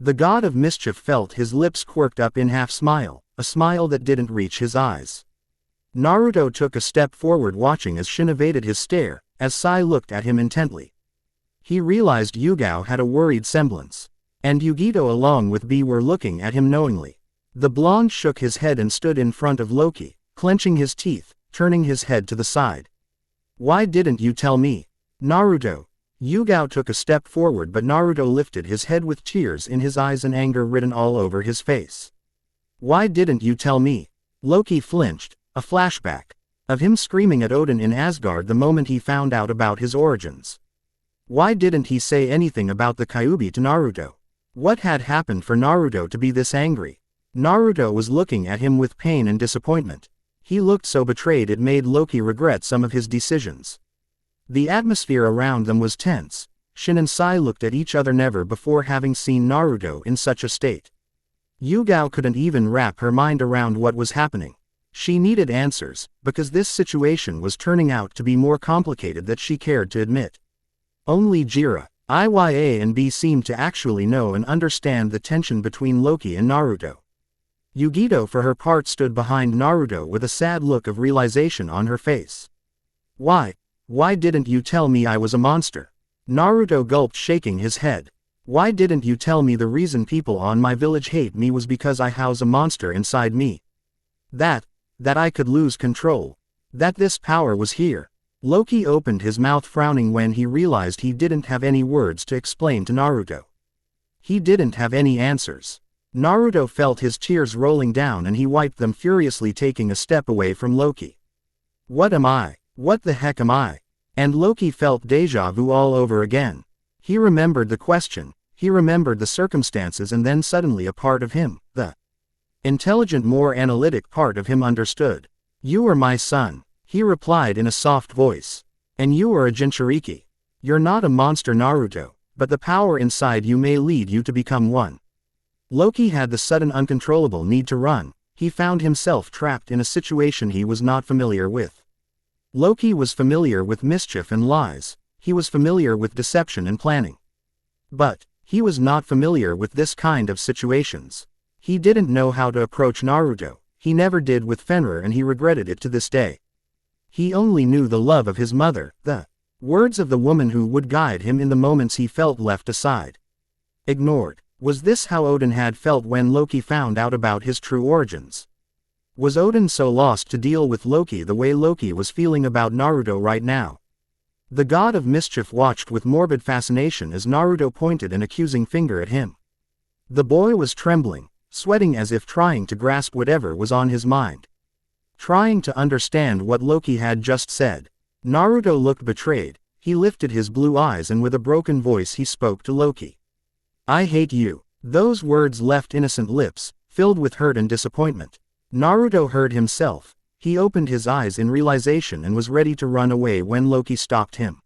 The god of mischief felt his lips quirked up in half-smile, a smile that didn't reach his eyes. Naruto took a step forward watching as Shin evaded his stare, as Sai looked at him intently. He realized Yugao had a worried semblance. And Yugito along with B were looking at him knowingly. The blonde shook his head and stood in front of Loki, clenching his teeth, turning his head to the side. Why didn't you tell me? Naruto. Yugao took a step forward but Naruto lifted his head with tears in his eyes and anger written all over his face. Why didn't you tell me? Loki flinched, a flashback of him screaming at Odin in Asgard the moment he found out about his origins. Why didn't he say anything about the Kyuubi to Naruto? What had happened for Naruto to be this angry? Naruto was looking at him with pain and disappointment. He looked so betrayed it made Loki regret some of his decisions. The atmosphere around them was tense. Shin and Sai looked at each other never before having seen Naruto in such a state. Yugao couldn't even wrap her mind around what was happening. She needed answers, because this situation was turning out to be more complicated than she cared to admit. Only Jiraiya, Iya and B seemed to actually know and understand the tension between Loki and Naruto. Yugito for her part stood behind Naruto with a sad look of realization on her face. Why didn't you tell me I was a monster? Naruto gulped shaking his head. Why didn't you tell me the reason people on my village hate me was because I house a monster inside me? That I could lose control. That this power was here. Loki opened his mouth frowning when he realized he didn't have any words to explain to Naruto. He didn't have any answers. Naruto felt his tears rolling down and he wiped them furiously taking a step away from Loki. What am I? What the heck am I? And Loki felt deja vu all over again. He remembered the question, he remembered the circumstances and then suddenly a part of him, the intelligent more analytic part of him understood. You are my son. He replied in a soft voice. And you are a Jinchuriki. You're not a monster, Naruto, but the power inside you may lead you to become one. Loki had the sudden uncontrollable need to run. He found himself trapped in a situation he was not familiar with. Loki was familiar with mischief and lies. He was familiar with deception and planning. But he was not familiar with this kind of situations. He didn't know how to approach Naruto. He never did with Fenrir, and he regretted it to this day. He only knew the love of his mother, the words of the woman who would guide him in the moments he felt left aside. Ignored. Was this how Odin had felt when Loki found out about his true origins? Was Odin so lost to deal with Loki the way Loki was feeling about Naruto right now? The god of mischief watched with morbid fascination as Naruto pointed an accusing finger at him. The boy was trembling, sweating as if trying to grasp whatever was on his mind. Trying to understand what Loki had just said. Naruto looked betrayed. He lifted his blue eyes and with a broken voice he spoke to Loki. I hate you. Those words left innocent lips, filled with hurt and disappointment. Naruto heard himself. He opened his eyes in realization and was ready to run away when Loki stopped him.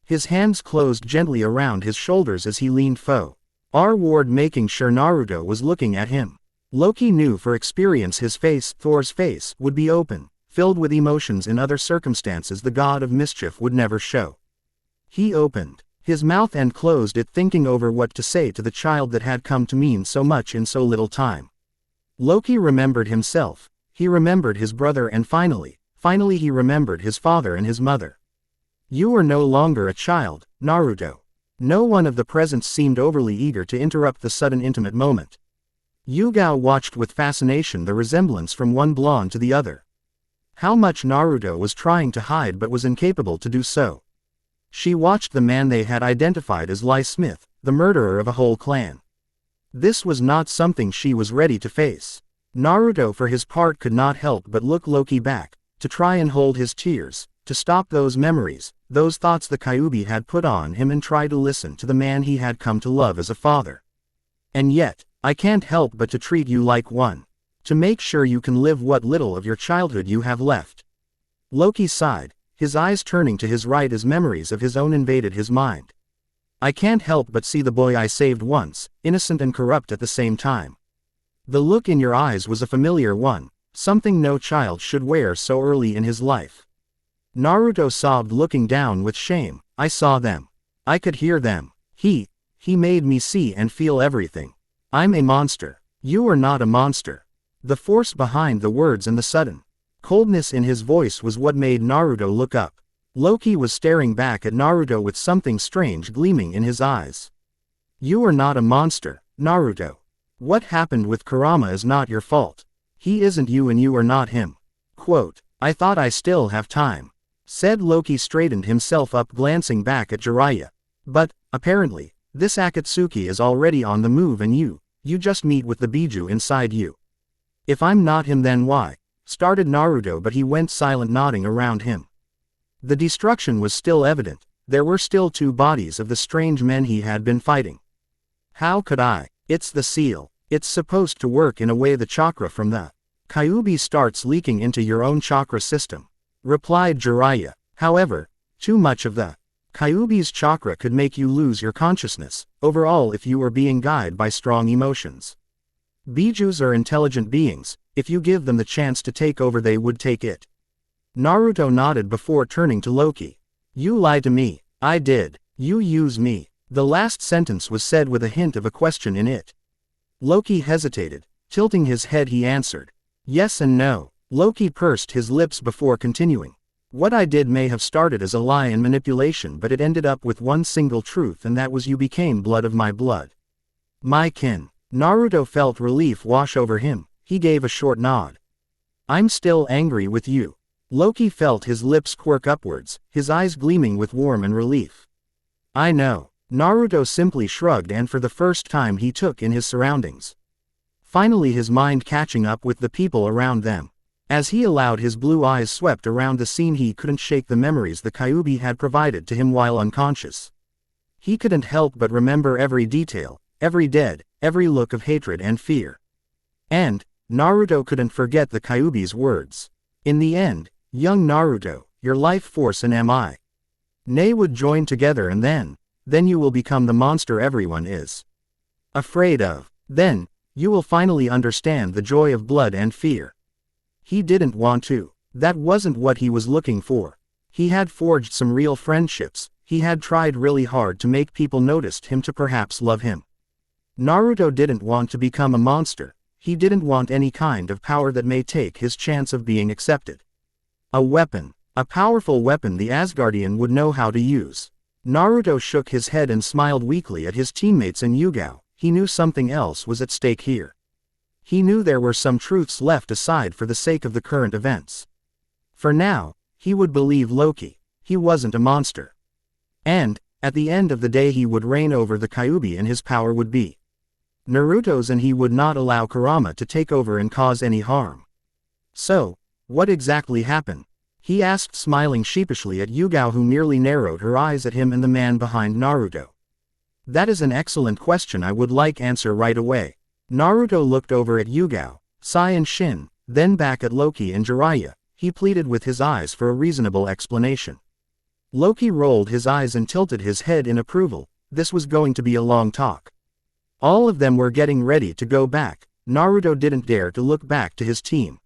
His hands closed gently around his shoulders as he leaned forward, making sure Naruto was looking at him. Loki knew for experience his face, Thor's face, would be open, filled with emotions in other circumstances the god of mischief would never show. He opened his mouth and closed it, thinking over what to say to the child that had come to mean so much in so little time. Loki remembered himself. He remembered his brother and finally he remembered his father and his mother. You are no longer a child, Naruto. No one of the present seemed overly eager to interrupt the sudden intimate moment. Yugao watched with fascination the resemblance from one blonde to the other. How much Naruto was trying to hide but was incapable to do so. She watched the man they had identified as Ly Smith, the murderer of a whole clan. This was not something she was ready to face. Naruto for his part could not help but look Loki back, to try and hold his tears, to stop those memories, those thoughts the Kyuubi had put on him, and try to listen to the man he had come to love as a father. And yet, I can't help but to treat you like one. To make sure you can live what little of your childhood you have left. Loki sighed, his eyes turning to his right as memories of his own invaded his mind. I can't help but see the boy I saved once, innocent and corrupt at the same time. The look in your eyes was a familiar one, something no child should wear so early in his life. Naruto sobbed, looking down with shame. I saw them. I could hear them. He made me see and feel everything. I'm a monster. You are not a monster. The force behind the words and the sudden coldness in his voice was what made Naruto look up. Loki was staring back at Naruto with something strange gleaming in his eyes. You are not a monster, Naruto. What happened with KURAMA is not your fault. He isn't you and you are not him. Quote, I thought I still have time. Said Loki, straightened himself up, glancing back at Jiraiya. But, apparently, this Akatsuki is already on the move and you just meet with the Biju inside you. If I'm not him then why? Started Naruto, but he went silent, nodding around him. The destruction was still evident. There were still two bodies of the strange men he had been fighting. How could I? It's the seal. It's supposed to work in a way the chakra from the Kyuubi starts leaking into your own chakra system, replied Jiraiya. However, too much of the Kyuubi's chakra could make you lose your consciousness, overall, if you were being guided by strong emotions. Bijus are intelligent beings. If you give them the chance to take over, they would take it. Naruto nodded before turning to Loki. You lied to me. I did. You use me. The last sentence was said with a hint of a question in it. Loki hesitated. Tilting his head, he answered, yes and no. Loki pursed his lips before continuing. What I did may have started as a lie and manipulation, but it ended up with one single truth, and that was you became blood of my blood. My kin. Naruto felt relief wash over him. He gave a short nod. I'm still angry with you. Loki felt his lips quirk upwards, his eyes gleaming with warmth and relief. I know. Naruto simply shrugged, and for the first time he took in his surroundings. Finally, his mind catching up with the people around them. As he allowed his blue eyes swept around the scene, he couldn't shake the memories the Kyuubi had provided to him while unconscious. He couldn't help but remember every detail, every deed, every look of hatred and fear. And Naruto couldn't forget the Kyuubi's words. In the end, Young Naruto, your life force and MI. They would join together and then you will become the monster everyone is afraid of. Then, you will finally understand the joy of blood and fear. He didn't want to. That wasn't what he was looking for. He had forged some real friendships, he had tried really hard to make people notice him to perhaps love him. Naruto didn't want to become a monster, he didn't want any kind of power that may take his chance of being accepted. A weapon. A powerful weapon the Asgardian would know how to use. Naruto shook his head and smiled weakly at his teammates and Yugao. He knew something else was at stake here. He knew there were some truths left aside for the sake of the current events. For now, he would believe Loki. He wasn't a monster. And, at the end of the day he would reign over the Kyuubi and his power would be Naruto's and he would not allow Kurama to take over and cause any harm. So, what exactly happened? He asked smiling sheepishly at Yugao who merely narrowed her eyes at him and the man behind Naruto. That is an excellent question I would like answer right away. Naruto looked over at Yugao, Sai and Shin, then back at Loki and Jiraiya. He pleaded with his eyes for a reasonable explanation. Loki rolled his eyes and tilted his head in approval. This was going to be a long talk. All of them were getting ready to go back. Naruto didn't dare to look back to his team.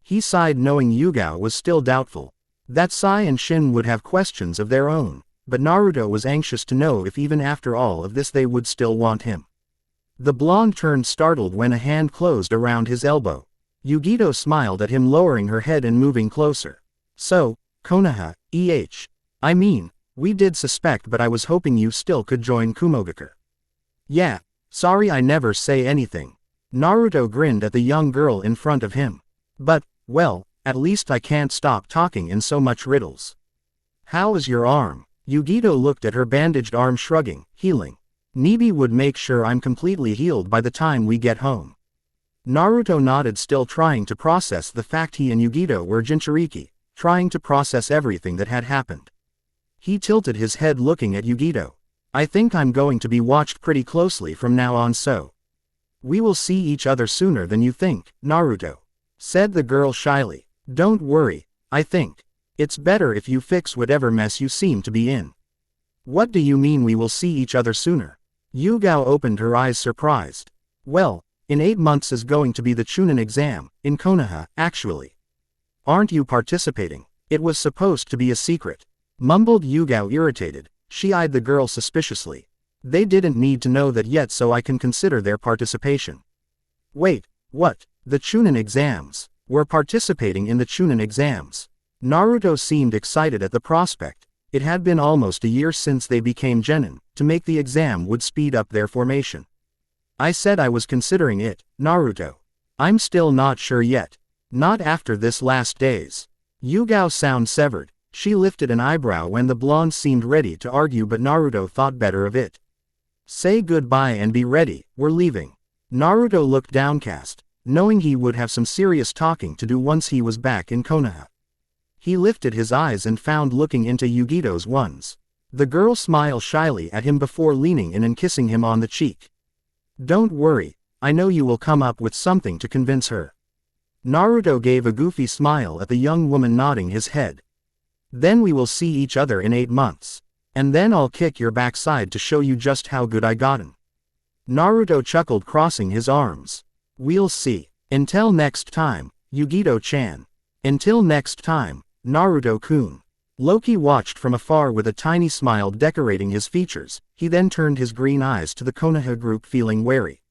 He sighed knowing Yugao was still doubtful. That Sai and Shin would have questions of their own, but Naruto was anxious to know if even after all of this they would still want him. The blonde turned startled when a hand closed around his elbow. Yugito smiled at him lowering her head and moving closer. So, Konoha, I mean, we did suspect but I was hoping you still could join Kumogakure. Yeah, sorry I never say anything. Naruto grinned at the young girl in front of him. But, well, at least I can't stop talking in so much riddles. How is your arm? Yugito looked at her bandaged arm shrugging, healing. Nibi would make sure I'm completely healed by the time we get home. Naruto nodded still trying to process the fact he and Yugito were Jinchuriki, trying to process everything that had happened. He tilted his head looking at Yugito. I think I'm going to be watched pretty closely from now on so. We will see each other sooner than you think, Naruto. Said the girl shyly. Don't worry, I think it's better if you fix whatever mess you seem to be in. What do you mean we will see each other sooner? Yugao opened her eyes surprised. Well, in 8 months is going to be the Chunin exam, in Konoha, actually. Aren't you participating? It was supposed to be a secret. Mumbled Yugao irritated. She eyed the girl suspiciously. They didn't need to know that yet so I can consider their participation. Wait, what? The Chunin exams. We're participating in the Chunin exams. Naruto seemed excited at the prospect. It had been almost a year since they became genin. To make the exam would speed up their formation. I said I was considering it, Naruto. I'm still not sure yet. Not after this last days. Yugao's sound severed. She lifted an eyebrow when the blonde seemed ready to argue but Naruto thought better of it. Say goodbye and be ready, we're leaving. Naruto looked downcast, knowing he would have some serious talking to do once he was back in Konoha. He lifted his eyes and found looking into Yugito's ones. The girl smiled shyly at him before leaning in and kissing him on the cheek. Don't worry, I know you will come up with something to convince her. Naruto gave a goofy smile at the young woman nodding his head. Then we will see each other in 8 months. And then I'll kick your backside to show you just how good I gotten. Naruto chuckled crossing his arms. We'll see. Until next time, Yugito-chan. Until next time, Naruto-kun. Loki watched from afar with a tiny smile decorating his features. He then turned his green eyes to the Konoha group feeling wary.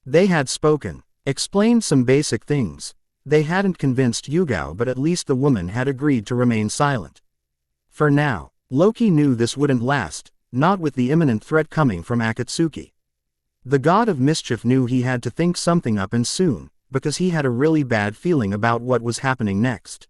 They had spoken, explained some basic things. They hadn't convinced Yugao but at least the woman had agreed to remain silent. For now, Loki knew this wouldn't last, not with the imminent threat coming from Akatsuki. The god of mischief knew he had to think something up and soon, because he had a really bad feeling about what was happening next.